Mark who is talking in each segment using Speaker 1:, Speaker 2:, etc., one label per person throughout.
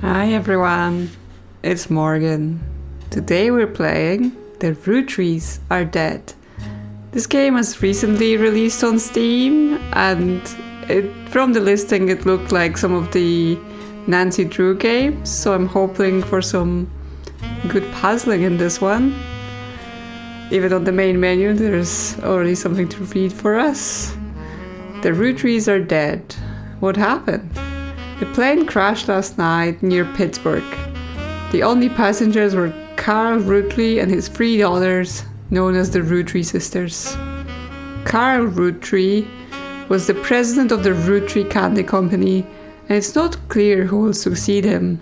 Speaker 1: Hi everyone, it's Morgan. Today we're playing The Roottrees Are Dead. This game was recently released on Steam, and from the listing it looked like some of the Nancy Drew games, so I'm hoping for some good puzzling in this one. Even on the main menu there's already something to read for us. The Roottrees are dead. What happened? The plane crashed last night near Pittsburgh. The only passengers were Carl Roottree and his 3 daughters, known as the Roottree Sisters. Carl Roottree was the president of the Roottree Candy Company, and it's not clear who will succeed him.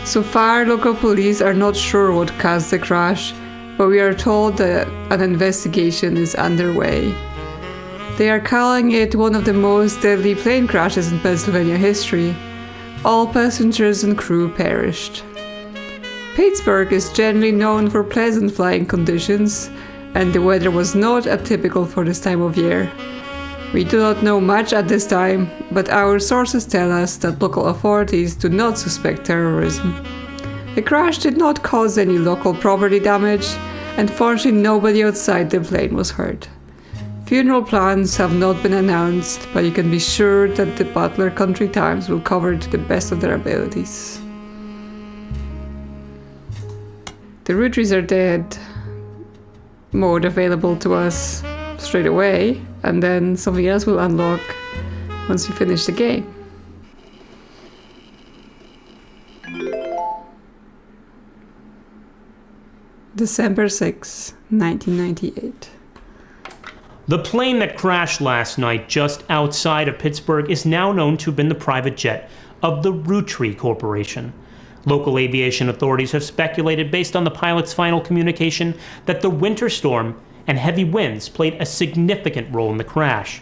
Speaker 1: So far, local police are not sure what caused the crash, but we are told that an investigation is underway. They are calling it one of the most deadly plane crashes in Pennsylvania history. All passengers and crew perished. Pittsburgh is generally known for pleasant flying conditions, and the weather was not atypical for this time of year. We do not know much at this time, but our sources tell us that local authorities do not suspect terrorism. The crash did not cause any local property damage, and fortunately nobody outside the plane was hurt. Funeral plans have not been announced, but you can be sure that the Butler Country Times will cover it to the best of their abilities. The Rootrees Are Dead mode available to us straight away, and then something else will unlock once you finish the game. December 6, 1998.
Speaker 2: The plane that crashed last night just outside of Pittsburgh is now known to have been the private jet of the Rootree Corporation. Local aviation authorities have speculated, based on the pilot's final communication, that the winter storm and heavy winds played a significant role in the crash.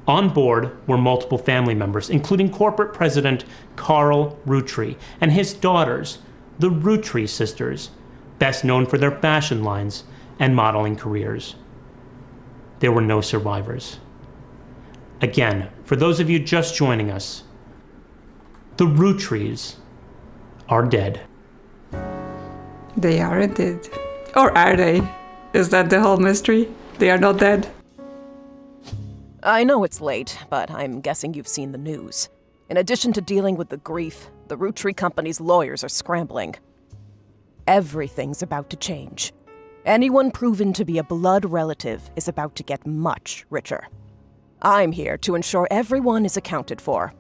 Speaker 2: On board were multiple family members, including corporate president Carl Roottree and his daughters, the Roottree Sisters, best known for their fashion lines and modeling careers. There were no survivors. Again, for those of you just joining us, the Rootrees are dead.
Speaker 1: They aren't dead. Or are they? Is that the whole mystery? They are not dead?
Speaker 3: I know it's late, but I'm guessing you've seen the news. In addition to dealing with the grief, the Roottree Company's lawyers are scrambling. Everything's about to change. Anyone proven to be a blood relative is about to get much richer. I'm here to ensure everyone is accounted for.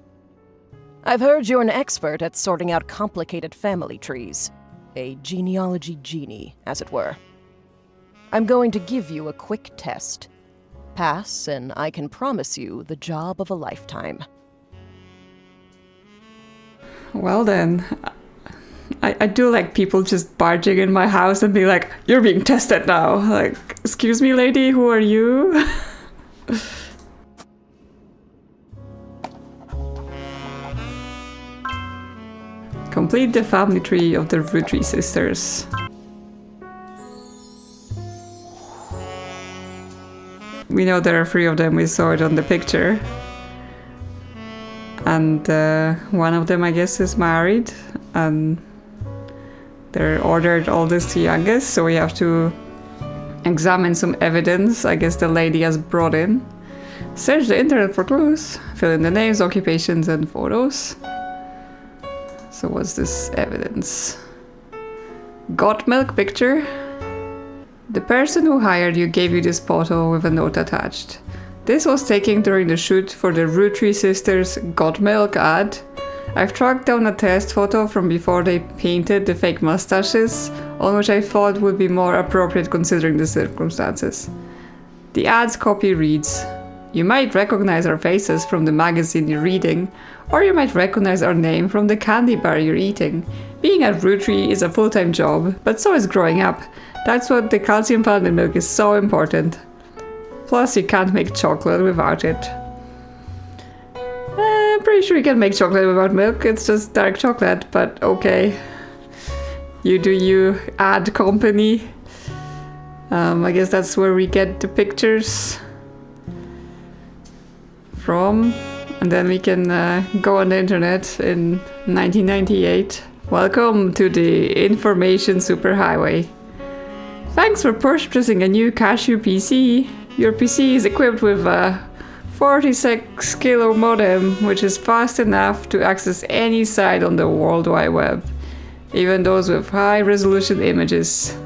Speaker 3: I've heard you're an expert at sorting out complicated family trees. A genealogy genie, as it were. I'm going to give you a quick test. Pass, and I can promise you the job of a lifetime.
Speaker 1: Well then, I do like people just barging in my house and be like, "You're being tested now." Like, excuse me, lady, who are you? Complete the family tree of the Roottree Sisters. We know there are 3 of them, we saw it on the picture. And one of them, I guess, is married. And they're ordered oldest to youngest, so we have to examine some evidence I guess the lady has brought in. Search the internet for clues. Fill in the names, occupations, and photos. So what's this evidence? Got milk picture? The person who hired you gave you this photo with a note attached. This was taken during the shoot for the Roottree Sisters Got Milk ad. I've tracked down a test photo from before they painted the fake mustaches, on which I thought would be more appropriate considering the circumstances. The ad's copy reads, "You might recognize our faces from the magazine you're reading, or you might recognize our name from the candy bar you're eating. Being a Roottree is a full-time job, but so is growing up. That's what the calcium found in milk is so important. Plus, you can't make chocolate without it." I'm pretty sure you can make chocolate without milk, it's just dark chocolate, but okay. You do you, ad company. I guess that's where we get the pictures from. And then we can go on the internet in 1998. Welcome to the information superhighway. Thanks for purchasing a new Cashew PC. Your PC is equipped with a 46 kilo modem, which is fast enough to access any site on the World Wide Web, even those with high resolution images.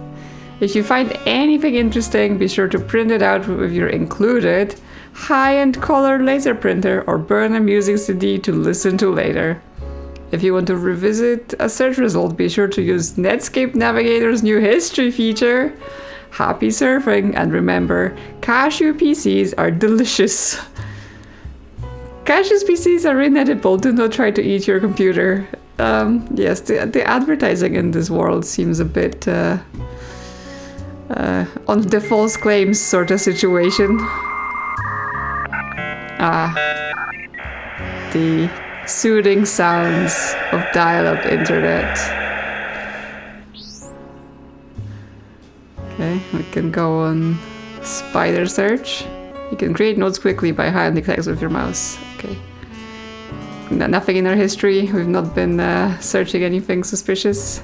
Speaker 1: If you find anything interesting, be sure to print it out with your included high-end color laser printer or burn a music CD to listen to later. If you want to revisit a search result, be sure to use Netscape Navigator's new history feature. Happy surfing, and remember, Cashew PCs are delicious. Cashew PCs are inedible. Do not try to eat your computer. Yes, the advertising in this world seems a bit on the false claims sort of situation. The soothing sounds of dial-up internet. Okay, we can go on spider search. You can create notes quickly by highlighting text with your mouse. Okay. Nothing in our history. We've not been searching anything suspicious.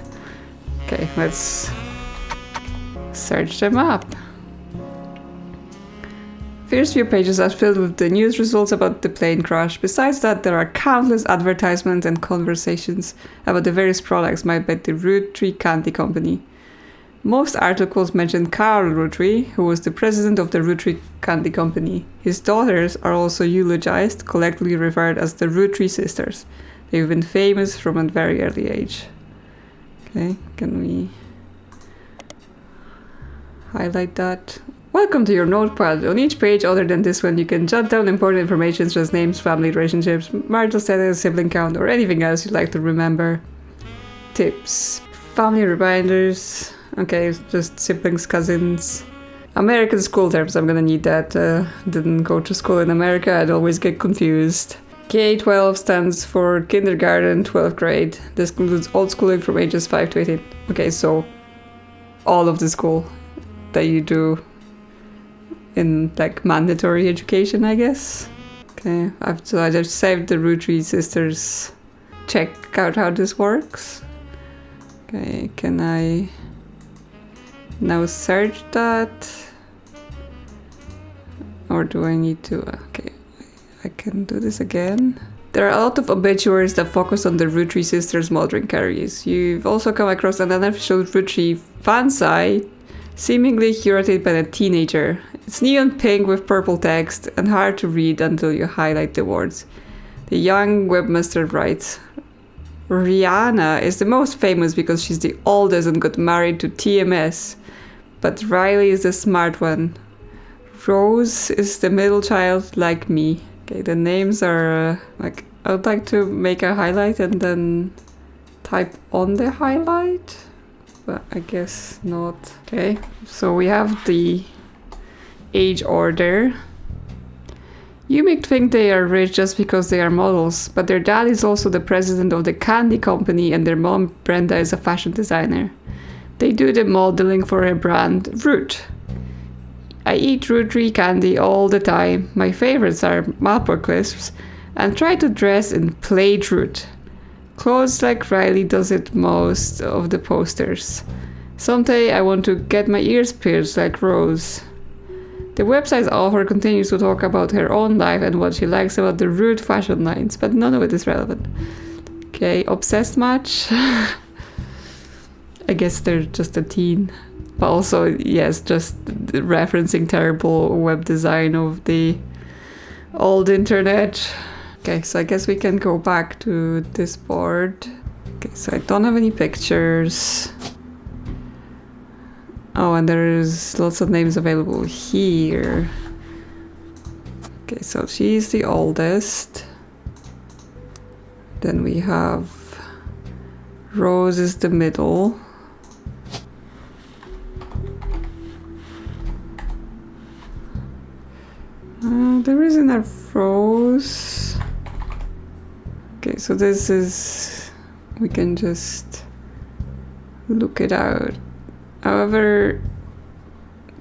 Speaker 1: Okay, let's search them up. First few pages are filled with the news results about the plane crash. Besides that, there are countless advertisements and conversations about the various products made by the Roottree Candy Company. Most articles mention Carl Roottree, who was the president of the Roottree Candy Company. His daughters are also eulogized, collectively referred as the Roottree Sisters. They've been famous from a very early age. Okay, can we highlight that? Welcome to your notepad. On each page other than this one, you can jot down important information such as names, family relationships, marital status, sibling count, or anything else you'd like to remember. Tips. Family reminders. Okay, just siblings, cousins. American school terms, I'm gonna need that. Didn't go to school in America, I'd always get confused. K-12 stands for kindergarten, 12th grade. This includes all schooling from ages 5 to 18. Okay, so all of the school that you do in like mandatory education, I guess. Okay, I just saved the Roottree Sisters. Check out how this works. Okay, can I now search that? Or do I need to? Okay, I can do this again. There are a lot of obituaries that focus on the Roottree Sisters' modern careers. You've also come across an unofficial Roottree fan site, seemingly curated by a teenager. It's neon pink with purple text and hard to read until you highlight the words. The young webmaster writes, Rihanna is the most famous because she's the oldest and got married to TMS, but Riley is the smart one. Rose is the middle child, like me. Okay, the names are like, I would like to make a highlight and then type on the highlight, but I guess not. Okay, so we have the age order. You may think they are rich just because they are models, but their dad is also the president of the candy company and their mom, Brenda, is a fashion designer. They do the modeling for a brand, Root. I eat Roottree candy all the time. My favorites are Marlboro crisps and try to dress in plaid Root. Clothes like Riley does it most of the posters. Someday I want to get my ears pierced like Rose. The website's author continues to talk about her own life and what she likes about the Root fashion lines, but none of it is relevant. Okay, obsessed much? I guess they're just a teen. But also, yes, just referencing terrible web design of the old internet. Okay, so I guess we can go back to this board. Okay, so I don't have any pictures. Oh, and there's lots of names available here. Okay, so she's the oldest. Then we have Rose is the middle. There isn't a Rose. Okay, so this is... we can just look it out. However,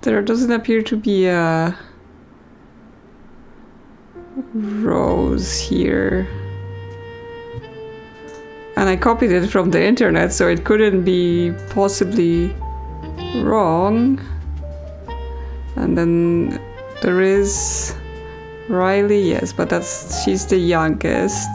Speaker 1: there doesn't appear to be a Rose here. And I copied it from the internet, so it couldn't be possibly wrong. And then there is Riley, yes, but she's the youngest.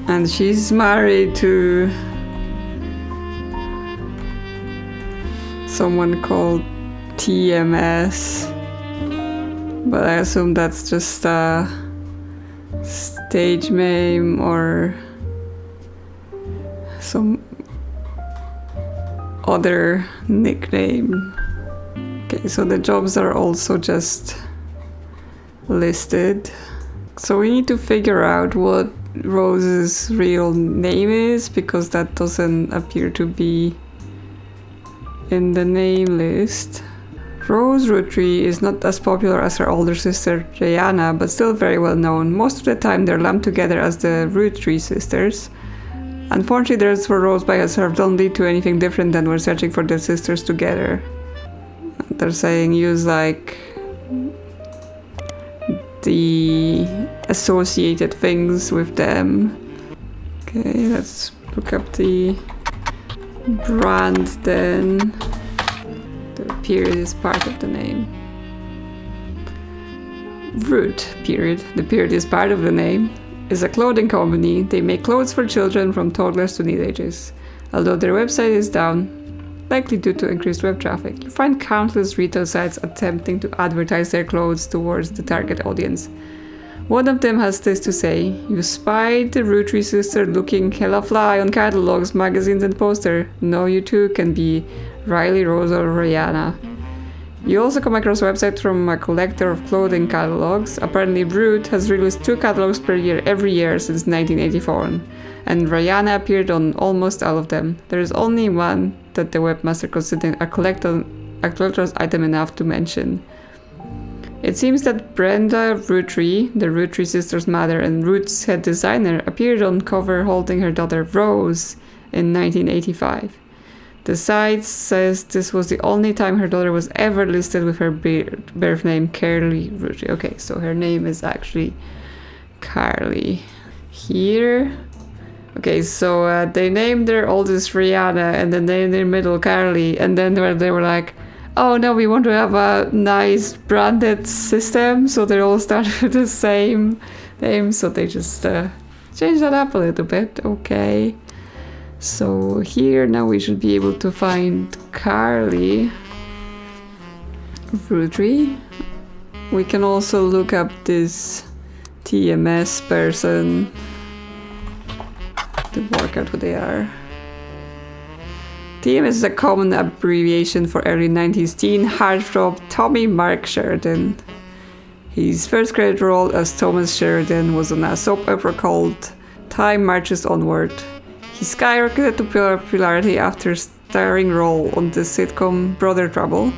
Speaker 1: And she's married to someone called TMS, but I assume that's just a stage name or some other nickname. Okay, so the jobs are also just listed. So we need to figure out what Rose's real name is, because that doesn't appear to be in the name list. Rose Roottree is not as popular as her older sister Rihanna, but still very well known. Most of the time they're lumped together as the Roottree Sisters. Unfortunately, the search for Rose by herself don't lead to anything different than we're searching for the sisters together. They're saying use like the associated things with them. Okay, let's look up the brand then. The period is part of the name. Root period. The period is part of the name. Is a clothing company. They make clothes for children from toddlers to teenagers. Although their website is down, likely due to increased web traffic, you find countless retail sites attempting to advertise their clothes towards the target audience. One of them has this to say: you spied the Roottree Sister looking hella fly on catalogs, magazines and poster. Now you too can be Riley, Rose or Rihanna. You also come across a website from a collector of clothing catalogs. Apparently Root has released 2 catalogs per year every year since 1984, and Rihanna appeared on almost all of them. There is only one that the webmaster considered a collector's item enough to mention. It seems that Brenda Roottree, the Roottree Sisters' mother and Root's head designer, appeared on cover holding her daughter Rose in 1985. The site says this was the only time her daughter was ever listed with her birth name, Carly Roottree. Okay, so her name is actually Carly. Here. Okay, so they named their oldest Rihanna and then they named their middle Carly, and then they were like, oh no, we want to have a nice branded system, so they all start with the same name, so they just changed that up a little bit. Okay. So here now we should be able to find Carly Roottree. We can also look up this TMS person to work out who they are. TMS is a common abbreviation for early 90s teen heartthrob Tommy Mark Sheridan. His first credit role as Thomas Sheridan was on a soap opera called Time Marches Onward. He skyrocketed to popularity after starring role on the sitcom Brother Trouble.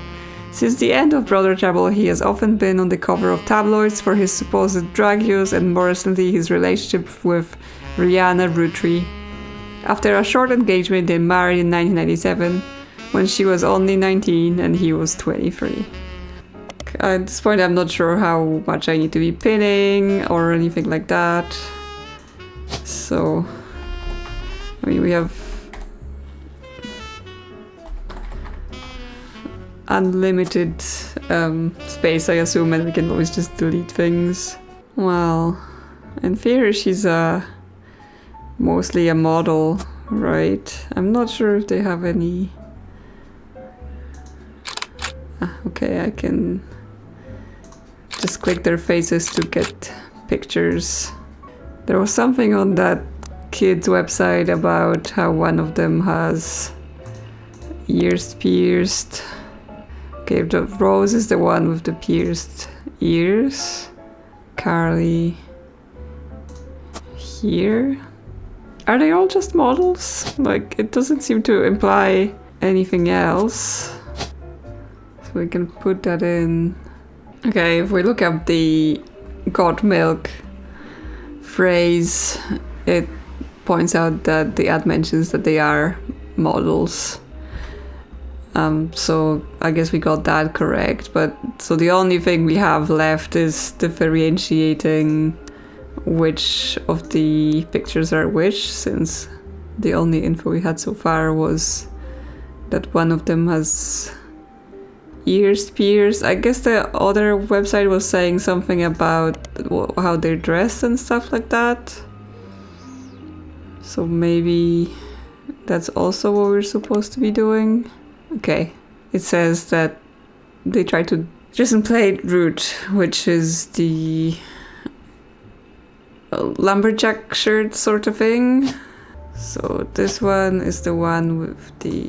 Speaker 1: Since the end of Brother Trouble, he has often been on the cover of tabloids for his supposed drug use and more recently his relationship with Rihanna Roottree. After a short engagement, they married in 1997 when she was only 19 and he was 23. At this point, I'm not sure how much I need to be pinning or anything like that. So, I mean, we have unlimited space, I assume, and we can always just delete things. Well, in theory, she's mostly a model, right? I'm not sure if they have any... okay, I can just click their faces to get pictures. There was something on that kid's website about how one of them has ears pierced. Okay, the Rose is the one with the pierced ears. Carly here. Are they all just models? Like, it doesn't seem to imply anything else. So we can put that in. Okay, if we look up the got milk phrase, it points out that the ad mentions that they are models. So I guess we got that correct. But so the only thing we have left is differentiating which of the pictures are which, since the only info we had so far was that one of them has ears pierced. I guess the other website was saying something about how they're dressed and stuff like that. So maybe that's also what we're supposed to be doing. Okay, it says that they try to just play Root, which is the lumberjack shirt sort of thing. So this one is the one with the...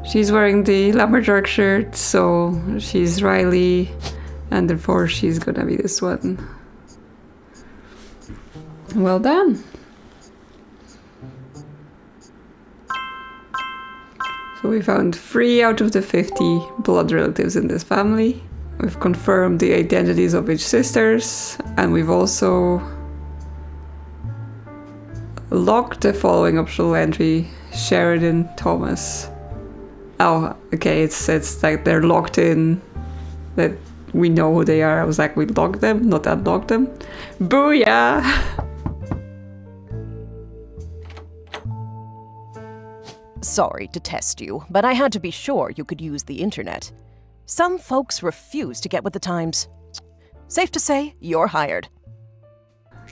Speaker 1: She's wearing the lumberjack shirt, so she's Riley, and therefore she's gonna be this one. Well done. So we found 3 out of the 50 blood relatives in this family. We've confirmed the identities of each sisters, and we've also logged the following optional entry: Sheridan Thomas. Oh, okay, it's like they're locked in, that we know who they are. I was like, we logged them, not unlocked them. Booyah!
Speaker 3: Sorry to test you, but I had to be sure you could use the internet. Some folks refuse to get with the times. Safe to say, you're hired.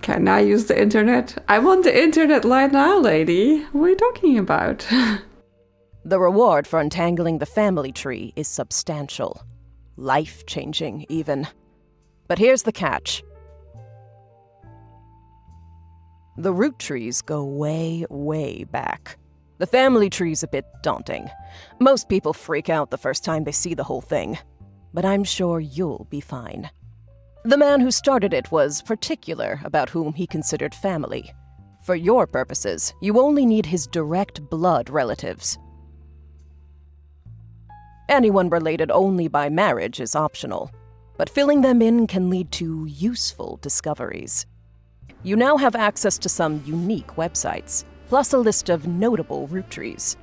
Speaker 1: Can I use the internet? I'm on the internet line now, lady. What are you talking about?
Speaker 3: The reward for untangling the family tree is substantial. Life-changing, even. But here's the catch. The Rootrees go way, way back. The family tree's a bit daunting. Most people freak out the first time they see the whole thing. But I'm sure you'll be fine. The man who started it was particular about whom he considered family. For your purposes, you only need his direct blood relatives. Anyone related only by marriage is optional, but filling them in can lead to useful discoveries. You now have access to some unique websites, plus a list of notable Rootrees.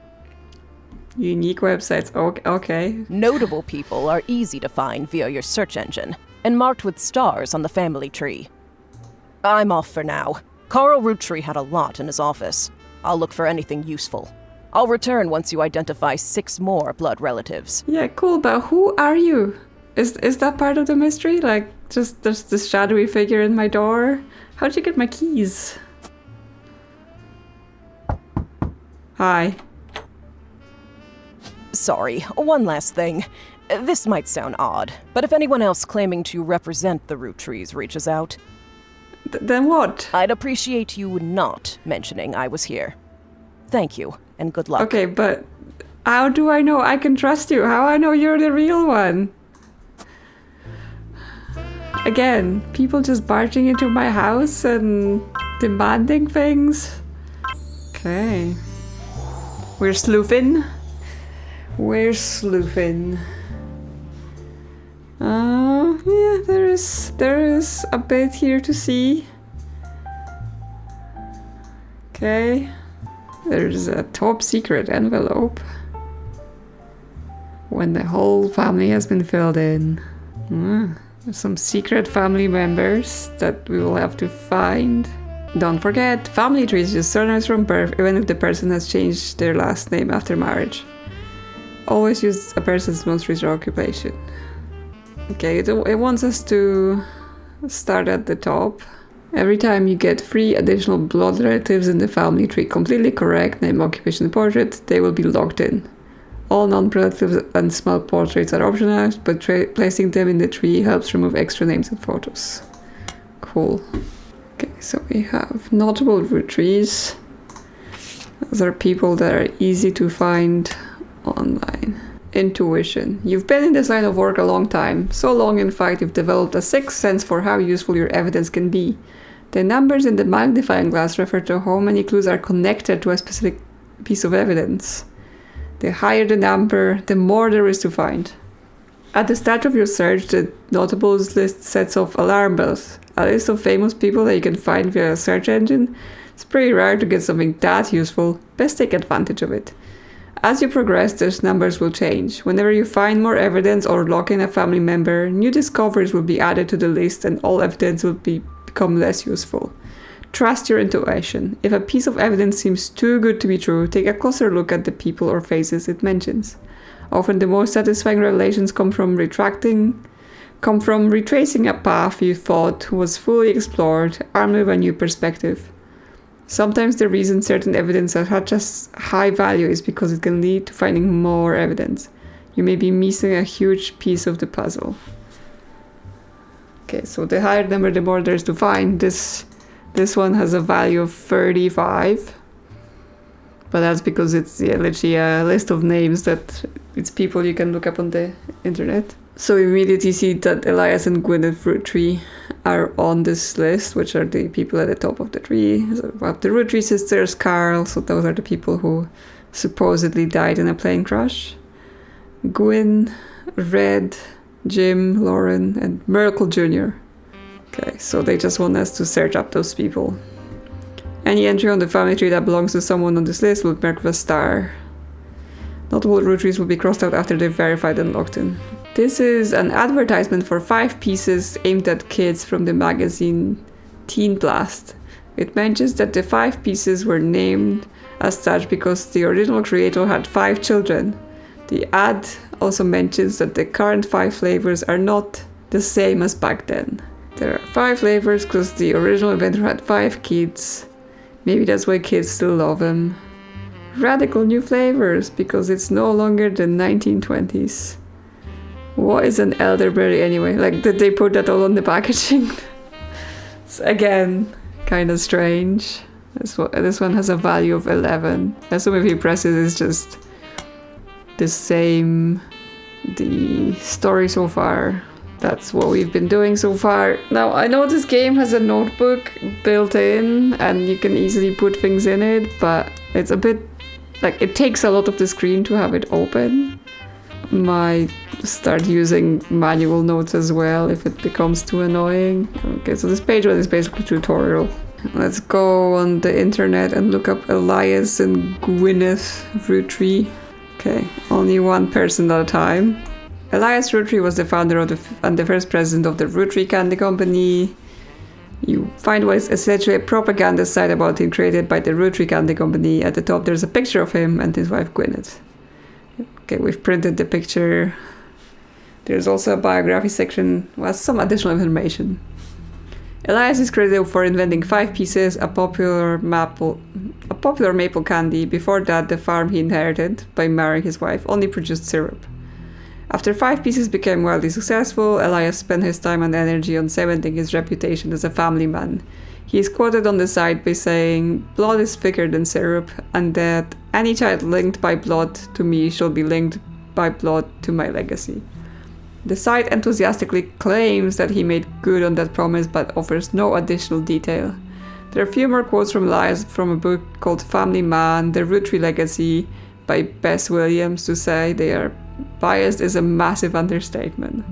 Speaker 1: Unique websites, okay.
Speaker 3: Notable people are easy to find via your search engine, and marked with stars on the family tree. I'm off for now. Carl Roottree had a lot in his office. I'll look for anything useful. I'll return once you identify 6 more blood relatives.
Speaker 1: Yeah, cool, but who are you? Is that part of the mystery? Like, just there's this shadowy figure in my door? How'd you get my keys? Hi.
Speaker 3: Sorry, one last thing. This might sound odd, but if anyone else claiming to represent the Rootrees reaches out...
Speaker 1: Then what?
Speaker 3: I'd appreciate you not mentioning I was here. Thank you, and good luck.
Speaker 1: Okay, but how do I know I can trust you? How I know you're the real one? Again, people just barging into my house and demanding things. Okay. We're sleuthing. We're sleuthing. Yeah, there is a bit here to see. Okay. There's a top secret envelope. When the whole family has been filled in. There's some secret family members that we will have to find. Don't forget, family trees use surnames from birth even if the person has changed their last name after marriage. Always use a person's most recent occupation. Okay, it wants us to start at the top. Every time you get 3 additional blood relatives in the family tree completely correct, name, occupation, portrait, they will be logged in. All non-relatives and small portraits are optional, but placing them in the tree helps remove extra names and photos. Cool. Okay, so we have notable Rootrees. Those are people that are easy to find online. Intuition. You've been in this line of work a long time. So long, in fact, you've developed a sixth sense for how useful your evidence can be. The numbers in the magnifying glass refer to how many clues are connected to a specific piece of evidence. The higher the number, the more there is to find. At the start of your search, the notables list sets off alarm bells, a list of famous people that you can find via a search engine, It's pretty rare to get something that useful. Best take advantage of it. As you progress, those numbers will change. Whenever you find more evidence or lock in a family member, new discoveries will be added to the list and all evidence will become less useful. Trust your intuition. If a piece of evidence seems too good to be true, take a closer look at the people or faces it mentions. Often the most satisfying revelations come from retracing a path you thought was fully explored, armed with a new perspective. Sometimes the reason certain evidence has such a high value is because it can lead to finding more evidence. You may be missing a huge piece of the puzzle. Okay, so the higher number, the more there's to find. This one has a value of 35. But that's because it's literally a list of names that it's people you can look up on the internet. So we immediately see that Elias and Gwyneth Rootree are on this list, which are the people at the top of the tree. So we have the Roottree Sisters, Carl, so those are the people who supposedly died in a plane crash. Gwynn, Red, Jim, Lauren, and Merkel Jr. Okay, so they just want us to search up those people. Any entry on the family tree that belongs to someone on this list will be marked with a star. Not all Rootrees will be crossed out after they're verified and logged in. This is an advertisement for 5 pieces aimed at kids from the magazine Teen Blast. It mentions that the 5 pieces were named as such because the original creator had 5 children. The ad also mentions that the current 5 flavors are not the same as back then. There are 5 flavors because the original inventor had 5 kids. Maybe that's why kids still love them. Radical new flavors because it's no longer the 1920s. What is an elderberry anyway? Like, did they put that all on the packaging? It's again kind of strange. This one has a value of 11. I assume if you press it, it's just the same. The story so far. That's what we've been doing so far. Now, I know this game has a notebook built in and you can easily put things in it, but it's a bit like it takes a lot of the screen to have it open. Might start using manual notes as well if it becomes too annoying. Okay, so this page 1 is basically a tutorial. Let's go on the internet and look up Elias and Gwyneth Rootree. Okay, only one person at a time. Elias Rootree was the founder of and the first president of the Roottree Candy Company. You find what is essentially a propaganda site about him created by the Roottree Candy Company. At the top there's a picture of him and his wife Gwyneth. Okay, we've printed the picture. There's also a biography section with some additional information. Elias is credited for inventing 5 pieces, a popular maple candy. Before that, the farm he inherited by marrying his wife only produced syrup. After 5 pieces became wildly successful, Elias spent his time and energy on cementing his reputation as a family man. He is quoted on the site by saying, "Blood is thicker than syrup, and that any child linked by blood to me shall be linked by blood to my legacy." The site enthusiastically claims that he made good on that promise, but offers no additional detail. There are a few more quotes from Elias from a book called Family Man, The Roottree Legacy by Bess Williams. To say they are biased is a massive understatement.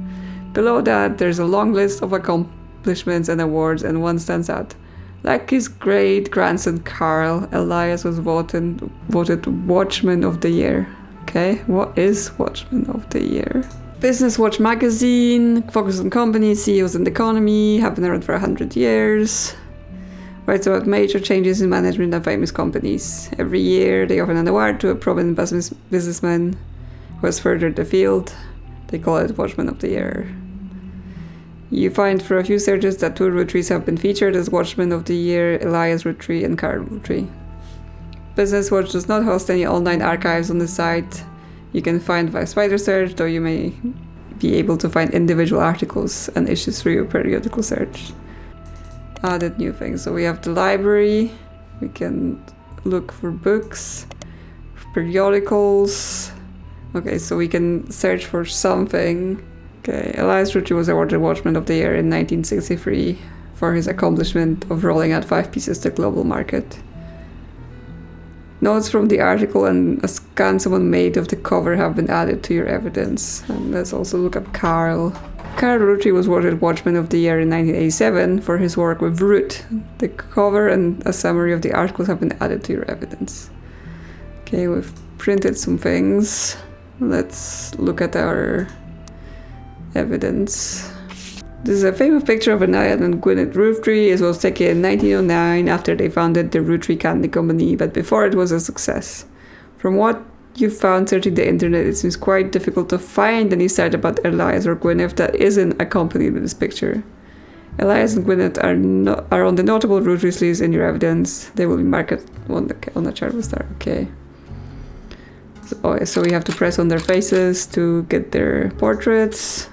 Speaker 1: Below that, there's a long list of accomplishments and awards, and one stands out. Like his great-grandson Carl, Elias was voted Watchman of the Year. Okay, what is Watchman of the Year? Business Watch magazine, focus on companies, CEOs and economy, have been around for 100 years. Writes about major changes in management of famous companies. Every year, they offer an award to a prominent businessman who has furthered the field. They call it Watchman of the Year. You find through a few searches that 2 Rootrees have been featured as Watchmen of the Year, Elias Roottree and Carl Roottree. Business Watch does not host any online archives on the site. You can find via spider search, though you may be able to find individual articles and issues through your periodical search. Added new things. So we have the library. We can look for books, periodicals. Okay, so we can search for something. Okay, Elias Roottree was awarded Watchman of the Year in 1963 for his accomplishment of rolling out 5 pieces to the global market. Notes from the article and a scan someone made of the cover have been added to your evidence. And let's also look up Carl. Carl Roottree was voted Watchman of the Year in 1987 for his work with Root. The cover and a summary of the articles have been added to your evidence. Okay, we've printed some things. Let's look at our evidence. This is a famous picture of Elias and Gwyneth Roottree. It was taken in 1909 after they founded the Roottree Candy Company, but before it was a success. From what you found searching the internet, it seems quite difficult to find any site about Elias or Gwyneth that isn't accompanied with this picture. Elias and Gwyneth are on the notable Rootrees list in your evidence. They will be marked on the chart with star. Okay. So we have to press on their faces to get their portraits.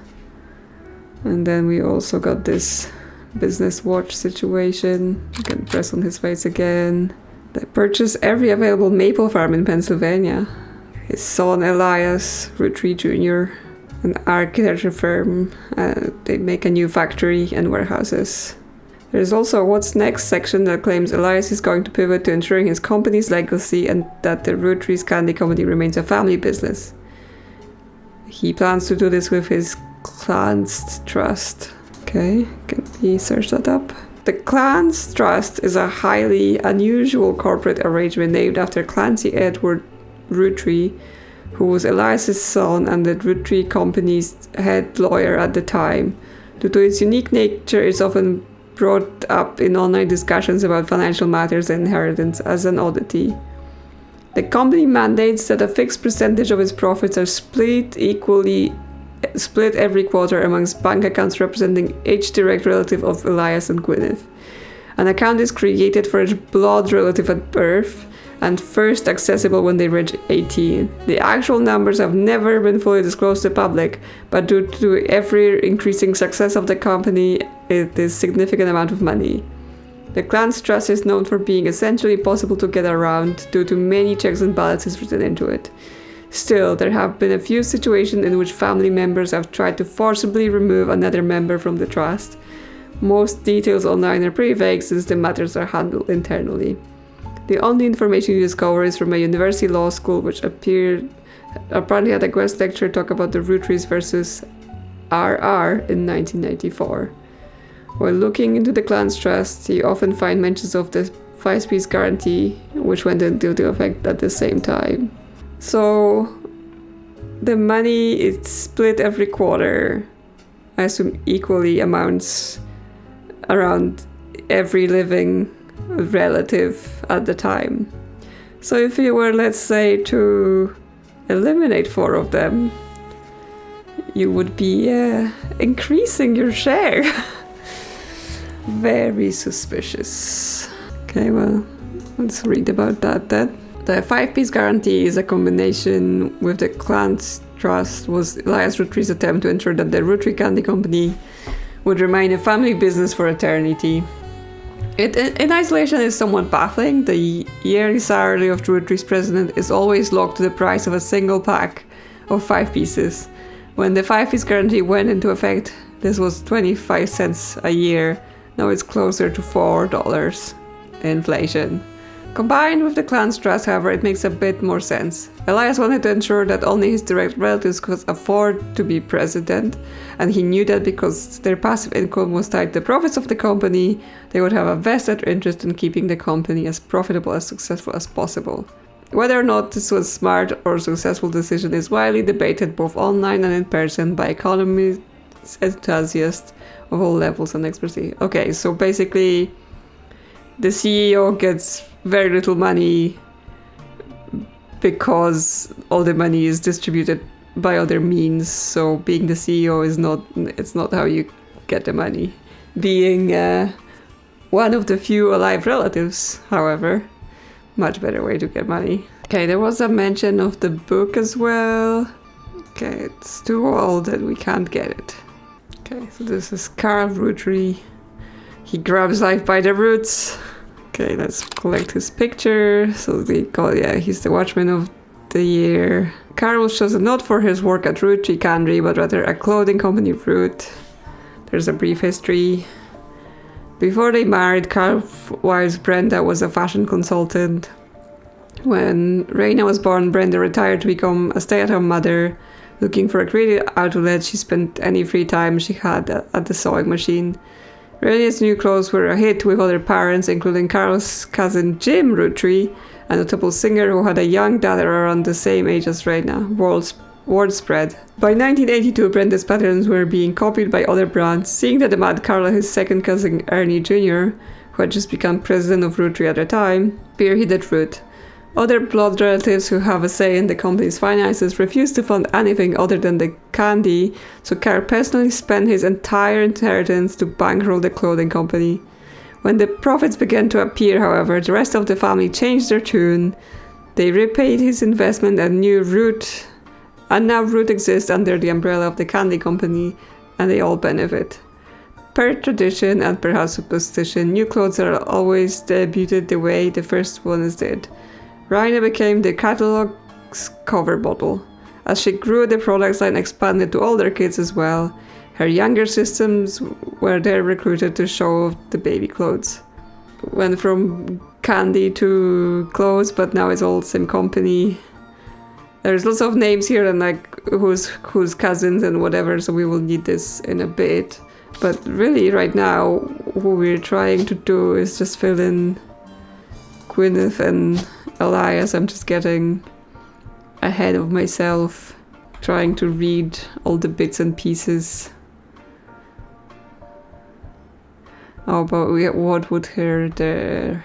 Speaker 1: And then we also got this business watch situation. You can press on his face again. They purchased every available maple farm in Pennsylvania. His son Elias, Roottree Jr., an architecture firm. They make a new factory and warehouses. There's also a What's Next section that claims Elias is going to pivot to ensuring his company's legacy and that the Rootrees Candy Company remains a family business. He plans to do this with his Clancy Trust. Okay, can we search that up? The Clancy Trust is a highly unusual corporate arrangement named after Clancy Edward Roottree, who was Elias's son and the Roottree Company's head lawyer at the time. Due to its unique nature, it's often brought up in online discussions about financial matters and inheritance as an oddity. The company mandates that a fixed percentage of its profits are split every quarter amongst bank accounts representing each direct relative of Elias and Gwyneth. An account is created for each blood relative at birth and first accessible when they reach 18. The actual numbers have never been fully disclosed to the public, but due to every increasing success of the company, it is a significant amount of money. The Clancy Trust is known for being essentially impossible to get around due to many checks and balances written into it. Still, there have been a few situations in which family members have tried to forcibly remove another member from the trust. Most details online are pretty vague since the matters are handled internally. The only information you discover is from a university law school which apparently had a guest lecture talk about the Rootrees versus RR in 1994. While looking into the Clancy Trust, you often find mentions of the 5-piece guarantee, which went into effect at the same time. So, the money is split every quarter, I assume equally amounts around every living relative at the time. So if you were, let's say, to eliminate 4 of them, you would be increasing your share. Very suspicious. Okay, well, let's read about that then. The 5-piece guarantee is a combination with the Clancy Trust was Elias Rootree's attempt to ensure that the Roottree Candy Company would remain a family business for eternity. It in isolation is somewhat baffling. The yearly salary of the Rootree's president is always locked to the price of a single pack of 5 pieces. When the 5-piece guarantee went into effect, this was 25 cents a year. Now it's closer to $4 inflation. Combined with the Clancy Trust, however, it makes a bit more sense. Elias wanted to ensure that only his direct relatives could afford to be president, and he knew that because their passive income was tied to the profits of the company, they would have a vested interest in keeping the company as profitable and successful as possible. Whether or not this was a smart or successful decision is widely debated both online and in person by economists, enthusiasts of all levels and expertise. Okay, so basically, the CEO gets very little money because all the money is distributed by other means. So being the CEO is not how you get the money. Being one of the few alive relatives, however, much better way to get money. Okay, there was a mention of the book as well. Okay, it's too old and we can't get it. Okay, so this is Carl Roottree. He grabs life by the roots. Okay, let's collect his picture. So he's the Watchman of the Year. Carl was chosen not for his work at Roottree Candy, but rather a clothing company, Root. There's a brief history. Before they married, Carl's wife Brenda was a fashion consultant. When Raina was born, Brenda retired to become a stay-at-home mother. Looking for a creative outlet, she spent any free time she had at the sewing machine. Elias' new clothes were a hit with other parents, including Carol's cousin Jim Rootree, a notable singer who had a young daughter around the same age as Raina. Word spread. By 1982, Brenda's patterns were being copied by other brands. Seeing that the Mad Carl and his second cousin Ernie Jr., who had just become president of Roottree at the time, spearheaded Root. Other blood relatives who have a say in the company's finances refused to fund anything other than the candy, so Carl personally spent his entire inheritance to bankroll the clothing company. When the profits began to appear, however, the rest of the family changed their tune. They repaid his investment and now Root exists under the umbrella of the candy company, and they all benefit. Per tradition and perhaps superstition, new clothes are always debuted the way the first ones did. Raina became the Cattrall's cover model. As she grew, the products line expanded to older kids as well. Her younger sisters were there recruited to show off the baby clothes. Went from candy to clothes, but now it's all the same company. There's lots of names here and like who's cousins and whatever, so we will need this in a bit. But really right now, what we're trying to do is just fill in Gwyneth and Elias. I'm just getting ahead of myself, trying to read all the bits and pieces. Oh, but what would her there?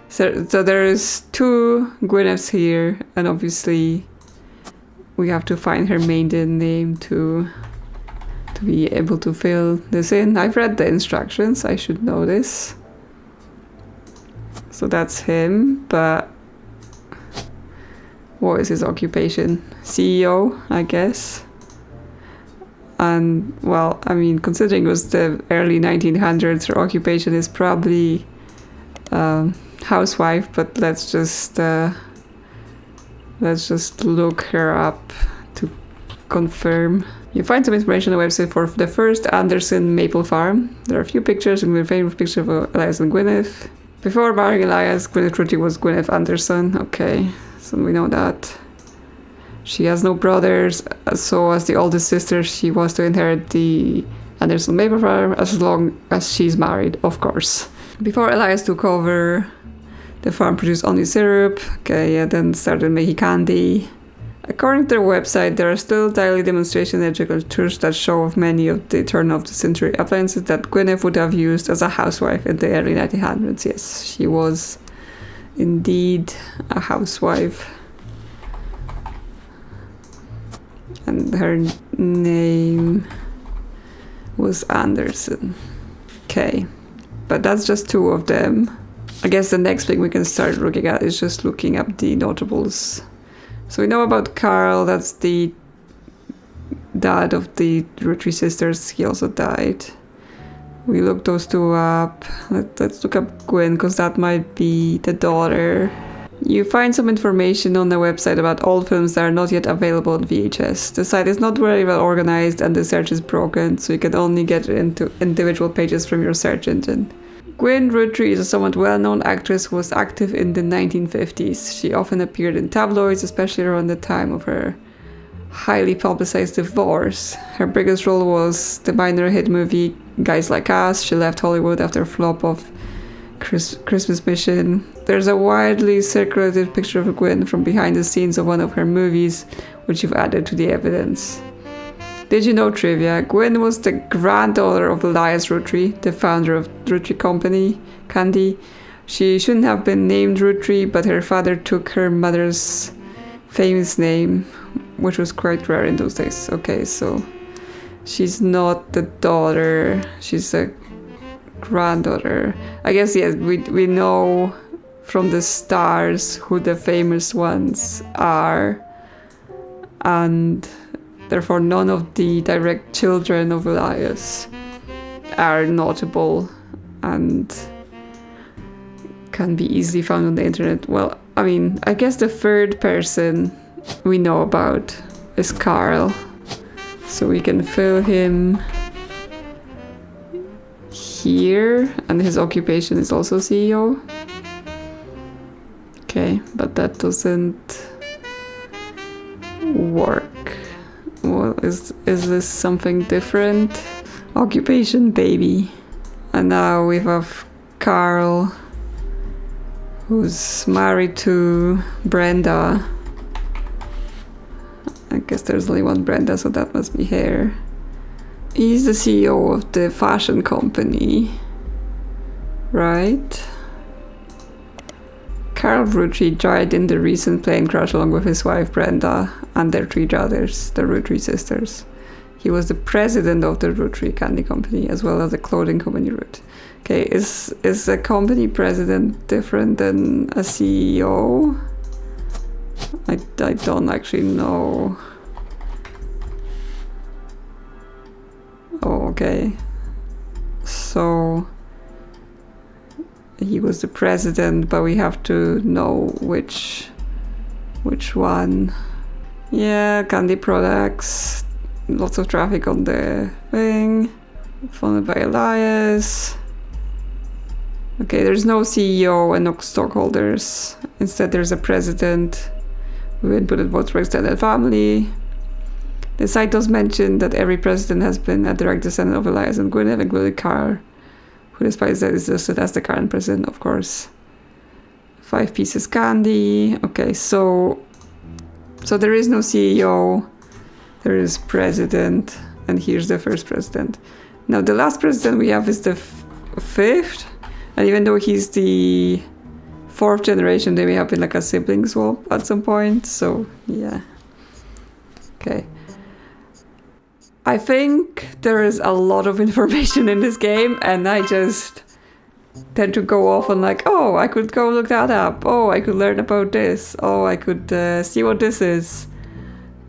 Speaker 1: So there's 2 Gwyneths here, and obviously we have to find her maiden name to be able to fill this in. I've read the instructions, I should know this. So that's him, but what is his occupation? CEO, I guess. And, well, I mean, considering it was the early 1900s, her occupation is probably housewife, but let's just look her up to confirm. You find some information on the website for the first Anderson maple farm. There are a few pictures, including a famous picture of Elias and Gwyneth. Before marrying Elias, Gwyneth Roottree was Gwyneth Anderson. Okay, so we know that. She has no brothers, so as the oldest sister, she was to inherit the Anderson maple farm as long as she's married, of course. Before Elias took over, the farm produced only syrup. Okay, yeah, then started making candy. According to their website, there are still daily demonstration electrical tours that show off many of the turn-of-the-century appliances that Gwyneth would have used as a housewife in the early 1900s. Yes, she was indeed a housewife. And her name was Anderson. Okay, but that's just 2 of them. I guess the next thing we can start looking at is just looking up the notables. So we know about Carl, that's the dad of the Roottree Sisters. He also died. We looked those 2 up. Let's look up Gwynn, because that might be the daughter. You find some information on the website about old films that are not yet available on VHS. The site is not very well organized and the search is broken, so you can only get into individual pages from your search engine. Gwynn Roottree is a somewhat well-known actress who was active in the 1950s. She often appeared in tabloids, especially around the time of her highly publicized divorce. Her biggest role was the minor hit movie Guys Like Us. She left Hollywood after a flop of Christmas Mission. There's a widely circulated picture of Gwynn from behind the scenes of one of her movies, which you've added to the evidence. Did you know trivia? Gwynn was the granddaughter of Elias Roottree, the founder of Roottree Company, Candy. She shouldn't have been named Roottree, but her father took her mother's famous name, which was quite rare in those days. Okay, so she's not the daughter, she's a granddaughter. I guess, yes, we know from the stars who the famous ones are, and therefore none of the direct children of Elias are notable and can be easily found on the internet. Well, I mean, I guess the third person we know about is Carl, so we can fill him here, and his occupation is also CEO. Okay, but that doesn't work. Well, is this something different? Occupation baby. And now we have Carl, who's married to Brenda. I guess there's only one Brenda, so that must be her. He's the CEO of the fashion company, right? Carl Roottree died in the recent plane crash along with his wife Brenda and their 3 daughters, the Roottree Sisters. He was the president of the Roottree candy company as well as the clothing company Root. Okay, is a company president different than a CEO? I don't actually know. Oh, okay. So he was the president, but we have to know which one. Yeah, candy products. Lots of traffic on the thing. Funded by Elias. Okay, there's no CEO and no stockholders. Instead, there's a president with inputted votes for extended family. The site does mention that every president has been a direct descendant of Elias and Gwyneth, including Carl, who despite that is listed as the current president, of course. 5 pieces candy. Okay, so there is no CEO. There is president, and here's the first president. Now the last president we have is the 5th, and even though he's the 4th generation, they may have been like a sibling swap at some point, so yeah. Okay. I think there is a lot of information in this game, and I just tend to go off on like, oh, I could go look that up. Oh, I could learn about this. Oh, I could see what this is.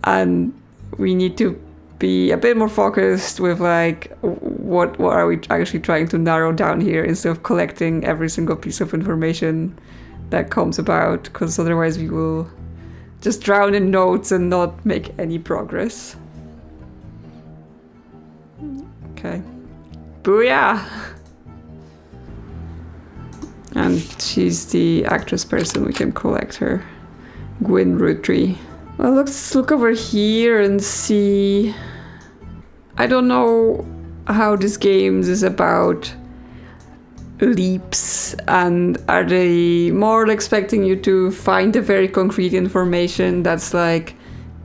Speaker 1: And we need to be a bit more focused with like, what are we actually trying to narrow down here instead of collecting every single piece of information that comes about, because otherwise we will just drown in notes and not make any progress. Okay. Booyah! And she's the actress person, we can collect her. Gwynn Rootree. Well, let's look over here and see. I don't know how this game is about leaps, and are they more expecting you to find the very concrete information that's like,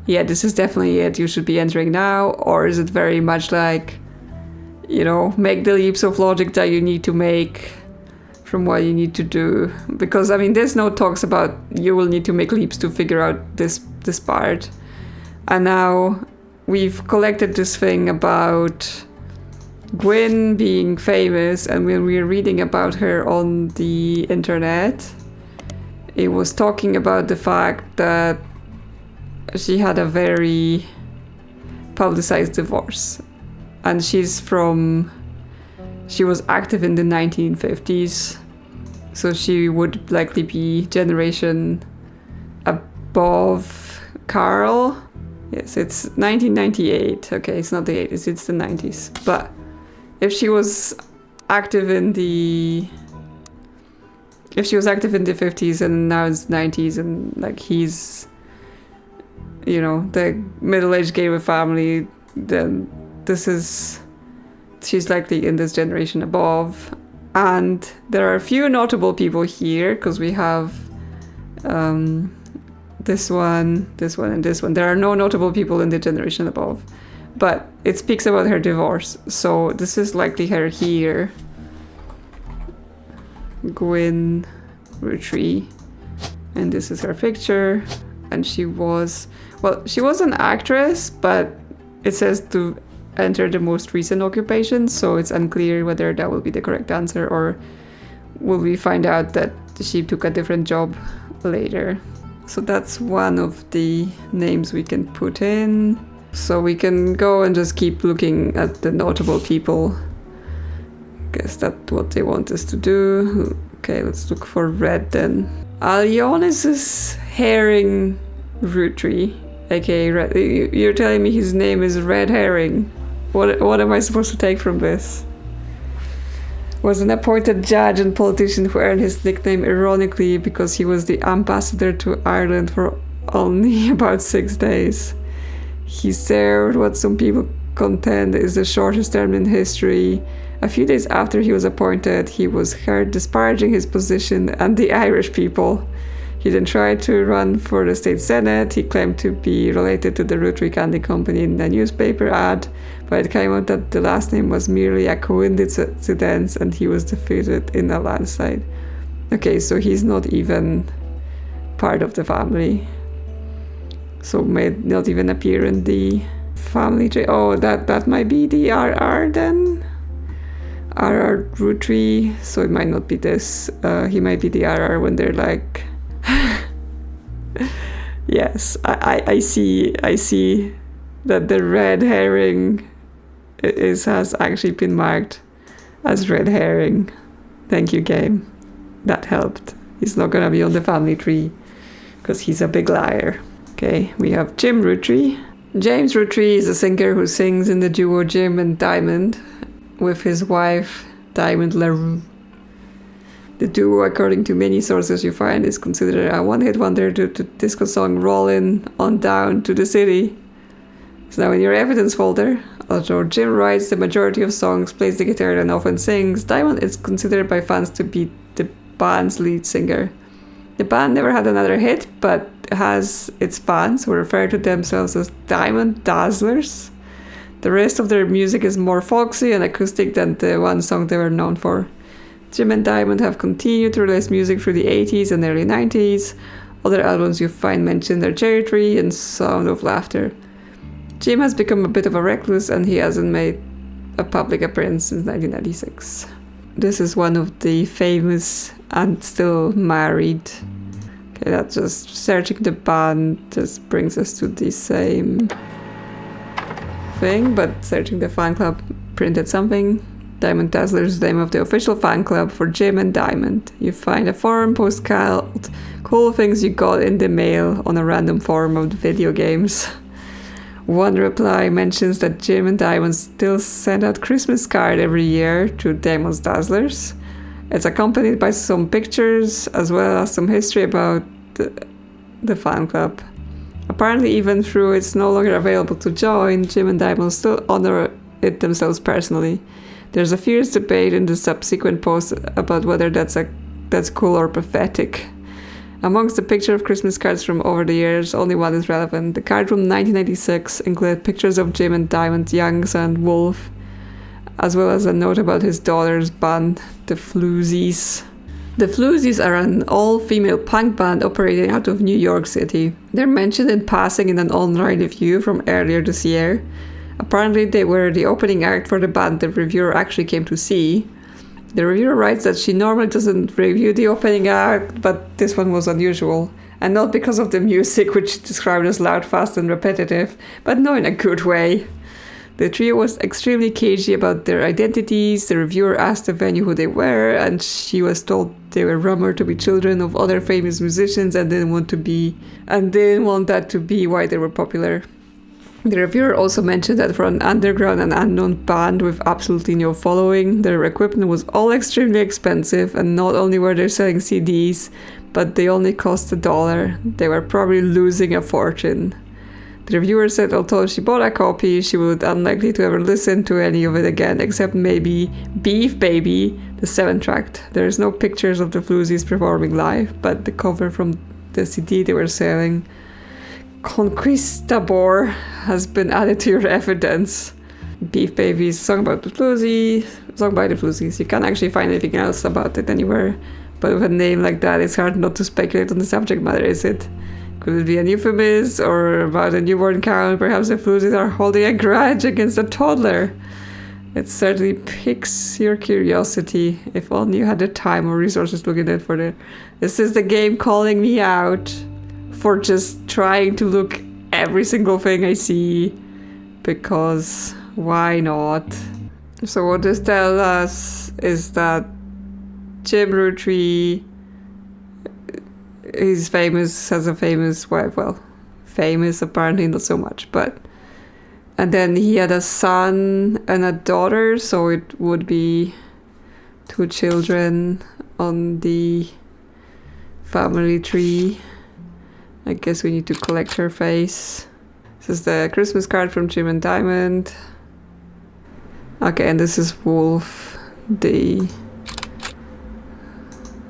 Speaker 1: yeah, this is definitely it, you should be entering now, or is it very much like, you know, make the leaps of logic that you need to make from what you need to do? Because I mean, this note talks about you will need to make leaps to figure out this part, and now we've collected this thing about Gwynn being famous, and when we were reading about her on the internet, it was talking about the fact that she had a very publicized divorce, and she was active in the 1950s, so she would likely be generation above Carl. Yes, it's 1998. Okay, it's not the 80s, it's the 90s. But if she was active in the 50s and now it's 90s, and like he's, you know, the middle-aged gamer family, then she's likely in this generation above. And there are a few notable people here, because we have this one, and this one. There are no notable people in the generation above, but it speaks about her divorce, so this is likely her here. Gwynn Rootree, and this is her picture, and she was an actress, but it says to enter the most recent occupation, so it's unclear whether that will be the correct answer, or will we find out that she took a different job later. So that's one of the names we can put in. So we can go and just keep looking at the notable people. Guess that's what they want us to do. Okay, let's look for Red then. Elias is Herring Roottree, aka Red. You're telling me his name is Red Herring. What am I supposed to take from this? Was an appointed judge and politician who earned his nickname ironically because he was the ambassador to Ireland for only about 6 days. He served what some people contend is the shortest term in history. A few days after he was appointed, he was heard disparaging his position and the Irish people. He then tried to run for the state senate. He claimed to be related to the Roottree Candy Company in a newspaper ad, but it came out that the last name was merely a coincidence and he was defeated in a landslide. Okay, so he's not even part of the family. So may not even appear in the family tree. Oh, that might be the RR then? RR Roottree, so it might not be this. He might be the RR when they're like... Yes, I see that the red herring has actually been marked as red herring. Thank you, game. That helped. He's not gonna be on the family tree because he's a big liar. Okay, we have Jim Roottree. James Roottree is a singer who sings in the duo Jim and Diamond with his wife Diamond-LaRoux. The duo, according to many sources you find, is considered a one-hit wonder due to disco song Rollin' On Down to the City. So now in your evidence folder, although Jim writes the majority of songs, plays the guitar and often sings, Diamond is considered by fans to be the band's lead singer. The band never had another hit, but has its fans who refer to themselves as Diamond Dazzlers. The rest of their music is more folksy and acoustic than the one song they were known for. Jim and Diamond have continued to release music through the 80s and early 90s. Other albums you find mention are Cherry Tree and Sound of Laughter. Jim has become a bit of a recluse and he hasn't made a public appearance since 1996. This is one of the famous and still married. Okay, that's just searching the band just brings us to the same thing, but searching the fan club printed something. Diamond Dazzler is the name of the official fan club for Jim and Diamond. You find a forum post called Cool Things You Got in the Mail on a random forum of video games. One reply mentions that Jim and Diamond still send out Christmas card every year to Diamond's Dazzlers. It's accompanied by some pictures as well as some history about the fan club. Apparently, even though it's no longer available to join, Jim and Diamond still honor it themselves personally. There's a fierce debate in the subsequent posts about whether that's cool or pathetic. Amongst the picture of Christmas cards from over the years, only one is relevant. The card from 1996 included pictures of Jim and Diamond's young son Wolf, as well as a note about his daughter's band, the Floozies. The Floozies are an all-female punk band operating out of New York City. They're mentioned in passing in an online review from earlier this year. Apparently they were the opening act for the band the reviewer actually came to see. The reviewer writes that she normally doesn't review the opening act, but this one was unusual. And not because of the music, which she described as loud, fast and repetitive, but no, in a good way. The trio was extremely cagey about their identities. The reviewer asked the venue who they were, and she was told they were rumored to be children of other famous musicians and didn't want that to be why they were popular. The reviewer also mentioned that for an underground and unknown band with absolutely no following, their equipment was all extremely expensive, and not only were they selling CDs, but they only cost $1. They were probably losing a fortune. The reviewer said although she bought a copy, she would unlikely to ever listen to any of it again, except maybe Beef Baby, the 7-track. There is no pictures of the Floozies performing live, but the cover from the CD they were selling, Conquistador, has been added to your evidence. Beef Baby is a song about the Floozies, song by the Floozies. You can't actually find anything else about it anywhere, but with a name like that, it's hard not to speculate on the subject matter, is it? Could it be a euphemism or about a newborn cow? Perhaps the Floozies are holding a grudge against a toddler. It certainly piques your curiosity. If only you had the time or resources to look at it for the... This is the game calling me out for just trying to look every single thing I see, because why not? So what this tells us is that Jim Roottree is famous, has a famous wife, well, famous apparently not so much, but and then he had a son and a daughter, so it would be 2 children on the family tree. I guess we need to collect her face. This is the Christmas card from Jim and Diamond. Okay, and this is Wolf, the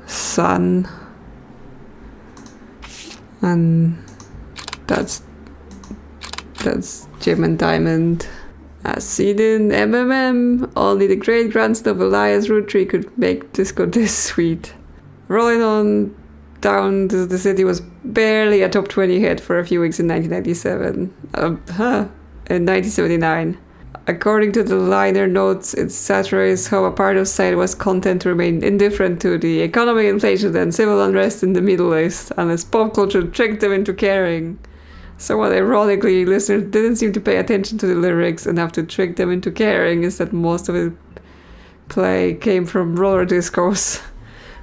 Speaker 1: son. And that's Jim and Diamond. As seen in MMM, only the great grandson of Elias Rootree could make disco this sweet. Rolling on down to the city was barely a top 20 hit for a few weeks in 1997. In 1979. According to the liner notes, it satirized how a part of society was content to remain indifferent to the economic inflation and civil unrest in the Middle East, unless pop culture tricked them into caring. Somewhat ironically, listeners didn't seem to pay attention to the lyrics enough to trick them into caring, instead most of the play came from roller discos.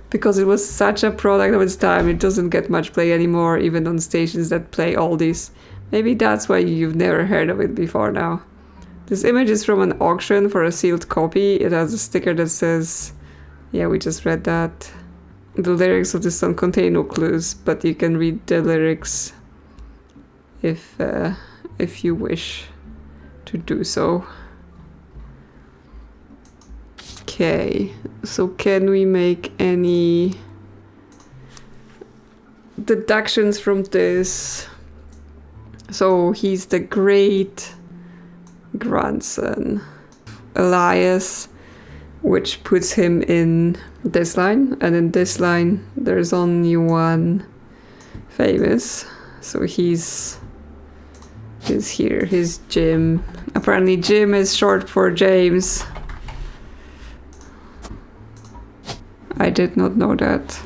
Speaker 1: Because it was such a product of its time, it doesn't get much play anymore, even on stations that play oldies. Maybe that's why you've never heard of it before now. This image is from an auction for a sealed copy. It has a sticker that says, yeah, we just read that. The lyrics of this song contain no clues, but you can read the lyrics if you wish to do so. Okay, so can we make any deductions from this? So he's the great grandson Elias, which puts him in this line, and in this line there's only one famous, so he's here. He's Jim. Apparently Jim is short for James. I did not know that.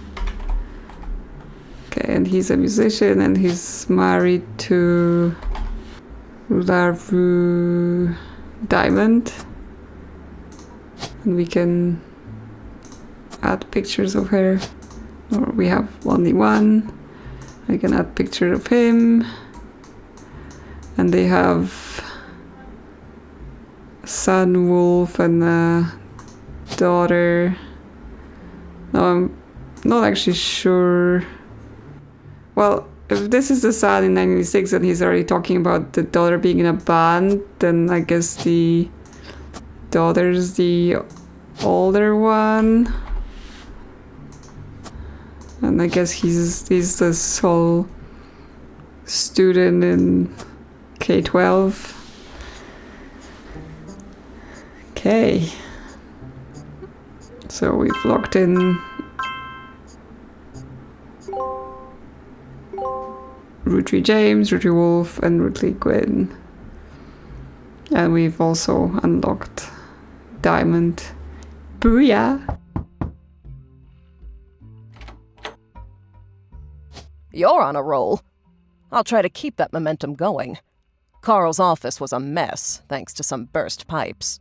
Speaker 1: Okay, and he's a musician, and he's married to LaRoux Diamond. And we can add pictures of her. Or we have only one. I can add picture of him. And they have a son, Wolf, and a daughter. No, I'm not actually sure. Well, if this is the son in 1996 and he's already talking about the daughter being in a band, then I guess the daughter's the older one. And I guess he's the sole student in K-12. Okay. So we've locked in Roottree James, Roottree Wolf, and Roottree Gwynn. And we've also unlocked Diamond. Booyah!
Speaker 3: You're on a roll. I'll try to keep that momentum going. Carl's office was a mess, thanks to some burst pipes.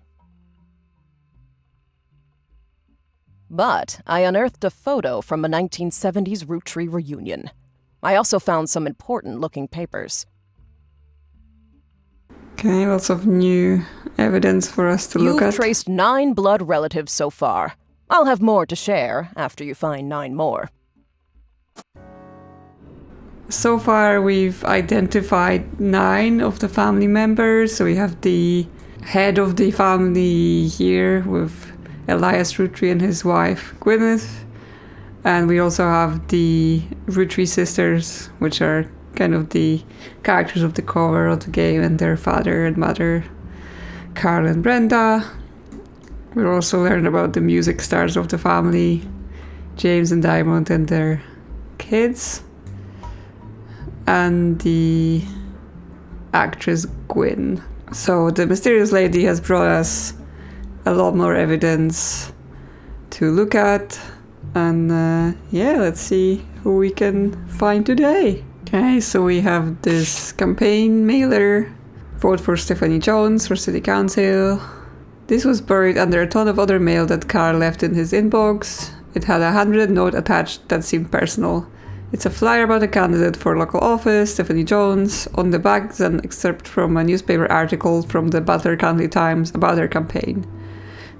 Speaker 3: But I unearthed a photo from a 1970s Roottree reunion. I also found some important-looking papers.
Speaker 1: Okay, lots of new evidence for us to look at.
Speaker 3: You've traced 9 blood relatives so far. I'll have more to share after you find 9 more.
Speaker 1: So far, we've identified 9 of the family members. So we have the head of the family here with Elias Roottree and his wife, Gwyneth. And we also have the Roottree Sisters, which are kind of the characters of the cover of the game, and their father and mother, Carl and Brenda. We'll also learn about the music stars of the family, James and Diamond and their kids. And the actress Gwynn. So the mysterious lady has brought us a lot more evidence to look at. And yeah, let's see who we can find today. Okay, so we have this campaign mailer. Vote for Stephanie Jones for City Council. This was buried under a ton of other mail that Carl left in his inbox. It had a handwritten note attached that seemed personal. It's a flyer about a candidate for local office, Stephanie Jones. On the back is an excerpt from a newspaper article from the Butler County Times about her campaign.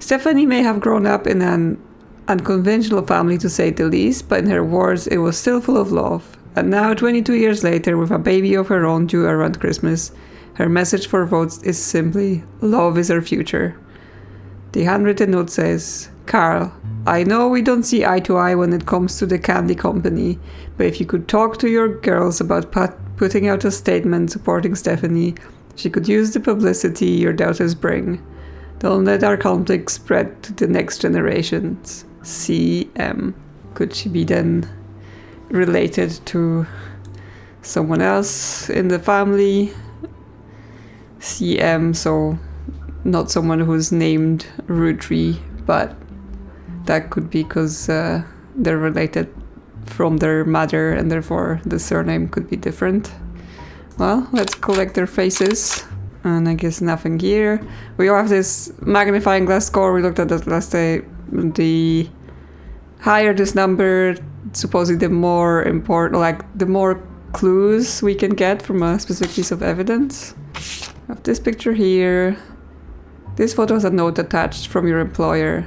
Speaker 1: Stephanie may have grown up in an unconventional family, to say the least, but in her words, it was still full of love. And now, 22 years later, with a baby of her own due around Christmas, Her message for votes is simply, love is our future. The handwritten note says, Carl, I know we don't see eye to eye when it comes to the candy company, but if you could talk to your girls about putting out a statement supporting Stephanie, she could use the publicity your daughters bring. Don't let our conflict spread to the next generations. CM. Could she be then related to someone else in the family? CM, so not someone who's named Rootree, but that could be because they're related from their mother and therefore the surname could be different. Well, let's collect their faces. And I guess nothing here. We all have this magnifying glass score. We looked at that last day. The higher this number, supposedly the more important, like the more clues we can get from a specific piece of evidence. I have this picture here. This photo has a note attached from your employer.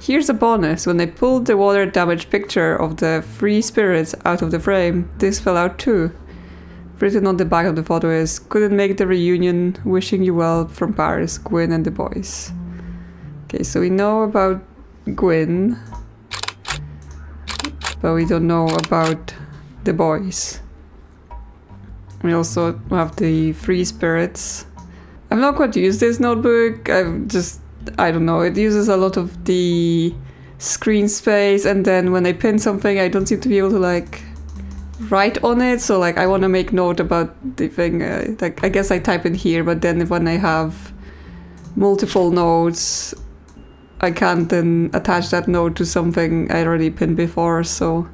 Speaker 1: Here's a bonus. When I pulled the water damaged picture of the free spirits out of the frame, this fell out too. Written on the back of the photo is, couldn't make the reunion, wishing you well from Paris, Gwynn and the boys. Okay, so we know about Gwynn, but we don't know about the boys. We also have the free spirits. I've not quite used this notebook. I don't know, it uses a lot of the screen space, and then when I pin something, I don't seem to be able to like write on it. So like I want to make note about the thing. Like I guess I type in here, but then when I have multiple notes, I can't then attach that note to something I already pinned before. So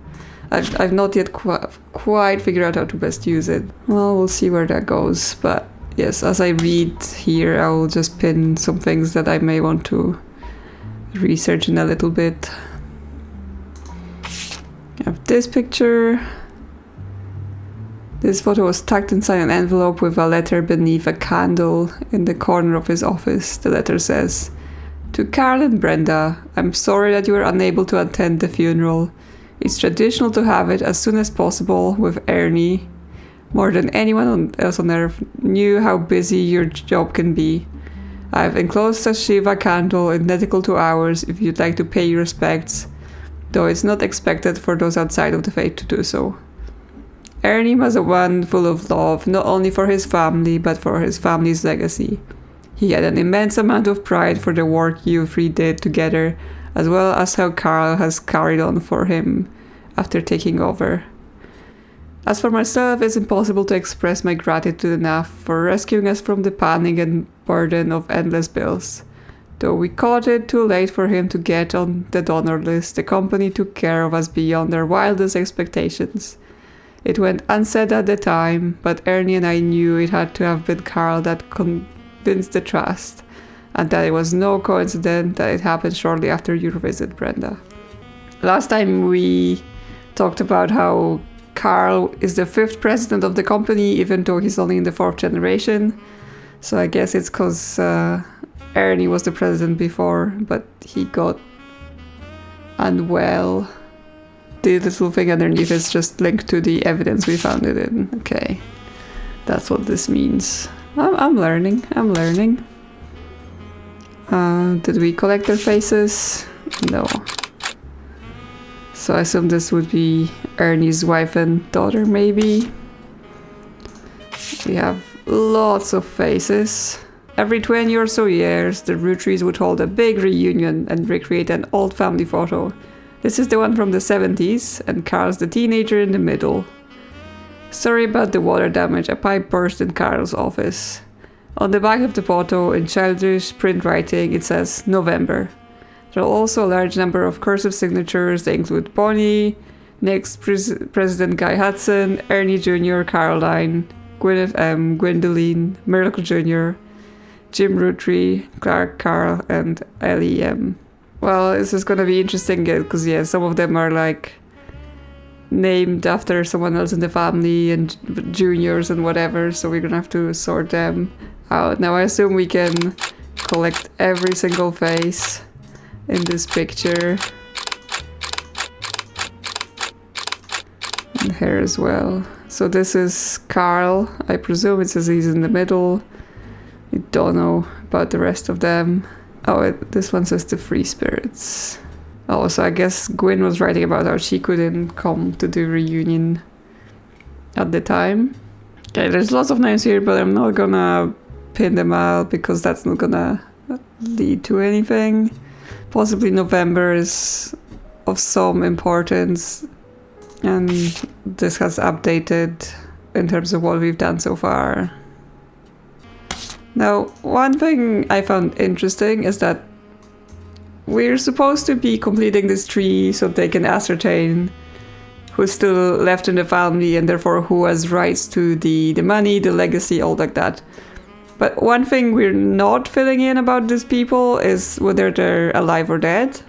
Speaker 1: I've not yet quite figured out how to best use it. Well, we'll see where that goes. But yes, as I read here, I will just pin some things that I may want to research in a little bit. I have this picture. This photo was tucked inside an envelope with a letter beneath a candle in the corner of his office. The letter says, To Carl and Brenda, I'm sorry that you were unable to attend the funeral. It's traditional to have it as soon as possible with Ernie. More than anyone else on earth knew how busy your job can be. I've enclosed a Shiva candle identical to ours if you'd like to pay your respects, though it's not expected for those outside of the faith to do so. Ernie was a man full of love, not only for his family, but for his family's legacy. He had an immense amount of pride for the work you three did together, as well as how Carl has carried on for him after taking over. As for myself, it's impossible to express my gratitude enough for rescuing us from the panic and burden of endless bills. Though we caught it too late for him to get on the donor list, the company took care of us beyond their wildest expectations. It went unsaid at the time, but Ernie and I knew it had to have been Carl that convinced the trust, and that it was no coincidence that it happened shortly after your visit, Brenda. Last time we talked about how Carl is the 5th president of the company, even though he's only in the 4th generation. So I guess it's because Ernie was the president before, but he got unwell. The little thing underneath is just linked to the evidence we found it in. Okay, that's what this means. I'm learning. Did we collect their faces? No. So I assume this would be Ernie's wife and daughter, maybe. We have lots of faces. Every 20 or so years, the Rootrees would hold a big reunion and recreate an old family photo. This is the one from the 70s, and Carl's the teenager in the middle. Sorry about the water damage, a pipe burst in Carl's office. On the back of the photo, in childish print writing, it says November. There are also a large number of cursive signatures. They include Bonnie, Nick's President Guy Hudson, Ernie Jr., Caroline, Gwyneth M., Gwyndoline, Miracle Jr., Jim Rootree, Clark, Carl, and Ellie M. Well, this is gonna be interesting because yeah, some of them are like named after someone else in the family and juniors and whatever, so we're gonna have to sort them out. Now I assume we can collect every single face in this picture and here as well. So this is Carl. I presume it says he's in the middle. We don't know about the rest of them. Oh, this one says the free spirits. Oh, so I guess Gwynn was writing about how she couldn't come to the reunion at the time. Okay, there's lots of names here, but I'm not gonna pin them out because that's not gonna lead to anything. Possibly November is of some importance, and this has updated in terms of what we've done so far. Now, one thing I found interesting is that we're supposed to be completing this tree so they can ascertain who's still left in the family and therefore who has rights to the money, the legacy, all like that. But one thing we're not filling in about these people is whether they're alive or dead.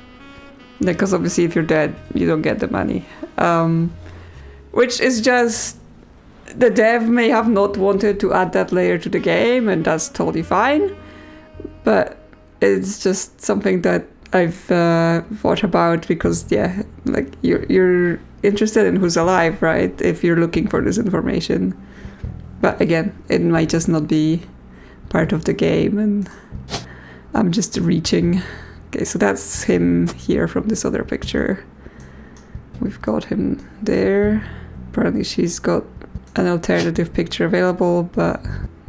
Speaker 1: Because obviously if you're dead, you don't get the money. Which is just... The dev may have not wanted to add that layer to the game, and that's totally fine. But it's just something that I've thought about because, yeah, like you're interested in who's alive, right? If you're looking for this information. But again, it might just not be part of the game, and I'm just reaching. Okay, so that's him here from this other picture. We've got him there. Apparently she's got an alternative picture available, but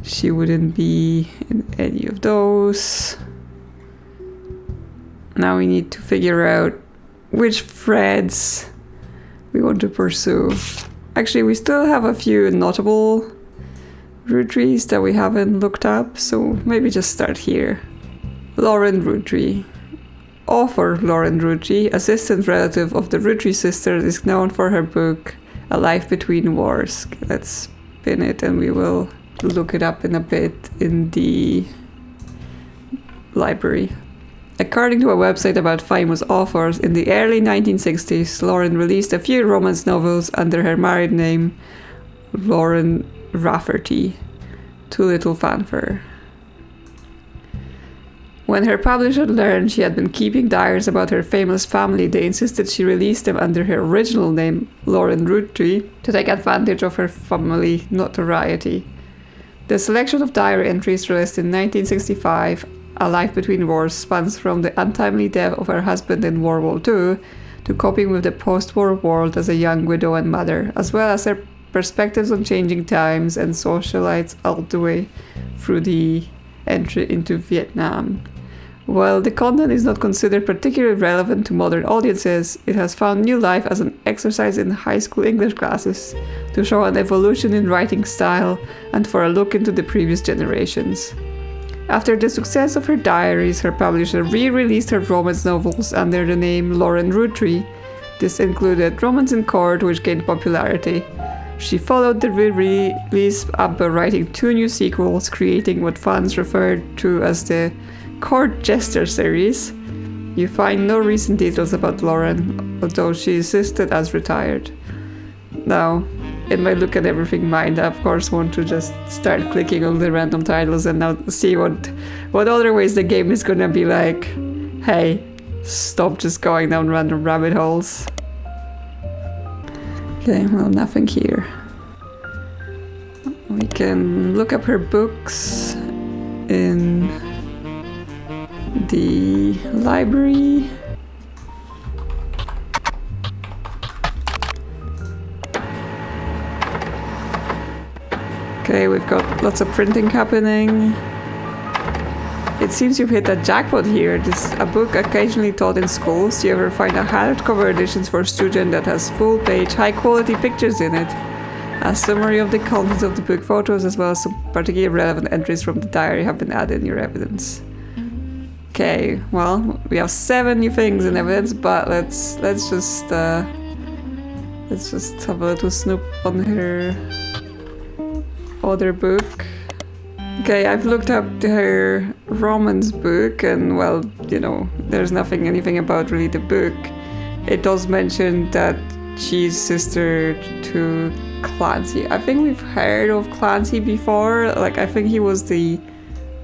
Speaker 1: she wouldn't be in any of those. Now we need to figure out which threads we want to pursue. Actually, we still have a few notable Rootrees that we haven't looked up, so maybe just start here. Lauren Roottree. Author Lauren Roottree, assistant relative of the Roottree Sisters, is known for her book A Life Between Wars. Let's pin it and we will look it up in a bit in the library. According to a website about famous authors, in the early 1960s, Lauren released a few romance novels under her married name, Lauren Rafferty, to little fanfare. When her publisher learned she had been keeping diaries about her famous family, they insisted she release them under her original name, Lauren Roottree, to take advantage of her family notoriety. The selection of diary entries released in 1965, A Life Between Wars, spans from the untimely death of her husband in World War II to coping with the post-war world as a young widow and mother, as well as her perspectives on changing times and socialites all the way through the entry into Vietnam. While the content is not considered particularly relevant to modern audiences, it has found new life as an exercise in high school English classes to show an evolution in writing style and for a look into the previous generations. After the success of her diaries, her publisher re-released her romance novels under the name Lauren Roottree. This included Romance in Court, which gained popularity. She followed the re-release up by writing 2 new sequels, creating what fans referred to as the Court Jester series. You find no recent details about Lauren, although she is listed as retired. Now, in my look at everything mind, I of course want to just start clicking on the random titles and now see what other ways the game is gonna be like, hey, stop just going down random rabbit holes. Okay, well, nothing here. We can look up her books in the library. Okay, we've got lots of printing happening. It seems you've hit a jackpot here. This is a book occasionally taught in schools. Do you ever find a hardcover edition for a student that has full-page, high-quality pictures in it? A summary of the contents of the book, photos, as well as some particularly relevant entries from the diary have been added in your evidence. Okay, well, we have 7 new things in evidence, but let's just have a little snoop on her other book. Okay, I've looked up her romance book, and well, you know, there's anything about really the book. It does mention that she's sister to Clancy. I think we've heard of Clancy before. Like, I think he was the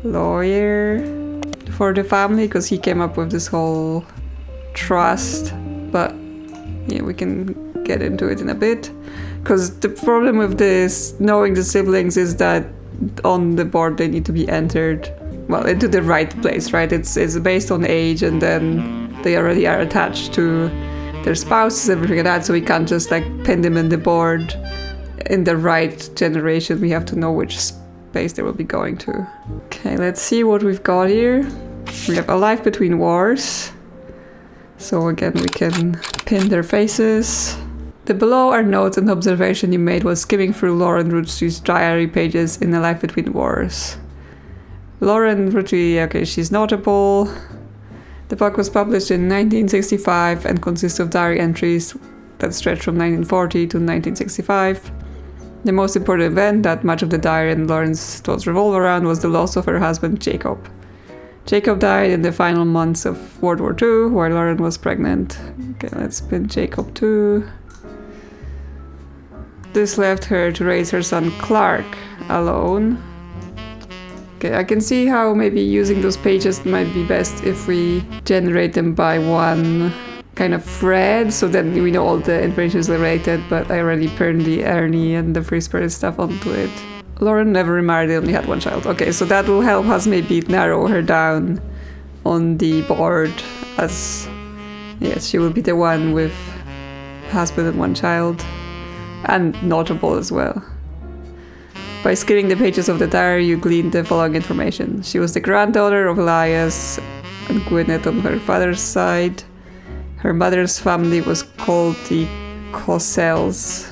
Speaker 1: lawyer for the family because he came up with this whole trust. But yeah, we can get into it in a bit. Because the problem with this, knowing the siblings, is that on the board they need to be entered, well, into the right place, right? It's based on age, and then they already are attached to their spouses, everything like that, so we can't just like pin them in the board in the right generation. We have to know which space they will be going to. Okay, let's see what we've got here. We have a life between wars. So again, we can pin their faces. The below are notes and observation you made while skimming through Lauren Rootree's diary pages in A Life Between Wars. Lauren Roottree, okay, she's notable. The book was published in 1965 and consists of diary entries that stretch from 1940 to 1965. The most important event that much of the diary and Lauren's thoughts revolve around was the loss of her husband Jacob. Jacob died in the final months of World War II while Lauren was pregnant. Okay, let's pin Jacob too. This left her to raise her son Clark alone. Okay, I can see how maybe using those pages might be best if we generate them by one kind of thread, so then we know all the information is related, but I already pinned the Ernie and the Free Spirit stuff onto it. Lauren never remarried, they only had one child. Okay, so that will help us maybe narrow her down on the board, as yes, she will be the one with husband and one child, and notable as well. By skimming the pages of the diary, you gleaned the following information. She was the granddaughter of Elias and Gwyneth on her father's side. Her mother's family was called the Cossells,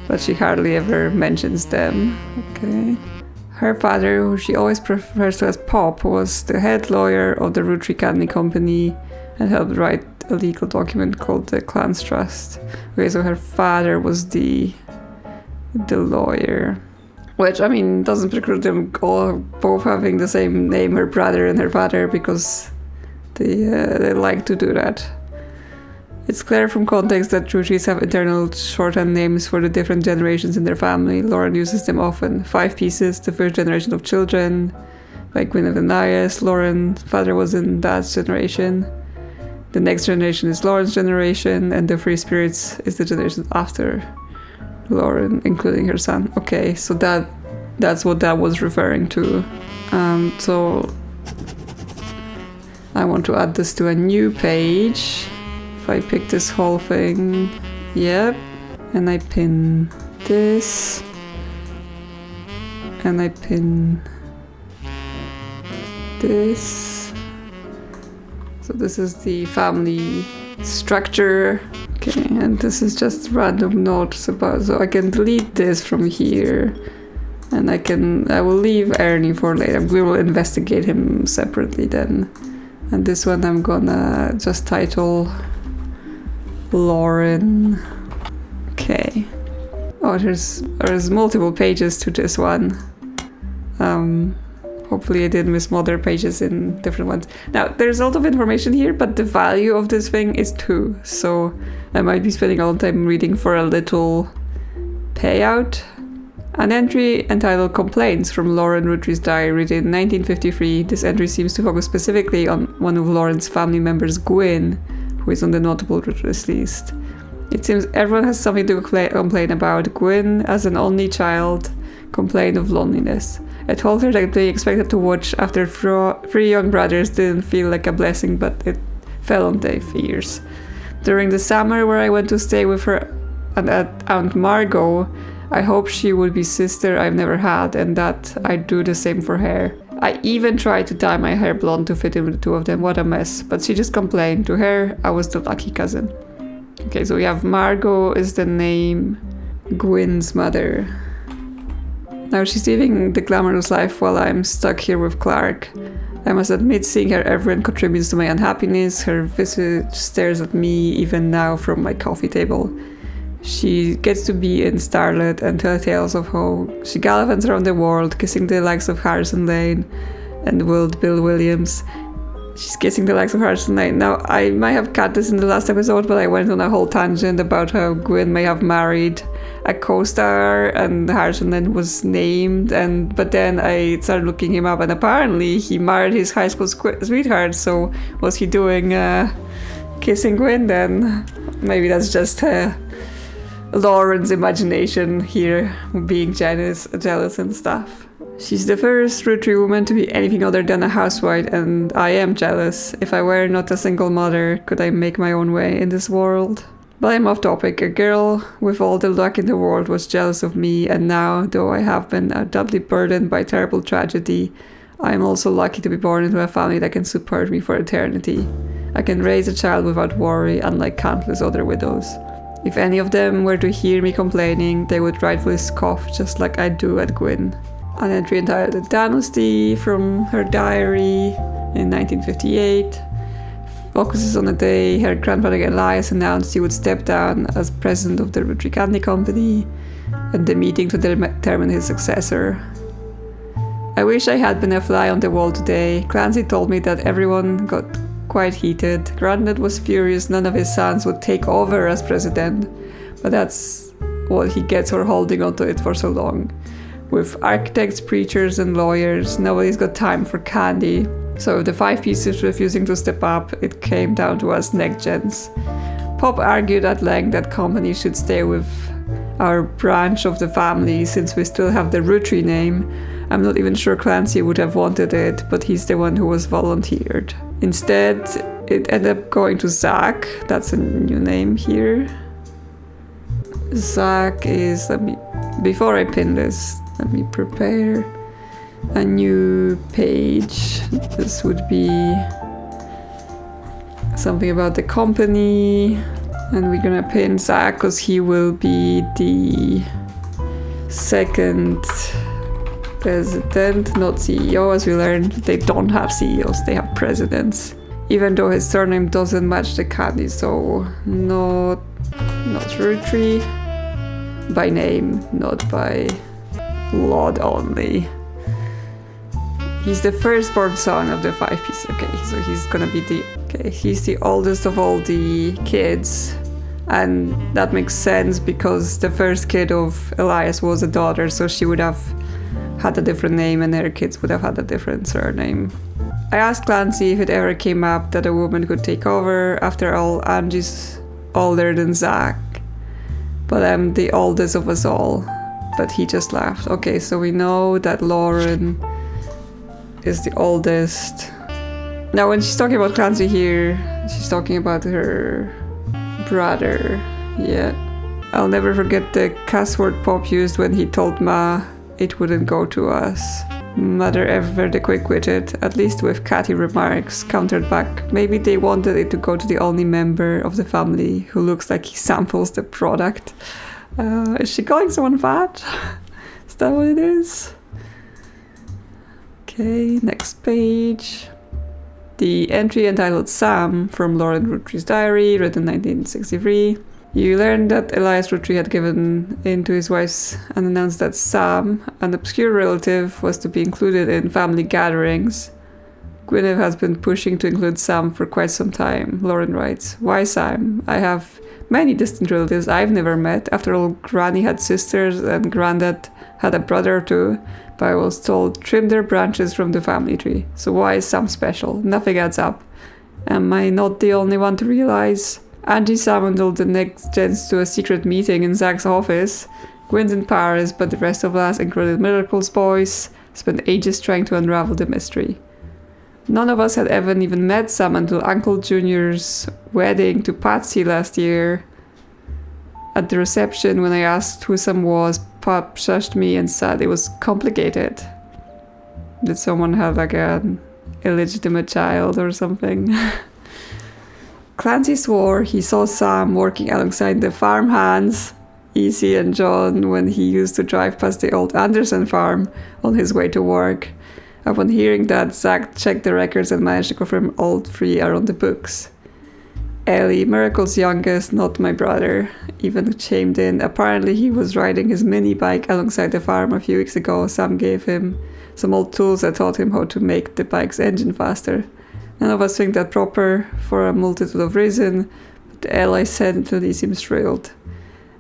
Speaker 1: but she hardly ever mentions them. Okay. Her father, who she always refers to as Pop, was the head lawyer of the Roottree Candy Company and helped write a legal document called the Clan's Trust. Okay, so her father was the lawyer. Which, I mean, doesn't preclude them all both having the same name, her brother and her father, because they like to do that. It's clear from context that Rootrees have internal shorthand names for the different generations in their family. Lauren uses them often. 5 pieces, the first generation of children, by Gwyneth and Elias. Lauren's father was in Dad's generation. The next generation is Lauren's generation, and the Free Spirits is the generation after Lauren, including her son. Okay, so that's what that was referring to. So I want to add this to a new page. If I pick this whole thing, yep, and I pin this, and I pin this. So this is the family structure. Okay, and this is just random notes about, so I can delete this from here, and I will leave Ernie for later. We will investigate him separately then. And this one I'm gonna just title Lauren. Okay. Oh, there's multiple pages to this one. Hopefully I didn't miss more other pages in different ones. Now, there's a lot of information here, but the value of this thing is 2. So I might be spending a lot of time reading for a little payout. An entry entitled Complaints from Lauren Rootree's diary, written in 1953. This entry seems to focus specifically on one of Lauren's family members, Gwynn, who is on the notable Rootrees list. It seems everyone has something to complain about. Gwynn, as an only child, complained of loneliness. I told her that they expected to watch after 3 young brothers didn't feel like a blessing, but it fell on deaf ears. During the summer where I went to stay with her and Aunt Margot, I hoped she would be sister I've never had, and that I'd do the same for her. I even tried to dye my hair blonde to fit in with the 2 of them. What a mess. But she just complained. To her, I was the lucky cousin. Okay, so we have Margot is the name, Gwynn's mother. Now she's living the glamorous life while I'm stuck here with Clark. I must admit, seeing her everyone contributes to my unhappiness. Her visage stares at me even now from my coffee table. She gets to be in Starlet and tell tales of how she gallivants around the world, kissing the likes of Harrison Lane and Wild Bill Williams. She's kissing the likes of Harrison Lane. Now, I might have cut this in the last episode, but I went on a whole tangent about how Gwynn may have married a co-star and Harrison Lane was named, but then I started looking him up, and apparently he married his high school sweetheart, so was he doing kissing Gwynn then? Maybe that's just Lauren's imagination here, being jealous and stuff. She's the first Roottree woman to be anything other than a housewife, and I am jealous. If I were not a single mother, could I make my own way in this world? But I'm off topic. A girl with all the luck in the world was jealous of me, and now, though I have been doubly burdened by terrible tragedy, I am also lucky to be born into a family that can support me for eternity. I can raise a child without worry, unlike countless other widows. If any of them were to hear me complaining, they would rightfully scoff, just like I do at Gwynn. An entry entitled The Dynasty from her diary in 1958 focuses on the day her grandfather Elias announced he would step down as president of the Roottree Candy Company and the meeting to determine his successor. I wish I had been a fly on the wall today. Clancy told me that everyone got quite heated. Ronald was furious none of his sons would take over as president, but that's what he gets for holding onto it for so long. With architects, preachers, and lawyers, nobody's got time for candy. So with the 5 pieces refusing to step up, it came down to us next-gens. Pop argued at length that company should stay with our branch of the family since we still have the Roottree name. I'm not even sure Clancy would have wanted it, but he's the one who was volunteered. Instead, it ended up going to Zach. That's a new name here. Zach is, before I pin this, let me prepare a new page. This would be something about the company, and we're gonna pin Zach because he will be the second president, not CEO. As we learned, they don't have CEOs, they have presidents. Even though his surname doesn't match the candy, so not Roottree by name, not by blood only. He's the firstborn son of the 5 pieces. Okay, so he's gonna be he's the oldest of all the kids, and that makes sense because the first kid of Elias was a daughter, so she would have had a different name and her kids would have had a different surname. I asked Clancy if it ever came up that a woman could take over. After all, Angie's older than Zach, but I'm the oldest of us all. But he just laughed. Okay, so we know that Lauren is the oldest. Now, when she's talking about Clancy here, she's talking about her brother. Yeah. I'll never forget the cuss word Pop used when he told Ma it wouldn't go to us. Mother ever the quick-witted, at least with catty remarks, countered back. Maybe they wanted it to go to the only member of the family who looks like he samples the product. Is she calling someone fat? Is that what it is? Okay, next page. The entry entitled Sam from Lauren Rootree's diary, written 1963. You learned that Elias Roottree had given in to his wife's and announced that Sam, an obscure relative, was to be included in family gatherings. Gwyneth has been pushing to include Sam for quite some time. Lauren writes, "Why Sam? I have many distant relatives I've never met. After all, Granny had sisters and Granddad had a brother or two, but I was told trim their branches from the family tree. So why is Sam special? Nothing adds up. Am I not the only one to realize?" Angie summoned all the next gens to a secret meeting in Zach's office. Gwynn's in Paris, but the rest of us, including Miracle's boys, spent ages trying to unravel the mystery. None of us had ever even met Sam until Uncle Junior's wedding to Patsy last year. At the reception, when I asked who Sam was, Pop shushed me and said it was complicated. Did someone have like an illegitimate child or something? Clancy swore he saw Sam working alongside the farmhands, Easy and John, when he used to drive past the old Anderson farm on his way to work. Upon hearing that, Zach checked the records and managed to confirm all 3 are on the books. Ellie, Miracle's youngest, not my brother, even chimed in. Apparently he was riding his mini bike alongside the farm a few weeks ago. Sam gave him some old tools that taught him how to make the bike's engine faster. None of us think that proper for a multitude of reasons, but Elias certainly seems thrilled.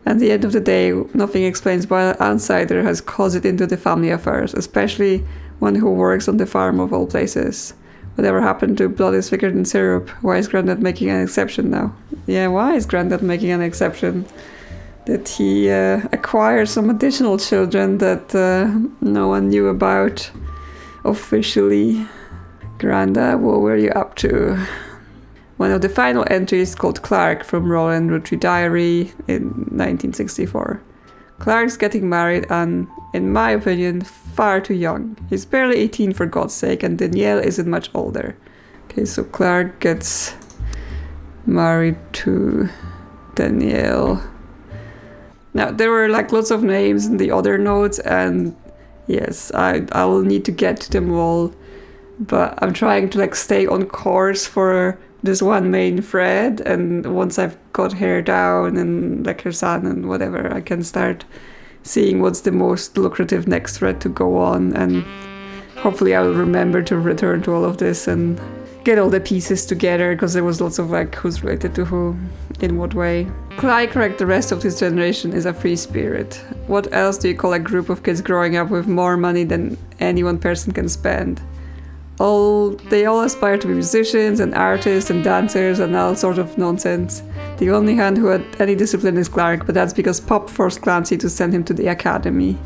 Speaker 1: At the end of the day, nothing explains why an outsider has caused it into the family affairs, especially one who works on the farm of all places. Whatever happened to blood is thicker than syrup? Why is Granddad making an exception now? Yeah, why is Granddad making an exception? Did he acquire some additional children that no one knew about officially? Granda, what were you up to? One of the final entries called Clark from Roland Roottree Diary in 1964. Clark's getting married and, in my opinion, far too young. He's barely 18 for God's sake, and Danielle isn't much older. Okay, so Clark gets married to Danielle. Now, there were like lots of names in the other notes, and yes, I will need to get to them all, but I'm trying to like stay on course for this one main thread, and once I've got her down and like her son and whatever, I can start seeing what's the most lucrative next thread to go on, and hopefully I'll remember to return to all of this and get all the pieces together, because there was lots of like who's related to who, in what way. Clyde, like the rest of this generation, is a free spirit. What else do you call a group of kids growing up with more money than any one person can spend? They all aspire to be musicians and artists and dancers and all sorts of nonsense. The only hand who had any discipline is Clark, but that's because Pop forced Clancy to send him to the academy.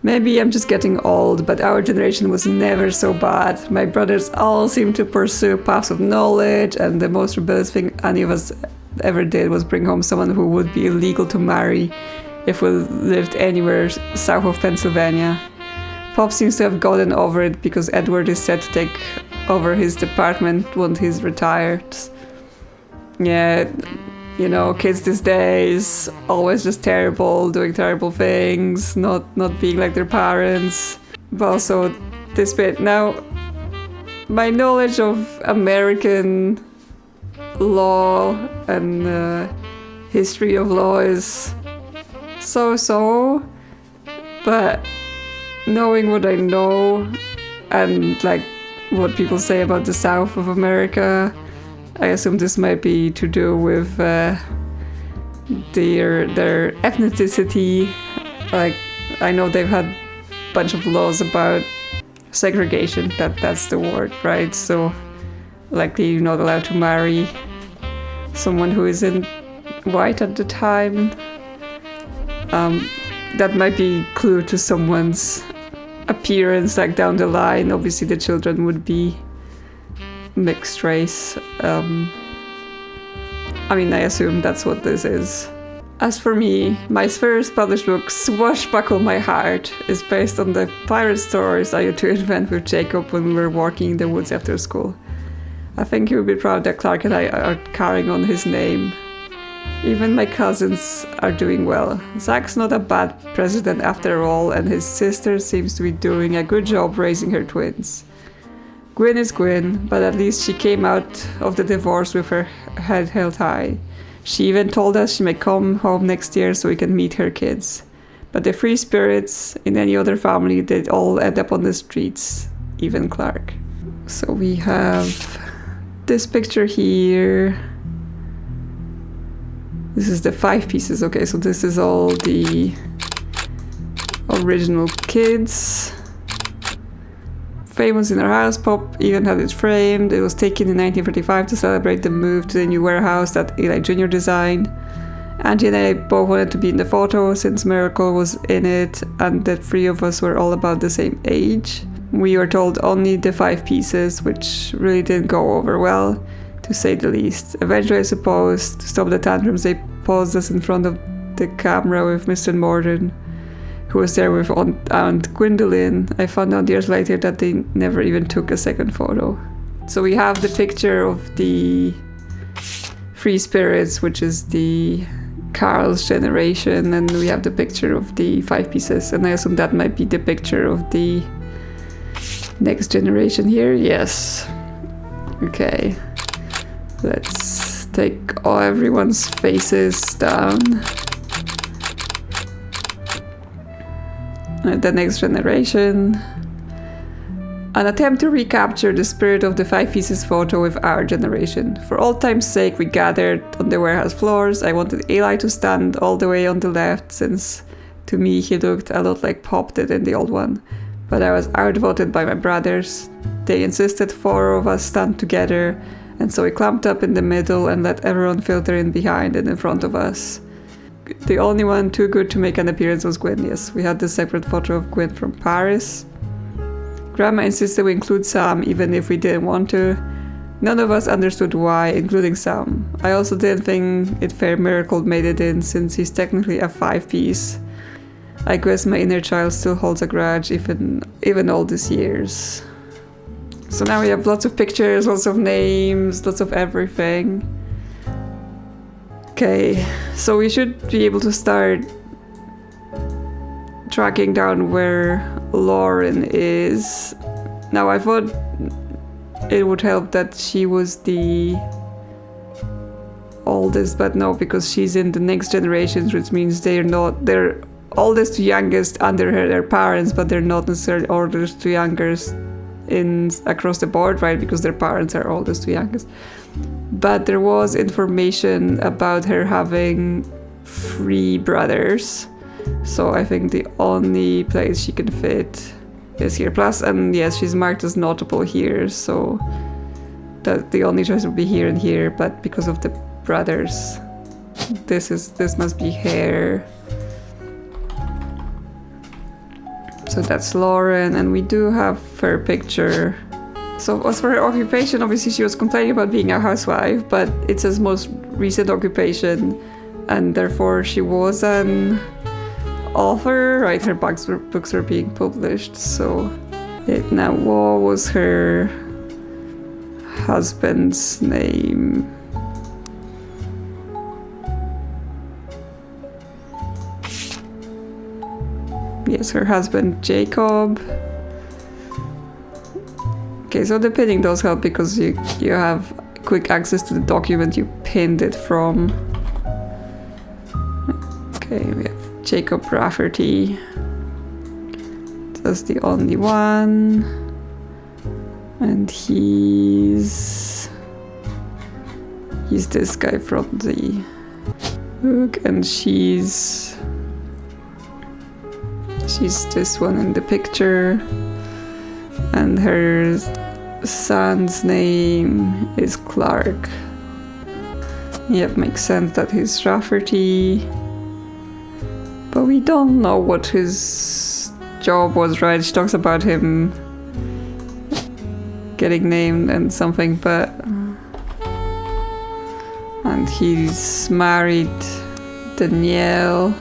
Speaker 1: Maybe I'm just getting old, but our generation was never so bad. My brothers all seemed to pursue paths of knowledge, and the most rebellious thing any of us ever did was bring home someone who would be illegal to marry if we lived anywhere south of Pennsylvania. Pop seems to have gotten over it because Edward is set to take over his department once he's retired. Yeah, you know, kids these days, always just terrible, doing terrible things, not being like their parents. But also this bit. Now, my knowledge of American law and history of law is so, but knowing what I know and like what people say about the South of America, I assume this might be to do with their ethnicity. Like, I know they've had a bunch of laws about segregation, that's the word, right? So likely you're not allowed to marry someone who isn't white at the time. That might be a clue to someone's appearance, like down the line. Obviously the children would be mixed race. I mean, I assume that's what this is. As for me, my first published book, Swashbuckle My Heart, is based on the pirate stories I had to invent with Jacob when we were walking in the woods after school. I think he would be proud that Clark and I are carrying on his name. Even my cousins are doing well. Zach's not a bad president after all, and his sister seems to be doing a good job raising her twins. Gwynn is Gwynn, but at least she came out of the divorce with her head held high. She even told us she may come home next year so we can meet her kids. But the free spirits in any other family, they'd all end up on the streets, even Clark. So we have this picture here. This is the 5 pieces. Okay, so this is all the original kids. Famous in our house, Pop even had it framed. It was taken in 1935 to celebrate the move to the new warehouse that Eli Jr. designed. Auntie and I both wanted to be in the photo since Miracle was in it, and the 3 of us were all about the same age. We were told only the 5 pieces, which really didn't go over well, to say the least. Eventually, I suppose, to stop the tantrums, they paused us in front of the camera with Mr. Morden, who was there with Aunt Gwyndoline. I found out years later that they never even took a second photo. So we have the picture of the free spirits, which is the Carl's generation, and we have the picture of the 5 pieces, and I assume that might be the picture of the next generation here. Yes. Okay. Let's take everyone's faces down. The next generation. An attempt to recapture the spirit of the 5 pieces photo with our generation. For old time's sake, we gathered on the warehouse floors. I wanted Eli to stand all the way on the left, since to me he looked a lot like Pop did in the old one. But I was outvoted by my brothers. They insisted 4 of us stand together, and so we clamped up in the middle and let everyone filter in behind and in front of us. the only one too good to make an appearance was Gwyn. Yes, we had this separate photo of Gwyn from Paris. Grandma insisted we include Sam even if we didn't want to. None of us understood why, including Sam. I also didn't think it fair Miracle made it in since he's technically a 5-piece. I guess my inner child still holds a grudge even all these years. So now we have lots of pictures, lots of names, lots of everything. Okay, so we should be able to start tracking down where Lauren is. Now I thought it would help that she was the oldest, but no, because she's in the next generations, which means they're oldest to youngest under their parents, but they're not necessarily oldest to youngest across the board, right? Because their parents are oldest to youngest. But there was information about her having 3 brothers, so I think the only place she can fit is here. Plus, and yes, she's marked as notable here, so that the only choice would be here and here. But because of the brothers, this must be hair. So that's Lauren, and we do have her picture. So as for her occupation, obviously she was complaining about being a housewife, but it says most recent occupation, and therefore she was an author, right? Her books were being published. So now what was her husband's name? Yes, her husband Jacob. Okay, so the pinning does help because you have quick access to the document you pinned it from. Okay, we have Jacob Rafferty. That's the only one. And he's this guy from the book, and she's this one in the picture, and her son's name is Clark. Yep, makes sense that he's Rafferty, but we don't know what his job was, right? She talks about him getting named and something, but and he's married Danielle.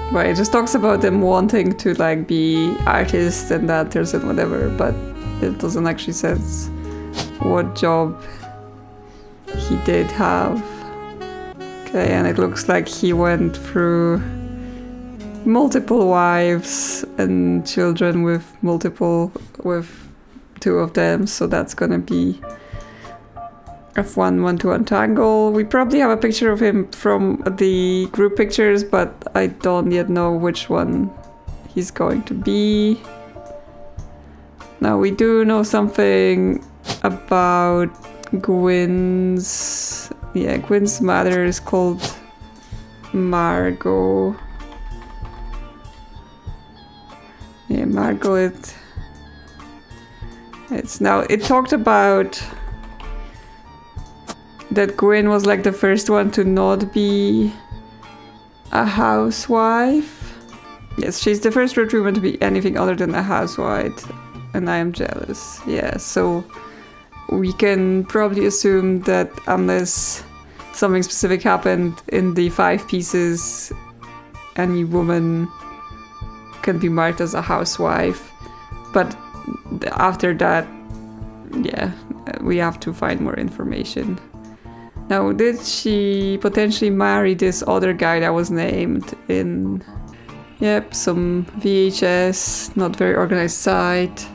Speaker 1: But it just talks about them wanting to like be artists and actors and whatever, but it doesn't actually says what job he did have. Okay, and it looks like he went through multiple wives and children with 2 of them, so that's gonna be a fun one to untangle. We probably have a picture of him from the group pictures, but I don't yet know which one he's going to be. Now we do know something about Gwyn's mother is called Margot. Yeah, Margolite. It talked about that Gwyn was like the first one to not be a housewife. Yes, she's the first Roottree woman to be anything other than a housewife, and I am jealous. Yeah, so we can probably assume that unless something specific happened in the 5 pieces, any woman can be marked as a housewife. But after that, yeah, we have to find more information. Now, did she potentially marry this other guy that was named in... Yep, some VHS, not very organized site.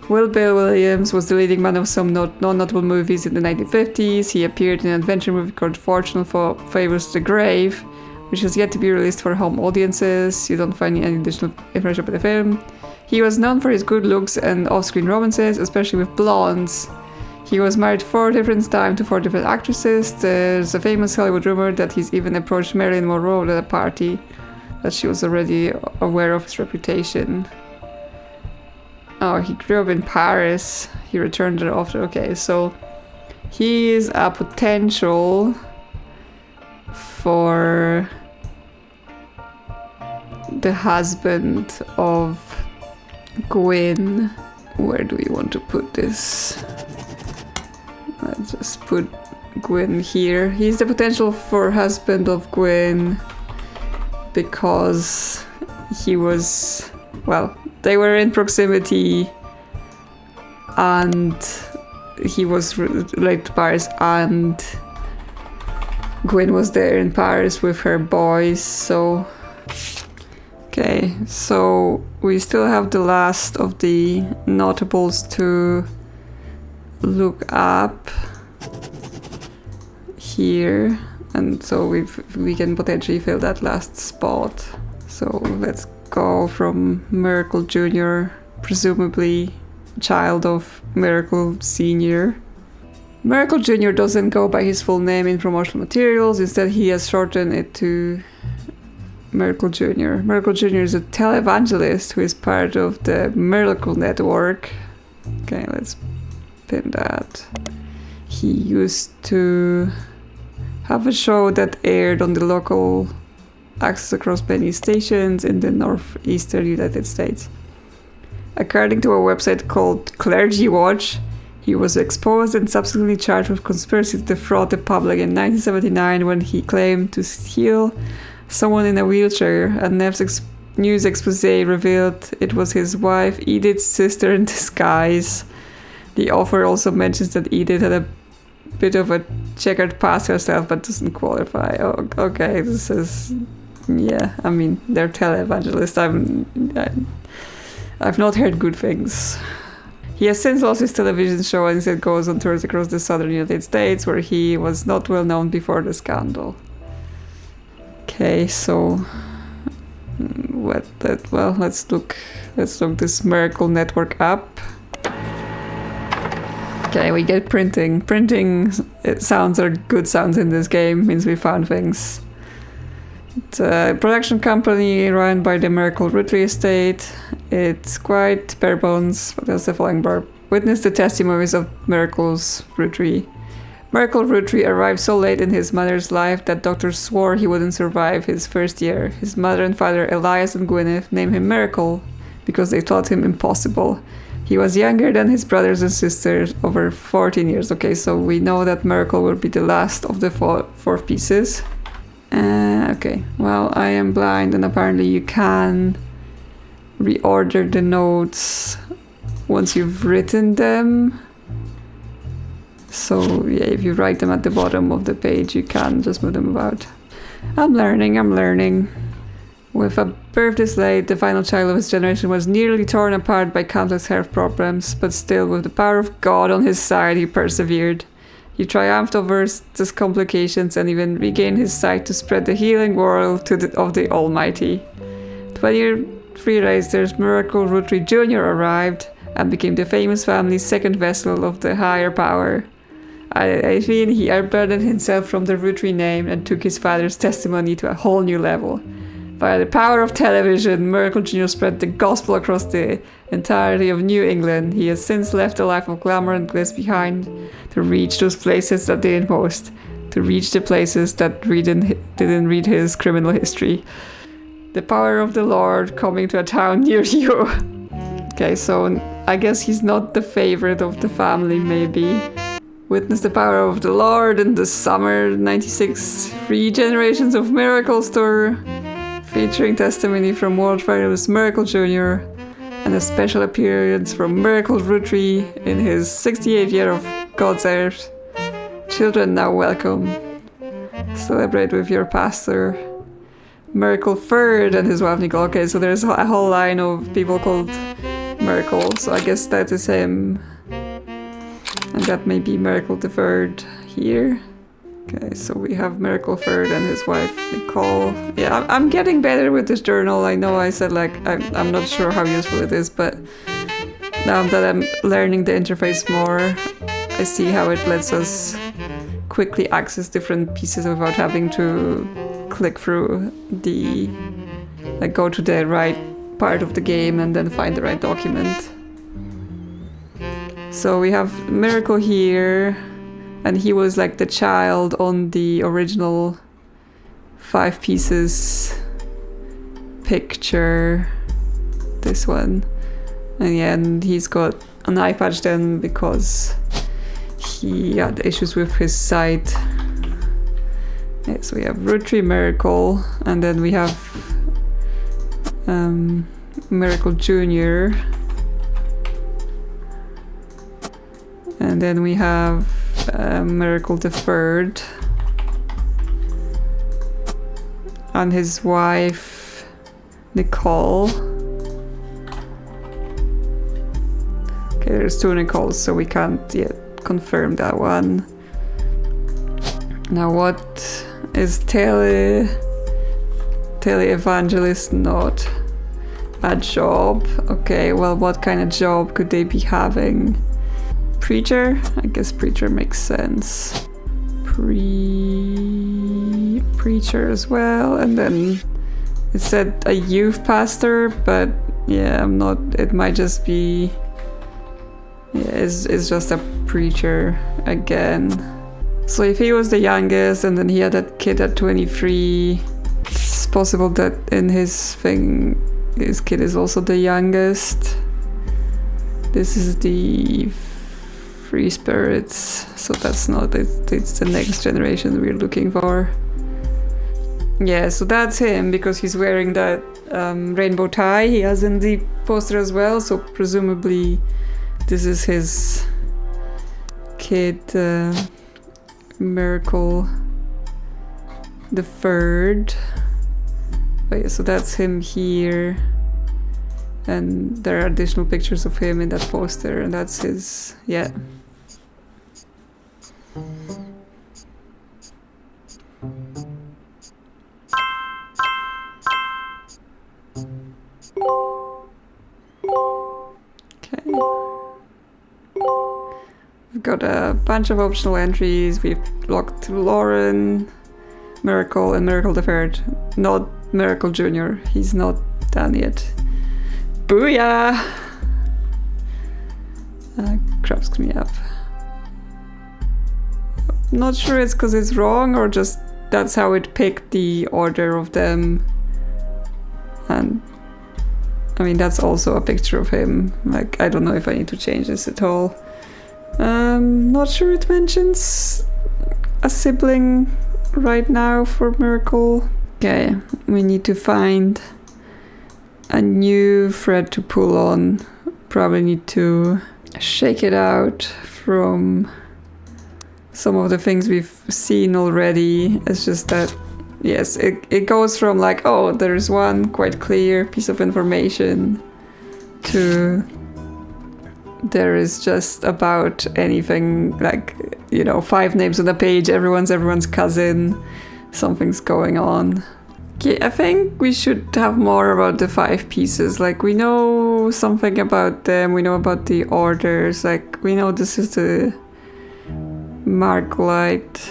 Speaker 1: Bill Williams was the leading man of some non-notable movies in the 1950s. He appeared in an adventure movie called Fortune Favors the Grave, which has yet to be released for home audiences. You don't find any additional information about the film. He was known for his good looks and off-screen romances, especially with blondes. He was married 4 different times to 4 different actresses. There's a famous Hollywood rumor that he's even approached Marilyn Monroe at a party, that she was already aware of his reputation. Oh, he grew up in Paris. He returned there after. Okay, so he is a potential for the husband of Gwynn. Where do we want to put this? Let's just put Gwynn here. He's the potential for husband of Gwynn because he was, well, they were in proximity and he was related to Paris, and Gwynn was there in Paris with her boys, so... Okay, so we still have the last of the notables to look up here, and so we can potentially fill that last spot. So let's go from Miracle Jr., presumably child of Miracle Sr. Miracle Jr. doesn't go by his full name in promotional materials, instead he has shortened it to Miracle Jr. Miracle Jr. is a televangelist who is part of the Miracle Network. Okay, let's pin that. He used to have a show that aired on the local access across many stations in the northeastern United States. According to a website called Clergy Watch, he was exposed and subsequently charged with conspiracy to defraud the public in 1979 when he claimed to heal someone in a wheelchair. A news expose revealed it was his wife Edith's sister in disguise. The author also mentions that Edith had a bit of a checkered past herself but doesn't qualify. Oh, okay, this is... yeah, I mean, they're televangelists. I've not heard good things. He has since lost his television show and instead goes on tours across the southern United States, where he was not well known before the scandal. Okay, so let's look this Miracle Network up. Okay, we get printing. Printing sounds are good sounds in this game, means we found things. It's a production company run by the Miracle Roottree estate. It's quite bare bones, but there's the following blurb. Witness the testimonies of Miracle's Roottree. Miracle Roottree arrived so late in his mother's life that doctors swore he wouldn't survive his first year. His mother and father, Elias and Gwyneth, named him Miracle because they thought him impossible. He was younger than his brothers and sisters, over 14 years. Okay, so we know that Miracle will be the last of the four pieces. Okay, well, I am blind and apparently you can reorder the notes once you've written them. So yeah, if you write them at the bottom of the page, you can just move them about. I'm learning. With a birth this late, the final child of his generation was nearly torn apart by countless health problems, but still, with the power of God on his side, he persevered. He triumphed over his complications and even regained his sight to spread the healing word of the Almighty. 20 years later, Miracle Roottree Jr. arrived and became the famous family's second vessel of the higher power. I feel he unburdened himself from the Roottree name and took his father's testimony to a whole new level. By the power of television, Miracle Jr. spread the gospel across the entirety of New England. He has since left a life of glamour and glitz behind to reach those places that didn't boast, to reach the places that didn't read his criminal history. The power of the Lord coming to a town near you. Okay, so I guess he's not the favorite of the family, maybe. Witness the power of the Lord in the summer 96 3 Generations of Miracles tour, featuring testimony from world famous Miracle Jr. and a special appearance from Miracle Roottree in his 68th year of God's earth. Children now welcome. Celebrate with your pastor. Miracle Third and his wife Nicole. Okay, so there's a whole line of people called Miracle, so I guess that is him. And that may be Miracle the Third here. Okay, so we have Miracle Third and his wife Nicole. Yeah, I'm getting better with this journal. I know I said like I'm not sure how useful it is, but now that I'm learning the interface more, I see how it lets us quickly access different pieces without having to click through go to the right part of the game and then find the right document. So we have Miracle here, and he was like the child on the original 5 pieces picture. This one. And yeah, and he's got an eye patch then because he had issues with his sight. Yeah, so we have Roottree Miracle, and then we have Miracle Jr. And then we have Miracle the Third. And his wife, Nicole. Okay, there's 2 Nicoles, so we can't yet confirm that one. Now what is tele-evangelist not a job? Okay, well, what kind of job could they be having? Preacher? I guess preacher makes sense. Preacher as well, and then it said a youth pastor, but yeah, I'm not, it might just be, yeah, it's just a preacher again. So if he was the youngest and then he had that kid at 23, it's possible that in his thing his kid is also the youngest. This is the Free Spirits, so that's not it, it's the next generation we're looking for. Yeah, so that's him because he's wearing that rainbow tie he has in the poster as well, so presumably this is his kid, Miracle the Third. Oh yeah, so that's him here, and there are additional pictures of him in that poster, and that's his, yeah. Okay. We've got a bunch of optional entries. We've locked Lauren, Miracle, and Miracle the Third. Not Miracle Jr. He's not done yet. Booyah! Cracks me up. Not sure it's because it's wrong or just that's how it picked the order of them. And I mean, that's also a picture of him. Like, I don't know if I need to change this at all. Not sure it mentions a sibling right now for Miracle. Okay, we need to find a new thread to pull on. Probably need to shake it out from some of the things we've seen already. It's just that, yes, it goes from like, oh, there's one quite clear piece of information to there is just about anything, like, you know, 5 names on the page, everyone's cousin, something's going on. Okay, I think we should have more about the 5 pieces. Like, we know something about them, we know about the orders, like, we know this is the Margolite.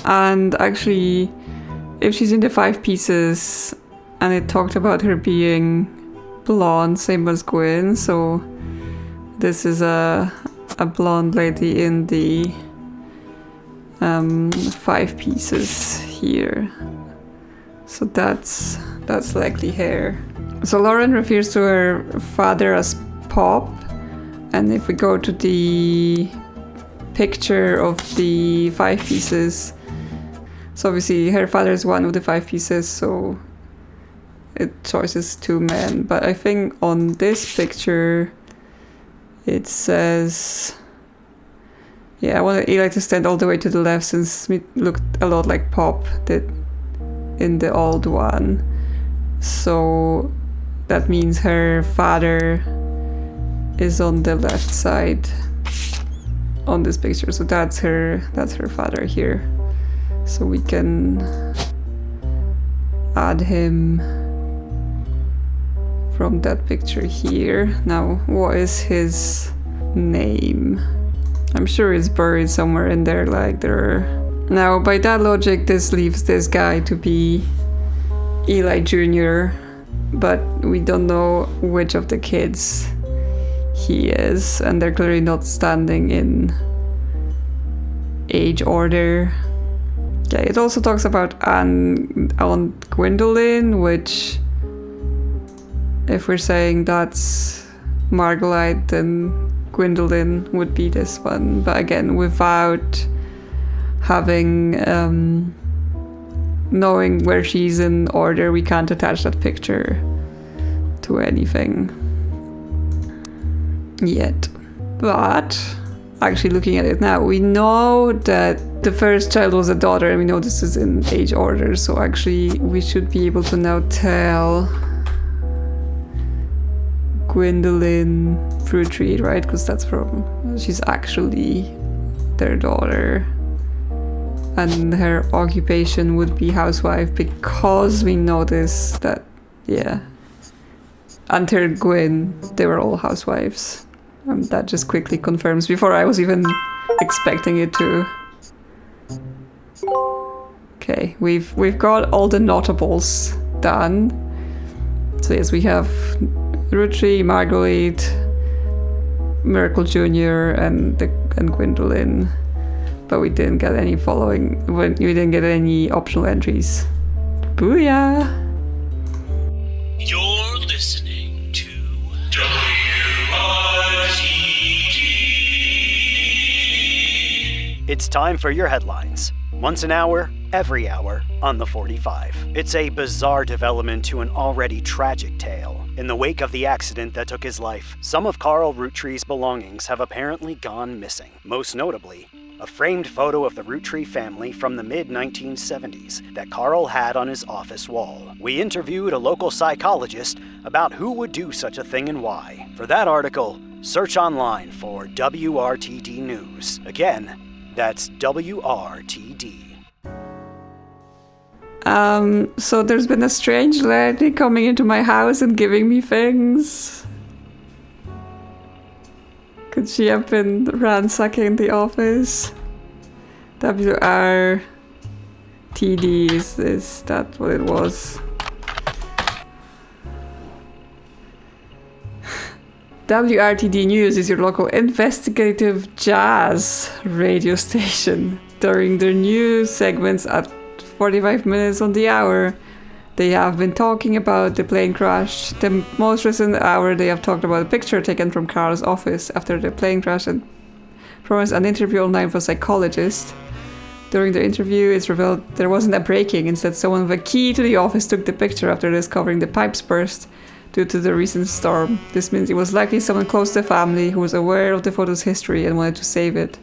Speaker 1: And actually, if she's in the 5 pieces, and it talked about her being blonde, same as Gwynn, so this is a blonde lady in the 5 pieces here. So that's likely her. So Lauren refers to her father as Pop, and if we go to the picture of the 5 pieces, so obviously her father is one of the 5 pieces, so it chooses 2 men. But I think on this picture it says, yeah, I want Eli to stand all the way to the left since it looked a lot like Pop did in the old one. So that means her father is on the left side on this picture. So that's her father here. So we can add him from that picture here. Now, what is his name? I'm sure it's buried somewhere in there, like there. Now, by that logic, this leaves this guy to be Eli Jr., but we don't know which of the kids he is, and they're clearly not standing in age order. Yeah, it also talks about Aunt Gwyndoline, which, if we're saying that's Margolite, then Gwyndoline would be this one. But again, without having knowing where she's in order, we can't attach that picture to anything yet. But actually looking at it now, we know that the first child was a daughter, and we know this is in age order, so actually we should be able to now tell Gwyndoline Rootree, right? Because she's actually their daughter. And her occupation would be housewife, because we noticed that, yeah, until Gwynn, they were all housewives. That just quickly confirms, before I was even expecting it to. Okay, we've got all the notables done. So yes, we have Roottree, Margolite, Miracle Jr. and Gwyndoline. But we didn't get any we didn't get any optional entries. Booyah!
Speaker 4: You're listening to WRTD.
Speaker 5: It's time for your headlines. Once an hour, every hour, on the 45. It's a bizarre development to an already tragic tale. In the wake of the accident that took his life, some of Carl Rootree's belongings have apparently gone missing. Most notably, a framed photo of the Roottree family from the mid-1970s that Carl had on his office wall. We interviewed a local psychologist about who would do such a thing and why. For that article, search online for WRTD News. Again, that's WRTD.
Speaker 1: So there's been a strange lady coming into my house and giving me things. Could she have been ransacking the office? WRTD, is that what it was? WRTD News is your local investigative jazz radio station. During their news segments at 45 minutes on the hour, they have been talking about the plane crash. The most recent hour, they have talked about a picture taken from Carl's office after the plane crash and promised an interview online for a psychologist. During the interview, it's revealed there wasn't a break-in. Instead, someone with a key to the office took the picture after discovering the pipes burst due to the recent storm. This means it was likely someone close to the family who was aware of the photo's history and wanted to save it.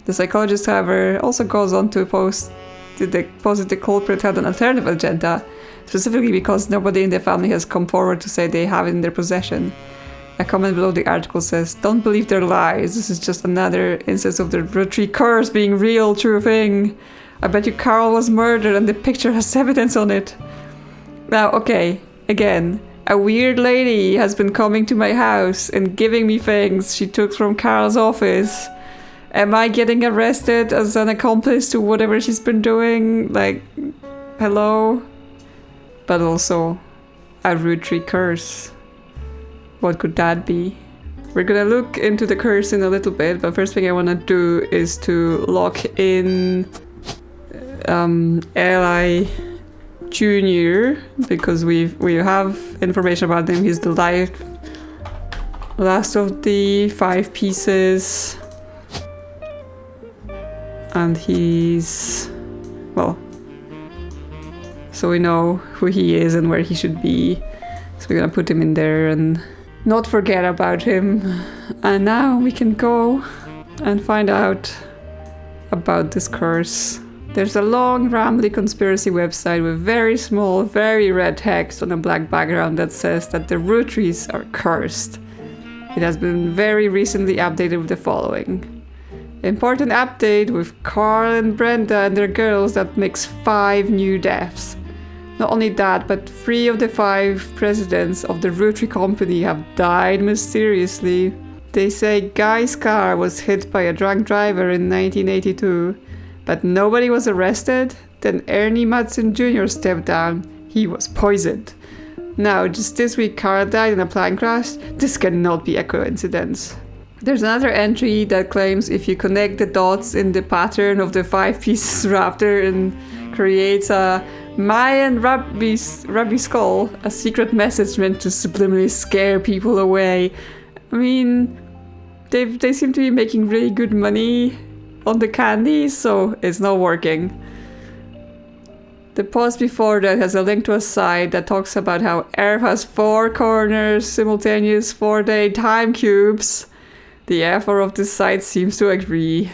Speaker 1: The psychologist, however, also goes on to posit the culprit had an alternative agenda, specifically because nobody in their family has come forward to say they have it in their possession. A comment below the article says, "Don't believe their lies. This is just another instance of the Roottree curse being real, true thing. I bet you Carl was murdered and the picture has evidence on it." Now, okay, again, a weird lady has been coming to my house and giving me things she took from Carl's office. Am I getting arrested as an accomplice to whatever she's been doing? Like, hello? But also, a Roottree curse. What could that be? We're gonna look into the curse in a little bit, but first thing I wanna do is to lock in Eli Jr. because we have information about him. He's the last of the 5 pieces. And he's, well, so we know who he is and where he should be. So we're gonna put him in there and not forget about him. And now we can go and find out about this curse. There's a long, rambly conspiracy website with very small, very red text on a black background that says that the Rootrees are cursed. It has been very recently updated with the following. Important update with Carl and Brenda and their girls that makes 5 new deaths. Not only that, but 3 of the 5 presidents of the Roottree company have died mysteriously. They say Guy's car was hit by a drunk driver in 1982, but nobody was arrested. Then Ernie Madsen Jr. stepped down. He was poisoned. Now, just this week, Carl died in a plane crash. This cannot be a coincidence. There's another entry that claims if you connect the dots in the pattern of the 5 pieces raptor and creates a Mayan rabbi skull, a secret message meant to subliminally scare people away. I mean, they seem to be making really good money on the candy, so it's not working. The post before that has a link to a site that talks about how Earth has 4 corners, simultaneous 4-day time cubes. The author of this site seems to agree.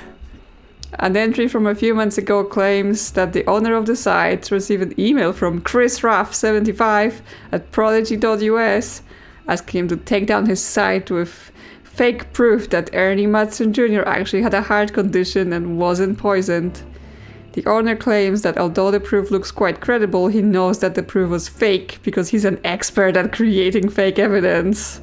Speaker 1: An entry from a few months ago claims that the owner of the site received an email from Chris Raff75 at prodigy.us asking him to take down his site with fake proof that Ernie Madsen Jr. actually had a heart condition and wasn't poisoned. The owner claims that although the proof looks quite credible, he knows that the proof was fake because he's an expert at creating fake evidence.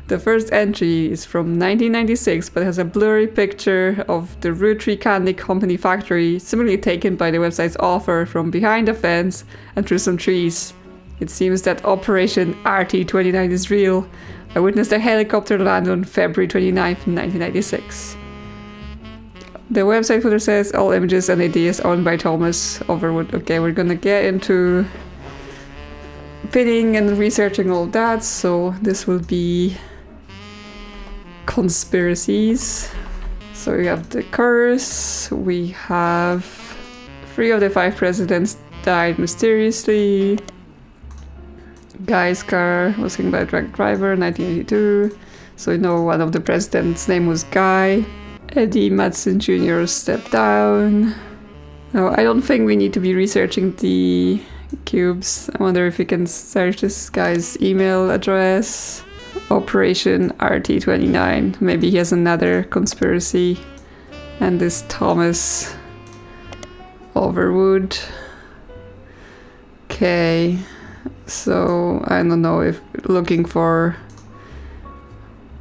Speaker 1: The first entry is from 1996 but has a blurry picture of the Roottree Candy Company factory, similarly taken by the website's author from behind a fence and through some trees. It seems that Operation RT29 is real. I witnessed a helicopter land on February 29th, 1996. The website footer says all images and ideas owned by Thomas Overwood. Okay, we're gonna get into pinning and researching all that, so this will be conspiracies. So we have the curse, we have 3 of the 5 presidents died mysteriously. Guy's car was hit by a drunk driver, 1982. So we know one of the presidents' name was Guy. Eddie Madsen Jr. stepped down. No, I don't think we need to be researching the cubes. I wonder if we can search this guy's email address. Operation RT29. Maybe he has another conspiracy. And this Thomas Overwood. Okay. So, I don't know if looking for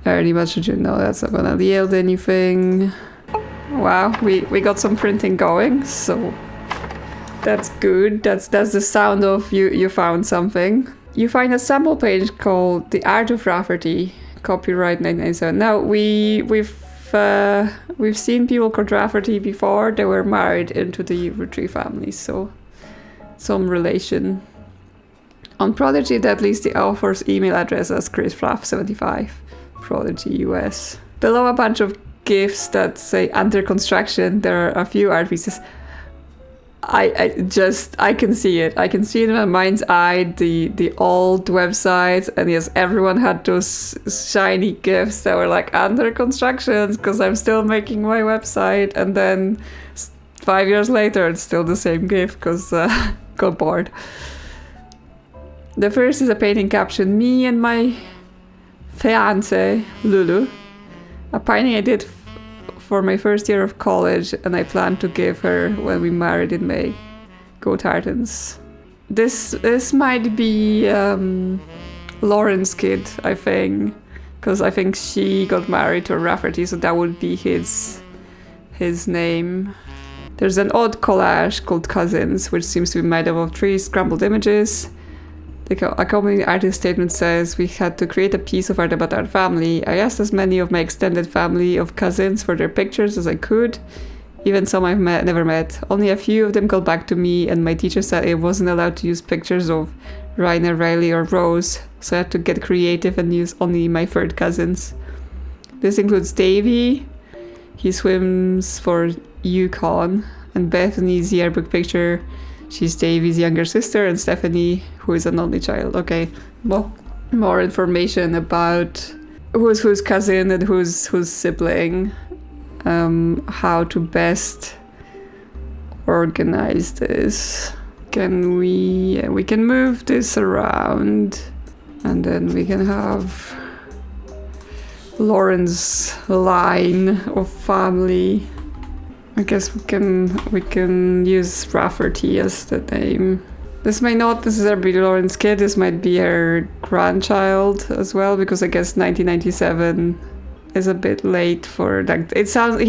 Speaker 1: Ernie Madsen Jr. No, that's not gonna yield anything. Wow, we got some printing going, so that's good. That's the sound of you found something. You find a sample page called The Art of Rafferty, copyright 1997. Now we've seen people called Rafferty before. They were married into the Roottree family, so some relation. On Prodigy, that lists the author's email address as chrisraff75, Prodigy US. Below a bunch of GIFs that say under construction, there are a few art pieces. I can see it. I can see it in my mind's eye, the old websites, and yes, everyone had those shiny GIFs that were like under construction because I'm still making my website, and then 5 years later it's still the same GIF because got bored. The first is a painting caption, me and my fiance, Lulu. A painting I did for my first year of college, and I plan to give her when we married in May. Go Tartans. This might be Lauren's kid, I think, because I think she got married to a Rafferty, so that would be his name. There's an odd collage called Cousins, which seems to be made up of 3 scrambled images. The accompanying artist statement says, we had to create a piece of art about our family. I asked as many of my extended family of cousins for their pictures as I could, even some I've never met. Only a few of them got back to me, and my teacher said I wasn't allowed to use pictures of Rainer, Riley or Rose, so I had to get creative and use only my third cousins. This includes Davy, he swims for Yukon, and Bethany's yearbook picture. She's Davy's younger sister, and Stephanie, who is an only child. Okay, well, more information about who's whose cousin and who's sibling. How to best organize this. Can we can move this around, and then we can have Lauren's line of family. I guess we can use Rafferty as the name. This may not necessarily be Lauren's kid, this might be her grandchild as well, because I guess 1997 is a bit late for that. He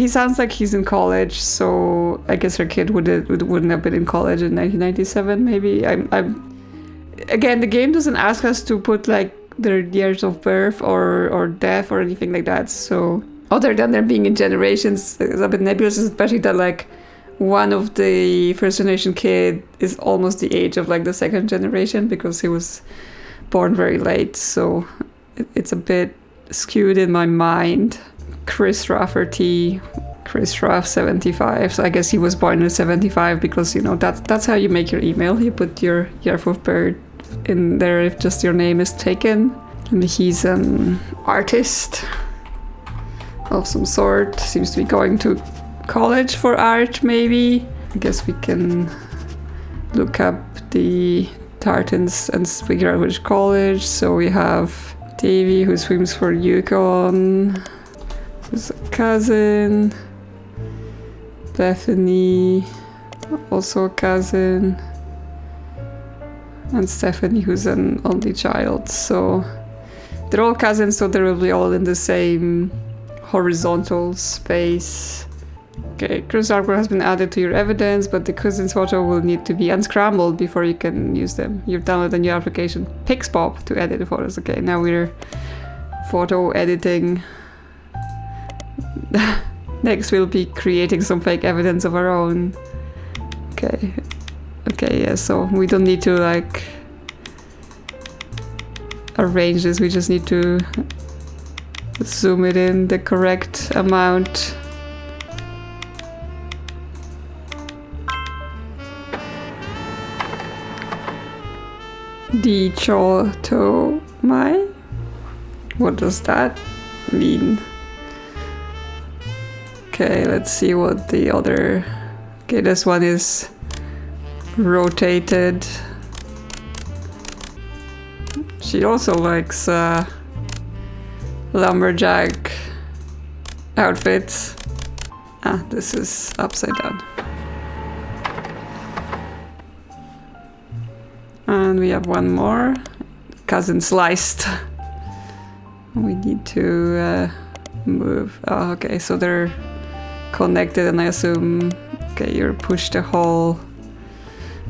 Speaker 1: sounds like he's in college, so I guess her kid wouldn't have been in college in 1997 maybe. Again, the game doesn't ask us to put like their years of birth or death or anything like that. So other than there being in generations, it's a bit nebulous, especially that like one of the first generation kid is almost the age of like the second generation because he was born very late. So it's a bit skewed in my mind. Chris Rafferty, Chris Raff 75. So I guess he was born in 75 because, you know, that's how you make your email. You put your year of birth in there if just your name is taken. And he's an artist of some sort. Seems to be going to college for art, maybe. I guess we can look up the Tartans and figure out which college. So we have Davy, who swims for Yukon, who's a cousin. Bethany, also a cousin. And Stephanie, who's an only child. So they're all cousins, so they're probably all in the same horizontal space. Okay, Chris Arbor has been added to your evidence, but the cousin's photo will need to be unscrambled before you can use them. You've downloaded a new application, Pixpop, to edit the photos. Okay, now we're photo editing. Next we'll be creating some fake evidence of our own. Okay, yeah, so we don't need to like arrange this, we just need to zoom it in the correct amount. Dichotomai? What does that mean? Okay, let's see what the other... Okay, this one is rotated. She also likes lumberjack outfits. Ah, this is upside down. And we have one more. Cousin sliced. We need to move. Oh, okay, so they're connected, and I assume, okay, you're push the whole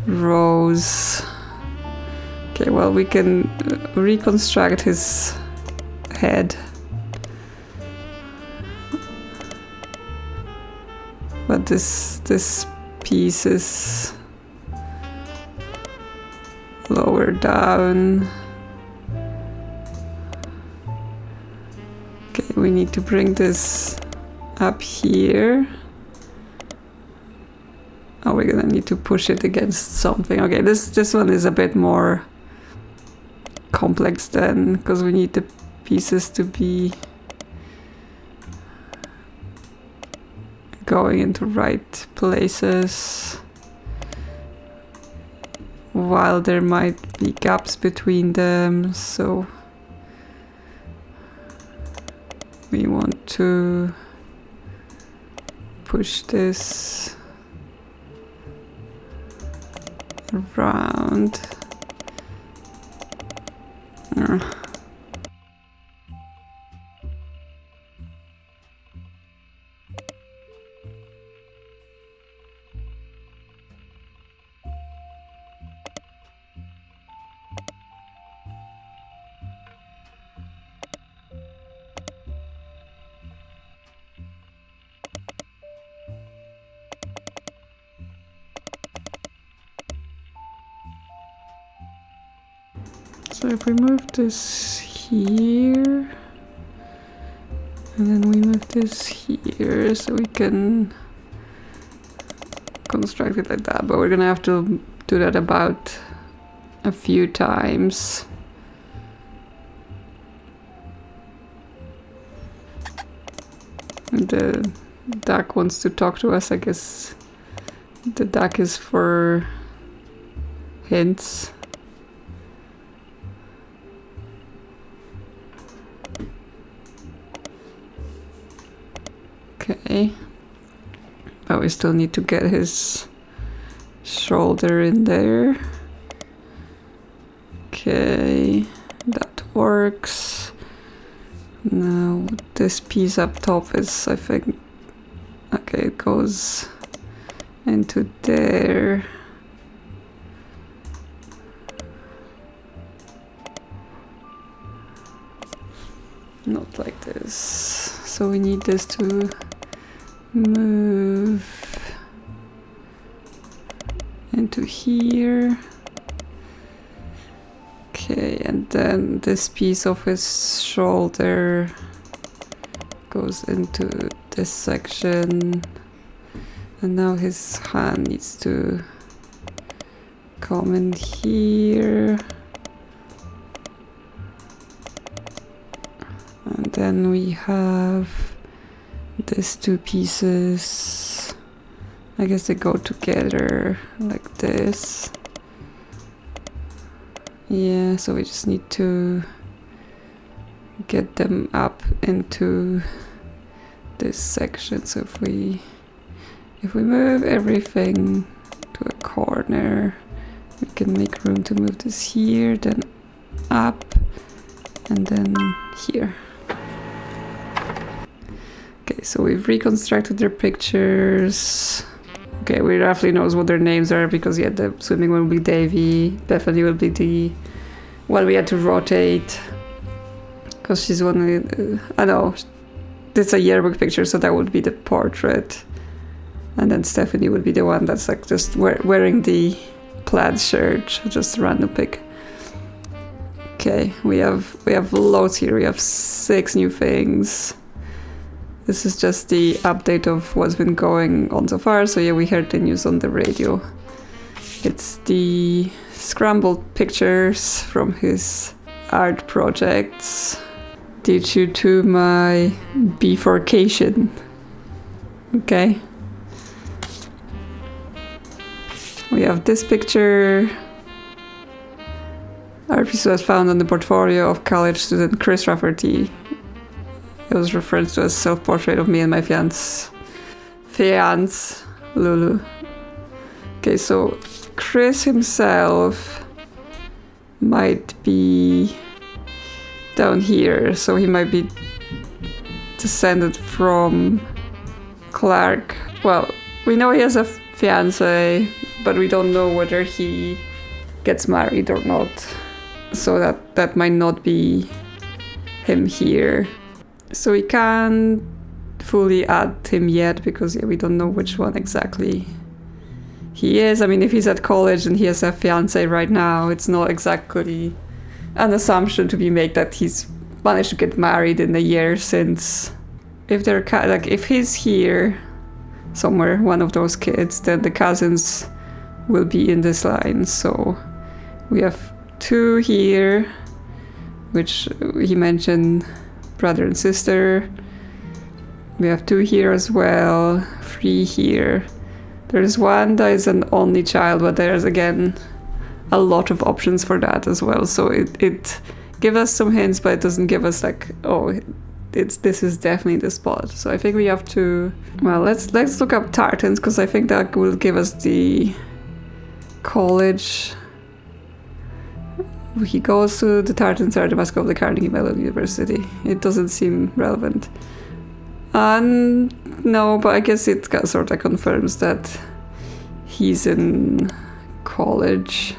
Speaker 1: rows. Okay, well, we can reconstruct his head. But this piece is lower down. Okay, we need to bring this up here. Oh, we're gonna need to push it against something. Okay, this one is a bit more complex then, because we need the pieces to be going into right places, while there might be gaps between them, so we want to push this around. So if we move this here, and then we move this here, so we can construct it like that, but we're gonna have to do that about a few times. And the duck wants to talk to us, I guess the duck is for hints. Okay, but we still need to get his shoulder in there. Okay, that works. Now this piece up top is, I think, okay, it goes into there. Not like this. So we need this to move into here. Okay, and then this piece of his shoulder goes into this section. And now his hand needs to come in here. And then we have these two pieces. I guess they go together like this. Yeah, so we just need to get them up into this section. So if we move everything to a corner, we can make room to move this here, then up, and then here. Okay, so we've reconstructed their pictures. Okay, we roughly knows what their names are because yeah, the swimming one will be Davy, Bethany will be the one we had to rotate because she's one. I know it's a yearbook picture, so that would be the portrait, and then Stephanie would be the one that's like just wearing the plaid shirt, just a random pic. Okay, we have loads here. We have 6 new things. This is just the update of what's been going on so far. So yeah, we heard the news on the radio. It's the scrambled pictures from his art projects due to my bifurcation. Okay. We have this picture. Our piece was found on the portfolio of college student Chris Rafferty. It was referred to as self-portrait of me and my fiance, Lulu. Okay, so Chris himself might be down here, so he might be descended from Clark. Well, we know he has a fiance, but we don't know whether he gets married or not. So that might not be him here. So we can't fully add him yet because yeah, we don't know which one exactly he is. I mean, if he's at college and he has a fiance right now, it's not exactly an assumption to be made that he's managed to get married in the year since. If they're if he's here somewhere, one of those kids, then the cousins will be in this line. So we have 2 here, which he mentioned. Brother and sister. We have 2 here as well, 3 here. There's one that is an only child, but there's again a lot of options for that as well. So it gives us some hints, but it doesn't give us like, oh, this is definitely the spot. So I think we have to, well, let's look up Tartans because I think that will give us the college. He goes to the Tartans are the mascot of the Carnegie Mellon University. It doesn't seem relevant. No, but I guess it sort of confirms that he's in college.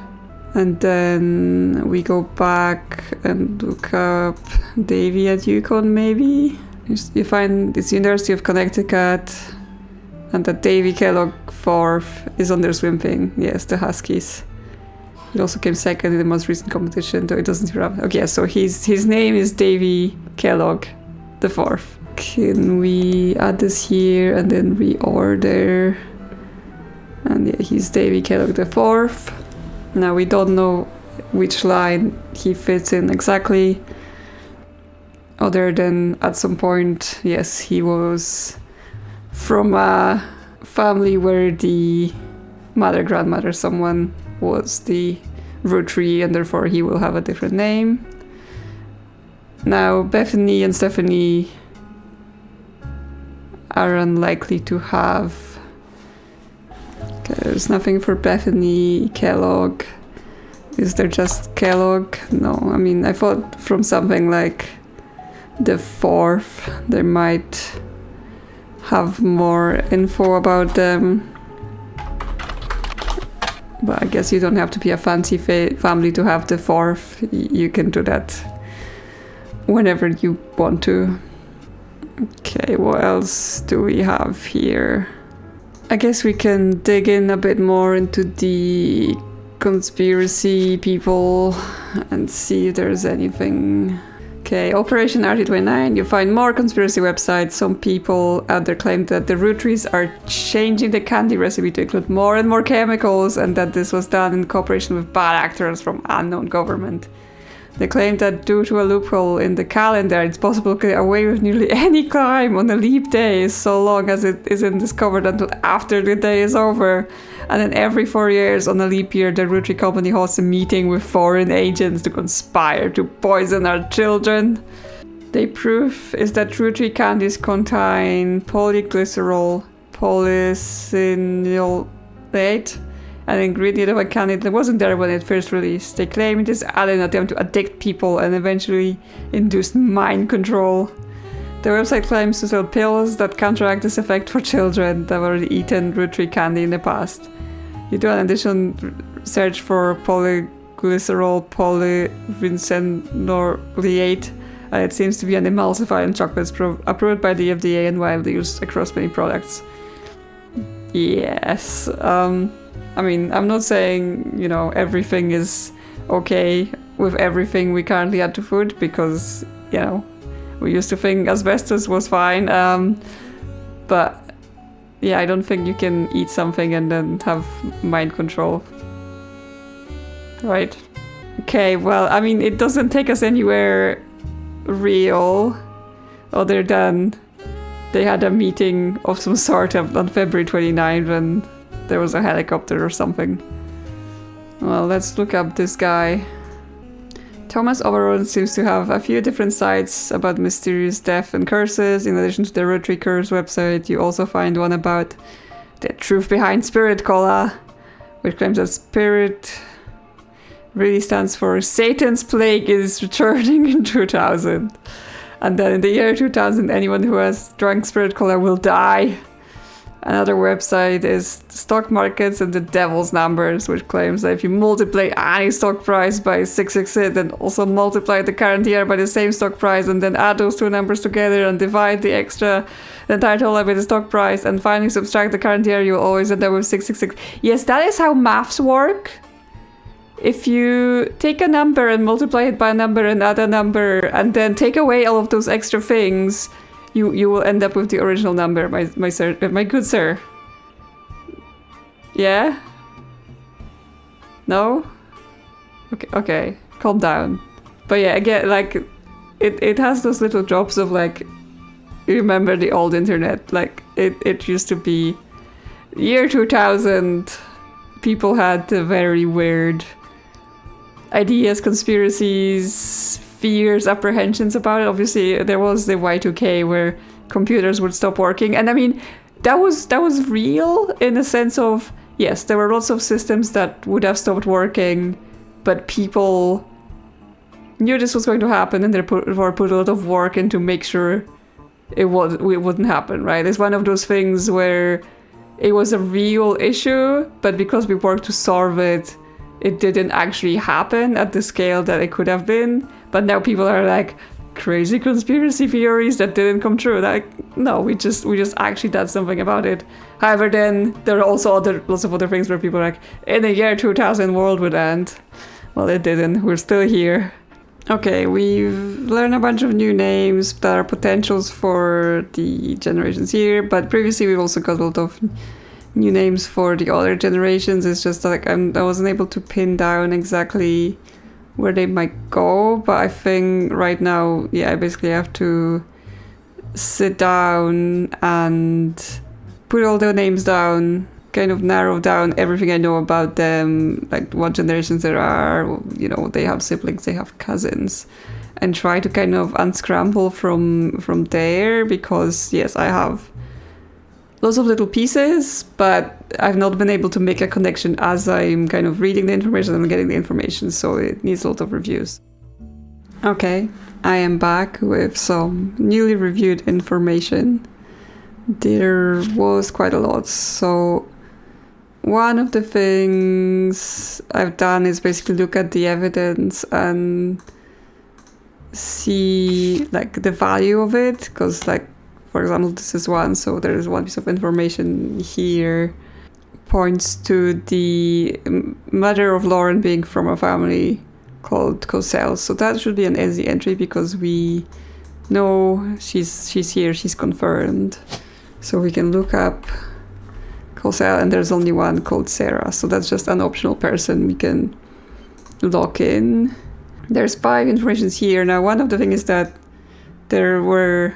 Speaker 1: And then we go back and look up Davy at UConn, maybe? You find it's University of Connecticut, and that Davy Kellogg 4th is on their swim thing. Yes, the Huskies. He also came 2nd in the most recent competition, though it doesn't have. Okay, so his name is Davy Kellogg the 4th. Can we add this here and then reorder? And yeah, he's Davy Kellogg the 4th. Now we don't know which line he fits in exactly, other than at some point, yes, he was from a family where the grandmother, someone was the Rootree, and therefore he will have a different name. Now Bethany and Stephanie are unlikely to have. Okay, there's nothing for Bethany. Kellogg. Is there just Kellogg? No, I mean, I thought from something like the 4th there might have more info about them. But I guess you don't have to be a fancy family to have the 4th. You can do that whenever you want to. Okay, what else do we have here? I guess we can dig in a bit more into the conspiracy people and see if there's anything. Okay, Operation RT29, you find more conspiracy websites. Some people out there claim that the Rootrees are changing the candy recipe to include more and more chemicals, and that this was done in cooperation with bad actors from unknown government. They claim that due to a loophole in the calendar, it's possible to get away with nearly any crime on a leap day, so long as it isn't discovered until after the day is over. And then every 4 years on a leap year, the Roottree company hosts a meeting with foreign agents to conspire to poison our children. The proof is that Roottree candies contain polyglycerol polysinolate, an ingredient of a candy that wasn't there when it first released. They claim it is added in an attempt to addict people and eventually induce mind control. The website claims to sell pills that counteract this effect for children that have already eaten Roottree candy in the past. You do an additional search for polyglycerol polyvincenolate, and it seems to be an emulsifier in chocolates approved by the FDA and widely used across many products. Yes. I mean, I'm not saying, you know, everything is okay with everything we currently add to food, because, you know, we used to think asbestos was fine. But yeah, I don't think you can eat something and then have mind control. Right? Okay, well, I mean, it doesn't take us anywhere real, other than they had a meeting of some sort on February 29th when there was a helicopter or something. Well, let's look up this guy. Thomas Overall seems to have a few different sites about mysterious death and curses. In addition to the Roottree Curse website, you also find one about the truth behind Spirit Cola, which claims that Spirit really stands for Satan's Plague is returning in 2000. And then in the year 2000, anyone who has drunk Spirit Cola will die. Another website is Stock Markets and the Devil's Numbers, which claims that if you multiply any stock price by 666, then also multiply the current year by the same stock price, and then add those two numbers together and divide the entire total by the stock price, and finally subtract the current year, you'll always end up with 666. Yes, that is how maths work. If you take a number and multiply it by a number and add a number, and then take away all of those extra things, you will end up with the original number, my good sir. Yeah? No? Okay, calm down. But yeah, again, like, it has those little drops of, like, you remember the old internet, like, it used to be year 2000, people had very weird ideas, conspiracies, fears, apprehensions about it. Obviously, there was the Y2K where computers would stop working, and I mean, that was real in the sense of, yes, there were lots of systems that would have stopped working, but people knew this was going to happen, and they put a lot of work in to make sure it wouldn't happen, right? It's one of those things where it was a real issue, but because we worked to solve it, it didn't actually happen at the scale that it could have been. But now people are like, crazy conspiracy theories that didn't come true. Like, no, we just actually did something about it. However, then there are also lots of other things where people are like, in the year 2000 world would end. Well, it didn't. We're still here. Okay, we've learned a bunch of new names that are potentials for the generations here, but previously we've also got a lot of new names for the other generations. It's just like I wasn't able to pin down exactly where they might go, but I think right now, yeah, I basically have to sit down and put all the names down, kind of narrow down everything I know about them, like what generations there are, you know, they have siblings, they have cousins, and try to kind of unscramble from there, because yes, I have lots of little pieces, but I've not been able to make a connection as I'm kind of reading the information and getting the information, so it needs a lot of reviews. Okay, I am back with some newly reviewed information. There was quite a lot, so one of the things I've done is basically look at the evidence and see like the value of it, because like, for example, this is one, so there is one piece of information here points to the mother of Lauren being from a family called Cosell. So that should be an easy entry because we know she's here, she's confirmed. So we can look up Cosell, and there's only one called Sarah. So that's just an optional person we can lock in. There's 5 informations here. Now, one of the things is that there were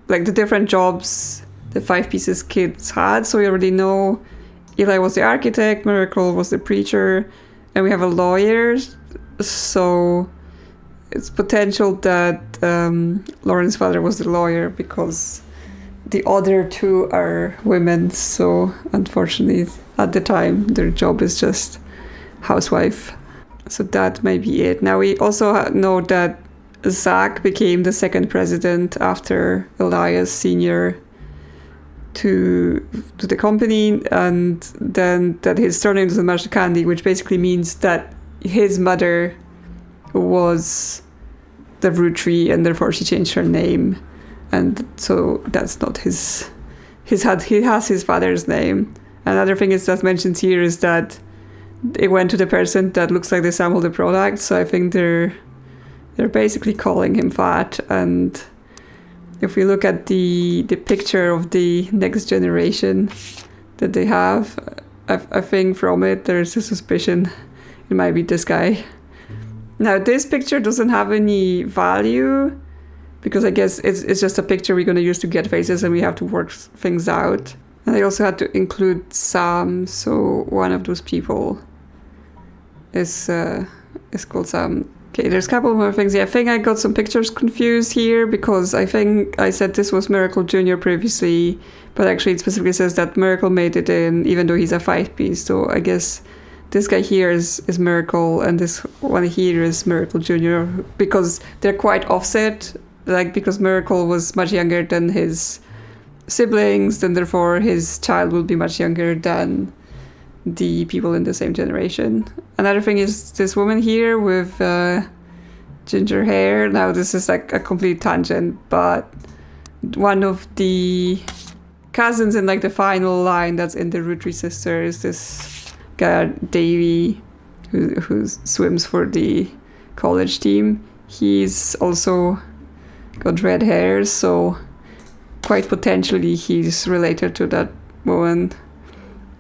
Speaker 1: like the different jobs the 5 pieces kids had. So we already know Eli was the architect, Miracle was the preacher, and we have a lawyer. So it's potential that Lauren's father was the lawyer because the other 2 are women. So unfortunately, at the time, their job is just housewife. So that may be it. Now we also know that Zach became the 2nd president after Elias Sr. to the company, and then that his surname doesn't match the candy, which basically means that his mother was the Roottree and therefore she changed her name, and so that's not his. He has his father's name. Another thing is that mentioned here is that it went to the person that looks like they sampled the product, so I think they're basically calling him fat. And if we look at the picture of the next generation that they have, I think from it there's a suspicion it might be this guy. Now this picture doesn't have any value because I guess it's just a picture we're going to use to get faces and we have to work things out. And I also had to include Sam, so one of those people is called Sam. Okay, there's a couple more things here. I think I got some pictures confused here because I think I said this was Miracle Jr. previously, but actually it specifically says that Miracle made it in, even though he's a 5-piece. So I guess this guy here is Miracle, and this one here is Miracle Jr. because they're quite offset, like because Miracle was much younger than his siblings, then therefore his child will be much younger than the people in the same generation. Another thing is this woman here with ginger hair. Now this is like a complete tangent, but one of the cousins in like the final line that's in the Roottree Sisters, this guy Davey who swims for the college team, he's also got red hair, so quite potentially he's related to that woman.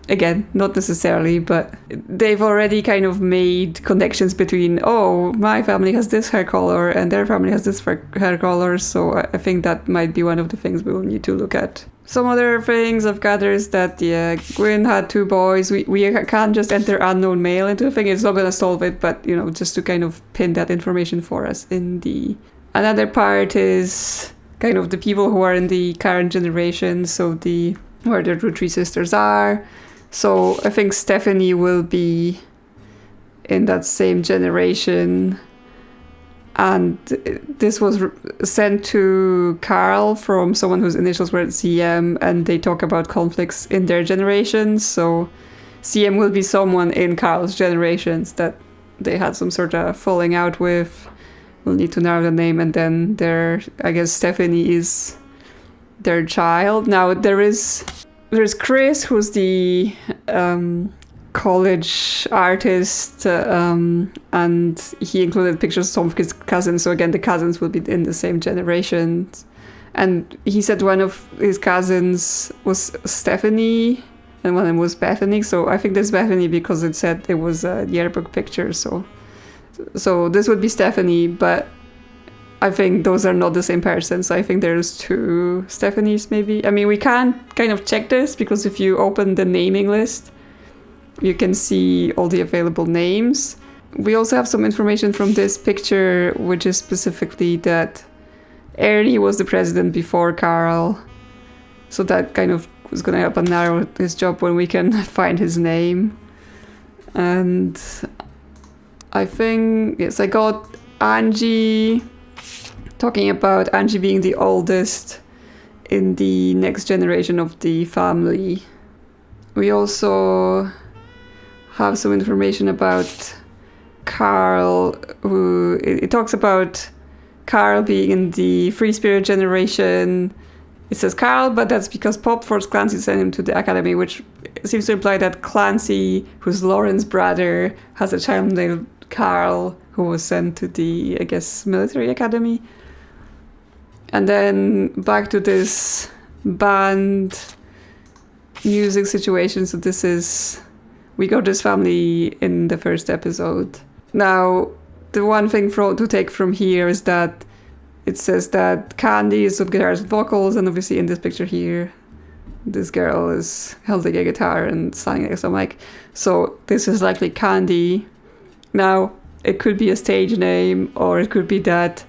Speaker 1: Again, not necessarily, but they've already kind of made connections between, oh, my family has this hair color and their family has this hair color, so I think that might be one of the things we will need to look at. Some other things I've gathered is that, yeah, Gwynn had 2 boys. We can't just enter unknown male into the thing. It's not going to solve it, but, you know, just to kind of pin that information for us in the... Another part is kind of the people who are in the current generation, so where the Roottree Sisters are. So I think Stephanie will be in that same generation. And this was sent to Carl from someone whose initials were CM, and they talk about conflicts in their generations. So CM will be someone in Carl's generations that they had some sort of falling out with. We'll need to narrow the name, and then I guess Stephanie is their child. Now there's Chris, who's the college artist, and he included pictures of some of his cousins. So again, the cousins will be in the same generation. And he said one of his cousins was Stephanie, and one of them was Bethany. So I think this Bethany because it said it was a yearbook picture. So this would be Stephanie, but I think those are not the same person. So I think there's 2 Stephanies maybe. I mean, we can't kind of check this because if you open the naming list, you can see all the available names. We also have some information from this picture, which is specifically that Ernie was the president before Carl. So that kind of was going to help narrow his job when we can find his name. And I think, yes, I got Angie talking about Angie being the oldest in the next generation of the family. We also have some information about Carl, who it talks about Carl being in the free spirit generation. It says Carl, but that's because Pop forced Clancy to send him to the academy, which seems to imply that Clancy, who's Lauren's brother, has a child named Carl who was sent to the, I guess, military academy. And then back to this band music situation. So this is, we got this family in the first episode. Now, the one thing to take from here is that it says that Candy is of guitars and vocals, and obviously in this picture here, this girl is holding a guitar and singing a mic. So this is likely Candy. Now, it could be a stage name, or it could be that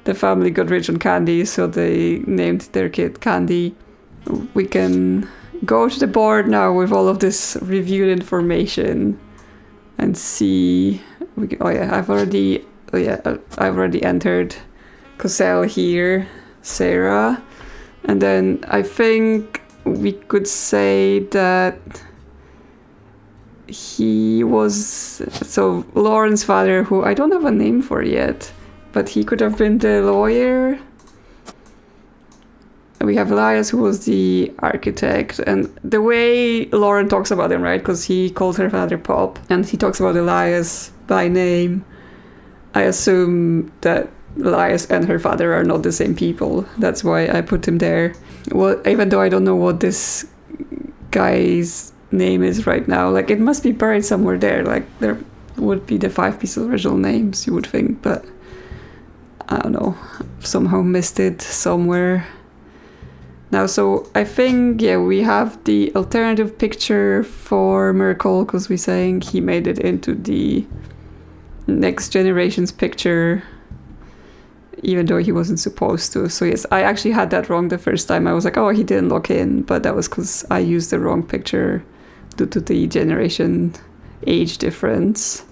Speaker 1: the family got rich on candy, so they named their kid Candy. We can go to the board now with all of this reviewed information and see. I've already entered Cosell here, Sarah, and then I think we could say that he was, so Lauren's father, who I don't have a name for yet, but he could have been the lawyer. We have Elias, who was the architect, and the way Lauren talks about him, right, because he calls her father Pop, and he talks about Elias by name, I assume that Elias and her father are not the same people. That's why I put him there. Well, even though I don't know what this guy's name is right now, like, it must be buried somewhere there. Like, there would be the 5 pieces of original names, you would think, but I don't know. Somehow missed it somewhere. Now, so I think, yeah, we have the alternative picture for Miracle, because we're saying he made it into the next generation's picture, even though he wasn't supposed to. So yes, I actually had that wrong the first time. I was like, oh, he didn't lock in, but that was because I used the wrong picture due to the generation age difference.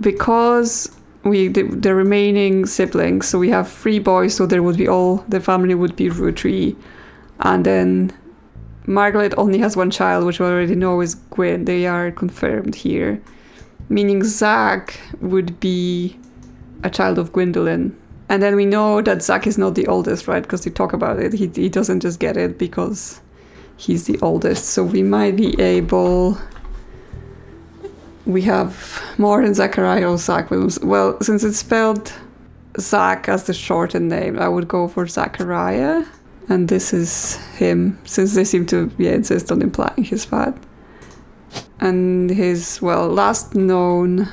Speaker 1: Because the remaining siblings, so we have 3 boys, so there would be the family would be Rootree. And then Margolite only has 1 child, which we already know is Gwynn. They are confirmed here. Meaning Zach would be a child of Gwyndoline. And then we know that Zach is not the oldest, right? Because they talk about it. He doesn't just get it because he's the oldest. So we might be able... We have Morden, Zacariah, or Zach Williams. Well, since it's spelled Zach as the shortened name, I would go for Zacariah. And this is him, since they seem to insist on implying his father. And his, last known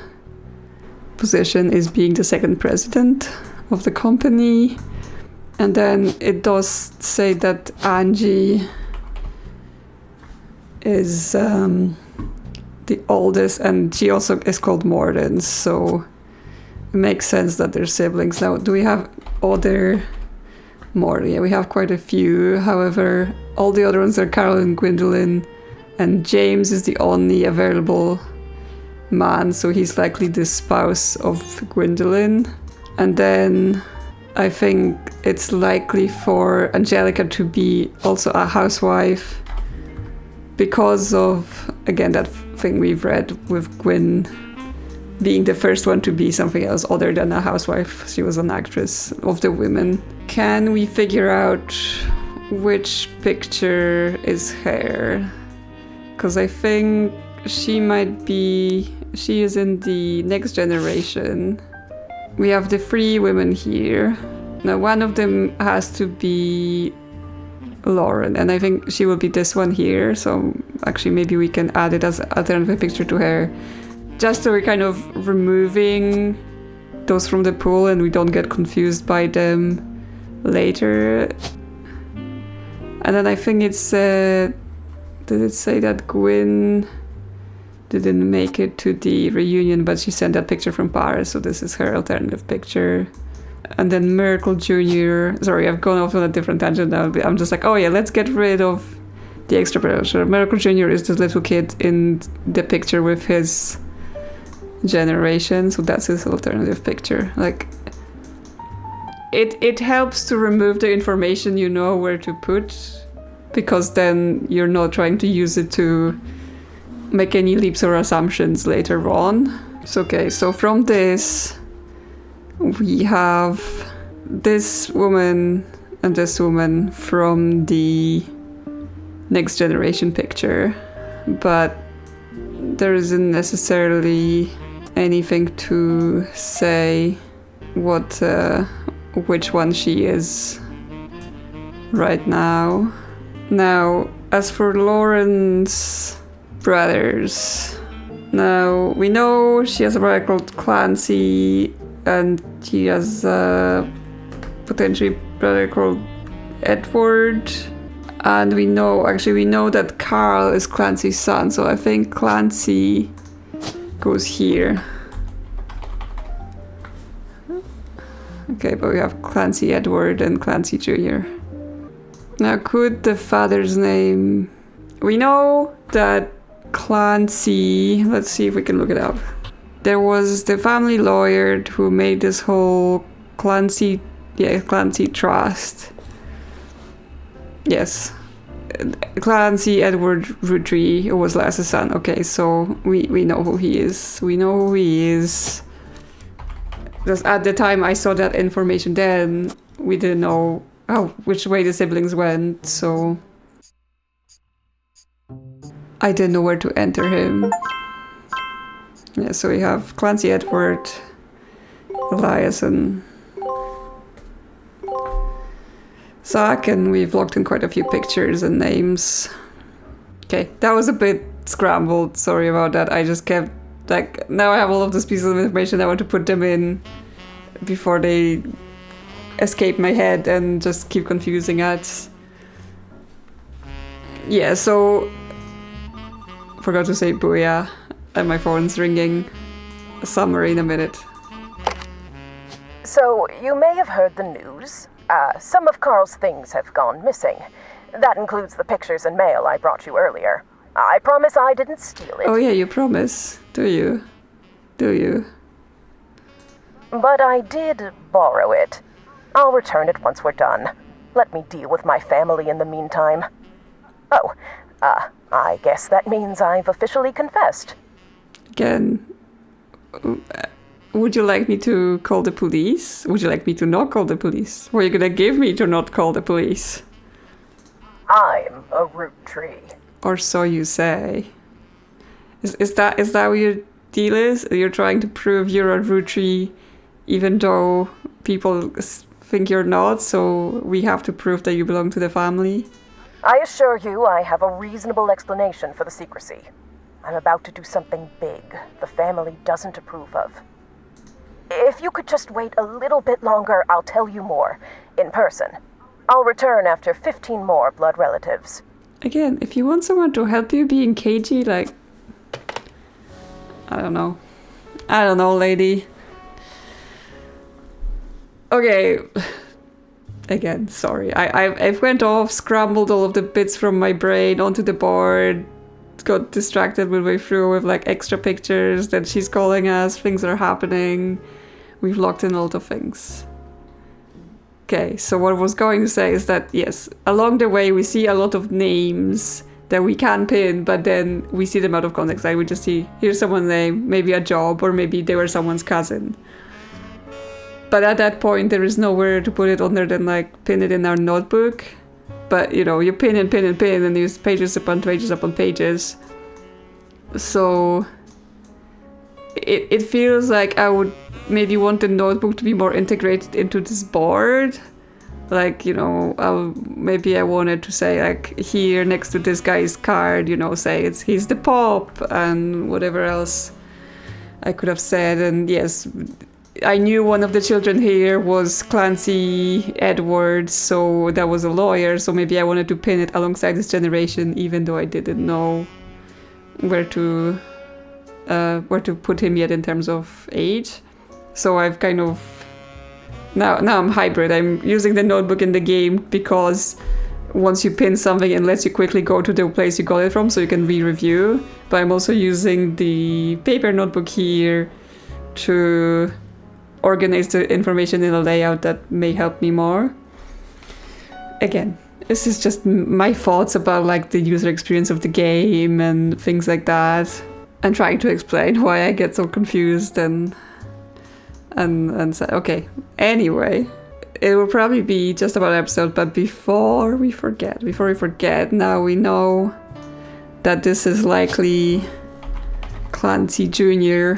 Speaker 1: position is being the 2nd president of the company. And then it does say that Angie is the oldest, and she also is called Morden, so it makes sense that they're siblings. Now, do we have other Morden? Yeah, we have quite a few. However, all the other ones are Carol and Gwyndoline, and James is the only available man, so he's likely the spouse of Gwyndoline. And then I think it's likely for Angelica to be also a housewife because of, again, that thing we've read with Gwynn being the first one to be something else other than a housewife. She was an actress of the women. Can we figure out which picture is her? Because I think she is in the next generation. We have the 3 women here. Now, one of them has to be Lauren, and I think she will be this one here. So actually, maybe we can add it as an alternative picture to her, just so we're kind of removing those from the pool and we don't get confused by them later. And then I think it's did it say that Gwynn didn't make it to the reunion, but she sent that picture from Paris, so this is her alternative picture. And then Miracle Jr. Sorry, I've gone off on a different tangent now. I'm just like, oh yeah, let's get rid of the extra picture. Miracle Jr. is the little kid in the picture with his generation, so that's his alternative picture. Like, it helps to remove the information you know where to put, because then you're not trying to use it to make any leaps or assumptions later on. So okay, so from this we have this woman and this woman from the Next Generation picture, but there isn't necessarily anything to say which one she is right now. Now, as for Lauren's brothers, now we know she has a brother called Clancy, and she has a potentially brother called Edward, and we know that Carl is Clancy's son, so I think Clancy goes here. Okay, but we have Clancy Edward and Clancy Jr. Now, could the father's name... We know that Clancy... Let's see if we can look it up. There was the family lawyer who made this whole Clancy Trust. Yes. Clancy Edward Rootree was Elias' son. Okay, so we know who he is. We know who he is. Just at the time I saw that information then, we didn't know which way the siblings went, so I didn't know where to enter him. Yeah, so we have Clancy Edward, Elias, and Zach, and we've logged in quite a few pictures and names. Okay, that was a bit scrambled, sorry about that. I just kept, now I have all of these pieces of information, I want to put them in before they escape my head and just keep confusing us. Yeah, so forgot to say booyah, and my phone's ringing. A summary in a minute.
Speaker 3: So, you may have heard the news. Some of Carl's things have gone missing. That includes the pictures and mail I brought you earlier. I promise I didn't steal it.
Speaker 1: Oh yeah, you promise. Do you? Do you?
Speaker 3: But I did borrow it. I'll return it once we're done. Let me deal with my family in the meantime. Oh, I guess that means I've officially confessed.
Speaker 1: Again, would you like me to call the police? Would you like me to not call the police? What are you gonna give me to not call the police?
Speaker 3: I'm a Rootree.
Speaker 1: Or so you say. Is that what your deal is? You're trying to prove you're a Rootree even though people think you're not, so we have to prove that you belong to the family?
Speaker 3: I assure you I have a reasonable explanation for the secrecy. I'm about to do something big the family doesn't approve of. If you could just wait a little bit longer, I'll tell you more, in person. I'll return after 15 more blood relatives.
Speaker 1: Again, if you want someone to help you being cagey, I don't know, lady. Okay. Again, sorry. I've went off, scrambled all of the bits from my brain onto the board, got distracted midway through with extra pictures, then she's calling us, things are happening. We've locked in a lot of things. Okay, so what I was going to say is that, yes, along the way we see a lot of names that we can pin, but then we see them out of context. We just see, here's someone's name, maybe a job, or maybe they were someone's cousin. But at that point, there is nowhere to put it other than pin it in our notebook. But you pin and pin and pin and use pages upon pages upon pages. So it feels like I would maybe want the notebook to be more integrated into this board. Maybe I wanted to say here next to this guy's card, say he's the Pop and whatever else I could have said. And yes, I knew one of the children here was Clancy Edwards, so that was a lawyer, so maybe I wanted to pin it alongside this generation, even though I didn't know where to put him yet in terms of age. So I've kind of... Now I'm hybrid. I'm using the notebook in the game because once you pin something, it lets you quickly go to the place you got it from, so you can re-review. But I'm also using the paper notebook here to organize the information in a layout that may help me more. Again, this is just my thoughts about the user experience of the game and things like that, and trying to explain why I get so confused and say, okay. Anyway, it will probably be just about an episode, but before we forget, now we know that this is likely Clancy Jr.,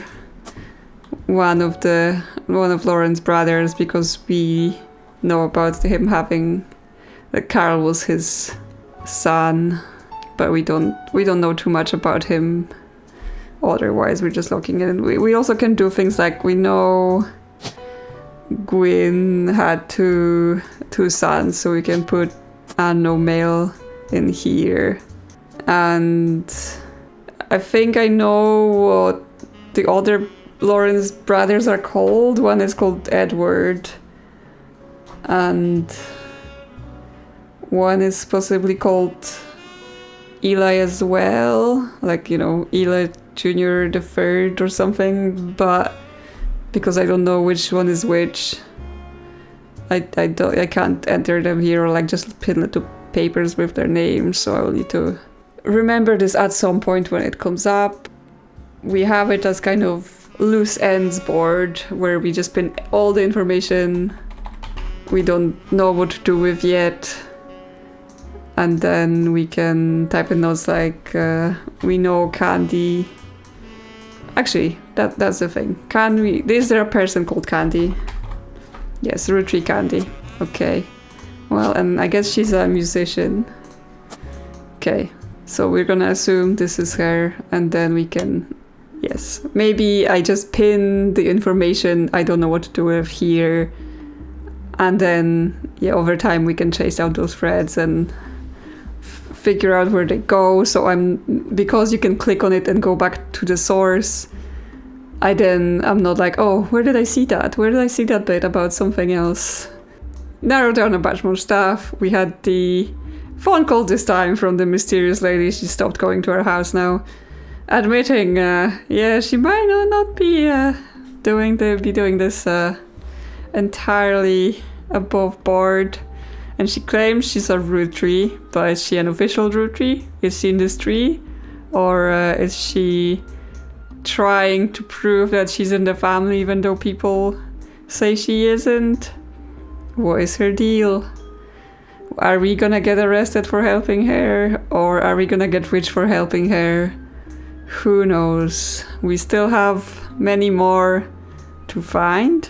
Speaker 1: one of Lauren's brothers, because we know about him having that Carl was his son, but we don't know too much about him. Otherwise, we're just looking at it. We also can do things like we know Gwynn had two sons, so we can put no male in here. And I think I know what the other Lauren's brothers are called. One is called Edward, and one is possibly called Eli as well, like, Eli Jr. the Third or something, but because I don't know which one is which, I can't enter them here or like just pin it to papers with their names, so I will need to remember this at some point when it comes up. We have it as kind of loose ends board where we just pin all the information we don't know what to do with yet, and then we can type in notes like we know Candy. Actually, that's the thing. Is there a person called Candy? Yes, Roottree Candy. Okay. Well, and I guess she's a musician. Okay, so we're gonna assume this is her, and then we can... Yes, maybe I just pin the information I don't know what to do with here, and then, over time we can chase out those threads and figure out where they go. So because you can click on it and go back to the source, I'm not like, oh, where did I see that? Where did I see that bit about something else? Narrow down a bunch more stuff. We had the phone call this time from the mysterious lady. She stopped going to our house now, admitting, she might not be doing this entirely above board. And she claims she's a Roottree, but is she an official Roottree? Is she in this tree? Or is she trying to prove that she's in the family even though people say she isn't? What is her deal? Are we gonna get arrested for helping her? Or are we gonna get rich for helping her? Who knows? We still have many more to find.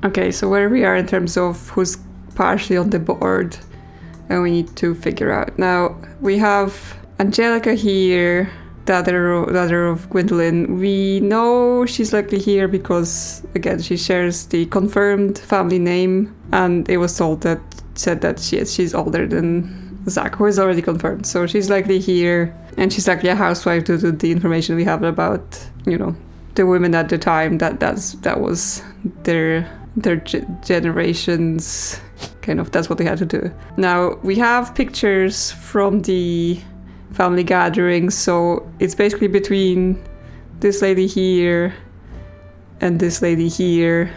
Speaker 1: Okay, so where we are in terms of who's partially on the board, and we need to figure out. Now, we have Angelica here, the daughter of Gwyndoline. We know she's likely here because, again, she shares the confirmed family name, and it was said that she's older than Zach, who is already confirmed. So she's likely here, and she's likely a housewife due to the information we have about, the women at the time. That was their generations, kind of, that's what they had to do. Now, we have pictures from the family gathering, so it's basically between this lady here and this lady here.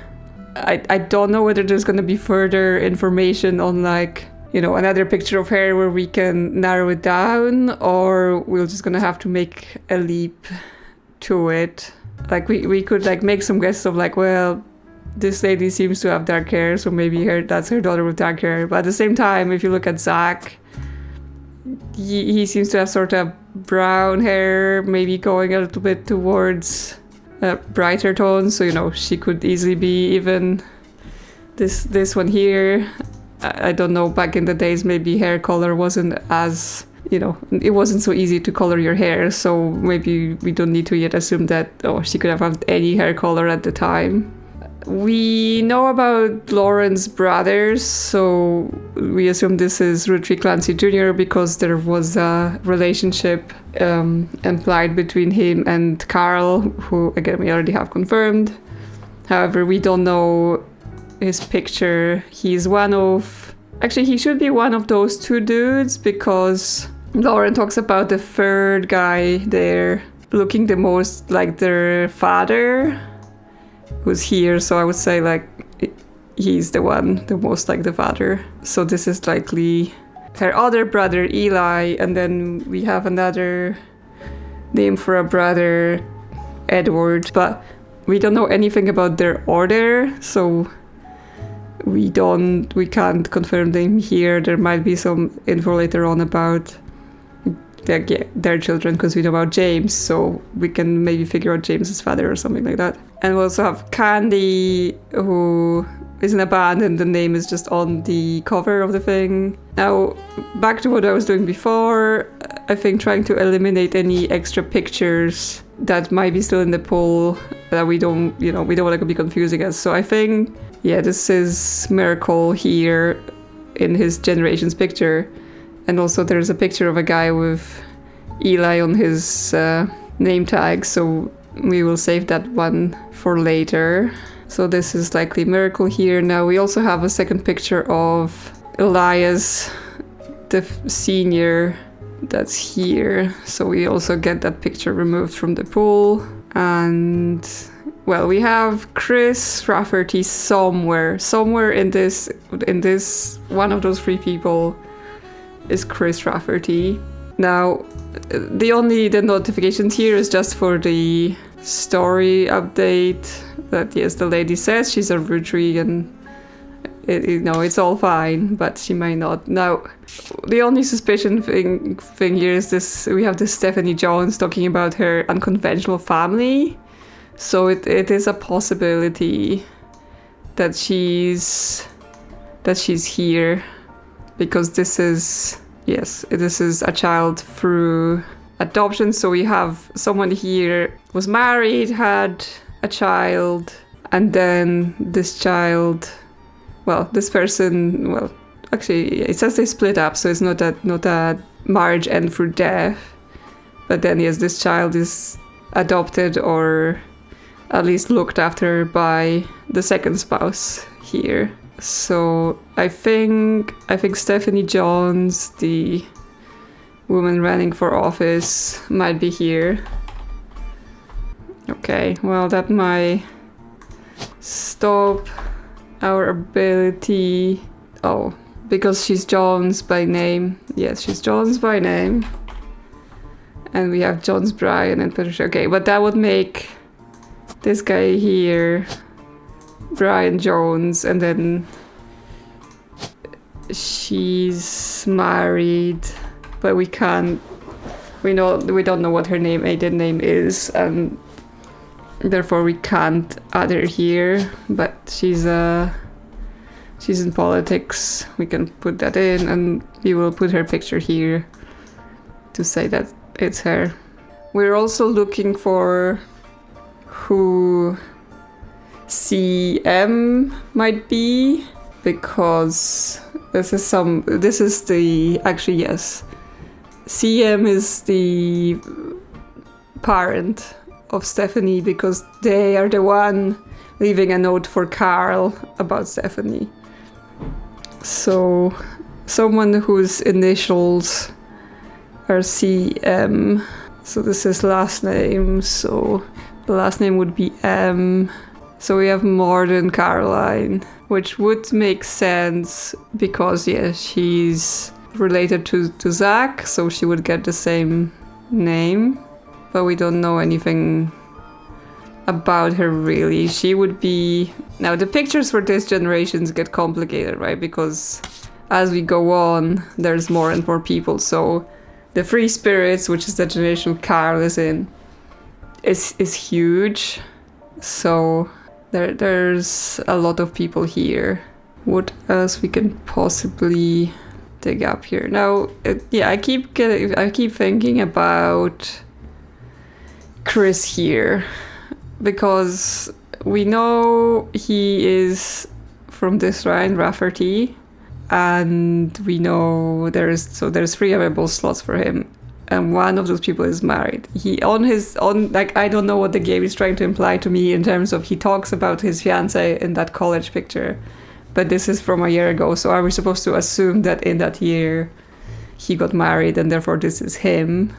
Speaker 1: I don't know whether there's going to be further information on, like, another picture of her where we can narrow it down, or we're just going to have to make a leap to it. Like, we could, like, make some guesses of, like, well, this lady seems to have dark hair, so maybe that's her daughter with dark hair. But at the same time, if you look at Zach, he seems to have sort of brown hair, maybe going a little bit towards brighter tones. So, she could easily be even this one here. I don't know, back in the days, maybe hair color wasn't as... it wasn't so easy to color your hair, so maybe we don't need to yet assume that, she could have had any hair color at the time. We know about Lauren's brothers, so we assume this is Roottree Clancy Jr. because there was a relationship implied between him and Carl, who, again, we already have confirmed. However, we don't know his picture. He's actually, he should be one of those two dudes, because Lauren talks about the third guy there looking the most like their father, who's here, so I would say, like, he's the most like the father. So this is likely her other brother, Eli, and then we have another name for a brother, Edward, but we don't know anything about their order, so we can't confirm them here. There might be some info later on about their children, because we know about James, so we can maybe figure out James's father or something like that. And we also have Candy, who is in a band, and the name is just on the cover of the thing. Now, back to what I was doing before, I think trying to eliminate any extra pictures that might be still in the poll that we don't want to be confusing us. So I think, this is Miracle here in his Generations picture. And also there's a picture of a guy with Eli on his name tag, so we will save that one for later. So this is likely Miracle here. Now we also have a second picture of Elias, the senior, that's here. So we also get that picture removed from the pool. And well, we have Chris Rafferty somewhere in this one of those three people is Chris Rafferty. Now, the notifications here is just for the story update that yes, the lady says she's a Rootree and it's all fine, but she might not. Now, the only suspicion thing here is this: we have this Stephanie Jones talking about her unconventional family, so it is a possibility that she's here. Because this is a child through adoption. So we have someone here was married, had a child, and then this person, actually it says they split up, so it's not a marriage end through death. But then yes, this child is adopted or at least looked after by the second spouse here. So I think Stephanie Jones, the woman running for office, might be here. Okay, well that might stop our ability. Oh, because she's Jones by name. Yes, she's Jones by name. And we have Jones, Brian, and Patricia. Okay, but that would make this guy here Brian Jones, and then she's married, but we don't know what her maiden name is, and therefore we can't add her here. But she's in politics. We can put that in, and we will put her picture here to say that it's her. We're also looking for who CM might be, because CM is the parent of Stephanie, because they are the one leaving a note for Carl about Stephanie. So someone whose initials are CM. So this is last name, so the last name would be M. So we have Morden Caroline, which would make sense because, she's related to Zach, so she would get the same name. But we don't know anything about her really. She would be... Now, the pictures for this generations get complicated, right? Because as we go on, there's more and more people. So the Free Spirits, which is the generation Carl is in, is huge. So... There's a lot of people here. What else we can possibly dig up here? Now, I keep thinking about Chris here, because we know he is from this Ryan Rafferty, and we know there's 3 available slots for him. And one of those people is married. I don't know what the game is trying to imply to me in terms of he talks about his fiancée in that college picture. But this is from a year ago, so are we supposed to assume that in that year he got married and therefore this is him?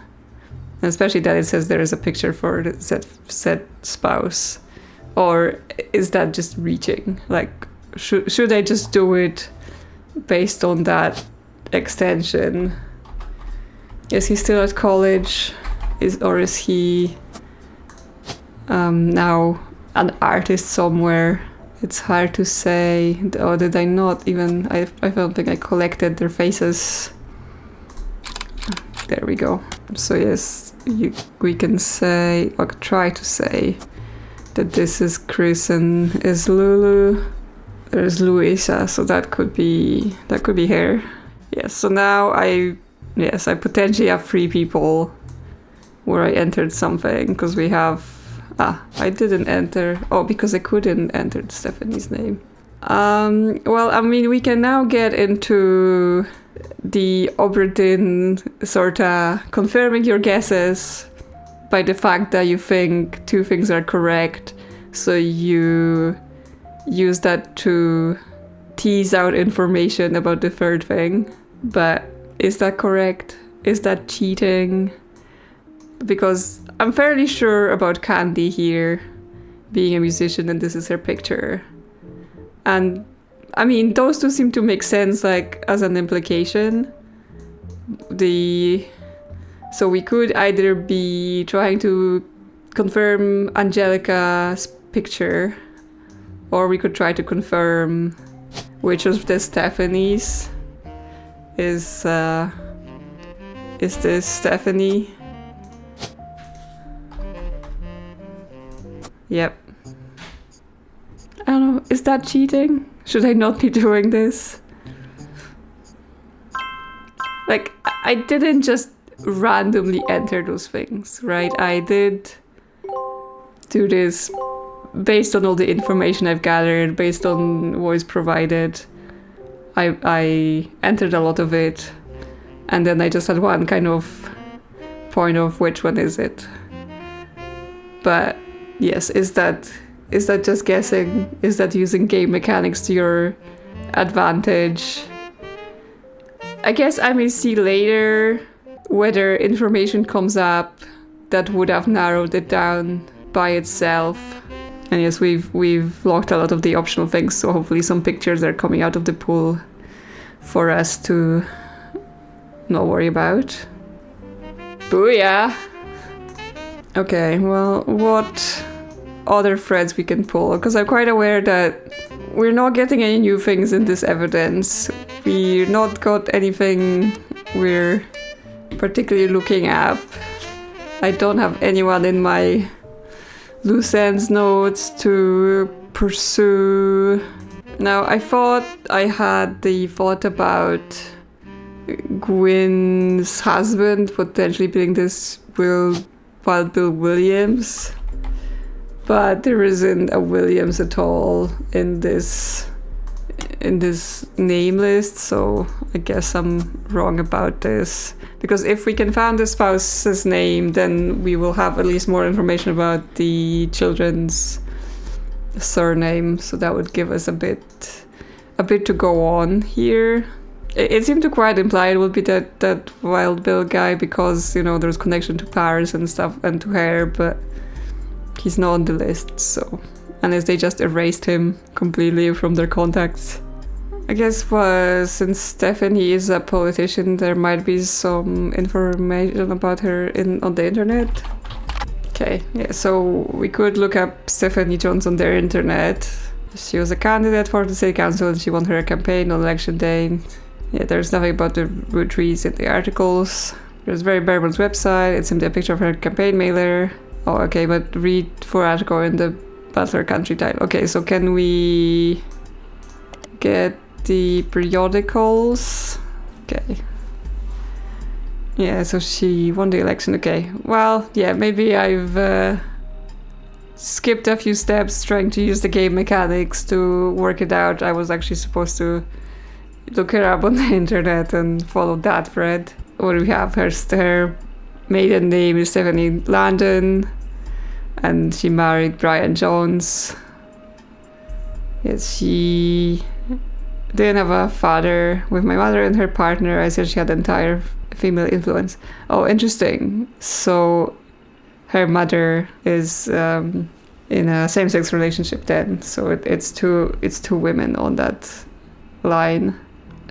Speaker 1: And especially that it says there is a picture for the said spouse. Or is that just reaching? Like, should I just do it based on that extension? Is he still at college? Is he now an artist somewhere? It's hard to say. Oh, did I not even... I don't think I collected their faces. There we go. So yes, we can say, or try to say, that this is Chris and is Lulu. There's Louisa, so that could be her. Yes, so now I potentially have 3 people where I entered something, because we have... I didn't enter... Oh, because I couldn't enter Stephanie's name. Well, I mean, we can now get into the Obra Dinn sorta confirming your guesses by the fact that you think 2 things are correct, so you use that to tease out information about the 3rd thing. But is that correct? Is that cheating? Because I'm fairly sure about Candy here being a musician, and this is her picture. And I mean, those 2 seem to make sense, like, as an implication. So we could either be trying to confirm Angelica's picture, or we could try to confirm which of the Stephanies is this Stephanie? Yep. I don't know, is that cheating? Should I not be doing this? Like, I didn't just randomly enter those things, right? I did do this based on all the information I've gathered, based on what is provided. I entered a lot of it, and then I just had one kind of point of which one is it. But yes, is that just guessing? Is that using game mechanics to your advantage? I guess I may see later whether information comes up that would have narrowed it down by itself. And yes, we've locked a lot of the optional things, so hopefully some pictures are coming out of the pool for us to not worry about. Booyah! Okay, well, what other threads we can pull? Because I'm quite aware that we're not getting any new things in this evidence. We're not got anything we're particularly looking up. I don't have anyone in my loose ends notes to pursue. Now, I thought I had the thought about Gwynn's husband potentially being this Wild Bill Williams, but there isn't a Williams at all in this name list, so I guess I'm wrong about this. Because if we can find the spouse's name, then we will have at least more information about the children's surname, so that would give us a bit to go on here. It seemed to quite imply it would be that Wild Bill guy, because, you know, there's connection to Paris and stuff and to her, but he's not on the list, so unless they just erased him completely from their contacts. I guess since Stephanie is a politician, there might be some information about her on the internet. Okay, yeah, so we could look up Stephanie Jones on their internet. She was a candidate for the city council and she won her campaign on election day. Yeah, there's nothing about the Rootrees in the articles. There's very Bearman's website. It's simply a picture of her campaign mailer. Oh, okay, but read for article in the Butler Country title. Okay, so can we get the periodicals? Okay. Yeah, so she won the election. Okay, well, yeah, maybe I've skipped a few steps trying to use the game mechanics to work it out. I was actually supposed to look her up on the internet and follow that thread. What do we have? Her maiden name is Stephanie Landon, and she married Brian Jones. Yes, she didn't have a father. With my mother and her partner, I said she had entire female influence. Oh, interesting. So her mother is in a same-sex relationship then. So it's two women on that line.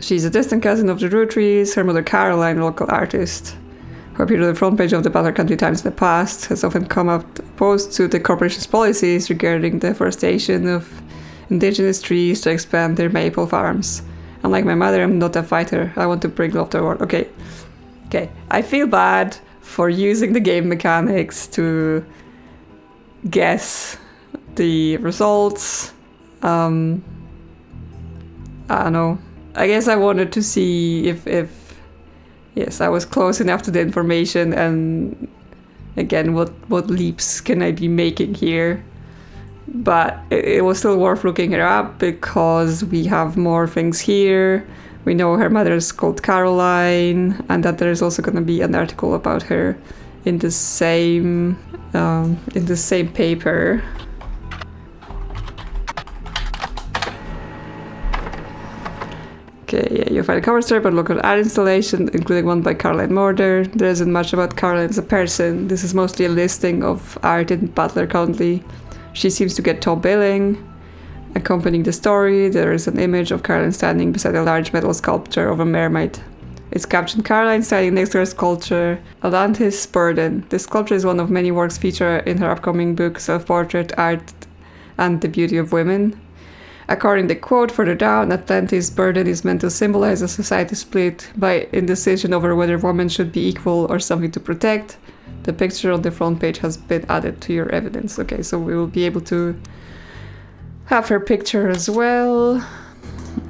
Speaker 1: She's a distant cousin of the Rootrees. Her mother, Caroline, a local artist who appeared on the front page of the Butler Country Times in the past, has often come up opposed to the corporation's policies regarding deforestation of indigenous trees to expand their maple farms. Unlike my mother, I'm not a fighter. I want to bring love to the world. Okay. I feel bad for using the game mechanics to guess the results. I don't know. I guess I wanted to see if yes, I was close enough to the information, and again, what leaps can I be making here? But it was still worth looking her up because we have more things here. We know her mother is called Caroline, and that there's also going to be an article about her in the same paper. Okay, yeah, you'll find a cover story about local art installation, including one by Caroline Morden. There isn't much about Caroline as a person. This is mostly a listing of art in Butler currently. She seems to get top billing. Accompanying the story, there is an image of Caroline standing beside a large metal sculpture of a mermaid. It's captioned Caroline standing next to her sculpture, Atlantis Burden. This sculpture is one of many works featured in her upcoming book, Self-Portrait, Art and the Beauty of Women. According to the quote further down, Atlantis' burden is meant to symbolize a society split by indecision over whether women should be equal or something to protect. The picture on the front page has been added to your evidence. Okay, so we will be able to have her picture as well.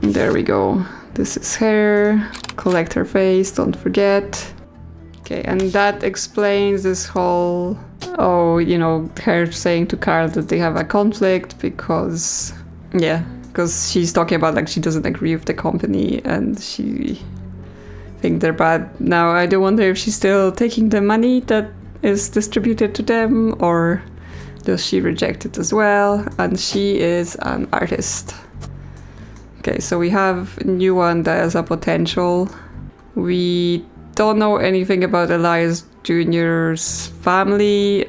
Speaker 1: There we go. This is her. Collect her face, don't forget. Okay, and that explains this whole, her saying to Carl that they have a conflict because she's talking about like she doesn't agree with the company and she think they're bad. Now I do wonder if she's still taking the money that is distributed to them, or does she reject it as well? And she is an artist. Okay, so we have a new one that has a potential. We don't know anything about Elias Jr.'s family,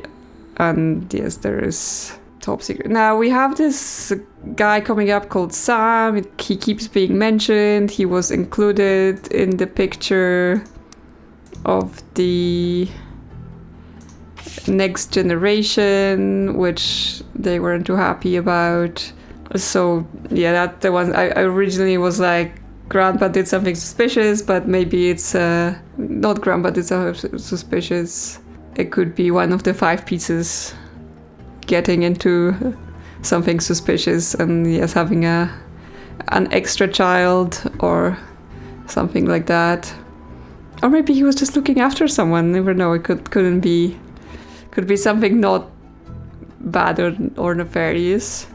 Speaker 1: and yes, there is top secret. Now we have this guy coming up called Sam. He keeps being mentioned. He was included in the picture of the next generation, which they weren't too happy about. So yeah, that's the one. I originally was like, Grandpa did something suspicious, but maybe it's not Grandpa did something suspicious. It could be one of the 5 pieces getting into something suspicious and yes, having an extra child or something like that. Or maybe he was just looking after someone. Never know. It could be something not bad or nefarious.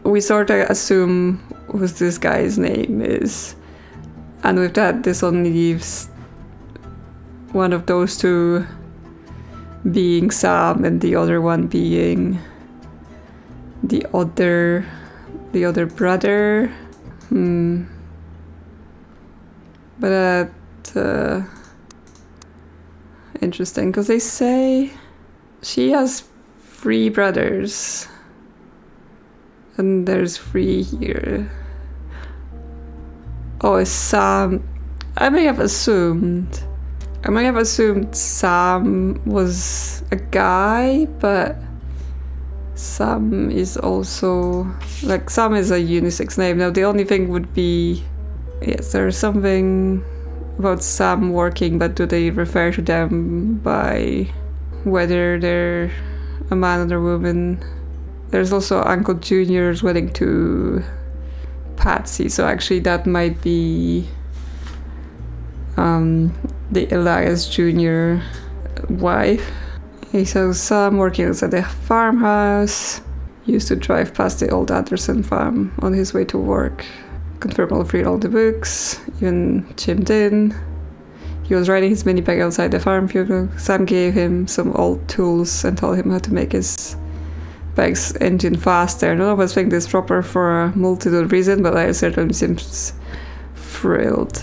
Speaker 1: We sort of assume what this guy's name is, and with that, this only leaves one of those two being Sam and the other one being the other brother. But interesting, because they say she has 3 brothers, and there's 3 here. Oh, it's Sam. I may have assumed Sam was a guy, but Sam is also, like, Sam is a unisex name. Now the only thing would be, yes, there's something about Sam working, but do they refer to them by whether they're a man or a woman? There's also Uncle Junior's wedding to Patsy, so actually that might be the Elias Jr. wife. He says Sam working outside the farmhouse, used to drive past the old Anderson farm on his way to work. Confirm all 3 all the books, even chimed in. He was riding his mini bike outside the farm field. Sam gave him some old tools and told him how to make his bike's engine faster. None of us think this proper for a multitude reason, but I certainly seems thrilled.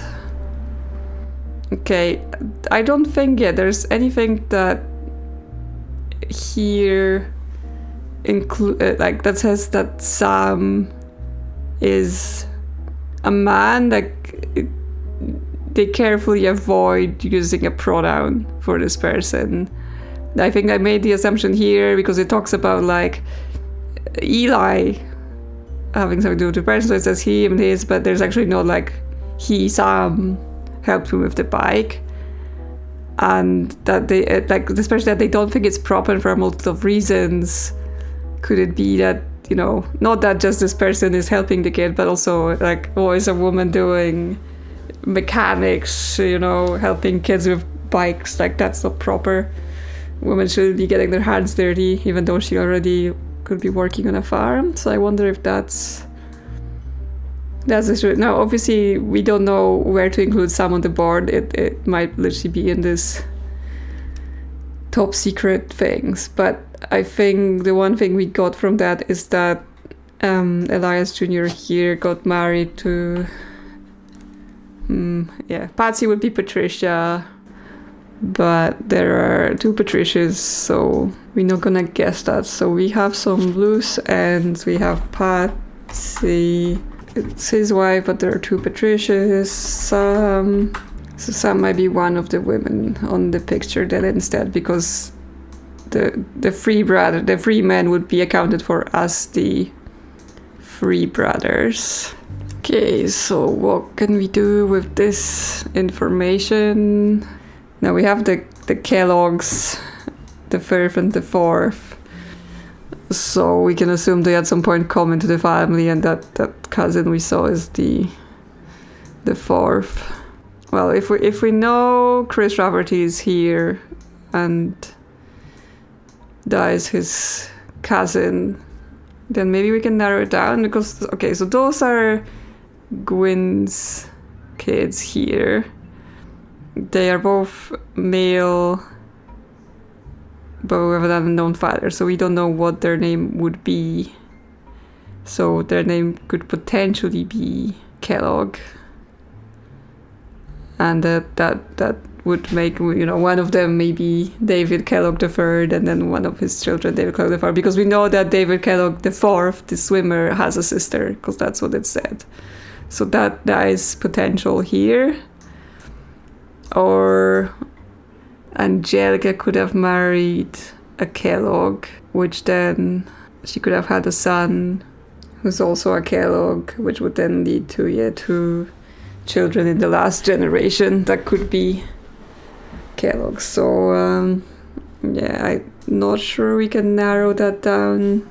Speaker 1: Okay, I don't think there's anything that here like that says that Sam is a man. Like, they carefully avoid using a pronoun for this person. I think I made the assumption here because it talks about like Eli having something to do with the person. So it says he and his, but there's actually not like he, Sam, helped him with the bike. And that they, like, especially that they don't think it's proper for a multitude of reasons. Could it be that, you know, not that just this person is helping the kid, but also like, oh, is a woman doing mechanics, you know, helping kids with bikes? Like, that's not proper. Women shouldn't be getting their hands dirty, even though she already could be working on a farm. So I wonder if that's the truth. Now, obviously, we don't know where to include Sam on the board. It might literally be in this top secret things. But I think the one thing we got from that is that Elias Jr. here got married to... Patsy would be Patricia. But there are 2 Patricias, so we're not gonna guess that. So we have some loose ends. We have Patsy, it's his wife, but there are 2 Patricias. So Sam might be one of the women on the picture then instead, because the three men would be accounted for as the 3 brothers. Okay, so what can we do with this information? Now we have the Kellogg's, the 3rd and the 4th. So we can assume they at some point come into the family, and that cousin we saw is the 4th. Well, if we know Chris Rafferty is here and that is his cousin, then maybe we can narrow it down, because, okay, so those are Gwynn's kids here. They are both male, but we have an unknown father, so we don't know what their name would be. So their name could potentially be Kellogg. And that would make, you know, one of them maybe David Kellogg III, and then one of his children, David Kellogg IV, because we know that David Kellogg IV, the swimmer, has a sister, because that's what it said. So that is potential here. Or Angelica could have married a Kellogg, which then she could have had a son who's also a Kellogg, which would then lead to 2 children in the last generation that could be Kellogg. So I'm not sure we can narrow that down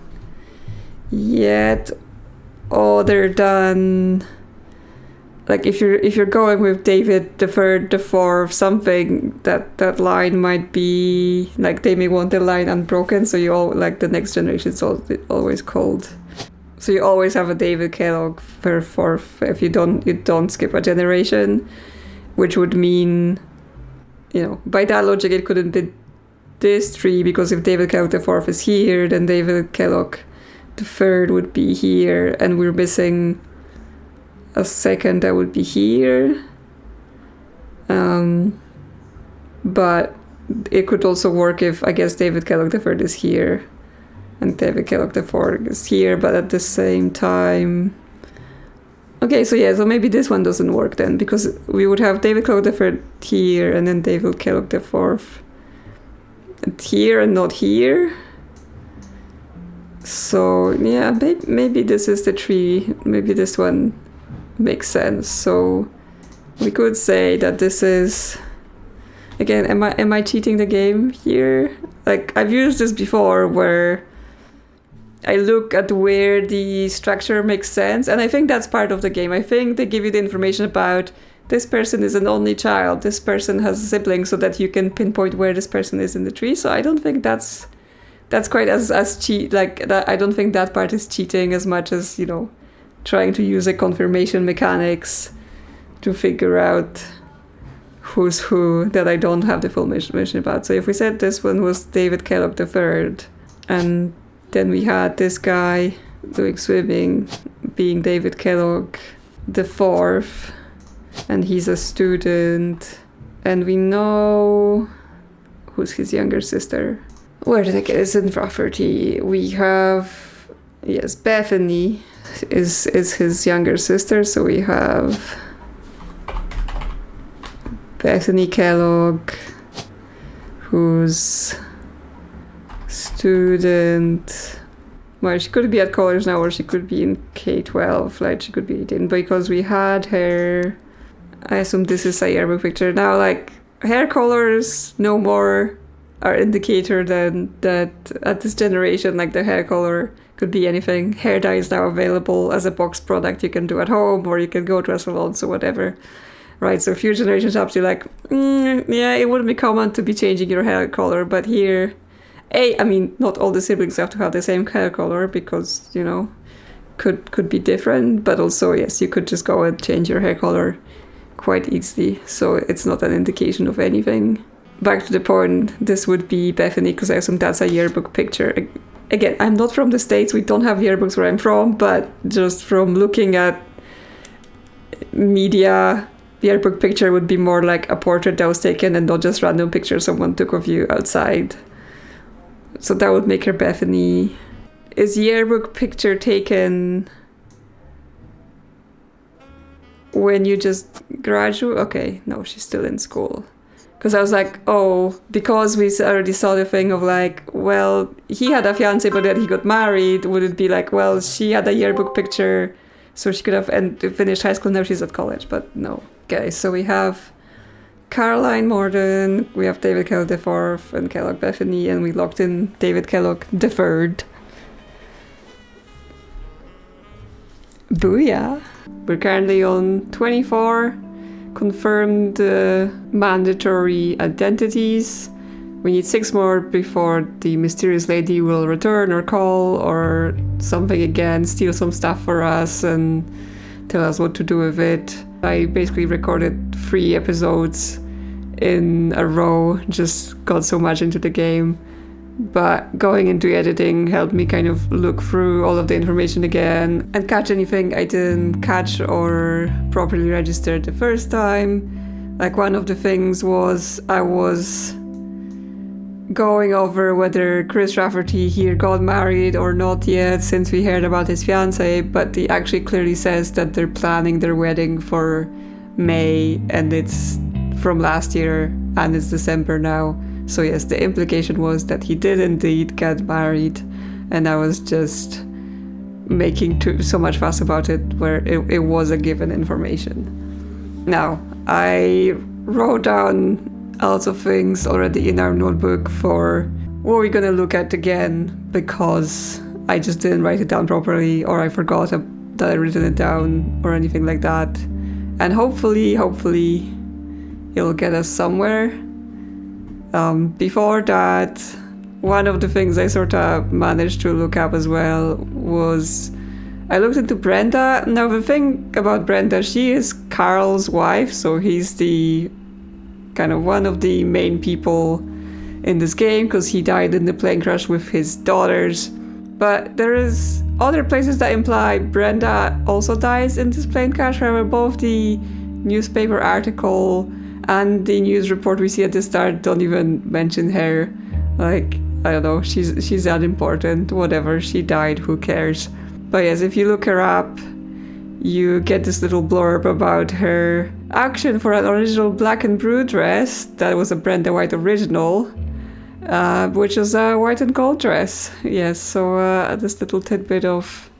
Speaker 1: yet, other than, like, if you're going with David the 3rd, the 4th, something, that line might be, like, they may want the line unbroken, so you all, like, the next generation is always called. So you always have a David Kellogg 3rd, 4th, if you don't skip a generation, which would mean, you know, by that logic it couldn't be this tree, because if David Kellogg the 4th is here, then David Kellogg the 3rd would be here, and we're missing a second that would be here. But it could also work if, I guess, David Kellogg the 3rd is here and David Kellogg the 4th is here, but at the same time... Okay, so so maybe this one doesn't work then, because we would have David Kellogg the 3rd here, and then David Kellogg the 4th here and not here. So yeah, maybe this is the tree. Maybe this one makes sense. So we could say that this is, again, am I cheating the game here? Like, I've used this before where I look at where the structure makes sense, and I think that's part of the game. I think they give you the information about this person is an only child, this person has siblings, so that you can pinpoint where this person is in the tree. So I don't think that's quite as cheat, like that. I don't think that part is cheating as much as, you know, trying to use a confirmation mechanics to figure out who's who that I don't have the full information about. So if we said this one was David Kellogg III, and then we had this guy doing swimming being David Kellogg IV, and he's a student, and we know who's his younger sister. Where did I get this in Rafferty? We have, yes, Bethany is his younger sister, so we have Bethany Kellogg, who's student Well, she could be at college now, or she could be in K-12, like she could be 18, because we had her, I assume this is a yearbook picture. Now, like, hair colors no more are indicator than that at this generation, like the hair color could be anything. Hair dye is now available as a box product you can do at home, or you can go to a salon, so whatever. Right, so a few generations up, you're like, yeah, it wouldn't be common to be changing your hair color, but here, I mean, not all the siblings have to have the same hair color because, you know, could be different, but also, yes, you could just go and change your hair color quite easily, so it's not an indication of anything. Back to the point, this would be Bethany, because I assume that's a yearbook picture. Again, I'm not from the States, we don't have yearbooks where I'm from, but just from looking at media, yearbook picture would be more like a portrait that was taken and not just random picture someone took of you outside. So that would make her Bethany. Is yearbook picture taken when you just graduate? Okay, no, she's still in school. Because I was like, oh, because we already saw the thing of like, well, he had a fiance, but then he got married. Would it be like, well, she had a yearbook picture, so she could have finished high school, now she's at college, but no. Okay, so we have Caroline Morden, we have David Kellogg the fourth, and Kellogg Bethany, and we locked in David Kellogg the third. Booyah! We're currently on 24 confirmed mandatory identities. We need 6 more before the mysterious lady will return or call or something again, steal some stuff for us and tell us what to do with it. I basically recorded 3 episodes in a row, just got so much into the game. But going into editing helped me kind of look through all of the information again and catch anything I didn't catch or properly register the first time. Like one of the things was I was going over whether Chris Rafferty here got married or not yet, since we heard about his fiance, but he actually clearly says that they're planning their wedding for May and it's from last year and it's December now. So yes, the implication was that he did indeed get married, and I was just making so much fuss about it where it was a given information. Now, I wrote down lots of things already in our notebook for what we're gonna look at again, because I just didn't write it down properly, or I forgot that I'd written it down or anything like that. And hopefully it'll get us somewhere. Before that, one of the things I sort of managed to look up as well was I looked into Brenda. Now the thing about Brenda, she is Carl's wife, so he's the kind of one of the main people in this game because he died in the plane crash with his daughters. But there is other places that imply Brenda also dies in this plane crash. However, both the newspaper article and the news report we see at the start don't even mention her. Like, I don't know, she's unimportant, whatever, she died, who cares. But yes, if you look her up, you get this little blurb about her action for an original black and blue dress that was a Brenda White original, which was a white and gold dress. Yes, so this little tidbit of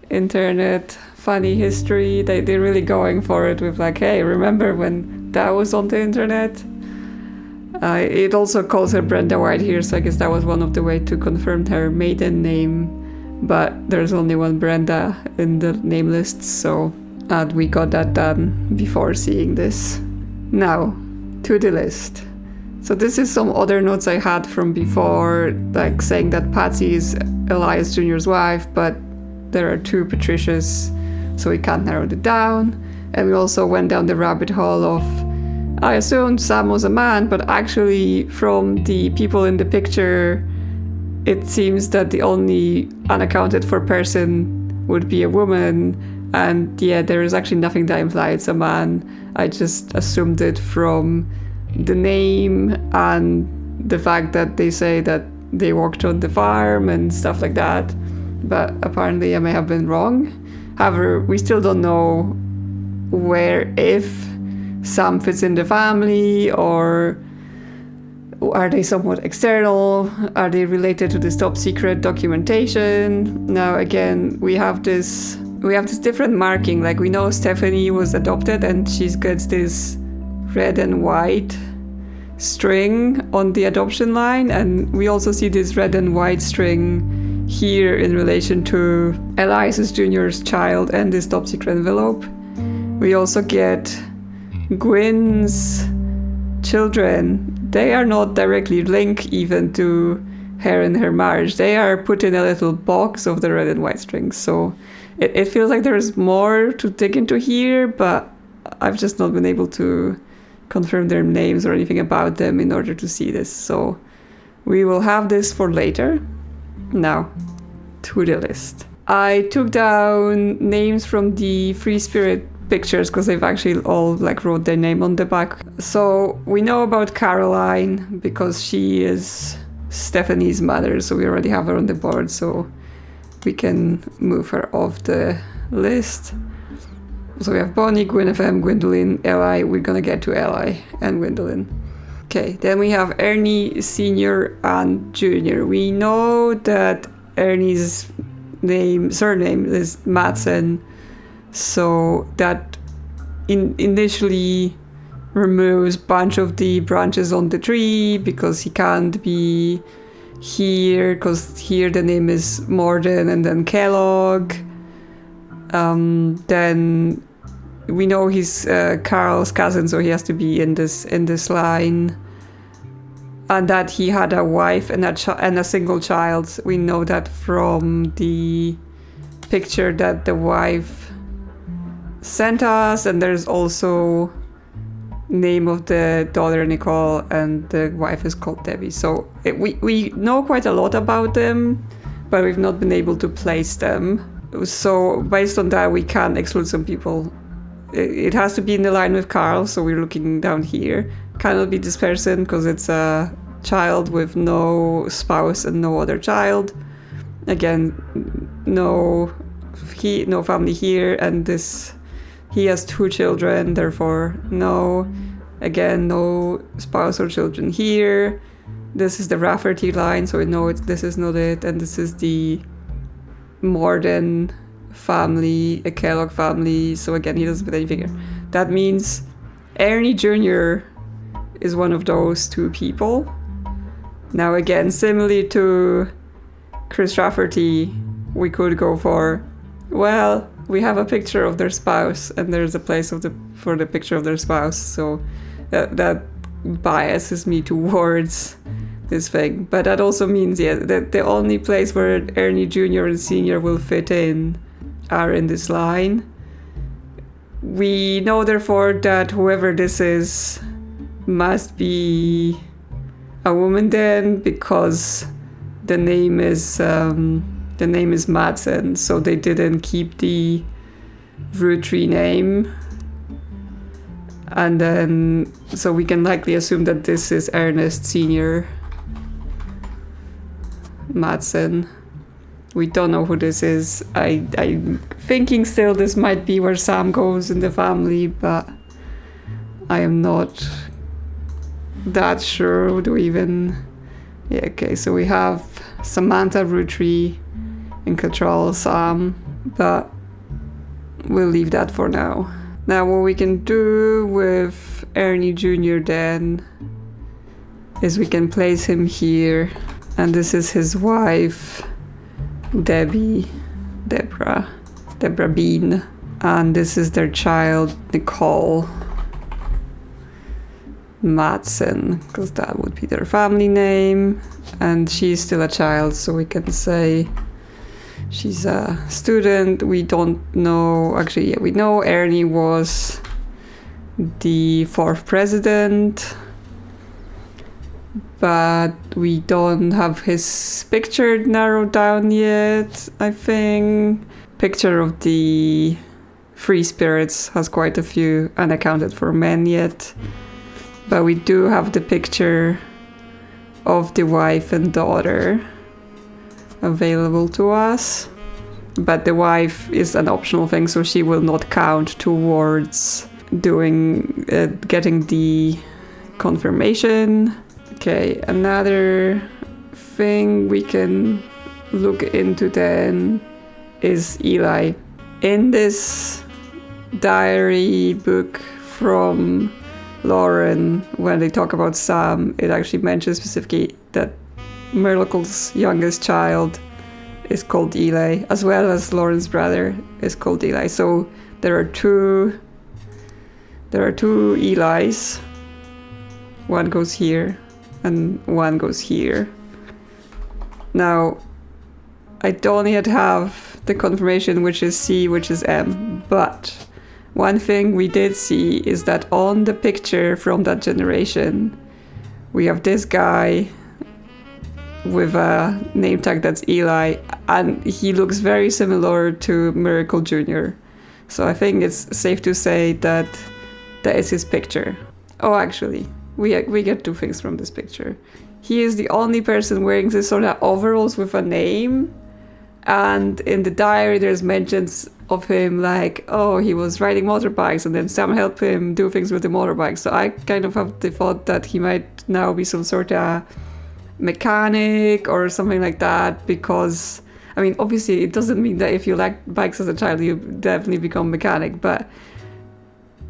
Speaker 1: internet funny history, they're really going for it with like, hey, remember when that was on the internet? It also calls her Brenda White here, so I guess that was one of the ways to confirm her maiden name. But there's only one Brenda in the name list, so we got that done before seeing this. Now, to the list. So this is some other notes I had from before, like saying that Patsy is Elias Jr.'s wife, but there are 2 Patricias, so we can't narrow it down. And we also went down the rabbit hole of, I assumed Sam was a man, but actually from the people in the picture, it seems that the only unaccounted for person would be a woman. And yeah, there is actually nothing that implies a man. I just assumed it from the name and the fact that they say that they worked on the farm and stuff like that. But apparently I may have been wrong. However, we still don't know where, if Sam fits in the family, or Are they somewhat external? Are they related to this top secret documentation? Now again, we have this different marking. Like, we know Stephanie was adopted and she gets this red and white string on the adoption line, and we also see this red and white string here in relation to Elias Jr.'s child and this top secret envelope. We also get Gwynn's children. They are not directly linked even to her and her marriage. They are put in a little box of the red and white strings. So it feels like there's more to dig into here, but I've just not been able to confirm their names or anything about them in order to see this. So we will have this for later. Now, to the list. I took down names from the Free Spirit pictures because they've actually all like wrote their name on the back. So we know about Caroline because she is Stephanie's mother, so we already have her on the board, so we can move her off the list. So we have Bonnie, Gwyneth, Gwyndoline, Eli. We're gonna get to Eli and Gwyndoline. Okay, then we have Ernie Sr. and Jr. We know that Ernie's surname is Madsen, so that initially removes a bunch of the branches on the tree because he can't be here, because here the name is Morden and then Kellogg. Then we know he's Carl's cousin, so he has to be in this line. And that he had a wife and a single child. We know that from the picture that the wife sent us, and there's also name of the daughter Nicole, and the wife is called Debbie. So we know quite a lot about them, but we've not been able to place them. So based on that, we can exclude some people. It has to be in the line with Carl, so we're looking down here. Cannot be this person because it's a child with no spouse and no other child. Again, no family here, and he has 2 children, therefore no. Again, no spouse or children here. This is the Rafferty line, so we know this is not it, and this is the Morden family, a Kellogg family, so again, he doesn't put anything here. That means Ernie Jr. is one of those 2 people. Now again, similarly to Chris Rafferty, we could go for, well, we have a picture of their spouse and there's a place for the picture of their spouse, so that biases me towards this thing. But that also means, yeah, that the only place where Ernie Jr. and Sr. will fit in are in this line. We know therefore that whoever this is must be a woman then, because the name is Madsen, so they didn't keep the Rootree name. And then, so we can likely assume that this is Ernest Sr. Madsen. We don't know who this is. I'm thinking still this might be where Sam goes in the family, but I am not that sure. Do we even... Yeah, okay, so we have Samantha, Rootree, and Cattrall, Sam, but we'll leave that for now. Now what we can do with Ernie Jr. then is we can place him here, and this is his wife, Deborah Bean, and this is their child, Nicole Madsen, because that would be their family name, and she's still a child, so we can say she's a student. We don't know, actually, yeah, we know Ernie was the 4th president, but we don't have his picture narrowed down yet, I think. Picture of the Free Spirits has quite a few unaccounted for men yet. But we do have the picture of the wife and daughter available to us. But the wife is an optional thing, so she will not count towards getting the confirmation. Okay, another thing we can look into then is Eli. In this diary book from Lauren, when they talk about Sam, it actually mentions specifically that Myrtle's youngest child is called Eli, as well as Lauren's brother is called Eli. So there are two Elis. One goes here and one goes here. Now, I don't yet have the confirmation which is C, which is M, but one thing we did see is that on the picture from that generation, we have this guy with a name tag that's Eli, and he looks very similar to Miracle Jr. So I think it's safe to say that that is his picture. Oh, actually, we get two things from this picture. He is the only person wearing this sort of overalls with a name, and in the diary there's mentions of him like, oh, he was riding motorbikes and then Sam helped him do things with the motorbikes. So I kind of have the thought that he might now be some sort of mechanic or something like that, because I mean, obviously it doesn't mean that if you like bikes as a child you definitely become mechanic, but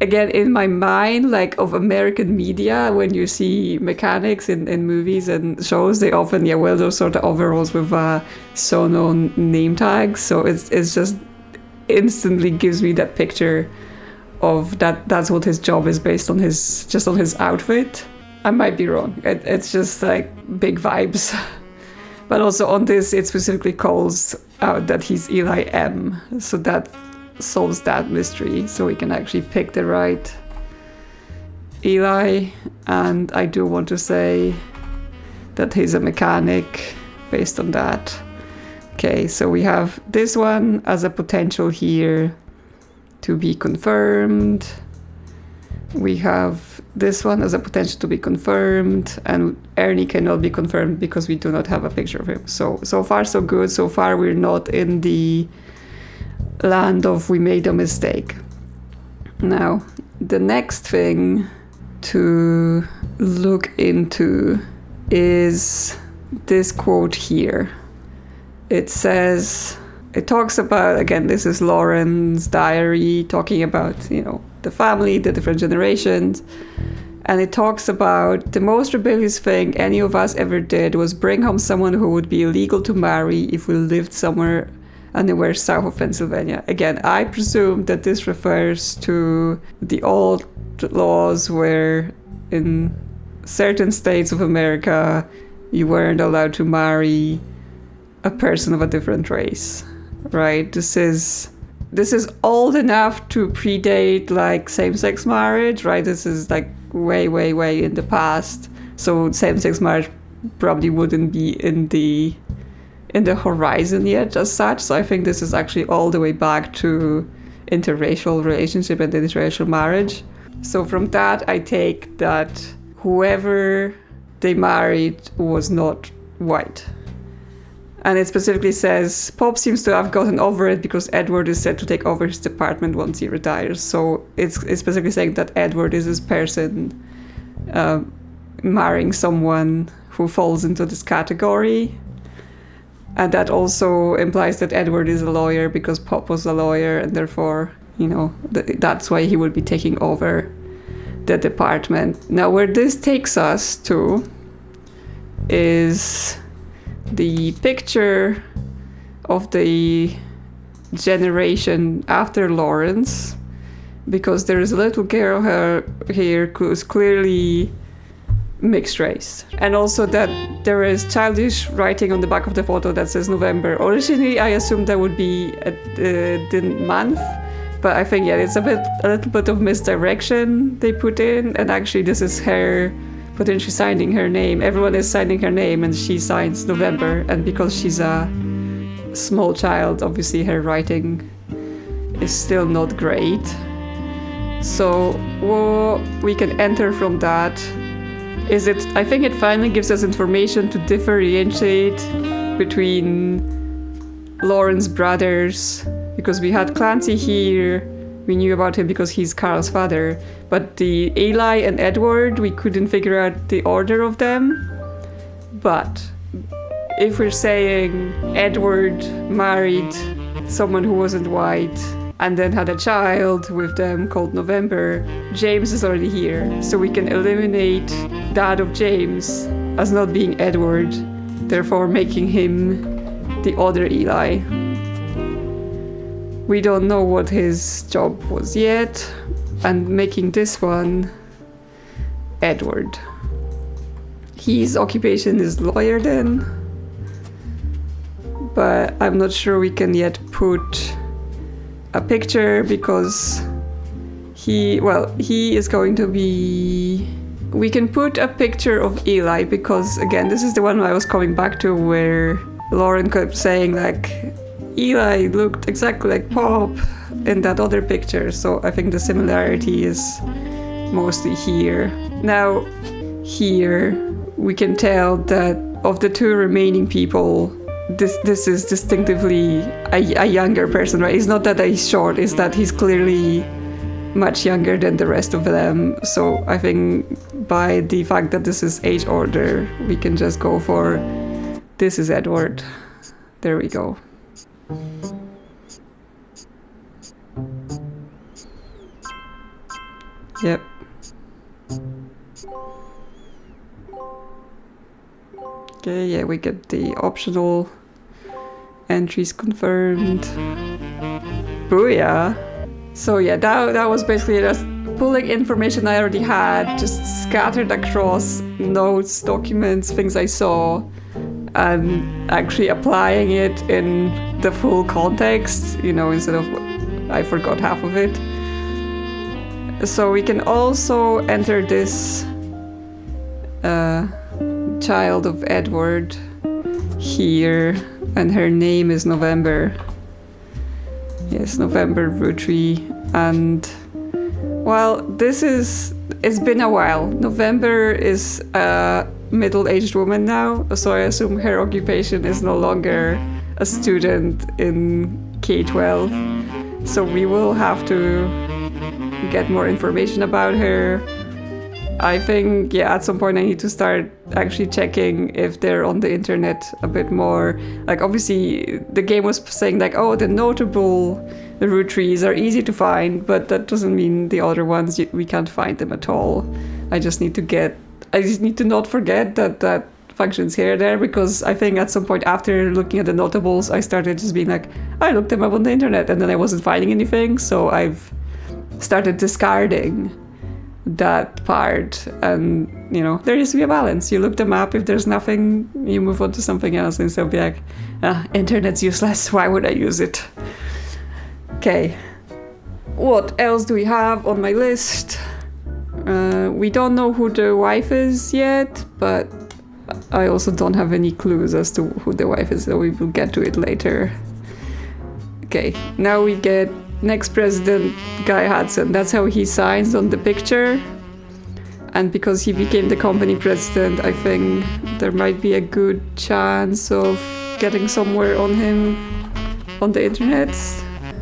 Speaker 1: again, in my mind, like of American media, when you see mechanics in movies and shows, they often wear those sort of overalls with so-known name tags. So it's just instantly gives me that picture of that's what his job is based on his outfit. I might be wrong. It's just like big vibes. But also on this, it specifically calls out that he's Eli M. So that solves that mystery. So we can actually pick the right Eli. And I do want to say that he's a mechanic based on that. Okay, so we have this one as a potential here to be confirmed. We have this one as a potential to be confirmed, and Ernie cannot be confirmed because we do not have a picture of him. So far so good. So far we're not in the land of we made a mistake. Now, the next thing to look into is this quote here. It talks about, again, this is Lauren's diary talking about, the family, the different generations. And it talks about the most rebellious thing any of us ever did was bring home someone who would be illegal to marry if we lived somewhere anywhere south of Pennsylvania. Again, I presume that this refers to the old laws where in certain states of America you weren't allowed to marry a person of a different race, right? This is old enough to predate like same-sex marriage, right? This is like way, way, way in the past. So same-sex marriage probably wouldn't be in the horizon yet as such. So I think this is actually all the way back to interracial relationship and interracial marriage. So from that, I take that whoever they married was not white. And it specifically says, Pop seems to have gotten over it because Edward is set to take over his department once he retires. So it's specifically saying that Edward is this person marrying someone who falls into this category. And that also implies that Edward is a lawyer because Pop was a lawyer, and therefore, that's why he would be taking over the department. Now, where this takes us to is the picture of the generation after Lawrence, because there is a little girl here who's clearly mixed race, and also that there is childish writing on the back of the photo that says November. Originally, I assumed that would be the month, but I think it's a little bit of misdirection they put in, and actually this is her potentially signing her name. Everyone is signing her name, and she signs November. And because she's a small child, obviously her writing is still not great. So what we can enter from that is I think it finally gives us information to differentiate between Lauren's brothers, because we had Clancy here We knew about him because he's Carl's father. But the Eli and Edward, we couldn't figure out the order of them. But if we're saying Edward married someone who wasn't white and then had a child with them called November, James is already here. So we can eliminate that of James as not being Edward, therefore making him the other Eli. We don't know what his job was yet, and making this one Edward. His occupation is lawyer then, but I'm not sure we can yet put a picture because he is going to be... We can put a picture of Eli because, again, this is the one I was coming back to where Lauren kept saying, like, Eli looked exactly like Pop in that other picture, so I think the similarity is mostly here. Now, here, we can tell that of the two remaining people, this is distinctively a younger person, right? It's not that he's short, it's that he's clearly much younger than the rest of them. So I think by the fact that this is age order, we can just go for this is Edward. There we go. Yep. Okay, yeah, we get the optional entries confirmed. Booyah! So yeah, that was basically just pulling information I already had, just scattered across notes, documents, things I saw, and actually applying it in the full context, you know, instead of I forgot half of it. So we can also enter this child of Edward here, and her name is November. Yes, November Roottree, and well, it's been a while. November is a middle-aged woman now, so I assume her occupation is no longer a student in K-12. So we will have to get more information about her. I think, yeah, at some point I need to start actually checking if they're on the internet a bit more. Like, obviously, the game was saying, like, oh, the notable Rootrees are easy to find, but that doesn't mean the other ones, we can't find them at all. I just need to not forget that function's here there, because I think at some point after looking at the notables, I started just being like, I looked them up on the internet, and then I wasn't finding anything, so I've started discarding that part. And, you know, there needs to be a balance. You look them up, if there's nothing, you move on to something else, instead of be like, internet's useless, why would I use it? Okay, what else do we have on my list? We don't know who the wife is yet, but I also don't have any clues as to who the wife is, so we will get to it later. Okay, now we get next president, Guy Hudson. That's how he signs on the picture. And because he became the company president, I think there might be a good chance of getting somewhere on him on the internet.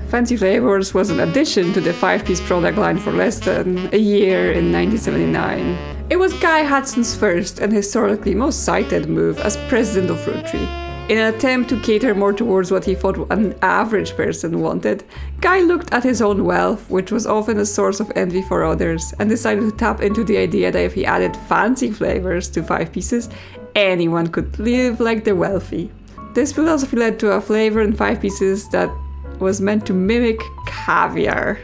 Speaker 1: Fancy Flavors was an addition to the 5-piece product line for less than a year in 1979. It was Guy Hudson's first and historically most cited move as president of Roottree. In an attempt to cater more towards what he thought an average person wanted, Guy looked at his own wealth, which was often a source of envy for others, and decided to tap into the idea that if he added fancy flavors to 5 pieces, anyone could live like the wealthy. This philosophy led to a flavor in 5 pieces that was meant to mimic caviar.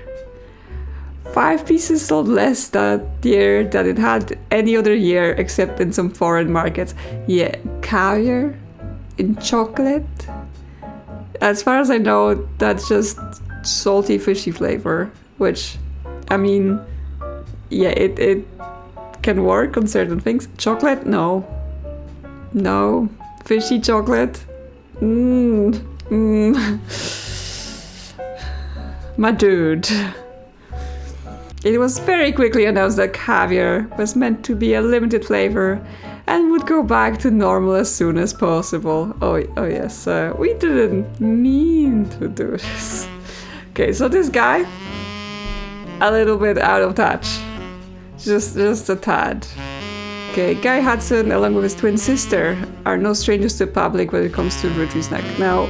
Speaker 1: 5 pieces sold less that year than it had any other year except in some foreign markets. Yeah, caviar in chocolate? As far as I know, that's just salty, fishy flavor, which, I mean, yeah, it can work on certain things. Chocolate? No. No. Fishy chocolate? My dude. It was very quickly announced that caviar was meant to be a limited flavor and would go back to normal as soon as possible. Oh yes, we didn't mean to do this. Okay, so this guy, a little bit out of touch. Just a tad. Okay, Guy Hudson, along with his twin sister, are no strangers to the public when it comes to Roottree snack. Now,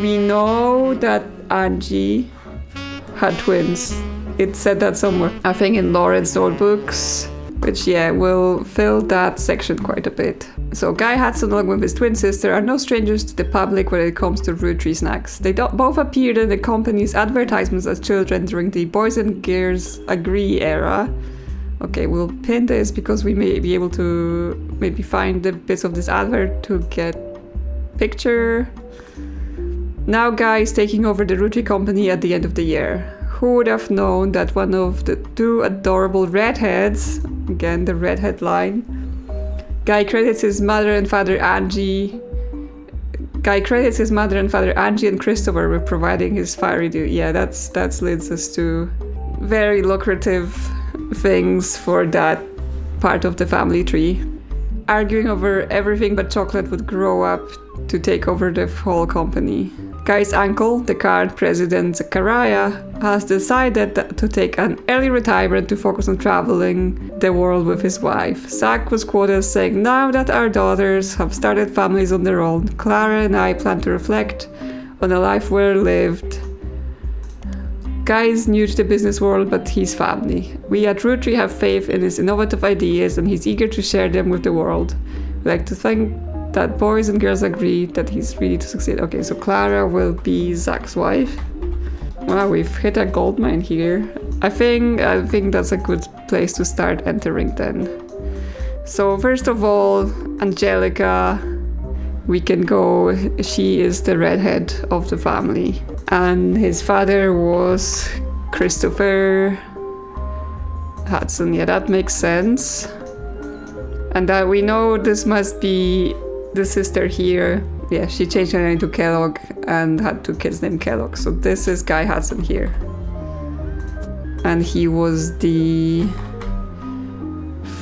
Speaker 1: we know that Angie had twins. It said that somewhere. I think in Lauren's notebooks, which, yeah, will fill that section quite a bit. So Guy Hudson, along with his twin sister, are no strangers to the public when it comes to Roottree snacks. They both appeared in the company's advertisements as children during the Boys and Girls Agree era. Okay, we'll pin this because we may be able to maybe find the bits of this advert to get picture. Now Guy is taking over the Roottree company at the end of the year. Who would have known that one of the two adorable redheads, again the redhead line, Guy credits his mother and father Angie and Christopher with providing his fiery dude. Yeah, that's leads us to very lucrative things for that part of the family tree. Arguing over everything but chocolate would grow up to take over the whole company. Guy's uncle, the current president Zacariah, has decided to take an early retirement to focus on traveling the world with his wife. Zach was quoted as saying, "Now that our daughters have started families on their own, Clara and I plan to reflect on a life well lived." Guy is new to the business world, but he's family. We at Roottree have faith in his innovative ideas and he's eager to share them with the world. We'd like to thank that Boys and Girls Agree that he's ready to succeed. Okay, so Clara will be Zach's wife. Wow, we've hit a gold mine here. I think that's a good place to start entering then. So first of all, Angelica, we can go, she is the redhead of the family. And his father was Christopher Hudson. Yeah, that makes sense. And that we know this must be the sister here. Yeah, she changed her name to Kellogg and had two kids named Kellogg. So this is Guy Hudson here. And he was the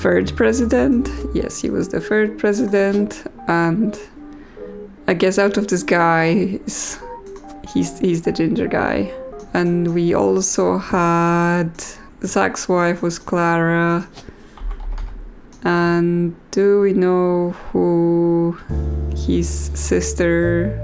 Speaker 1: third president. Yes, he was the third president. And I guess out of this guy, he's the ginger guy. And we also had Zach's wife was Clara. And do we know who his sister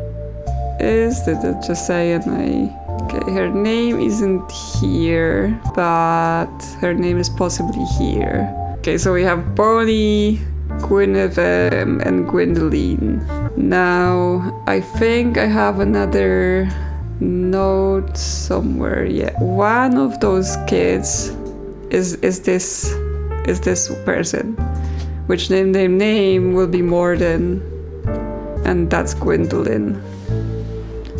Speaker 1: is? Did it just say it? Okay, her name isn't here, but her name is possibly here. Okay, so we have Bonnie, Gwyneth, and Gwyndoline. Now, I think I have another note somewhere. Yeah, one of those kids is this person, which their name will be Morden, and that's Gwyndoline.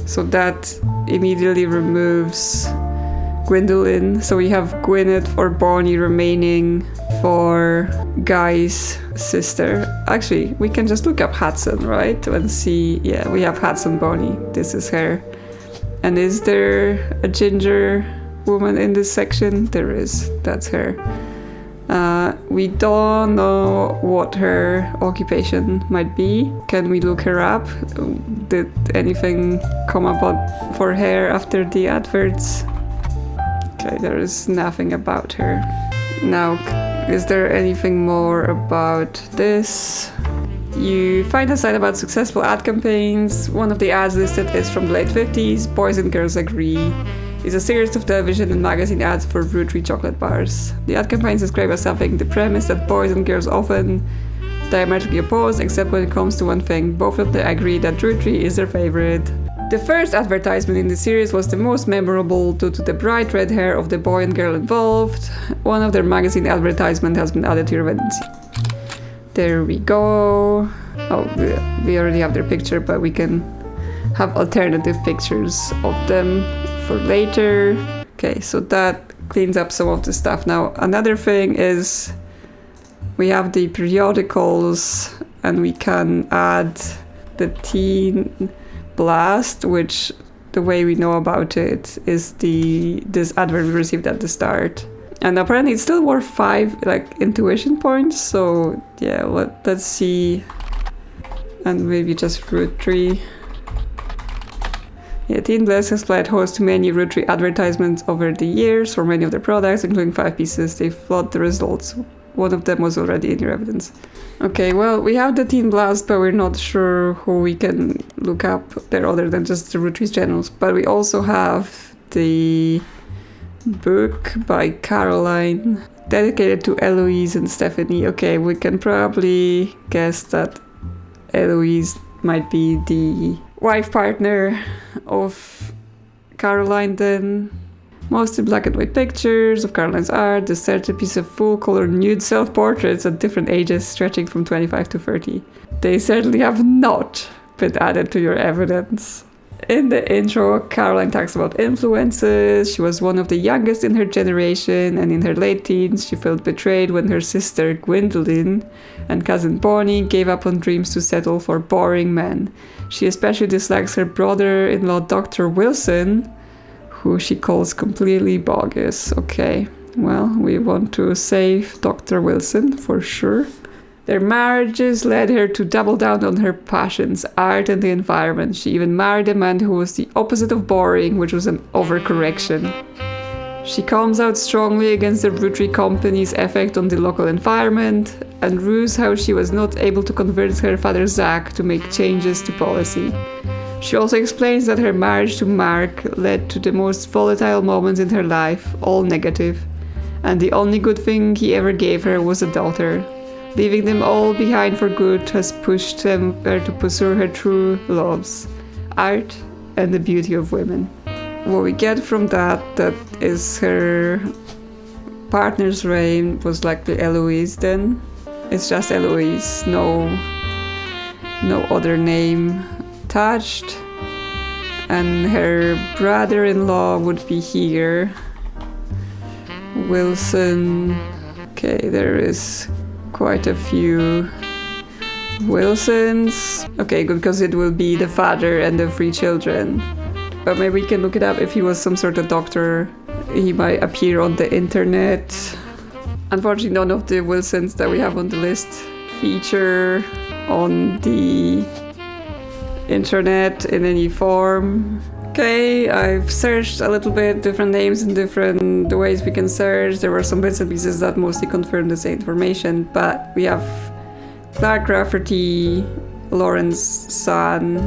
Speaker 1: So that immediately removes Gwyndoline. So we have Gwyneth or Bonnie remaining for Guy's sister. Actually, we can just look up Hudson, right? And see, yeah, we have Hudson Bonnie. This is her. And is there a ginger woman in this section? There is. That's her. We don't know what her occupation might be. Can we look her up? Did anything come up for her after the adverts? Okay, there is nothing about her. Now, is there anything more about this? You find a site about successful ad campaigns. One of the ads listed is from the late 50s, Boys and Girls Agree. It's a series of television and magazine ads for Roottree chocolate bars. The ad campaigns describe as having the premise that boys and girls often diametrically opposed, except when it comes to one thing. Both of them agree that Roottree is their favorite. The first advertisement in the series was the most memorable due to the bright red hair of the boy and girl involved. One of their magazine advertisements has been added to your events. There we go. Oh, we already have their picture, but we can have alternative pictures of them for later. Okay, so that cleans up some of the stuff. Now, another thing is we have the periodicals and we can add the Teen Blast, which the way we know about it is this advert we received at the start. And apparently it's still worth 5 intuition points, so yeah, let's see. And maybe just Roottree. Yeah, Teen Blast has played host to many Roottree advertisements over the years for many of their products, including 5 pieces. They flood the results. One of them was already in your evidence. Okay, well, we have the Teen Blast, but we're not sure who we can look up there other than just the Rootrees channels. But we also have the book by Caroline, dedicated to Eloise and Stephanie. Okay, we can probably guess that Eloise might be the wife partner of Caroline then. Mostly black and white pictures of Caroline's art, the 30 piece of full-color nude self-portraits at different ages stretching from 25 to 30. They certainly have not been added to your evidence. In the intro, Caroline talks about influences. She was one of the youngest in her generation, and in her late teens, she felt betrayed when her sister Gwyndoline and cousin Bonnie gave up on dreams to settle for boring men. She especially dislikes her brother-in-law, Dr. Wilson, who she calls completely bogus. Okay, well, we want to save Dr. Wilson for sure. Their marriages led her to double down on her passions, art and the environment. She even married a man who was the opposite of boring, which was an overcorrection. She comes out strongly against the Roottree company's effect on the local environment and rues how she was not able to convince her father Zach to make changes to policy. She also explains that her marriage to Mark led to the most volatile moments in her life, all negative, and the only good thing he ever gave her was a daughter. Leaving them all behind for good has pushed her to pursue her true loves, art and the beauty of women. What we get from that is her partner's name was likely Eloise then. It's just Eloise, no other name touched. And her brother-in-law would be here. Wilson. Okay, there is quite a few Wilsons. Okay, good, because it will be the father and the 3 children. But maybe we can look it up if he was some sort of doctor. He might appear on the internet. Unfortunately, none of the Wilsons that we have on the list feature on the internet in any form. Okay, I've searched a little bit, different names and different ways we can search. There were some bits and pieces that mostly confirm the same information, but we have Clark Rafferty, Lauren's son.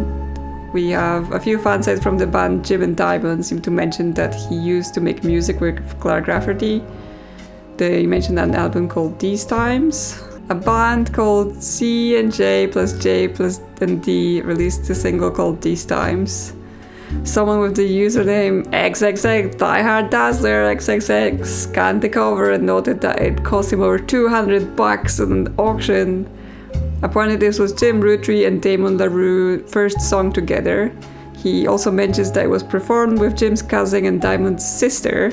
Speaker 1: We have a few fan sites from the band Jim and Diamond seem to mention that he used to make music with Clark Rafferty. They mentioned an album called These Times. A band called C and J plus and D released a single called These Times. Someone with the username XXX Diehard Dazzler XXX scanned the cover and noted that it cost him over $200 at an auction. Apparently this was Jim Roottree and Damon LaRoux first song together. He also mentions that it was performed with Jim's cousin and Diamond's sister,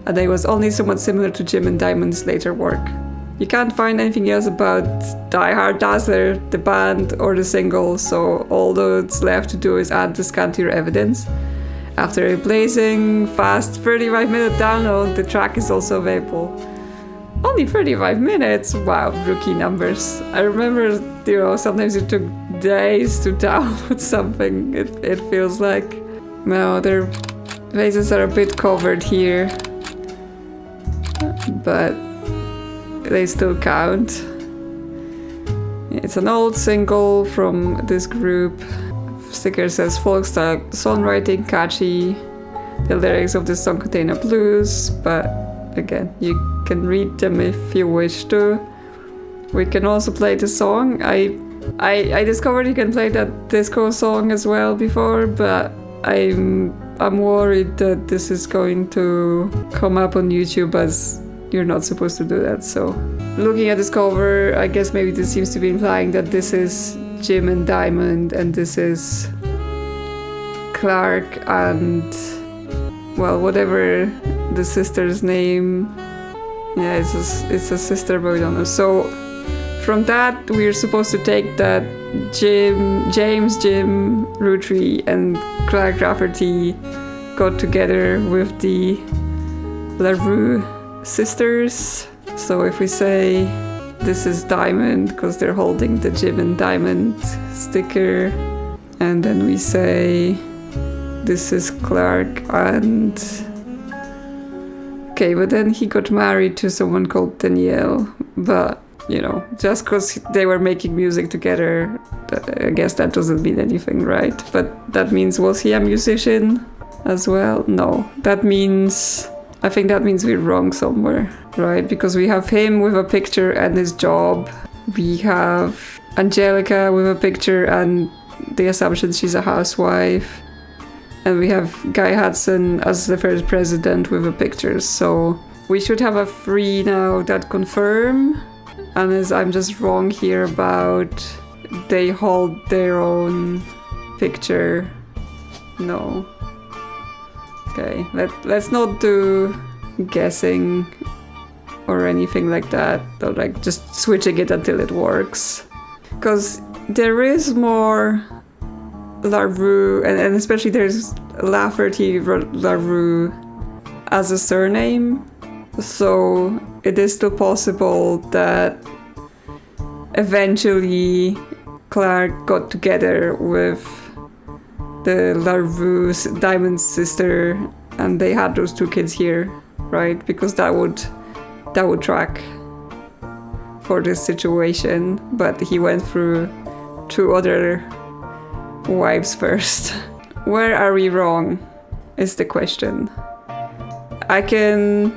Speaker 1: and that it was only somewhat similar to Jim and Diamond's later work. You can't find anything else about Die Hard Dazzler, the band, or the single, so all that's left to do is add the scan to your evidence. After a blazing, fast 35-minute download, the track is also available. Only 35 minutes? Wow, rookie numbers. I remember, sometimes it took days to download something, it feels like. No, their faces are a bit covered here, but they still count. It's an old single from this group. Sticker says folk style songwriting, catchy. The lyrics of this song contain a blues, but again, you can read them if you wish to. We can also play the song. I discovered you can play that disco song as well before, but I'm worried that this is going to come up on YouTube as you're not supposed to do that. So looking at this cover, I guess maybe this seems to be implying that this is Jim and Diamond and this is Clark and, well, whatever the sister's name. Yeah, it's a sister, but we don't know. So from that, we're supposed to take that James, Jim, Roottree, and Clark Rafferty got together with the LaRoux sisters. So if we say this is Diamond, because they're holding the Jim and Diamond sticker, and then we say this is Clark and... Okay, but then he got married to someone called Danielle, but, you know, just because they were making music together, I guess that doesn't mean anything, right? But that means, was he a musician as well? No, that means... I think that means we're wrong somewhere, right? Because we have him with a picture and his job. We have Angelica with a picture and the assumption she's a housewife. And we have Guy Hudson as the first president with a picture. So we should have a 3 now that confirm. Unless I'm just wrong here about they hold their own picture. No. Okay, let's not do guessing or anything like that, or like just switching it until it works. Because there is more LaRoux, and especially there's Rafferty-LaRoux as a surname, so it is still possible that eventually Clark got together with the LaRoux Diamond's sister, and they had those 2 kids here, right? Because that would track for this situation. But he went through 2 other wives first. Where are we wrong? Is the question. I can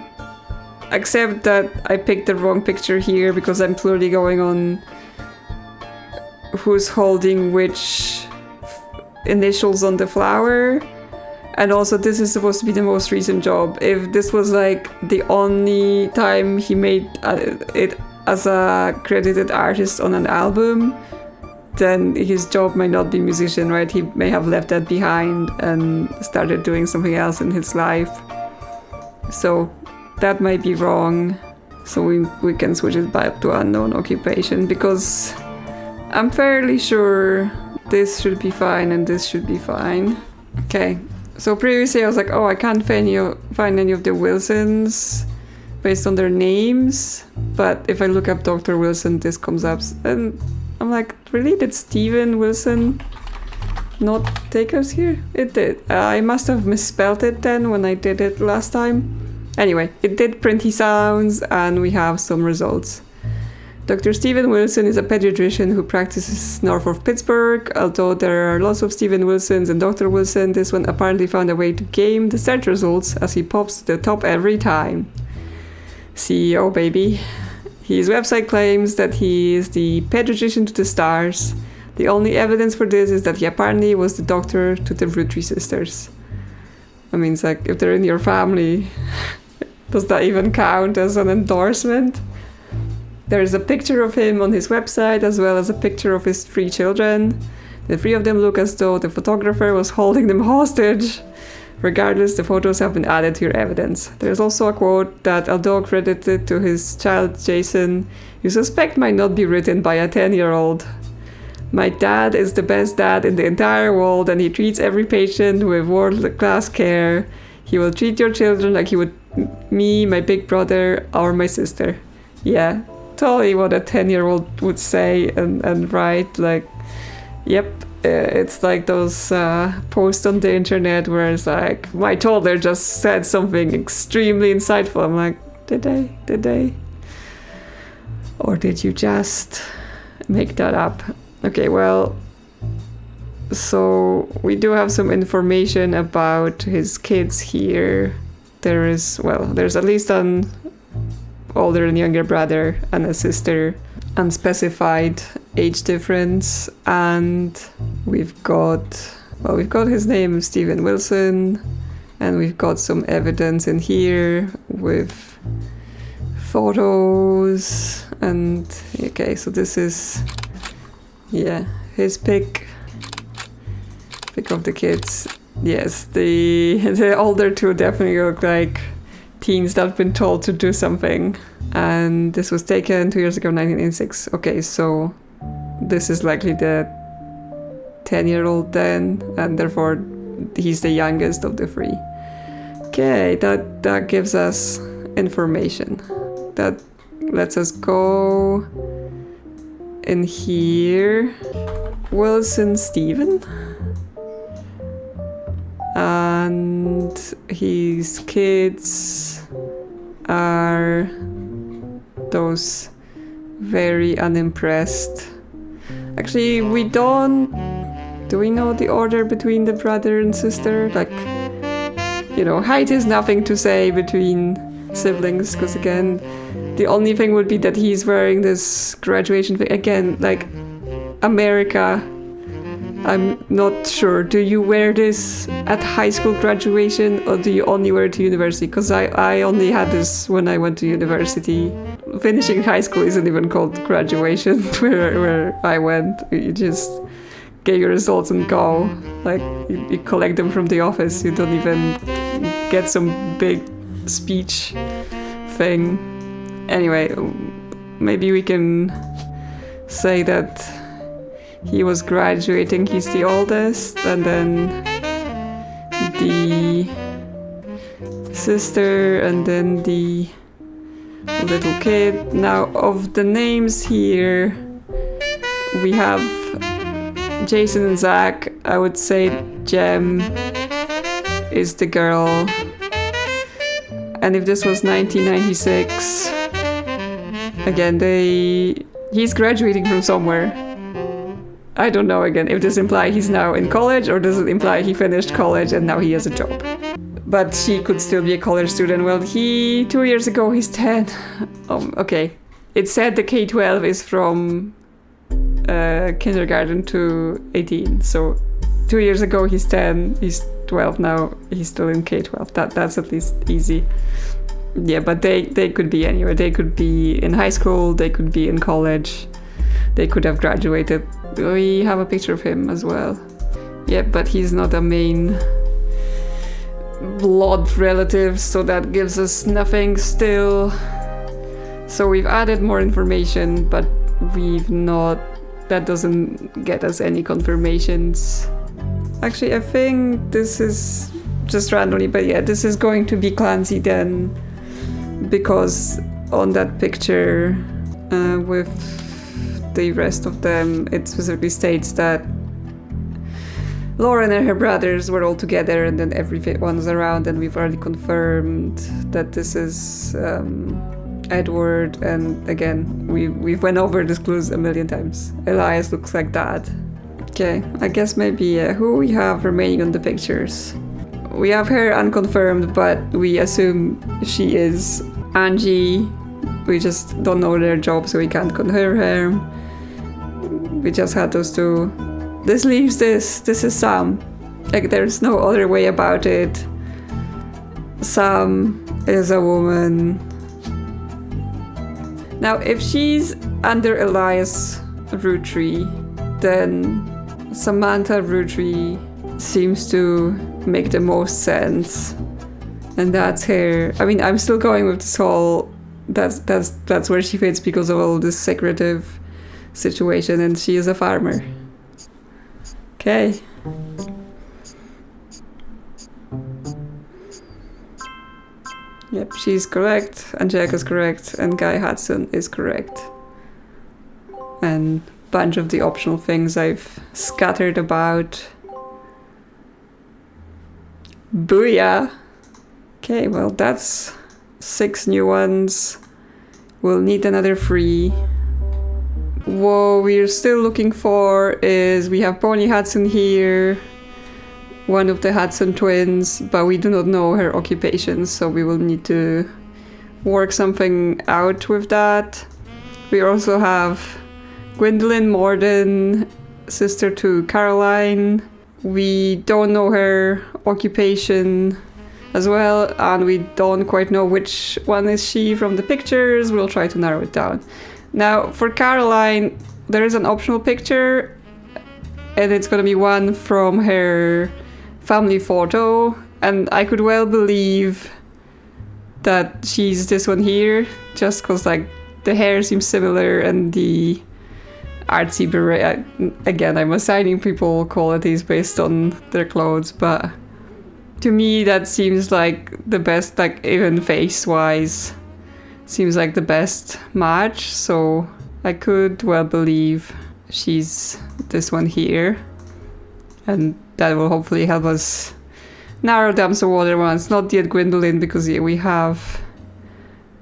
Speaker 1: accept that I picked the wrong picture here because I'm purely going on who's holding which initials on the flower, and also this is supposed to be the most recent job. If this was like the only time he made it as a credited artist on an album, then his job might not be musician, right? He may have left that behind and started doing something else in his life. So that might be wrong. So we can switch it back to unknown occupation, because I'm fairly sure this should be fine and this should be fine. Okay, so previously I was like, oh, I can't find any of the Wilsons based on their names. But if I look up Dr. Wilson, this comes up. And I'm like, really? Did Steven Wilson not take us here? It did. I must have misspelled it then when I did it last time. Anyway, it did printy sounds and we have some results. Dr. Steven Wilson is a pediatrician who practices north of Pittsburgh. Although there are lots of Steven Wilsons and Dr. Wilson, this one apparently found a way to game the search results as he pops to the top every time. CEO, baby. His website claims that he is the pediatrician to the stars. The only evidence for this is that he apparently was the doctor to the Roottree Sisters. I mean, it's like, if they're in your family, does that even count as an endorsement? There is a picture of him on his website, as well as a picture of his 3 children. The 3 of them look as though the photographer was holding them hostage. Regardless, the photos have been added to your evidence. There's also a quote that, although credited to his child Jason, you suspect might not be written by a 10-year-old. My dad is the best dad in the entire world, and he treats every patient with world-class care. He will treat your children like he would me, my big brother, or my sister. Yeah. Totally what a 10-year-old would say and write, like, yep, it's like those posts on the internet where it's like, my toddler just said something extremely insightful. I'm like, did they? Or did you just make that up? Okay, well, so we do have some information about his kids here. There's at least an older and younger brother and a sister, unspecified age difference, and we've got his name, Steven Wilson, and we've got some evidence in here with photos, and okay, so this is his pick of the kids. Yes, the older 2 definitely look like teens that have been told to do something. And this was taken 2 years ago, 1986. Okay, so this is likely the 10-year-old then, and therefore he's the youngest of the 3. Okay, that gives us information. That lets us go in here. Wilson Steven. and his kids are those very unimpressed. Actually, do we know the order between the brother and sister? Like, height is nothing to say between siblings, because again, the only thing would be that he's wearing this graduation thing. Again, like, America, I'm not sure. Do you wear this at high school graduation, or do you only wear it to university? Because I only had this when I went to university. Finishing high school isn't even called graduation where I went. You just get your results and go. Like, you collect them from the office. You don't even get some big speech thing. Anyway, maybe we can say that he was graduating, he's the oldest, and then the sister, and then the little kid. Now, of the names here, we have Jason and Zach. I would say Jem is the girl. And if this was 1996, again, he's graduating from somewhere. I don't know, again, if this implies he's now in college, or does it imply he finished college and now he has a job? But she could still be a college student. Well, 2 years ago, he's 10. Okay. It said the K-12 is from kindergarten to 18. So 2 years ago, he's 10. He's 12 now. He's still in K-12. That's at least easy. Yeah, but they could be anywhere. They could be in high school. They could be in college. They could have graduated. We have a picture of him as well. Yeah, but he's not a main blood relative, so that gives us nothing still. So we've added more information, but that doesn't get us any confirmations. Actually, I think this is just randomly, but yeah, this is going to be Clancy then, because on that picture with the rest of them, it specifically states that Lauren and her brothers were all together, and then everyone's around, and we've already confirmed that this is Edward, and again, we've went over this clues a million times. Elias looks like Dad. Okay, I guess maybe who we have remaining on the pictures. We have her unconfirmed, but we assume she is Angie. We just don't know their job, so we can't confirm her. We just had those two. This leaves this is Sam. Like, there's no other way about it. Sam is a woman. Now, if she's under Elias Roottree, then Samantha Roottree seems to make the most sense. And that's her. I mean, I'm still going with this whole that's where she fits because of all this secretive situation, and she is a farmer. Okay. Yep, she's correct, Angelica's correct, and Guy Hudson is correct. And a bunch of the optional things I've scattered about. Booyah! Okay, well, that's 6 new ones. We'll need another 3. What we're still looking for is, we have Pony Hudson here, one of the Hudson twins, but we do not know her occupation, so we will need to work something out with that. We also have Gwyndoline Morden, sister to Caroline. We don't know her occupation as well, and we don't quite know which one is she from the pictures. We'll try to narrow it down. Now, for Caroline, there is an optional picture, and it's gonna be one from her family photo, and I could well believe that she's this one here, just because, like, the hair seems similar and the artsy beret. Again, I'm assigning people qualities based on their clothes, but to me that seems like the best, like, even face-wise, seems like the best match, so I could well believe she's this one here, and that will hopefully help us narrow down some other ones. Not yet Gwyndoline, because we have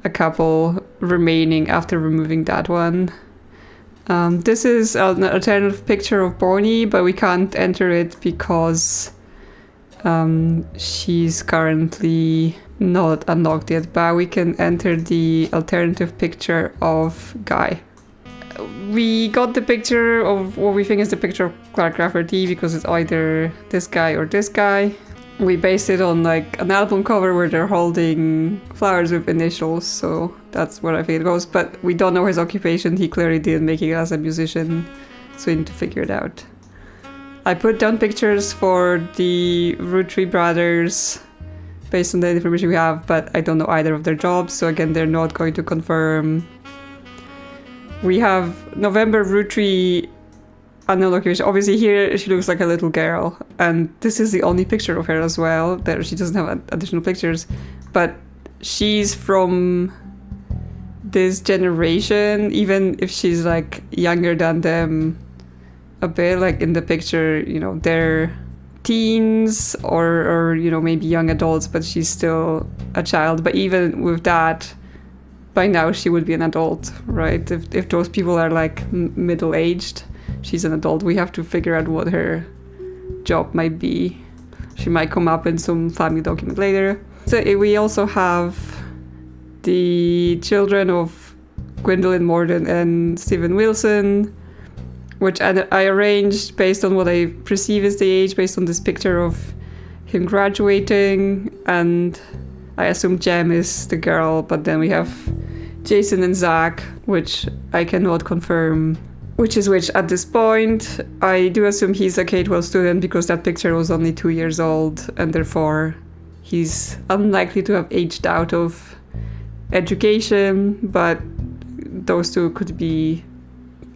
Speaker 1: a couple remaining after removing that one. This is an alternative picture of Bonnie, but we can't enter it because she's currently not unlocked yet, but we can enter the alternative picture of Guy. We got the picture of what we think is the picture of Clark Rafferty because it's either this guy or this guy. We based it on like an album cover where they're holding flowers with initials, so that's where I think it goes. But we don't know his occupation. He clearly didn't make it as a musician, so we need to figure it out. I put down pictures for the Roottree brothers based on the information we have, but I don't know either of their jobs, so again, they're not going to confirm. We have November Roottree unknown location. Obviously here she looks like a little girl, and this is the only picture of her as well. There she doesn't have additional pictures, but she's from this generation, even if she's like younger than them a bit, like in the picture, you know, they're teens or you know, maybe young adults, but she's still a child. But even with that, by now she would be an adult, right? If those people are like middle-aged, she's an adult. We have to figure out what her job might be. She might come up in some family document later. So we also have the children of Gwyndoline, Morden, and Stephen Wilson, which I arranged based on what I perceive as the age, based on this picture of him graduating, and I assume Jem is the girl, but then we have Jason and Zach, which I cannot confirm which is which at this point. I do assume he's a K-12 student because that picture was only 2 years old, and therefore he's unlikely to have aged out of education, but those two could be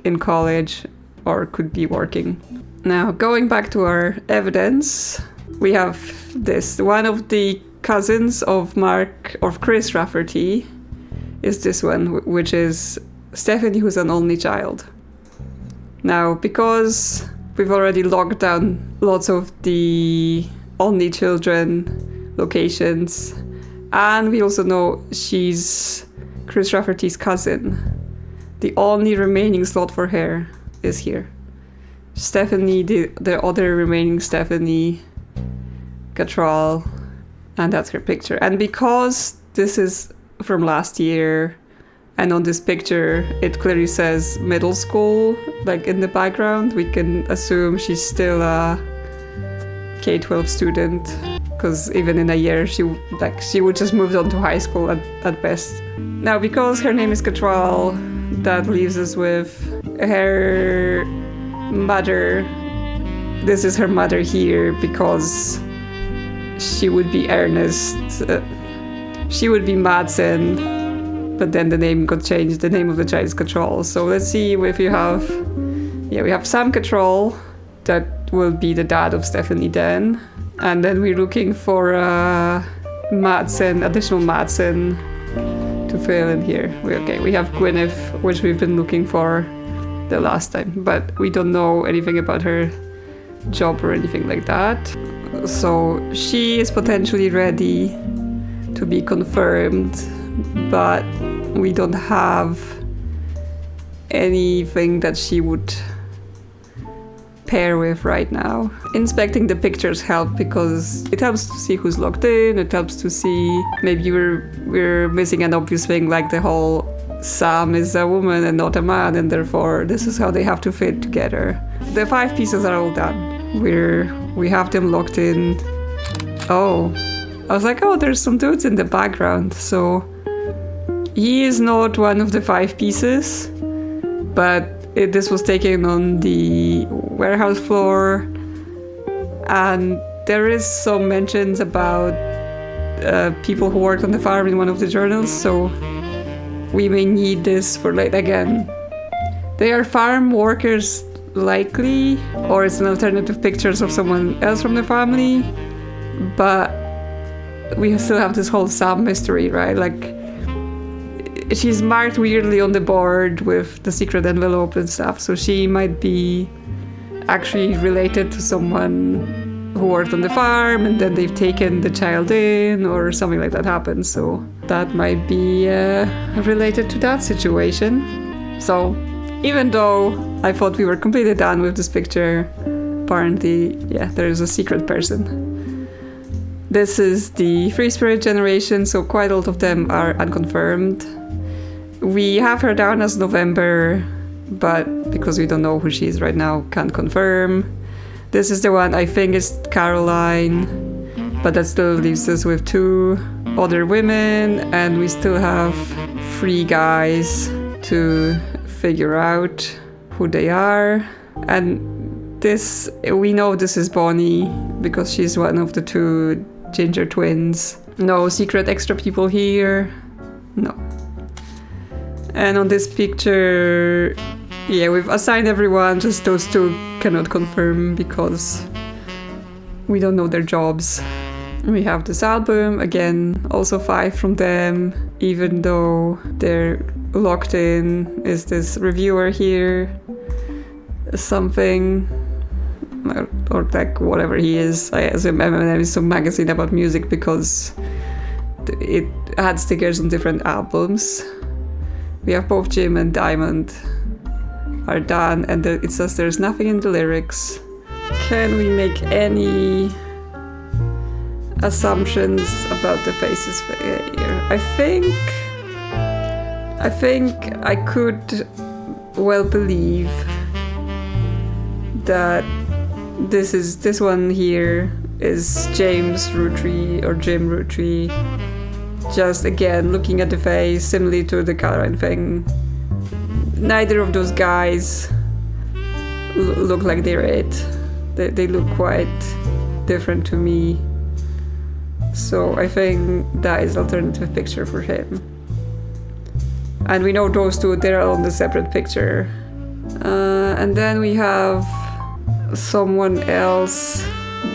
Speaker 1: in college or could be working. Now, going back to our evidence, we have this. One of the cousins of Chris Rafferty is this one, which is Stephanie, who's an only child. Now, because we've already locked down lots of the only children locations, and we also know she's Chris Rafferty's cousin, the only remaining slot for her is here. Stephanie, the other remaining Stephanie, Cattrall, and that's her picture. And because this is from last year, and on this picture it clearly says middle school, like in the background, we can assume she's still a K-12 student, because even in a year she would just move on to high school at best. Now, because her name is Cattrall, that leaves us with her mother. This is her mother here because she would be Ernest. She would be Madsen, but then the name got changed. The name of the child is Cattrall. So let's see if you have... Yeah, we have Sam Cattrall. That will be the dad of Stephanie then. And then we're looking for Madsen, additional Madsen to fill in here. We have Gwyneth, which we've been looking for the last time, but we don't know anything about her job or anything like that. So she is potentially ready to be confirmed, but we don't have anything that she would pair with right now. Inspecting the pictures help because it helps to see who's logged in. It helps to see maybe we're missing an obvious thing, like the whole Sam is a woman and not a man, and therefore this is how they have to fit together. The 5 pieces are all done. We have them locked in. Oh, I was like, oh, there's some dudes in the background. So he is not one of the 5 pieces, but this was taken on the warehouse floor, and there is some mentions about people who worked on the farm in one of the journals, so we may need this for later. Again, they are farm workers likely, or it's an alternative pictures of someone else from the family, but we still have this whole Sam mystery, right? Like, she's marked weirdly on the board with the secret envelope and stuff, so she might be actually related to someone who worked on the farm, and then they've taken the child in, or something like that happened. So that might be related to that situation. So even though I thought we were completely done with this picture, apparently, yeah, there is a secret person. This is the Free Spirit generation, so quite a lot of them are unconfirmed. We have her down as November, but because we don't know who she is right now, can't confirm. This is the one I think is Caroline, but that still leaves us with 2 other women, and we still have 3 guys to figure out who they are. And this, we know this is Bonnie because she's one of the 2 ginger twins. No secret extra people here. No. And on this picture, yeah, we've assigned everyone, just those 2 cannot confirm because we don't know their jobs. We have this album, again, also 5 from them, even though they're locked in. Is this reviewer here? Something, or like whatever he is. I assume M&M is some magazine about music because it had stickers on different albums. We have both Jim and Diamond are done, and it says there's nothing in the lyrics. Can we make any assumptions about the faces here? I think I could well believe that this one here is James Roottree or Jim Roottree. Just again looking at the face, similarly to the Caroline thing. Neither of those guys look like they're it. They look quite different to me. So I think that is alternative picture for him. And we know those 2, they're on the separate picture. And then we have someone else,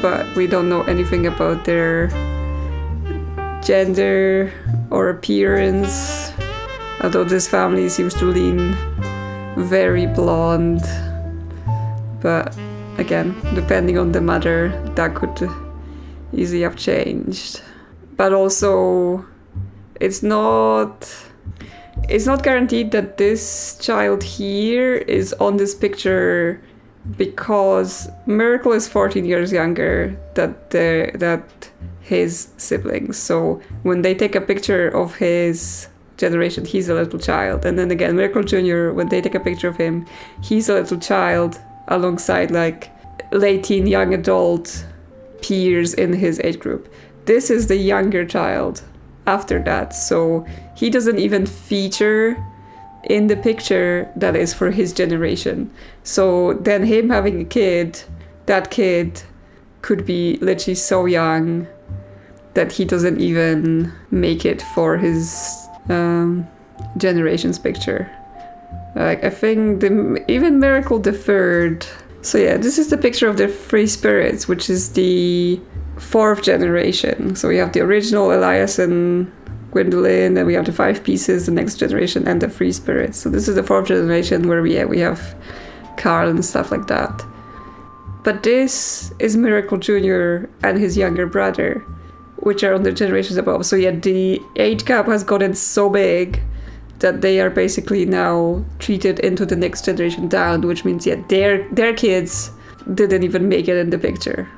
Speaker 1: but we don't know anything about their gender or appearance. Although this family seems to lean very blonde. But again, depending on the mother, that could easily have changed. But also, it's not guaranteed that this child here is on this picture because Miracle is 14 years younger than his siblings. So when they take a picture of his generation, he's a little child. And then again, Miracle Jr., when they take a picture of him, he's a little child alongside like late teen, young adult peers in his age group. This is the younger child after that, so he doesn't even feature in the picture that is for his generation. So then him having a kid, that kid could be literally so young that he doesn't even make it for his generation's picture. Like I think even Miracle the Third. So yeah, this is the picture of the Free Spirits, which is the 4th generation. So we have the original Elias and Gwyndoline, and we have the 5 pieces, the next generation, and the Free Spirits. So this is the 4th generation where we have Carl and stuff like that. But this is Miracle Jr. and his younger brother, which are on the generations above. So yeah, the age gap has gotten so big that they are basically now treated into the next generation down, which means yeah, their kids didn't even make it in the picture.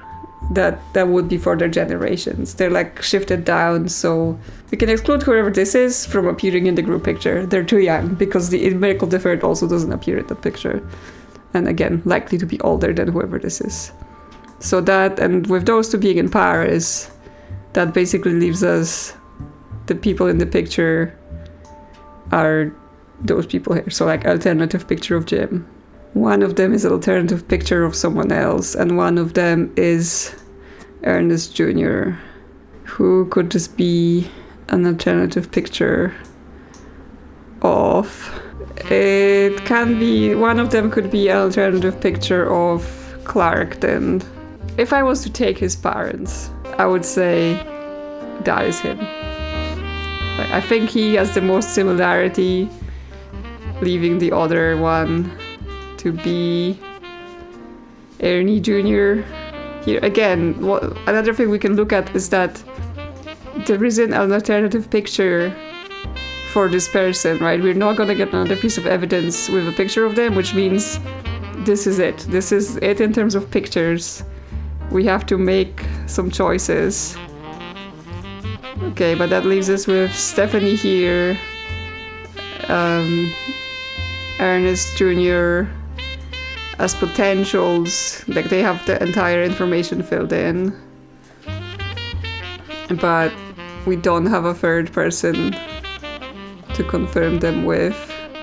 Speaker 1: That would be for their generations. They're like shifted down, so we can exclude whoever this is from appearing in the group picture. They're too young because the Miracle the Third also doesn't appear in that picture. And again, likely to be older than whoever this is. So that, and with those 2 being in Paris, that basically leaves us the people in the picture are those people here. So like alternative picture of Jim. One of them is an alternative picture of someone else, and one of them is Ernest Jr. Who could this be an alternative picture of? It can be, one of them could be an alternative picture of Clark then. If I was to take his parents, I would say that is him. I think he has the most similarity, leaving the other one to be Ernie Jr. Here again, another thing we can look at is that there isn't an alternative picture for this person, right? We're not gonna get another piece of evidence with a picture of them, which means this is it. This is it in terms of pictures. We have to make some choices. Okay, but that leaves us with Stephanie here, Ernest Jr. as potentials, like they have the entire information filled in. But we don't have a third person to confirm them with.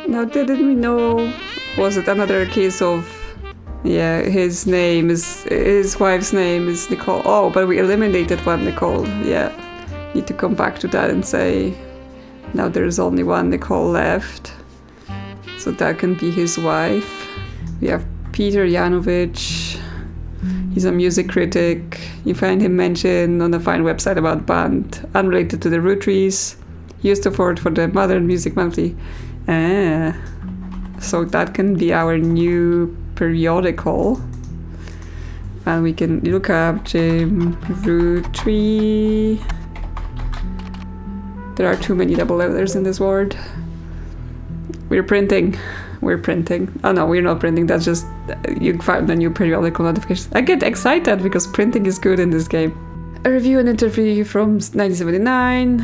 Speaker 1: Now, didn't we know? Was it another case of, yeah, his wife's name is Nicole. Oh, but we eliminated one Nicole. Yeah, need to come back to that and say, now there's only one Nicole left. So that can be his wife. We have Peter Yanovich. He's a music critic. You find him mentioned on a fine website about band unrelated to the Rootrees. He used to forward for the Modern Music Monthly. So that can be our new periodical. And we can look up Jim Rootree. There are too many double letters in this word. We're printing. Oh no, we're not printing. That's just you find the new periodical notifications. I get excited because printing is good in this game. A review and interview from 1979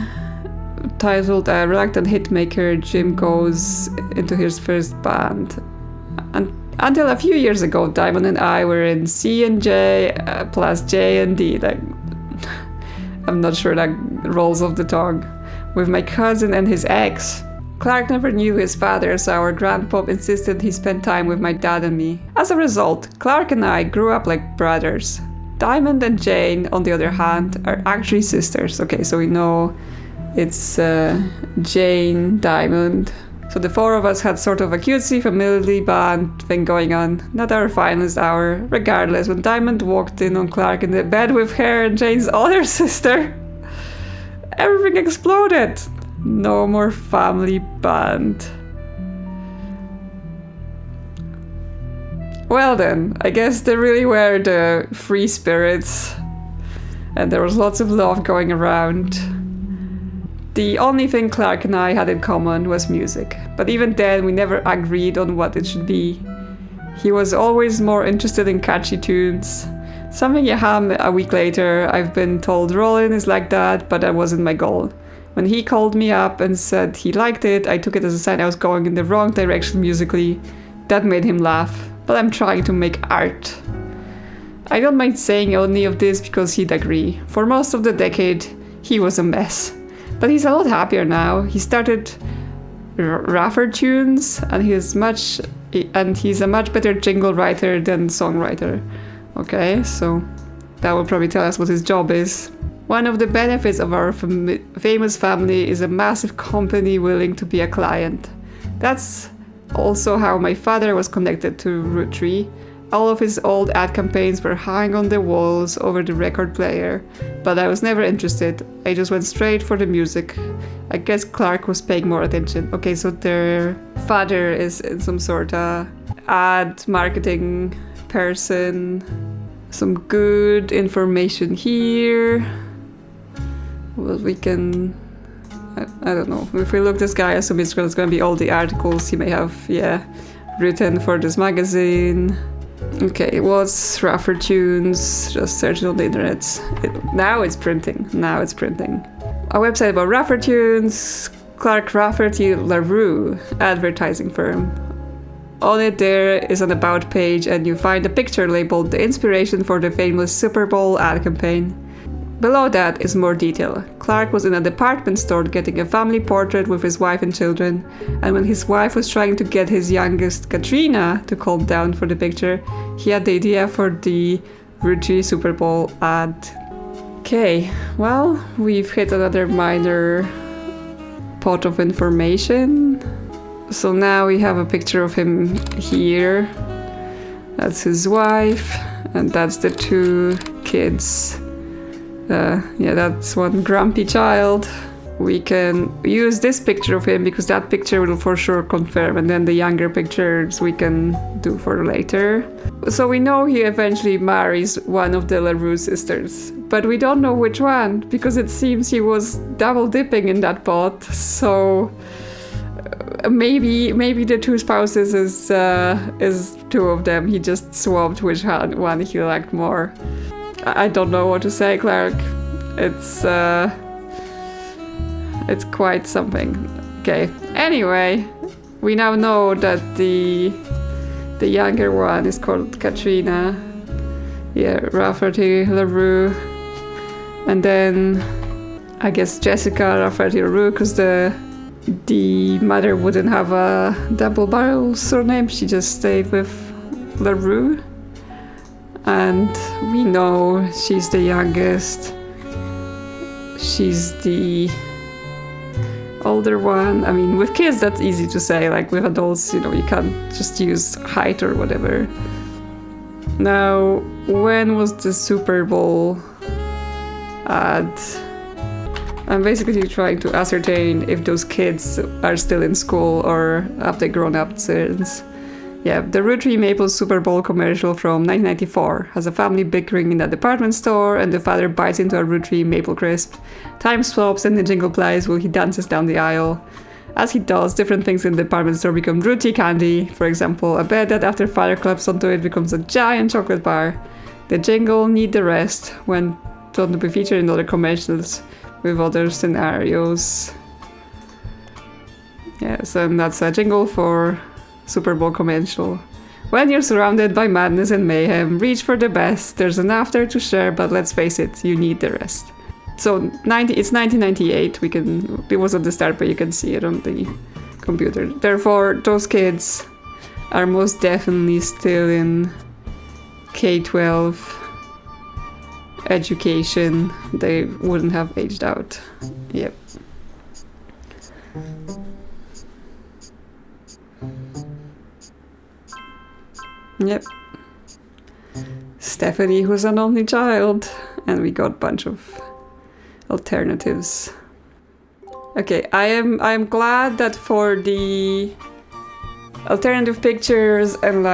Speaker 1: titled "A Reluctant Hitmaker, Jim Goes into His First Band." And until a few years ago, Diamond and I were in C and J plus J and D. Like, I'm not sure that rolls off the tongue. With my cousin and his ex. Clark never knew his father, so our grandpop insisted he spend time with my dad and me. As a result, Clark and I grew up like brothers. Diamond and Jane, on the other hand, are actually sisters. Okay, so we know it's Jane, Diamond. So the four of us had sort of a cutesy family band thing going on. Not our finest hour. Regardless, when Diamond walked in on Clark in the bed with her and Jane's other sister, everything exploded. No more family band. Well then, I guess they really were the free spirits. And there was lots of love going around. The only thing Clark and I had in common was music. But even then, we never agreed on what it should be. He was always more interested in catchy tunes. Something you hum a week later, I've been told Rollin is like that, but that wasn't my goal. When he called me up and said he liked it, I took it as a sign I was going in the wrong direction musically. That made him laugh, but I'm trying to make art. I don't mind saying any of this because he'd agree. For most of the decade, he was a mess. But he's a lot happier now. He started Raffer tunes, and he's a much better jingle writer than songwriter. Okay, so that will probably tell us what his job is. One of the benefits of our famous family is a massive company willing to be a client. That's also how my father was connected to Rootree. All of his old ad campaigns were hung on the walls over the record player, but I was never interested. I just went straight for the music. I guess Clark was paying more attention. Okay, so their father is some sort of ad marketing person. Some good information here. Well, we can... I don't know. If we look this guy, I assume it's going to be all the articles he may have, written for this magazine. Okay, what's Raffer Tunes? Just search it on the internet. Now it's printing. A website about Raffer Tunes, Clark Rafferty-LaRoux, advertising firm. On it there is an about page and you find a picture labeled the inspiration for the famous Super Bowl ad campaign. Below that is more detail. Clark was in a department store getting a family portrait with his wife and children, and when his wife was trying to get his youngest, Katrina, to calm down for the picture, he had the idea for the Roottree Super Bowl ad. Okay, well, we've hit another minor pot of information. So now we have a picture of him here. That's his wife, and that's the two kids. That's one grumpy child. we can use this picture of him because that picture will for sure confirm, and then the younger pictures we can do for later. So we know he eventually marries one of the LaRoux sisters, but we don't know which one because it seems he was double dipping in that pot. So maybe the two spouses is two of them. He just swapped which one he liked more. I don't know what to say, Clark. It's quite something. Okay. Anyway, we now know that the younger one is called Katrina. Yeah, Rafferty-LaRoux. And then I guess Jessica Rafferty-LaRoux, because the mother wouldn't have a double-barrel surname. She just stayed with LaRoux. And we know she's the youngest. She's the older one. I mean, with kids that's easy to say. Like with adults, you can't just use height or whatever. Now, when was the Super Bowl ad? I'm basically trying to ascertain if those kids are still in school or have they grown up since. Yeah, the Roottree Maple Super Bowl commercial from 1994 has a family bickering in a department store, and the father bites into a Roottree Maple Crisp. Time swaps and the jingle plays while he dances down the aisle. As he does, different things in the department store become Roottree candy. For example, a bed that after father claps onto it becomes a giant chocolate bar. The jingle Need the Rest went on to be featured in other commercials with other scenarios. Yes, and that's a jingle for Super Bowl commercial. When you're surrounded by madness and mayhem, reach for the best. There's enough there to share, but let's face it, you need the rest. So it's 1998. It was at the start, but you can see it on the computer. Therefore, those kids are most definitely still in K-12 education. They wouldn't have aged out. Yep. Yep. Stephanie, who's an only child. And we got a bunch of alternatives. Okay, I am glad that for the alternative pictures and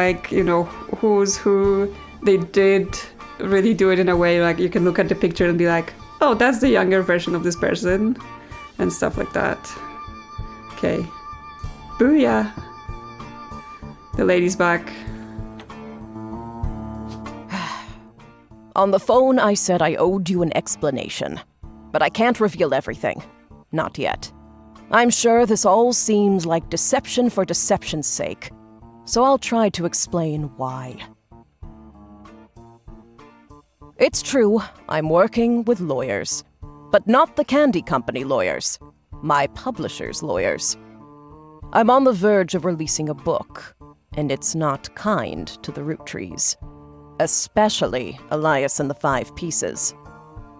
Speaker 1: who's who, they did really do it in a way like you can look at the picture and be like, oh, that's the younger version of this person and stuff like that. Okay. Booyah. The lady's back.
Speaker 3: On the phone, I said I owed you an explanation. But I can't reveal everything. Not yet. I'm sure this all seems like deception for deception's sake. So I'll try to explain why. It's true, I'm working with lawyers. But not the candy company lawyers. My publisher's lawyers. I'm on the verge of releasing a book. And it's not kind to the Rootrees. Especially Elias and the 5 Pieces.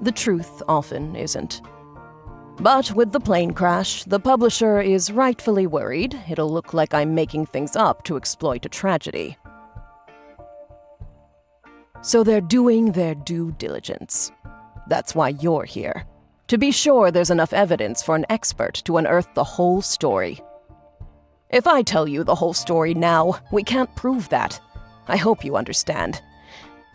Speaker 3: The truth often isn't. But with the plane crash, the publisher is rightfully worried it'll look like I'm making things up to exploit a tragedy. So they're doing their due diligence. That's why you're here. To be sure there's enough evidence for an expert to unearth the whole story. If I tell you the whole story now, we can't prove that. I hope you understand.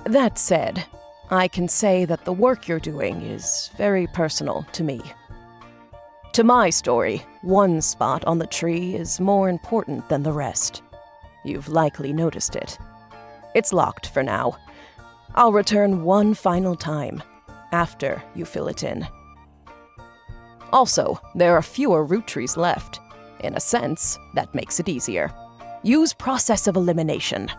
Speaker 3: That said, I can say that the work you're doing is very personal to me. To my story, one spot on the tree is more important than the rest. You've likely noticed it. It's locked for now. I'll return one final time, after you fill it in. Also, there are fewer Rootrees left. In a sense, that makes it easier. Use process of elimination.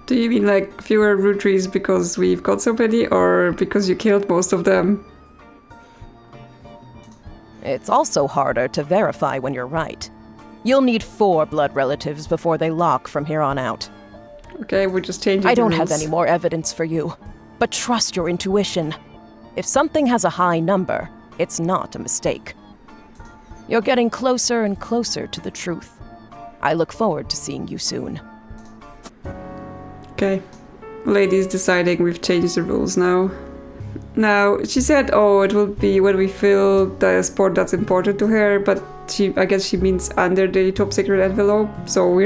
Speaker 1: Do you mean fewer Rootrees because we've got so many, or because you killed most of them?
Speaker 3: It's also harder to verify when you're right. You'll need 4 blood relatives before they lock from here on out.
Speaker 1: Okay, we're just changing the rules.
Speaker 3: I don't have any more evidence for you, but trust your intuition. If something has a high number, it's not a mistake. You're getting closer and closer to the truth. I look forward to seeing you soon.
Speaker 1: Okay. Lady's deciding we've changed the rules now. Now, she said, it will be when we fill the spot that's important to her, but I guess she means under the top secret envelope, so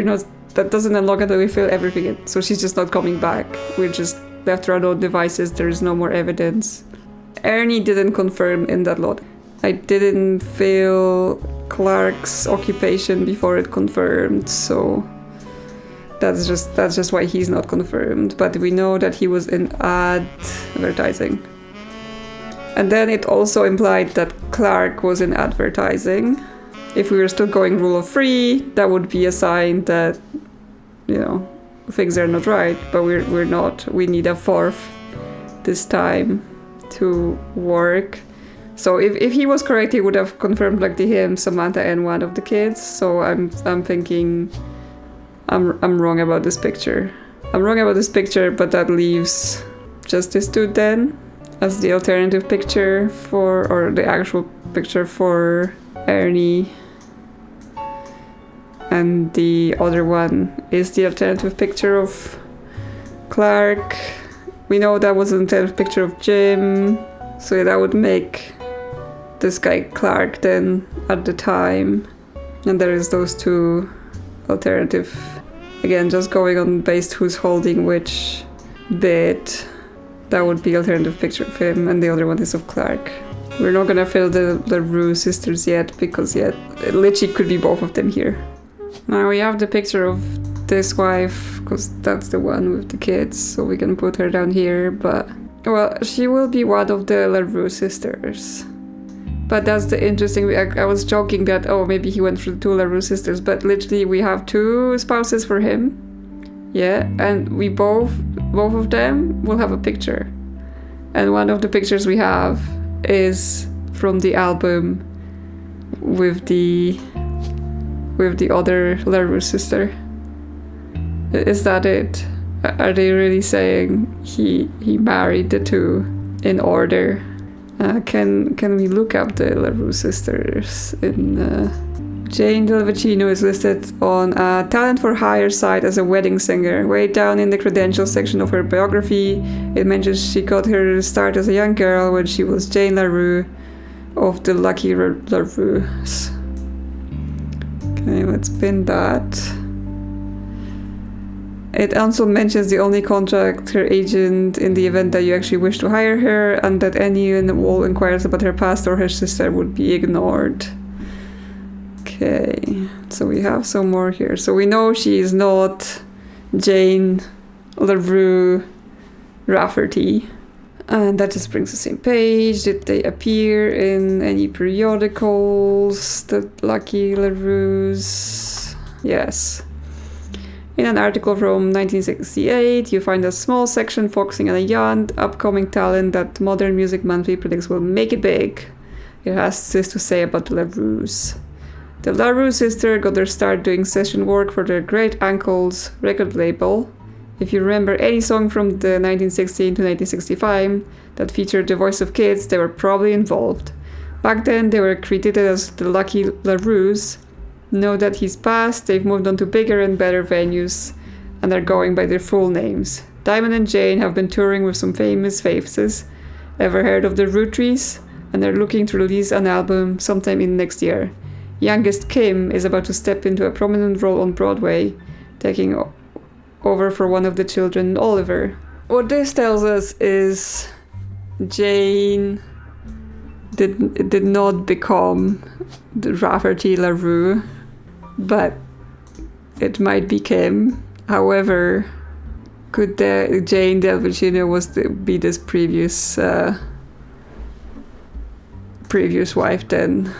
Speaker 1: that doesn't unlock until we fill everything in. So she's just not coming back. We're just left to our own devices, there is no more evidence. Ernie didn't confirm in that lot. I didn't fill Clark's occupation before it confirmed, so that's just why he's not confirmed. But we know that he was in advertising. And then it also implied that Clark was in advertising. If we were still going rule of 3, that would be a sign that, things are not right, but we're not. We need a 4th this time to work. So if he was correct, he would have confirmed him, Samantha, and one of the kids. So I'm thinking I'm wrong about this picture. I'm wrong about this picture, but that leaves just this dude then as the alternative picture or the actual picture for Ernie. And the other one is the alternative picture of Clark. We know that was an alternative picture of Jim, so that would make this guy Clark then at the time. And there is those two alternative, again, just going on based who's holding which bit. That would be alternative picture of him, and the other one is of Clark. We're not gonna fill the Rootree Sisters yet, because it literally could be both of them here. Now we have the picture of this wife, because that's the one with the kids, so we can put her down here, but... Well, she will be one of the LaRoux sisters. But that's the interesting... I was joking that, maybe he went through 2 LaRoux sisters, but literally we have 2 spouses for him. Yeah, and we both of them will have a picture. And one of the pictures we have is from the album with the other LaRoux sister. Is that it? Are they really saying he married the 2 in order? Can we look up the LaRoux sisters? Jane Del Vicino is listed on a talent for hire site as a wedding singer. Way down in the credentials section of her biography, it mentions she got her start as a young girl when she was Jane LaRoux of the Lucky LaRoux. Okay, let's pin that. It also mentions the only contact her agent in the event that you actually wish to hire her, and that anyone who inquires about her past or her sister would be ignored. Okay, so we have some more here. So we know she is not Jane LaRoux Rafferty. And that just brings the same page. Did they appear in any periodicals? The Lucky LaRoux? Yes. In an article from 1968, you find a small section focusing on a young, upcoming talent that Modern Music Monthly predicts will make it big. It has this to say about the LaRoux. The LaRoux sisters got their start doing session work for their great uncle's record label. If you remember any song from the 1916 to 1965 that featured the voice of kids, they were probably involved. Back then, they were credited as the Lucky LaRoux. Know that he's passed, they've moved on to bigger and better venues and are going by their full names. Diamond and Jane have been touring with some famous faces. Ever heard of the Rootrees? And they're looking to release an album sometime in next year. Youngest Kim is about to step into a prominent role on Broadway, taking over for one of the children, Oliver. What this tells us is Jane did not become the Rafferty-LaRoux, but it might be Kim. However, could Jane Del Vicino be this previous wife then?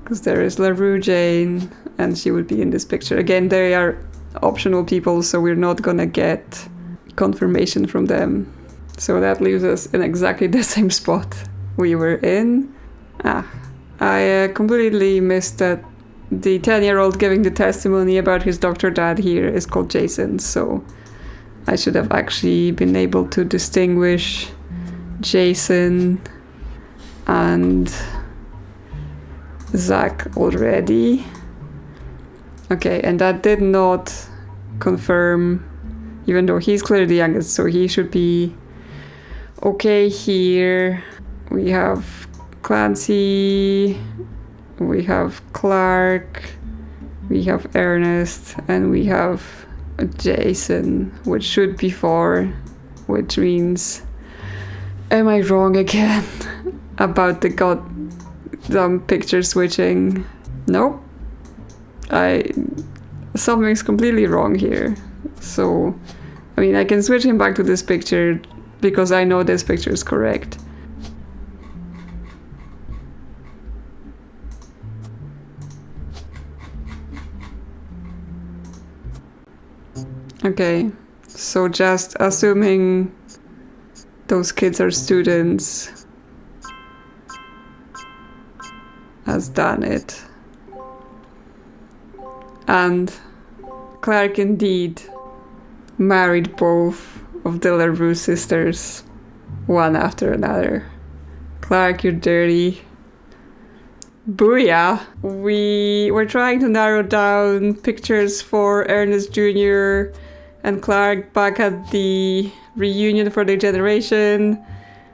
Speaker 1: Because there is LaRoux Jane, and she would be in this picture. Again, they are optional people, so we're not gonna get confirmation from them. So that leaves us in exactly the same spot we were in. I completely missed that the 10-year-old giving the testimony about his doctor dad here is called Jason, so I should have actually been able to distinguish Jason and Zach already. Okay, and that did not confirm, even though he's clearly the youngest, so he should be Okay, here we have Clancy, we have Clark, we have Ernest, and we have Jason, which should be 4, which means... Am I wrong again about the goddamn picture switching? Nope. Something's completely wrong here. So, I mean, I can switch him back to this picture because I know this picture is correct. Okay, so just assuming those kids are students has done it. And Clark indeed married both of the LaRoux sisters, one after another. Clark, you're dirty. Booyah! We were trying to narrow down pictures for Ernest Jr. and Clark back at the reunion for their generation.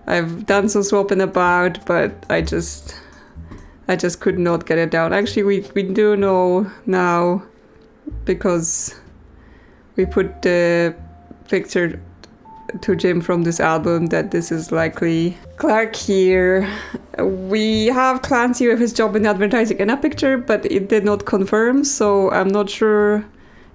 Speaker 1: I've done some swapping about, but I just could not get it down. Actually, we do know now because we put the picture to Jim from this album that this is likely Clark here. We have Clancy with his job in advertising in a picture, but it did not confirm, so I'm not sure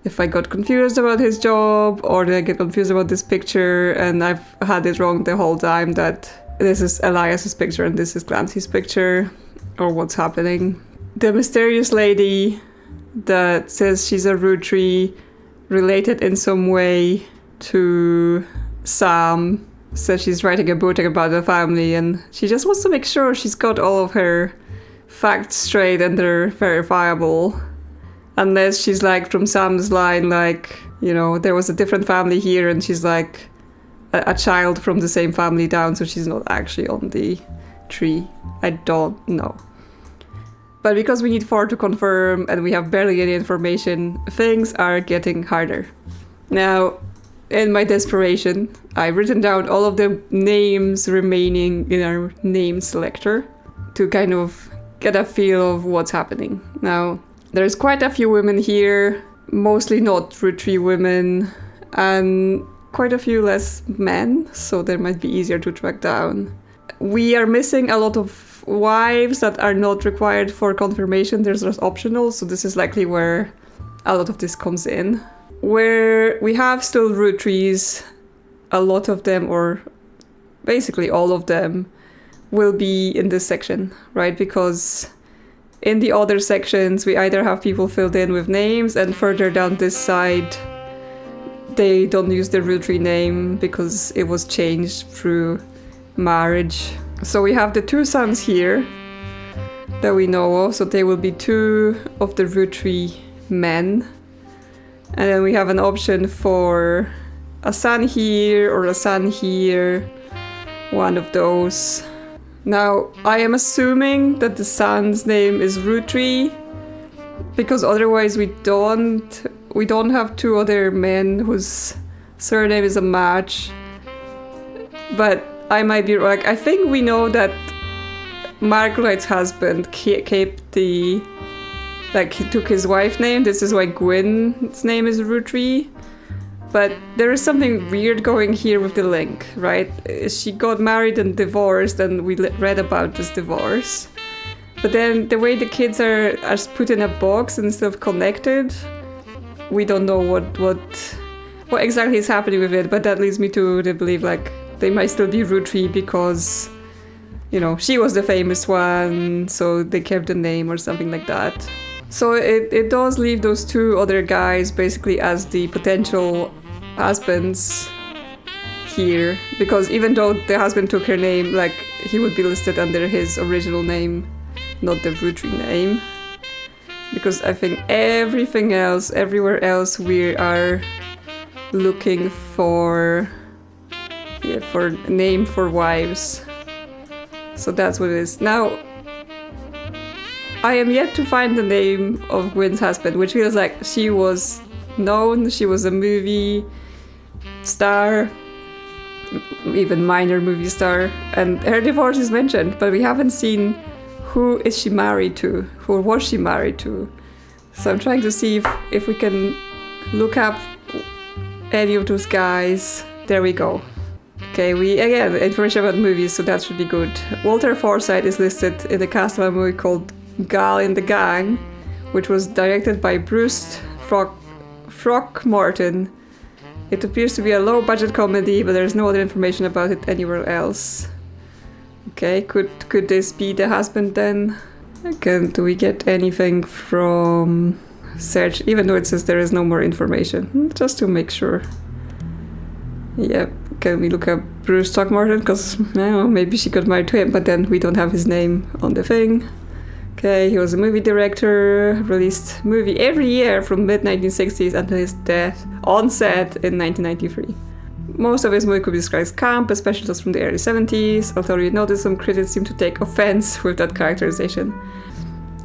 Speaker 1: if I got confused about his job or did I get confused about this picture and I've had it wrong the whole time that this is Elias's picture and this is Clancy's picture, or what's happening. The mysterious lady that says she's a Rootree, related in some way to Sam, says she's writing a book about the family and she just wants to make sure she's got all of her facts straight and they're verifiable. Unless she's like from Sam's line, like, you know, there was a different family here and she's like a child from the same family down, so she's not actually on the tree. I don't know. But because we need 4 to confirm and we have barely any information, things are getting harder. Now, in my desperation, I've written down all of the names remaining in our name selector to kind of get a feel of what's happening. Now, there's quite a few women here, mostly not Rootree women, and quite a few less men, so they might be easier to track down. We are missing a lot of wives that are not required for confirmation. There's just optional, so this is likely where a lot of this comes in. Where we have still Rootrees, a lot of them, or basically all of them, will be in this section, right? Because in the other sections, we either have people filled in with names, and further down this side, they don't use the Roottree name because it was changed through marriage. So we have the 2 sons here that we know of, so they will be 2 of the Roottree men. And then we have an option for a son here or a son here, one of those. Now, I am assuming that the son's name is Roottree, because otherwise we don't have 2 other men whose surname is a match. But I might be like, I think we know that Margolite's husband kept he took his wife's name. This is why Gwynn's name is Roottree. But there is something weird going here with the link, right? She got married and divorced, and we read about this divorce. But then the way the kids are put in a box instead of connected, we don't know what exactly is happening with it. But that leads me to believe like they might still be Roottree because, you know, she was the famous one, so they kept the name or something like that. So it does leave those 2 other guys basically as the potential husbands here, because even though the husband took her name, like, he would be listed under his original name, not the Roottree name. Because I think everywhere else we are looking for name for wives. So that's what it is. Now, I am yet to find the name of Gwynn's husband, which feels like she was known, she was a movie star, even minor movie star. And her divorce is mentioned, but we haven't seen who is she married to, who was she married to. So I'm trying to see if we can look up any of those guys. There we go. Okay, again, information about movies, so that should be good. Walter Forsythe is listed in the cast of a movie called Gal in the Gang, which was directed by Bruce Throckmorton. It appears to be a low-budget comedy, but there's no other information about it anywhere else. Okay, could this be the husband then? Again, do we get anything from search, even though it says there is no more information, just to make sure. Yep, can we look up Bruce Throckmorton, because maybe she got married to him, but then we don't have his name on the thing. Okay, he was a movie director, released movie every year from mid-1960s until his death on set in 1993. Most of his movie could be described as camp, especially those from the early 70s, although you notice some critics seem to take offense with that characterization.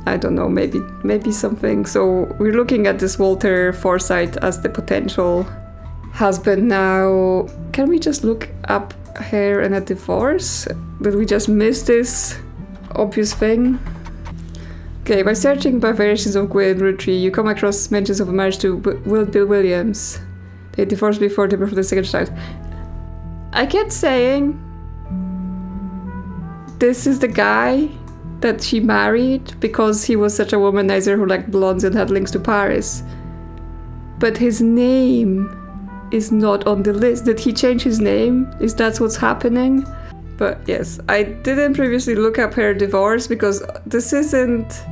Speaker 1: I don't know, maybe something. So we're looking at this Walter Forsythe as the potential husband now. Can we just look up her and a divorce? Did we just miss this obvious thing? Okay, by searching by variations of Gwynn, Rootree, you come across mentions of a marriage to Bill Williams. They divorced before the birth of the second child. I kept saying, this is the guy that she married because he was such a womanizer who liked blondes and had links to Paris. But his name is not on the list. Did he change his name? Is that what's happening? But yes, I didn't previously look up her divorce because this isn't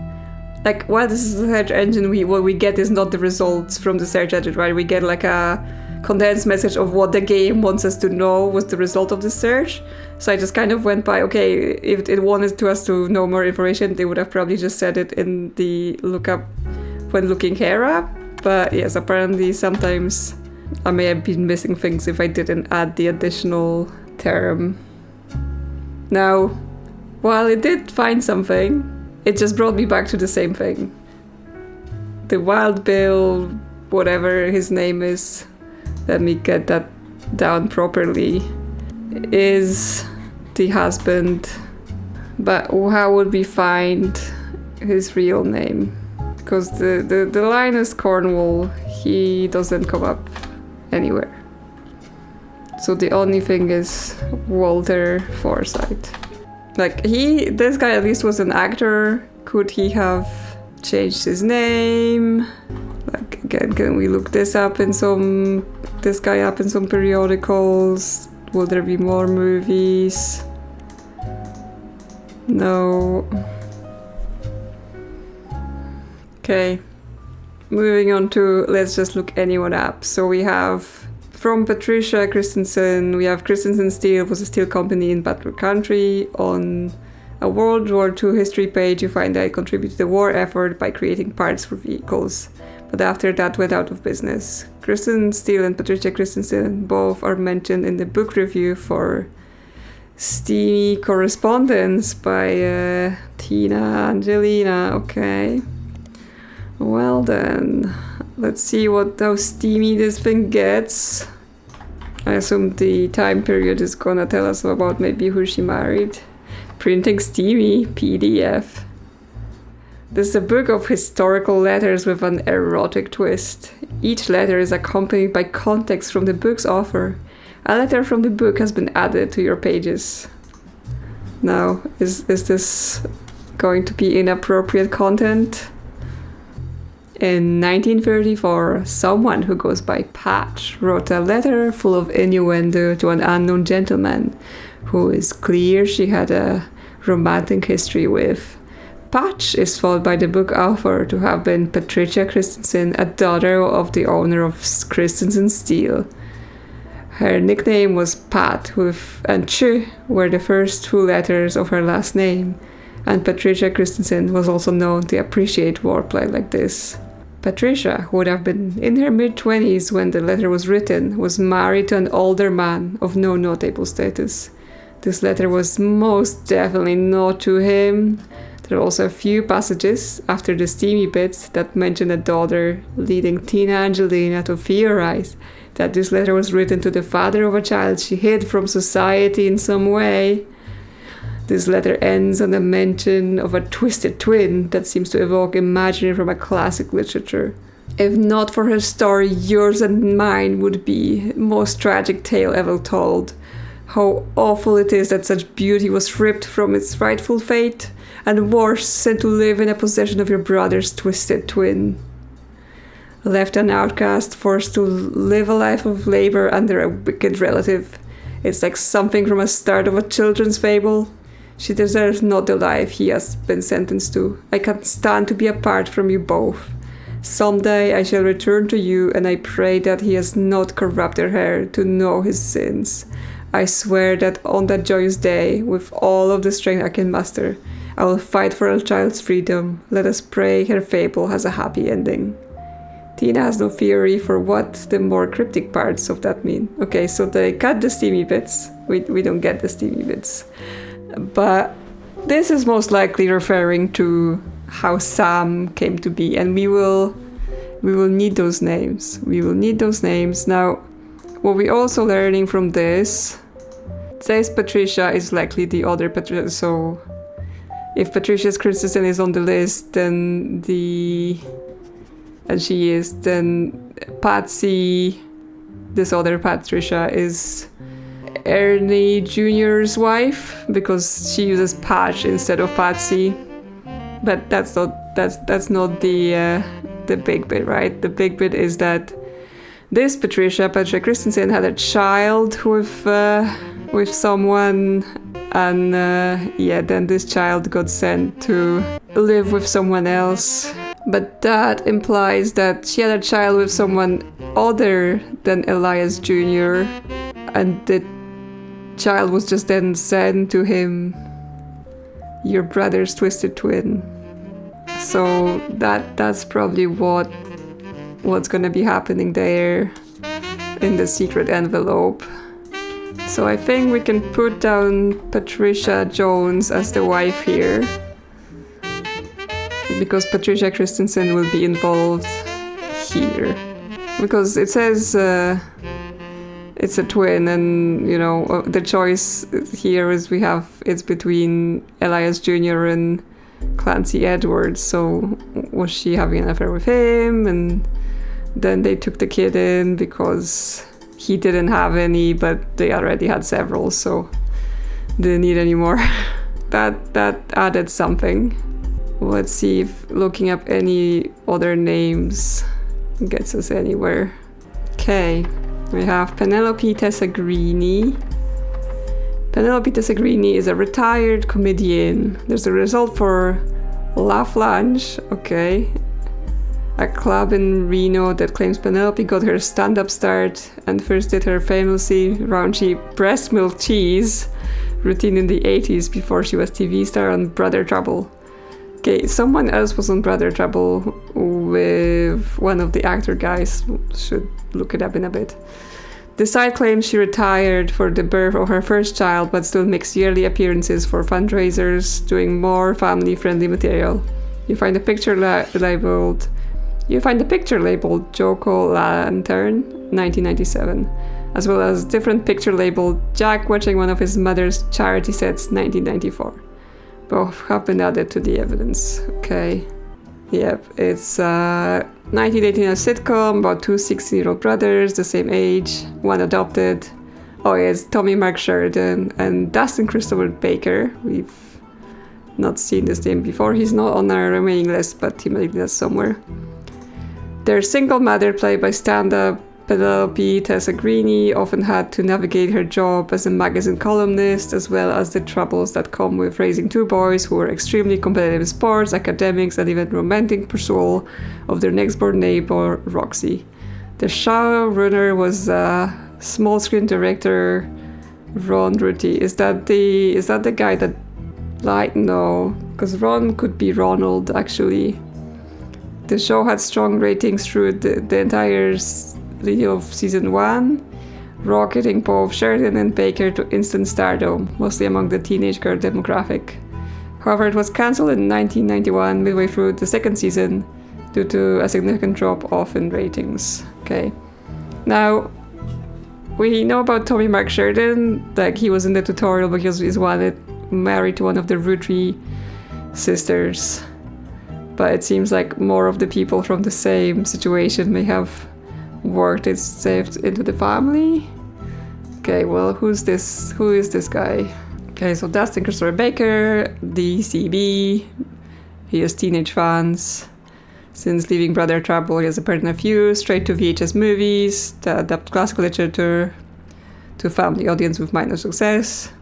Speaker 1: like, well, this is the search engine. What we get is not the results from the search engine, right? We get like a condensed message of what the game wants us to know was the result of the search. So I just kind of went by, okay, if it wanted us to know more information, they would have probably just said it in the lookup when looking her up. But yes, apparently sometimes I may have been missing things if I didn't add the additional term. Now, while it did find something, it just brought me back to the same thing. The Wild Bill, whatever his name is, let me get that down properly, is the husband. But how would we find his real name? Because the Linus Cornwall, he doesn't come up anywhere. So the only thing is Walter Forsythe. Like, this guy at least was an actor. Could he have changed his name? Like, again, can we look this guy up in some periodicals? Will there be more movies? No. Okay. Moving on to, let's just look anyone up. So we have, from Patricia Christensen, we have Christensen Steel was a steel company in Butler Country. On a World War II history page, you find that it contributed to the war effort by creating parts for vehicles, but after that went out of business. Christensen Steel and Patricia Christensen both are mentioned in the book review for Steamy Correspondence by Tina Angelina. Okay. Well then, let's see how steamy this thing gets. I assume the time period is gonna tell us about maybe who she married. Printing Steamy PDF. This is a book of historical letters with an erotic twist. Each letter is accompanied by context from the book's author. A letter from the book has been added to your pages. Now, is this going to be inappropriate content? In 1934, someone who goes by Patch wrote a letter full of innuendo to an unknown gentleman who is clear she had a romantic history with. Patch is thought by the book author to have been Patricia Christensen, a daughter of the owner of Christensen Steel. Her nickname was Pat, and Ch were the first two letters of her last name, and Patricia Christensen was also known to appreciate wordplay like this. Patricia, who would have been in her mid-20s when the letter was written, was married to an older man of no notable status. This letter was most definitely not to him. There are also a few passages after the steamy bits that mention a daughter, leading Tina Angelina to theorize that this letter was written to the father of a child she hid from society in some way. This letter ends on a mention of a twisted twin that seems to evoke imagery from a classic literature. If not for her story, yours and mine would be the most tragic tale ever told. How awful it is that such beauty was ripped from its rightful fate, and worse, sent to live in a possession of your brother's twisted twin. Left an outcast, forced to live a life of labor under a wicked relative. It's like something from a start of a children's fable. She deserves not the life he has been sentenced to. I can't stand to be apart from you both. Someday I shall return to you, and I pray that he has not corrupted her to know his sins. I swear that on that joyous day, with all of the strength I can muster, I will fight for our child's freedom. Let us pray her fable has a happy ending. Tina has no theory for what the more cryptic parts of that mean. Okay, so they cut the steamy bits. We don't get the steamy bits. But this is most likely referring to how Sam came to be, and we will need those names. We will need those names. Now, what we're also learning from this Patricia is likely the other Patricia, so if Patricia Christensen is on the list, and she is, then Patsy, this other Patricia, is Ernie Jr.'s wife, because she uses Patch instead of Patsy. But that's not the big bit, right? The big bit is that this Patricia Christensen, had a child with someone, and then this child got sent to live with someone else. But that implies that she had a child with someone other than Elias Jr., and the child was just then sent to him, your brother's twisted twin. So that's probably what's gonna be happening there in the secret envelope. So I think we can put down Patricia Jones as the wife here, because Patricia Christensen will be involved here, because it says it's a twin, and the choice here is it's between Elias Jr. and Clancy Edwards. So was she having an affair with him, and then they took the kid in because he didn't have any, but they already had several, so didn't need any more. that added something. Let's see if looking up any other names gets us anywhere. Okay, we have Penelope Tessagrini. Penelope Tessagrini is a retired comedian. There's a result for La Flange, okay, a club in Reno that claims Penelope got her stand-up start and first did her famously raunchy breast milk cheese routine in the 80s before she was TV star on Brother Trouble. Okay, someone else was on Brother Trouble with one of the actor guys. Should look it up in a bit. The site claims she retired for the birth of her first child, but still makes yearly appearances for fundraisers, doing more family-friendly material. You find a picture labeled Joko Lantern, 1997, as well as different picture labeled Jack watching one of his mother's charity sets, 1994. Both have been added to the evidence. Okay. Yep, it's 1918 sitcom about two 16-year-old brothers, the same age, one adopted. Oh yeah, it's Tommy Mark Sheridan and Dustin Christopher Baker. We've not seen this name before. He's not on our remaining list, but he might be there somewhere. Their single mother, played by stand-up Penelope Tessagrini, often had to navigate her job as a magazine columnist, as well as the troubles that come with raising two boys who were extremely competitive in sports, academics, and even romantic pursuit of their next-door neighbor, Roxy. The showrunner was small screen director Ron Roottrees. Is that the guy that lied? No, because Ron could be Ronald, actually. The show had strong ratings through the entire of season 1, rocketing both Sheridan and Baker to instant stardom, mostly among the teenage girl demographic. However, it was cancelled in 1991, midway through the second season, due to a significant drop-off in ratings. Okay. Now, we know about Tommy Mark Sheridan, like he was in the tutorial because he's married to one of the Roottree sisters. But it seems like more of the people from the same situation may have worked itself into the family. Okay, well, who is this guy? Okay, so Dustin Christopher Baker, DCB. He has teenage fans. Since leaving Brother Trouble, he has appeared in a few straight to VHS movies that adapt classical literature to a family audience with minor success.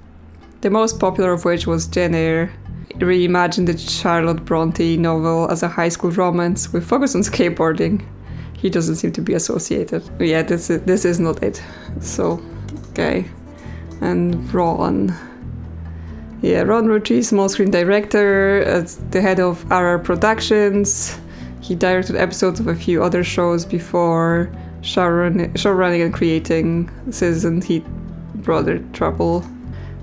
Speaker 1: The most popular of which was Jane Eyre, reimagined the Charlotte Bronte novel as a high school romance with focus on skateboarding. He doesn't seem to be associated. Yeah, this is not it. So, okay. And Ron. Yeah, Ron Roottree, small screen director, the head of RR Productions. He directed episodes of a few other shows before showrunning and creating Citizen Heat Brother Trouble.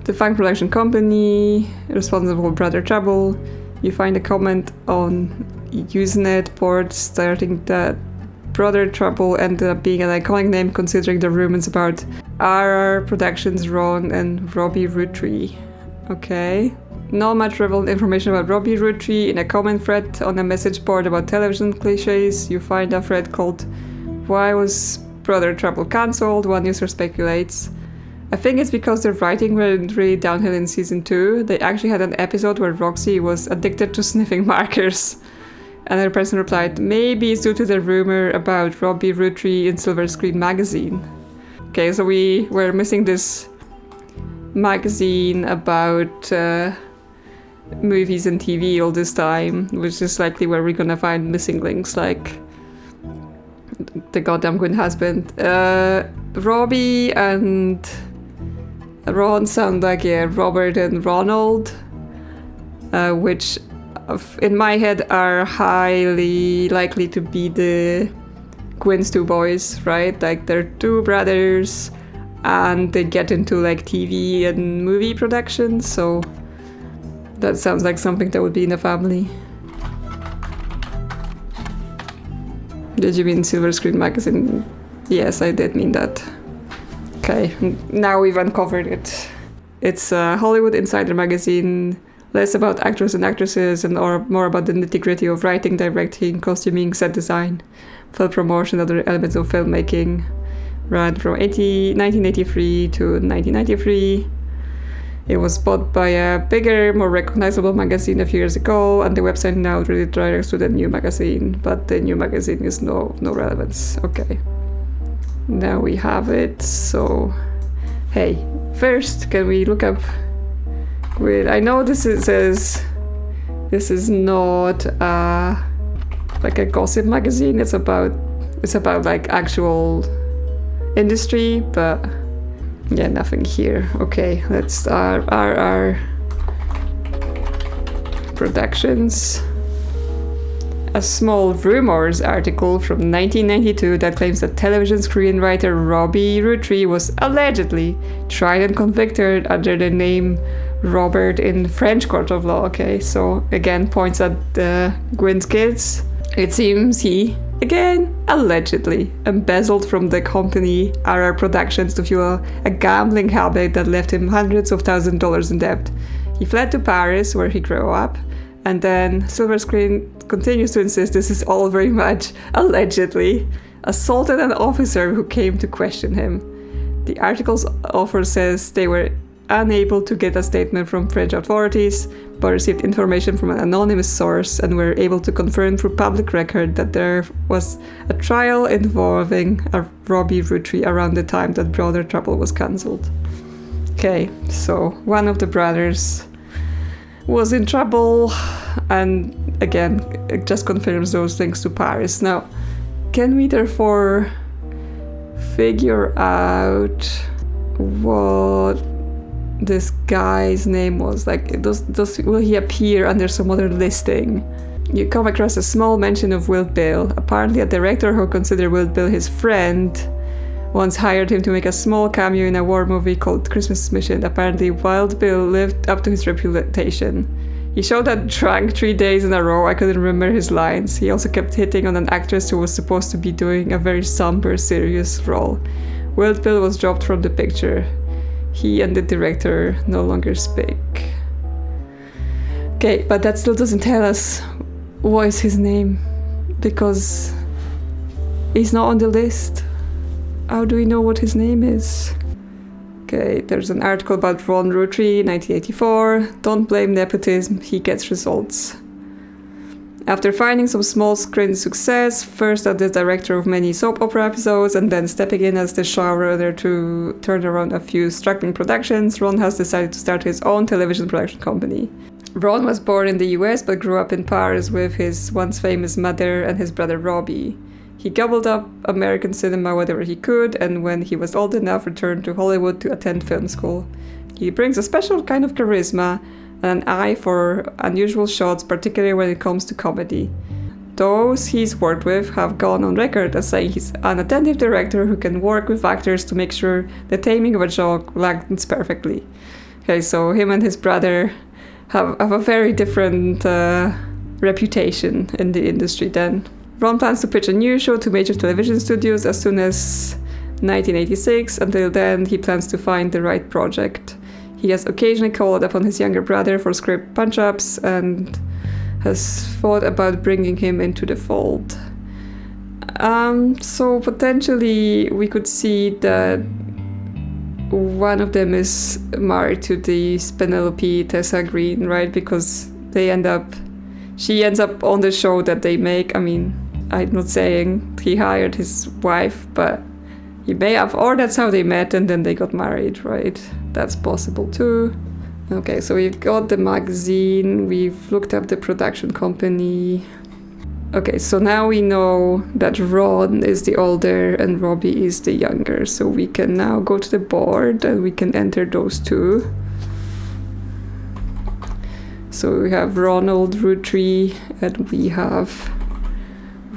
Speaker 1: The Fang Production Company, responsible for Brother Trouble. You find a comment on Usenet board stating that Brother Trouble ended up being an iconic name considering the rumors about RR Productions, Ron, and Robbie Roottree. Okay. Not much relevant information about Robbie Roottree. In a comment thread on a message board about television cliches, you find a thread called "Why was Brother Trouble cancelled?" One user speculates. I think it's because the writing went really downhill in season 2. They actually had an episode where Roxy was addicted to sniffing markers. Another person replied, maybe it's due to the rumor about Robbie Roottree in Silver Screen magazine. Okay, so we were missing this magazine about movies and TV all this time, which is likely where we're gonna find missing links like the goddamn Gwynn husband. Robbie and Ron sound like Robert and Ronald, which in my head are highly likely to be the Gwynn's two boys, right? Like they're two brothers and they get into like TV and movie production, so that sounds like something that would be in a family. Did you mean Silver Screen magazine? Yes, I did mean that. Okay, now we've uncovered it. It's a Hollywood Insider magazine, less about actors and actresses and more about the nitty-gritty of writing, directing, costuming, set design, film promotion, other elements of filmmaking. Ran from 1983 to 1993. It was bought by a bigger, more recognizable magazine a few years ago, and the website now really directs to the new magazine, but the new magazine is no relevance. Okay. Now we have it, so hey, first can we look up I know this is not like a gossip magazine, it's about like actual industry, but yeah, nothing here. Okay, let's start RR Productions. A small rumors article from 1992 that claims that television screenwriter Robbie Roottree was allegedly tried and convicted under the name Robert in French court of law. Okay, so again points at the Gwynn's kids. It seems he, again, allegedly embezzled from the company RR Productions to fuel a gambling habit that left him hundreds of thousands of dollars in debt. He fled to Paris, where he grew up, and then Silver Screen continues to insist this is all very much allegedly, assaulted an officer who came to question him. The article's author says they were unable to get a statement from French authorities, but received information from an anonymous source and were able to confirm through public record that there was a trial involving a Robbie Roottree around the time that Brother Trouble was cancelled. Okay, so one of the brothers was in trouble, and again, it just confirms those links to Paris. Now, can we therefore figure out what this guy's name was? Like, will he appear under some other listing? You come across a small mention of Wild Bill. Apparently a director who considered Wild Bill his friend once hired him to make a small cameo in a war movie called Christmas Mission. Apparently Wild Bill lived up to his reputation. He showed that drunk 3 days in a row. I couldn't remember his lines. He also kept hitting on an actress who was supposed to be doing a very somber, serious role. Wild Bill was dropped from the picture. He and the director no longer speak. Okay, but that still doesn't tell us what is his name, because he's not on the list. How do we know what his name is? Okay, there's an article about Ron Roottree, 1984. Don't blame nepotism, he gets results. After finding some small screen success, first as the director of many soap opera episodes and then stepping in as the showrunner to turn around a few struggling productions, Ron has decided to start his own television production company. Ron was born in the US but grew up in Paris with his once famous mother and his brother Robbie. He gobbled up American cinema whenever he could, and when he was old enough, returned to Hollywood to attend film school. He brings a special kind of charisma and an eye for unusual shots, particularly when it comes to comedy. Those he's worked with have gone on record as saying he's an attentive director who can work with actors to make sure the timing of a joke lands perfectly. Okay, so him and his brother have a very different reputation in the industry then. Ron plans to pitch a new show to major television studios as soon as 1986. Until then, he plans to find the right project. He has occasionally called upon his younger brother for script punch-ups and has thought about bringing him into the fold. So potentially we could see that one of them is married to the Penelope Tessa Green, right? Because she ends up on the show that they make. I mean, I'm not saying he hired his wife, but he may have, or that's how they met and then they got married, right? That's possible too. Okay, so we've got the magazine, we've looked up the production company. Okay, so now we know that Ron is the older and Robbie is the younger, so we can now go to the board and we can enter those two. So we have Ronald Roottree and we have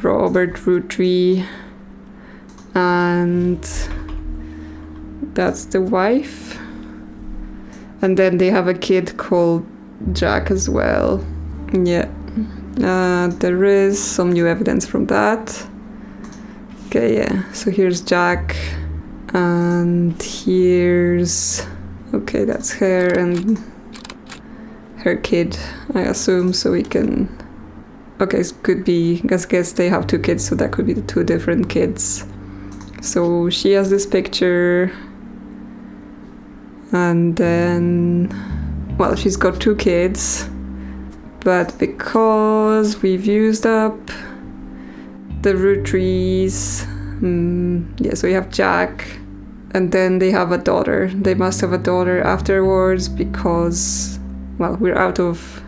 Speaker 1: Robert Roottree, and that's the wife. And then they have a kid called Jack as well. Yeah, there is some new evidence from that. Okay, yeah, so here's Jack, and here's, okay, that's her and her kid, I assume, so we can, okay, it could be, I guess they have two kids, so that could be the two different kids. So she has this picture, and then, well, she's got two kids, but because we've used up the Roottrees, yeah, so we have Jack, and then they have a daughter. They must have a daughter afterwards because, well, we're out of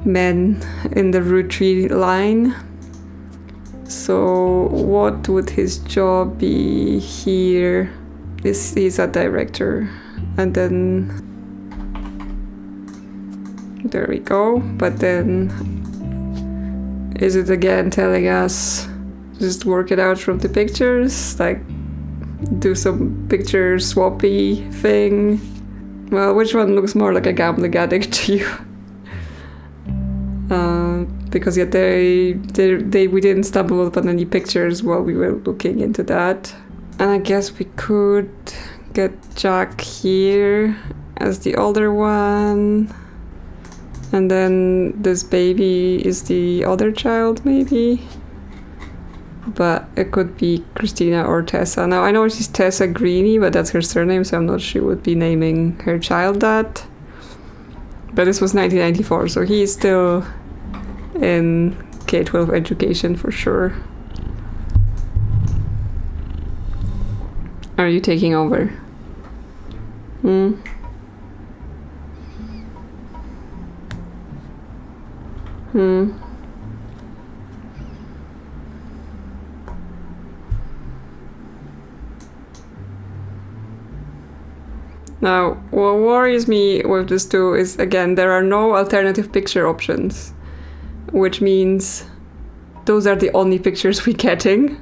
Speaker 1: men in the Roottree line. So what would his job be here? He's a director, and then there we go. But then is it again telling us just work it out from the pictures, like do some picture swappy thing? Well, which one looks more like a gambling addict to you? Because yeah, we didn't stumble upon any pictures while we were looking into that. And I guess we could get Jack here as the older one. And then this baby is the other child, maybe? But it could be Christina or Tessa. Now, I know she's Tessa Greeny, but that's her surname, so I'm not sure she would be naming her child that. But this was 1994, so he's still in K-12 education for sure. Are you taking over? Now, what worries me with this too is, again, there are no alternative picture options, which means those are the only pictures we're getting.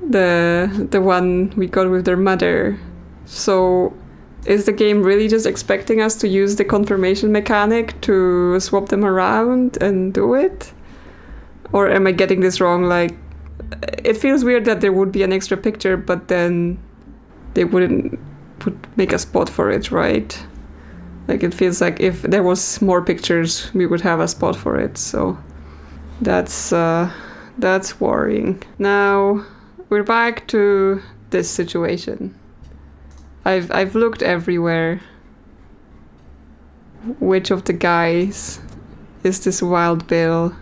Speaker 1: The one we got with their mother. So Is the game really just expecting us to use the confirmation mechanic to swap them around and do it? Or am I getting this wrong? Like, it feels weird that there would be an extra picture, but then they wouldn't make a spot for it, right? Like, it feels like if there was more pictures, we would have a spot for it. So that's worrying. Now we're back to this situation. I've looked everywhere. Which of the guys is this Wild Bill?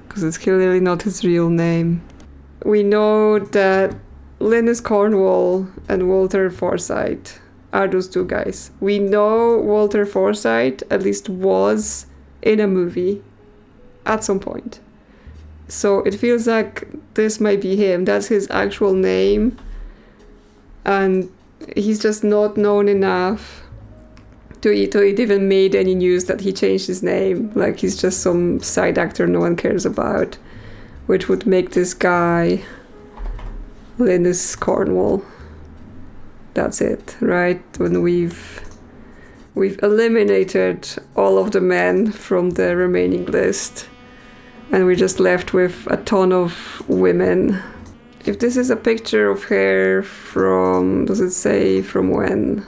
Speaker 1: Because it's clearly not his real name. We know that Linus Cornwall and Walter Forsythe are those two guys. We know Walter Forsythe at least was in a movie at some point. So it feels like this might be him. That's his actual name. And he's just not known enough to it even made any news that he changed his name. Like, he's just some side actor no one cares about, which would make this guy Linus Cornwall. That's it, right? When we've eliminated all of the men from the remaining list, and we're just left with a ton of women. If this is a picture of her from, does it say from when?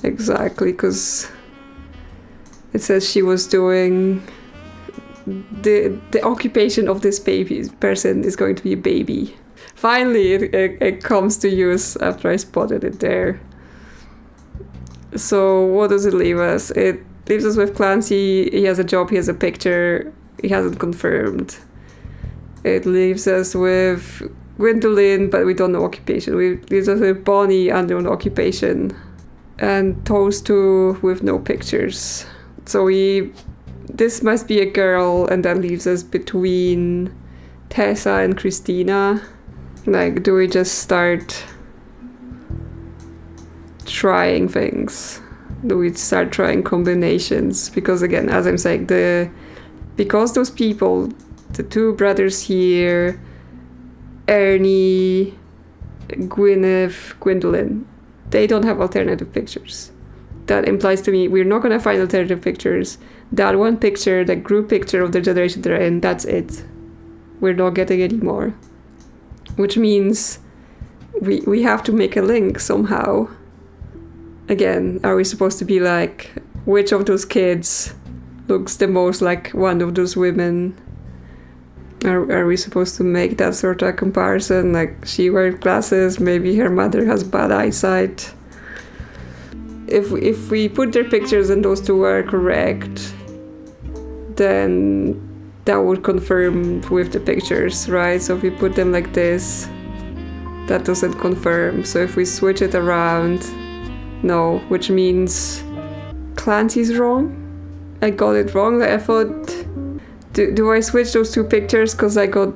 Speaker 1: Exactly, because it says she was doing the occupation of this person is going to be a baby. Finally, it comes to use after I spotted it there. So what does it leave us? It leaves us with Clancy. He has a job, he has a picture, he hasn't confirmed. It leaves us with Gwyndoline, but we don't know occupation. It leaves us with Bonnie, unknown occupation. And those two with no pictures. So this must be a girl, and that leaves us between Tessa and Christina. Like, do we just start trying things? Do we start trying combinations? Because again, as I'm saying, because those people, the two brothers here, Ernie, Gwyneth, Gwyndoline, they don't have alternative pictures. That implies to me we're not going to find alternative pictures. That one picture, that group picture of the generation they're in, that's it. We're not getting any more. Which means we have to make a link somehow. Again, are we supposed to be like, which of those kids looks the most like one of those women? Are we supposed to make that sort of comparison? Like, she wears glasses, maybe her mother has bad eyesight. If we put their pictures and those two are correct, then that would confirm with the pictures, right? So if we put them like this, that doesn't confirm. So if we switch it around, no, which means Clancy's wrong. I got it wrong. Like, I thought, do I switch those two pictures because I got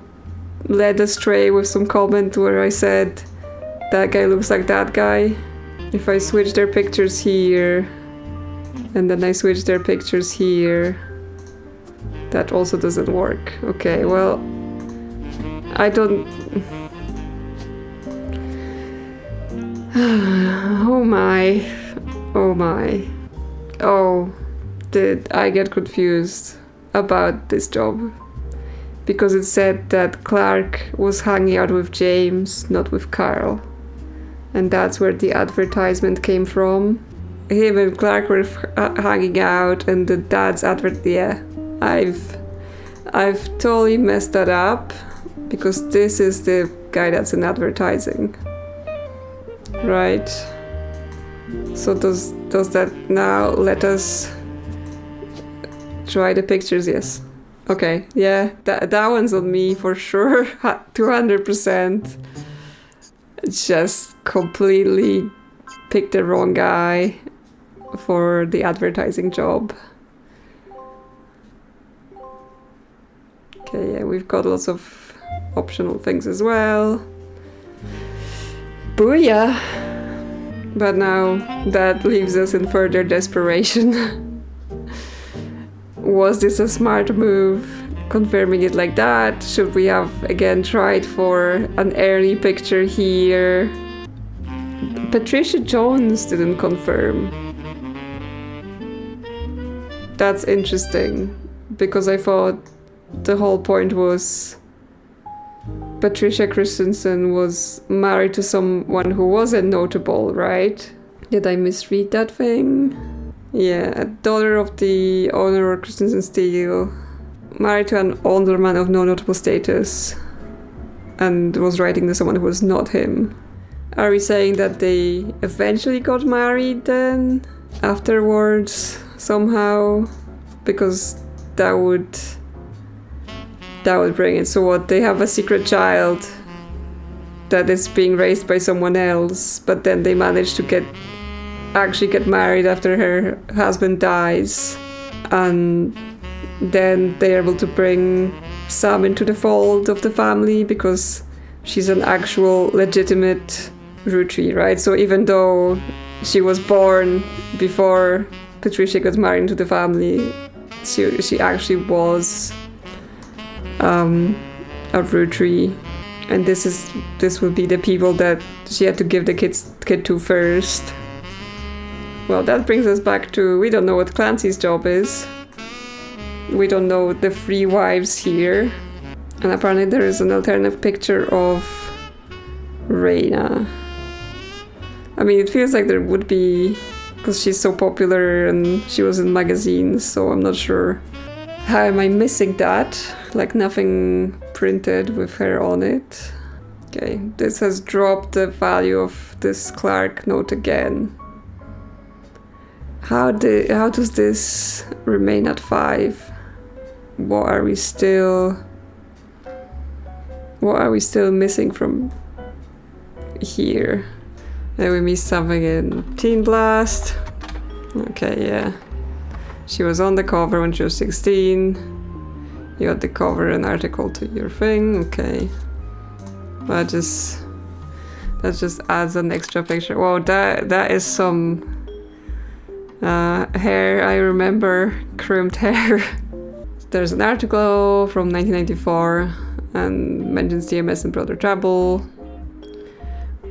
Speaker 1: led astray with some comment where I said that guy looks like that guy? If I switch their pictures here and then I switch their pictures here, that also doesn't work. Okay, well, I don't... Oh my. Oh my. Oh, did I get confused about this job? Because it said that Clark was hanging out with James, not with Carl. And that's where the advertisement came from. Him and Clark were hanging out, and the dad's advert... Yeah, I've totally messed that up, because this is the guy that's in advertising. Right? So does that now let us try the pictures? Yes. Okay, yeah, that one's on me for sure, 200%. Just completely picked the wrong guy for the advertising job. Okay, yeah, we've got lots of optional things as well. Booyah! But now that leaves us in further desperation. Was this a smart move? Confirming it like that? Should we have again tried for an Ernie picture here? Patricia Jones didn't confirm. That's interesting, because I thought the whole point was Patricia Christensen was married to someone who wasn't notable, right? Did I misread that thing? Yeah, a daughter of the owner of Christensen Steel, married to an older man of no notable status, and was writing to someone who was not him. Are we saying that they eventually got married then? Afterwards, somehow? Because that would bring it. So what, they have a secret child that is being raised by someone else, but then they manage to actually get married after her husband dies, and then they're able to bring Sam into the fold of the family because she's an actual legitimate Roottree, right? So even though she was born before Patricia got married into the family, she actually was a Roottree, and this will be the people that she had to give the kid to first. Well, that brings us back to, we don't know what Clancy's job is. We don't know the 3 wives here. And apparently there is an alternative picture of Raina. I mean, it feels like there would be, because she's so popular and she was in magazines, so I'm not sure. How am I missing that? Like nothing printed with her on it. Okay, this has dropped the value of this Clark note again. How does this remain at 5? What are we still missing from here? Then we missed something in Teen Blast. Okay, yeah. She was on the cover when she was 16. You got the cover and article to your thing. Okay. That just adds an extra picture. Wow, that is some hair. I remember crimped hair. There's an article from 1994 and mentions DMS and Brother Trouble.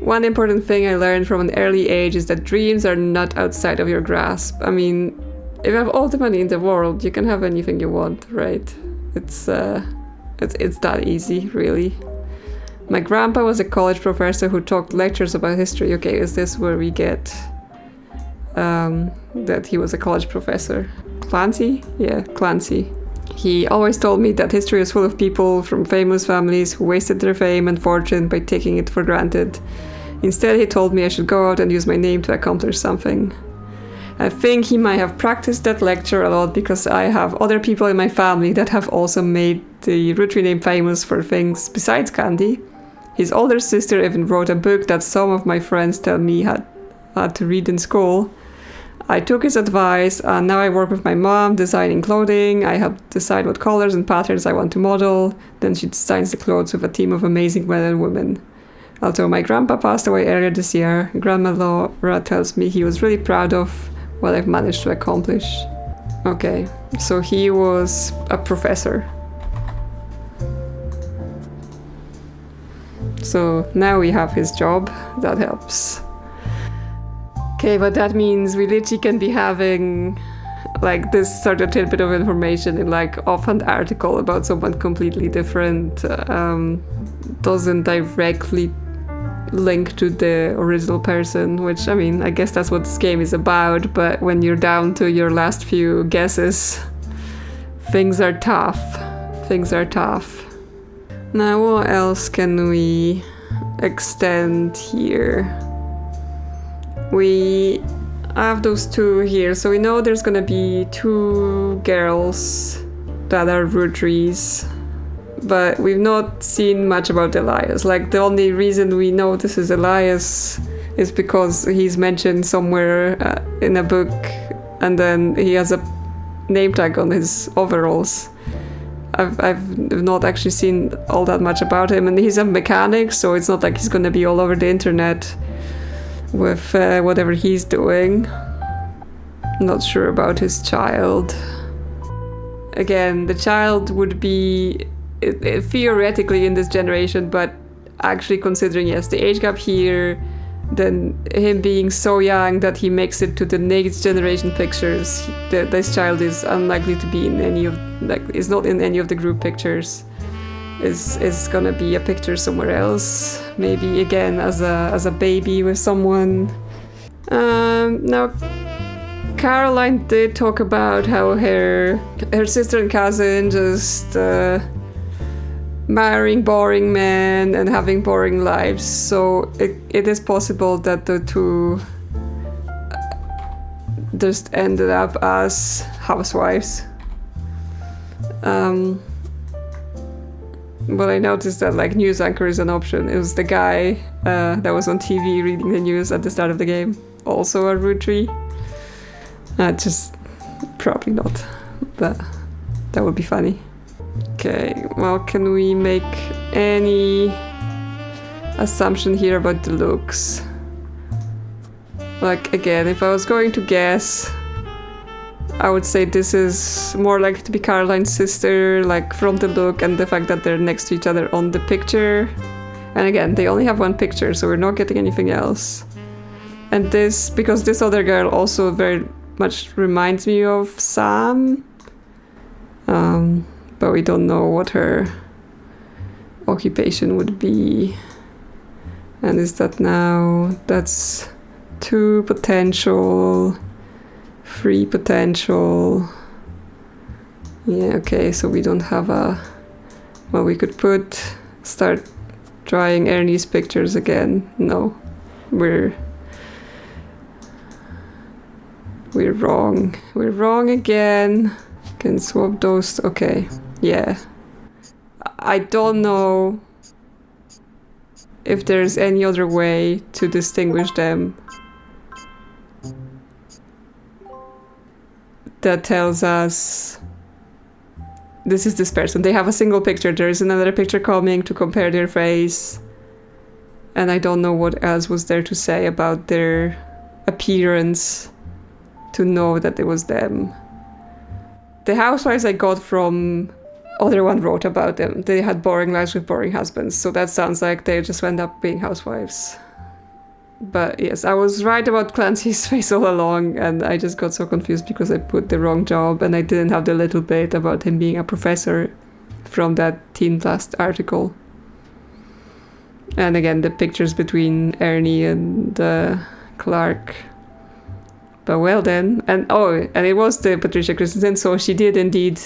Speaker 1: One important thing I learned from an early age is that dreams are not outside of your grasp. I mean, if you have all the money in the world, you can have anything you want, right? It's that easy, really. My grandpa was a college professor who taught lectures about history. Okay, is this where we get that he was a college professor? Clancy? Yeah, Clancy. He always told me that history is full of people from famous families who wasted their fame and fortune by taking it for granted. Instead, he told me I should go out and use my name to accomplish something. I think he might have practiced that lecture a lot because I have other people in my family that have also made the Roottree name famous for things besides candy. His older sister even wrote a book that some of my friends tell me had to read in school. I took his advice, and now I work with my mom designing clothing. I help decide what colors and patterns I want to model. Then she designs the clothes with a team of amazing men and women. Although my grandpa passed away earlier this year, Grandma Laura tells me he was really proud of what I've managed to accomplish. Okay, so he was a professor. So now we have his job. That helps. Okay, but that means we literally can be having like this sort of tidbit of information in like offhand article about someone completely different. Doesn't directly link to the original person, which I mean, I guess that's what this game is about, but when you're down to your last few guesses, things are tough. Things are tough. Now what else can we extend here? We have those 2 here, so we know there's gonna be 2 girls that are Rootrees, but we've not seen much about Elias. Like, the only reason we know this is Elias is because he's mentioned somewhere in a book, and then he has a name tag on his overalls. I've not actually seen all that much about him, and he's a mechanic, so it's not like he's gonna be all over the internet with whatever he's doing. Not sure about his child. Again, the child would be theoretically in this generation, but actually considering, yes, the age gap here, then him being so young that he makes it to the next generation pictures, this child is unlikely to be in any of, like, is not in any of the group pictures. Is gonna be a picture somewhere else, maybe again as a baby with someone. Now, Caroline did talk about how her sister and cousin just marrying boring men and having boring lives, so it is possible that the two just ended up as housewives. But I noticed that, like, news anchor is an option. It was the guy that was on TV reading the news at the start of the game, also a Rootree. Just probably not, but that would be funny. Okay, well, can we make any assumption here about the looks? Like, again, if I was going to guess, I would say this is more likely to be Caroline's sister, like, from the look and the fact that they're next to each other on the picture. And again, they only have one picture, so we're not getting anything else. And this, because this other girl also very much reminds me of Sam. But we don't know what her occupation would be. And is that now? That's 2 potential, 3 potential. Yeah, okay, so we don't have a... Well, we could start drawing Ernie's pictures again. No, we're wrong. We're wrong again. Can swap those. Okay, yeah. I don't know if there's any other way to distinguish them that tells us this is this person. They have a single picture. There is another picture coming to compare their face. And I don't know what else was there to say about their appearance to know that it was them. The housewives I got from other one wrote about them. They had boring lives with boring husbands, so that sounds like they just went up being housewives. But yes, I was right about Clancy's face all along, and I just got so confused because I put the wrong job and I didn't have the little bit about him being a professor from that Teen Blast article. And again, the pictures between Ernie and Clark. But well then, and it was the Patricia Christensen, so she did indeed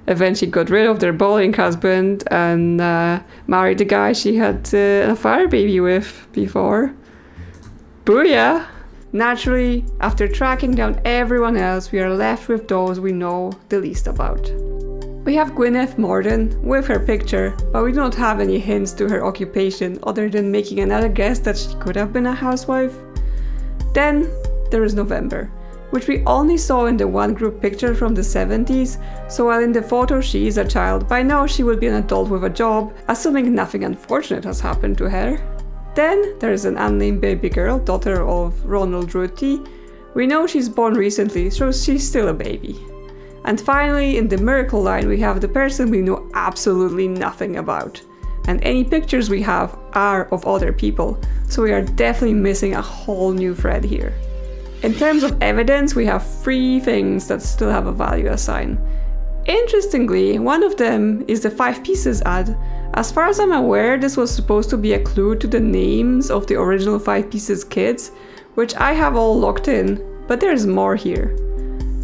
Speaker 1: eventually got rid of their bowling husband and married the guy she had a fire baby with before. Booyah! Naturally, after tracking down everyone else, we are left with those we know the least about. We have Gwyneth Morden with her picture, but we do not have any hints to her occupation other than making another guess that she could have been a housewife. Then there is November, which we only saw in the one group picture from the 70s, so while in the photo she is a child, by now she will be an adult with a job, assuming nothing unfortunate has happened to her. Then there is an unnamed baby girl, daughter of Ronald Roottee. We know she's born recently, so she's still a baby. And finally, in the miracle line, we have the person we know absolutely nothing about. And any pictures we have are of other people, so we are definitely missing a whole new thread here. In terms of evidence, we have 3 things that still have a value assigned. Interestingly, one of them is the 5 pieces ad. As far as I'm aware, this was supposed to be a clue to the names of the original 5 pieces kids, which I have all locked in, but there's more here.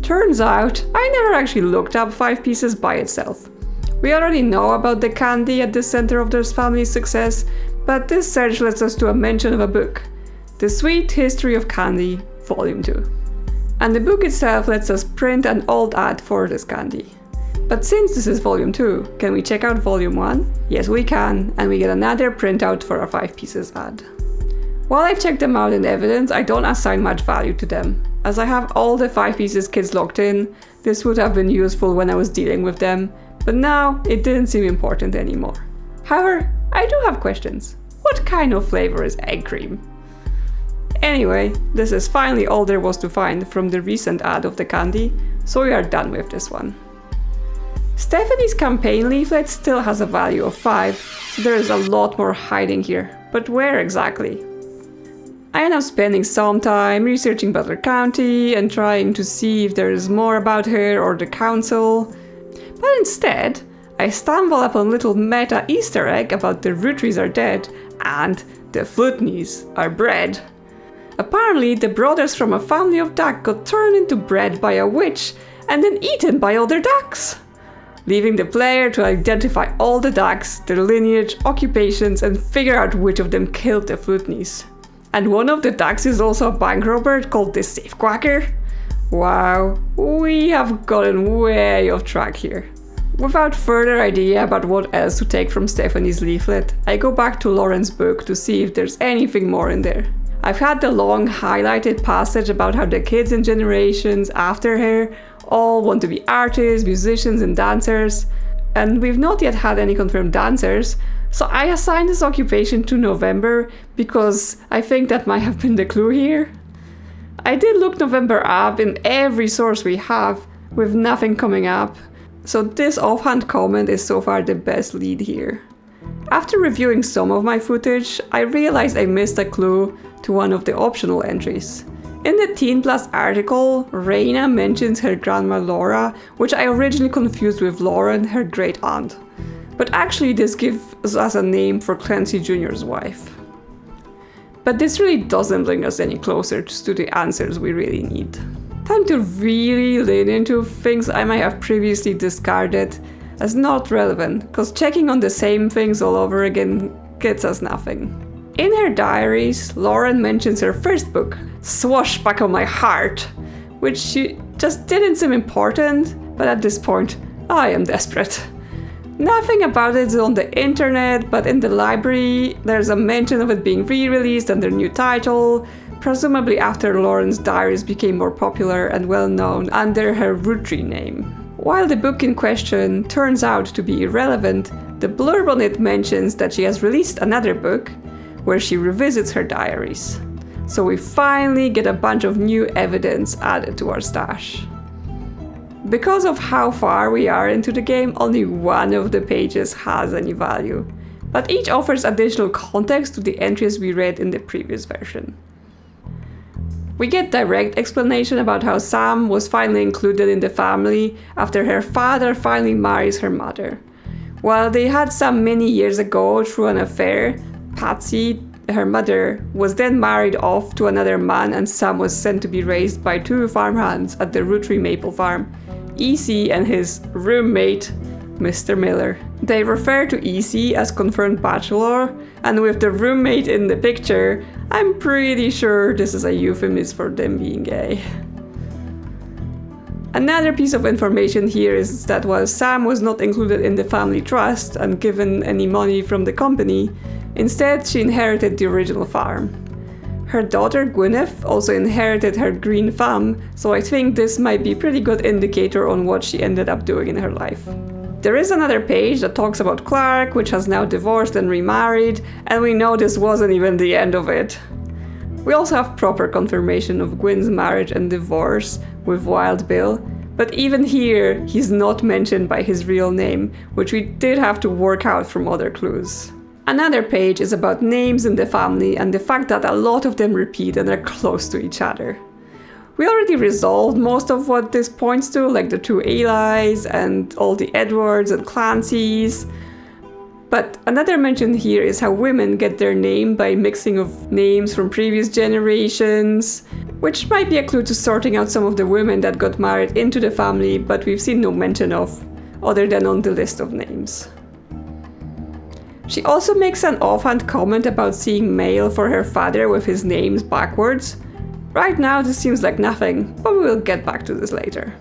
Speaker 1: Turns out, I never actually looked up 5 pieces by itself. We already know about the candy at the center of their family's success, but this search leads us to a mention of a book, The Sweet History of Candy, Volume 2. And the book itself lets us print an old ad for this candy. But since this is Volume 2, can we check out Volume 1? Yes, we can, and we get another printout for our 5 pieces ad. While I checked them out in evidence, I don't assign much value to them. As I have all the 5 pieces kids locked in, this would have been useful when I was dealing with them, but now it didn't seem important anymore. However, I do have questions. What kind of flavor is egg cream? Anyway, this is finally all there was to find from the recent ad of the candy, so we are done with this one. Stephanie's campaign leaflet still has a value of 5, so there is a lot more hiding here, but where exactly? I end up spending some time researching Butler County and trying to see if there is more about her or the council. But instead, I stumble upon a little meta Easter egg about the Rootree Are Dead and the Rootrees Are Bread. Apparently, the brothers from a family of duck got turned into bread by a witch and then eaten by other ducks, leaving the player to identify all the ducks, their lineage, occupations, and figure out which of them killed the Rootrees. And one of the ducks is also a bank robber called the Safe Quacker. Wow, we have gotten way off track here. Without further idea about what else to take from Stephanie's leaflet, I go back to Lauren's book to see if there's anything more in there. I've had the long highlighted passage about how the kids and generations after her all want to be artists, musicians, and dancers, and we've not yet had any confirmed dancers, so I assigned this occupation to November because I think that might have been the clue here. I did look November up in every source we have, with nothing coming up, so this offhand comment is so far the best lead here. After reviewing some of my footage, I realized I missed a clue to one of the optional entries. In the Teen Plus article, Raina mentions her grandma Laura, which I originally confused with Lauren, her great aunt. But actually this gives us a name for Clancy Jr.'s wife. But this really doesn't bring us any closer to the answers we really need. Time to really lean into things I might have previously discarded as not relevant, because checking on the same things all over again gets us nothing. In her diaries, Lauren mentions her first book, Swashbuckle My Heart, which she just didn't seem important, but at this point, I am desperate. Nothing about it is on the internet, but in the library, there's a mention of it being re-released under new title, presumably after Lauren's diaries became more popular and well-known under her Roottree name. While the book in question turns out to be irrelevant, the blurb on it mentions that she has released another book, where she revisits her diaries. So we finally get a bunch of new evidence added to our stash. Because of how far we are into the game, only one of the pages has any value, but each offers additional context to the entries we read in the previous version. We get direct explanation about how Sam was finally included in the family after her father finally marries her mother. While they had Sam many years ago through an affair, Patsy, her mother, was then married off to another man and Sam was sent to be raised by two farmhands at the Roottree Maple Farm, EC and his roommate, Mr. Miller. They refer to EC as confirmed bachelor, and with the roommate in the picture, I'm pretty sure this is a euphemism for them being gay. Another piece of information here is that while Sam was not included in the family trust and given any money from the company, instead she inherited the original farm. Her daughter Gwyneth also inherited her green thumb, so I think this might be a pretty good indicator on what she ended up doing in her life. There is another page that talks about Clark, which has now divorced and remarried, and we know this wasn't even the end of it. We also have proper confirmation of Gwynn's marriage and divorce with Wild Bill, but even here he's not mentioned by his real name, which we did have to work out from other clues. Another page is about names in the family and the fact that a lot of them repeat and are close to each other. We already resolved most of what this points to, like the two Elias and all the Edwards and Clancys. But another mention here is how women get their name by mixing of names from previous generations, which might be a clue to sorting out some of the women that got married into the family, but we've seen no mention of, other than on the list of names. She also makes an offhand comment about seeing mail for her father with his names backwards. Right now this seems like nothing, but we will get back to this later.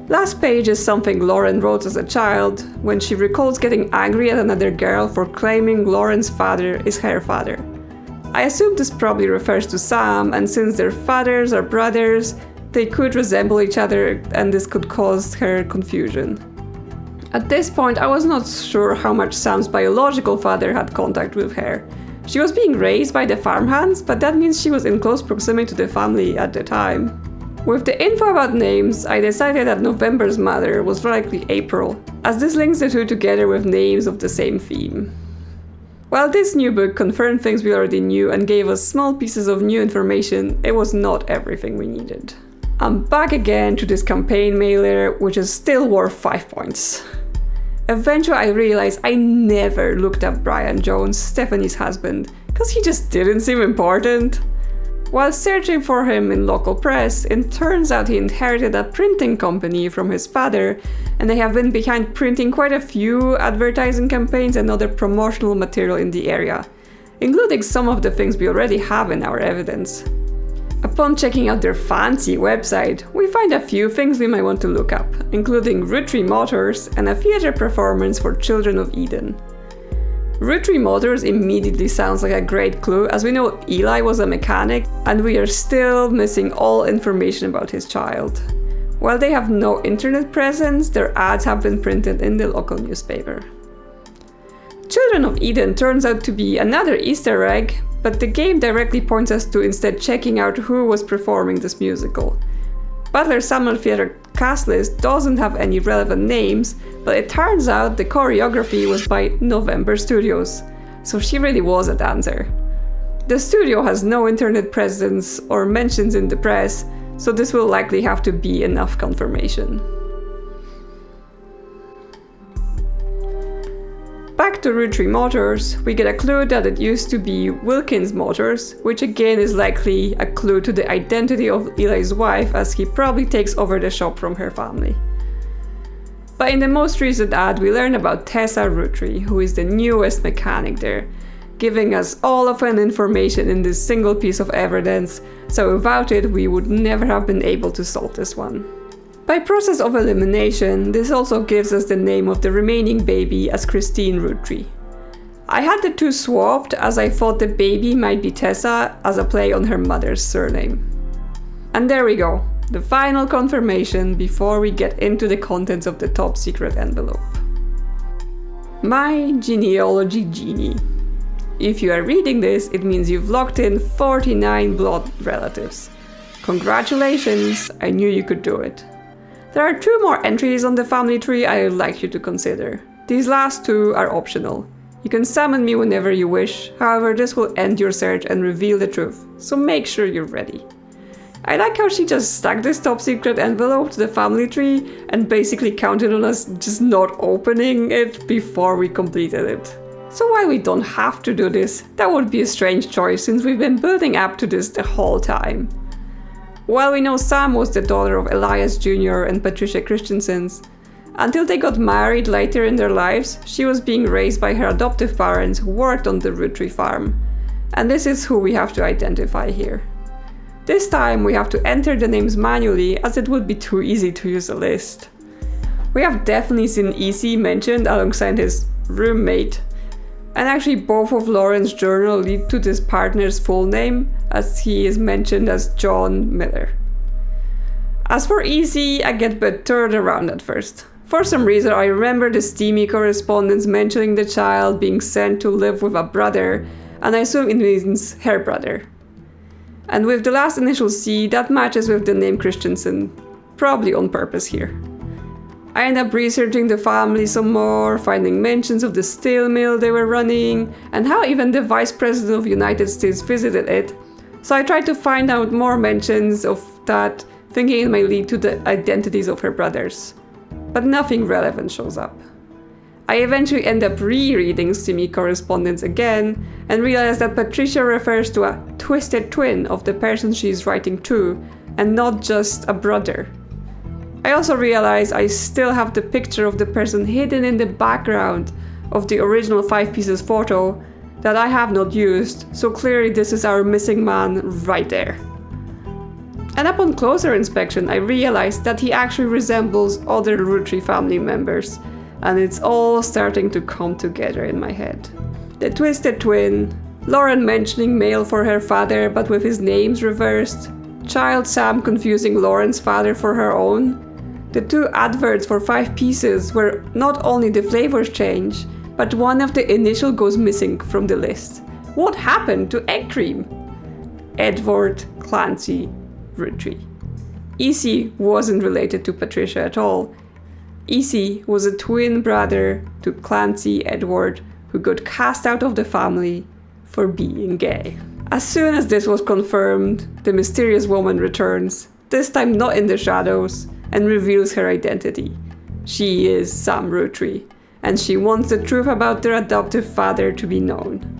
Speaker 1: Last page is something Lauren wrote as a child, when she recalls getting angry at another girl for claiming Lauren's father is her father. I assume this probably refers to Sam, and since their fathers are brothers, they could resemble each other and this could cause her confusion. At this point, I was not sure how much Sam's biological father had contact with her. She was being raised by the farmhands, but that means she was in close proximity to the family at the time. With the info about names, I decided that November's mother was likely April, as this links the two together with names of the same theme. While this new book confirmed things we already knew and gave us small pieces of new information, it was not everything we needed. I'm back again to this campaign mailer, which is still worth 5 points. Eventually I realized I never looked up Brian Jones, Stephanie's husband, because he just didn't seem important. While searching for him in local press, it turns out he inherited a printing company from his father, and they have been behind printing quite a few advertising campaigns and other promotional material in the area, including some of the things we already have in our evidence. Upon checking out their fancy website, we find a few things we might want to look up, including Rootree Motors and a theatre performance for Children of Eden. Rootree Motors immediately sounds like a great clue, as we know Eli was a mechanic and we are still missing all information about his child. While they have no internet presence, their ads have been printed in the local newspaper. Children of Eden turns out to be another Easter egg, but the game directly points us to instead checking out who was performing this musical. Butler Samuel Theatre cast list doesn't have any relevant names, but it turns out the choreography was by November Studios, so she really was a dancer. The studio has no internet presence or mentions in the press, so this will likely have to be enough confirmation. Back to Rootree Motors, we get a clue that it used to be Wilkins Motors, which again is likely a clue to the identity of Eli's wife, as he probably takes over the shop from her family. But in the most recent ad, we learn about Tessa Roottree, who is the newest mechanic there, giving us all of an information in this single piece of evidence, so without it we would never have been able to solve this one. By process of elimination, this also gives us the name of the remaining baby as Christine Roottree. I had the two swapped as I thought the baby might be Tessa as a play on her mother's surname. And there we go, the final confirmation before we get into the contents of the top secret envelope. My genealogy genie. If you are reading this, it means you've locked in 49 blood relatives. Congratulations, I knew you could do it. There are 2 more entries on the family tree I would like you to consider. These last 2 are optional. You can summon me whenever you wish, however this will end your search and reveal the truth, so make sure you're ready. I like how she just stuck this top secret envelope to the family tree and basically counted on us just not opening it before we completed it. So while we don't have to do this, that would be a strange choice since we've been building up to this the whole time. While we know Sam was the daughter of Elias Jr. and Patricia Christensen, until they got married later in their lives, she was being raised by her adoptive parents who worked on the Roottree farm. And this is who we have to identify here. This time we have to enter the names manually, as it would be too easy to use a list. We have definitely seen EC mentioned alongside his roommate, and actually both of Lauren's journal lead to this partner's full name, as he is mentioned as John Miller. As for EC, I get a bit turned around at first. For some reason I remember the Steamy Correspondence mentioning the child being sent to live with a brother, and I assume it means her brother. And with the last initial C, that matches with the name Christensen, probably on purpose here. I end up researching the family some more, finding mentions of the steel mill they were running, and how even the Vice President of United States visited it. So I tried to find out more mentions of that, thinking it might lead to the identities of her brothers. But nothing relevant shows up. I eventually end up rereading Steamy Correspondence again, and realize that Patricia refers to a twisted twin of the person she is writing to, and not just a brother. I also realize I still have the picture of the person hidden in the background of the original 5 pieces photo that I have not used, so clearly this is our missing man right there. And upon closer inspection I realized that he actually resembles other Roottree family members, and it's all starting to come together in my head. The twisted twin, Lauren mentioning mail for her father but with his names reversed, child Sam confusing Lauren's father for her own, the 2 adverts for 5 pieces where not only the flavors change, but one of the initial goes missing from the list. What happened to egg cream? Edward Clancy Roottree. EC wasn't related to Patricia at all. EC was a twin brother to Clancy Edward who got cast out of the family for being gay. As soon as this was confirmed, the mysterious woman returns, this time not in the shadows, and reveals her identity. She is Sam Roottree, and she wants the truth about their adoptive father to be known.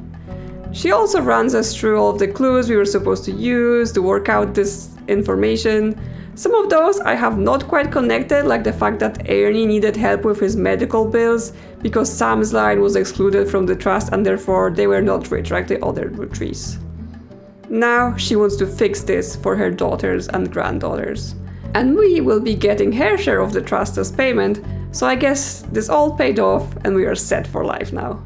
Speaker 1: She also runs us through all of the clues we were supposed to use to work out this information. Some of those I have not quite connected, like the fact that Ernie needed help with his medical bills because Sam's line was excluded from the trust and therefore they were not rich like the other Rootrees. Now she wants to fix this for her daughters and granddaughters. And we will be getting her share of the trust as payment, so I guess this all paid off and we are set for life now.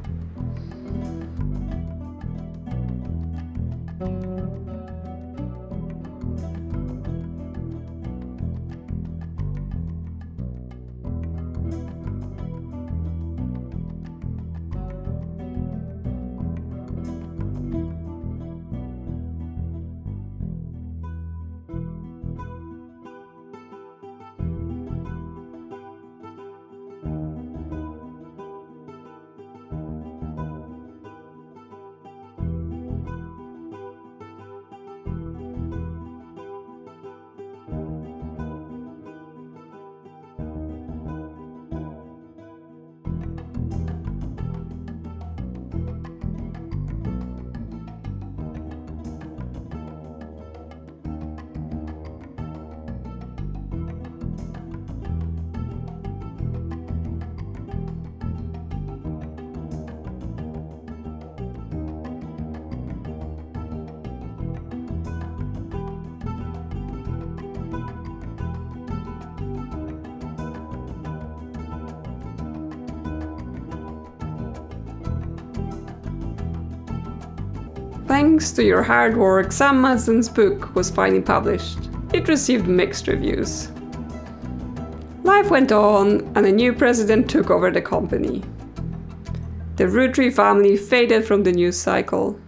Speaker 1: Thanks to your hard work, Sam Madsen's book was finally published. It received mixed reviews. Life went on, and a new president took over the company. The Roottree family faded from the news cycle.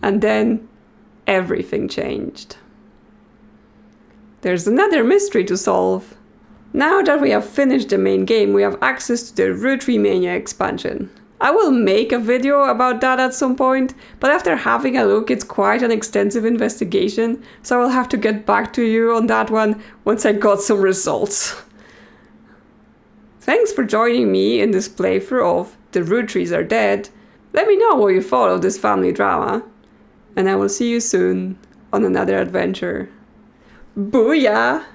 Speaker 1: And then, everything changed. There's another mystery to solve. Now that we have finished the main game, we have access to the Roottree Mania expansion. I will make a video about that at some point, but after having a look, it's quite an extensive investigation, so I will have to get back to you on that one once I got some results. Thanks for joining me in this playthrough of The Rootrees Are Dead. Let me know what you thought of this family drama, and I will see you soon on another adventure. Booyah!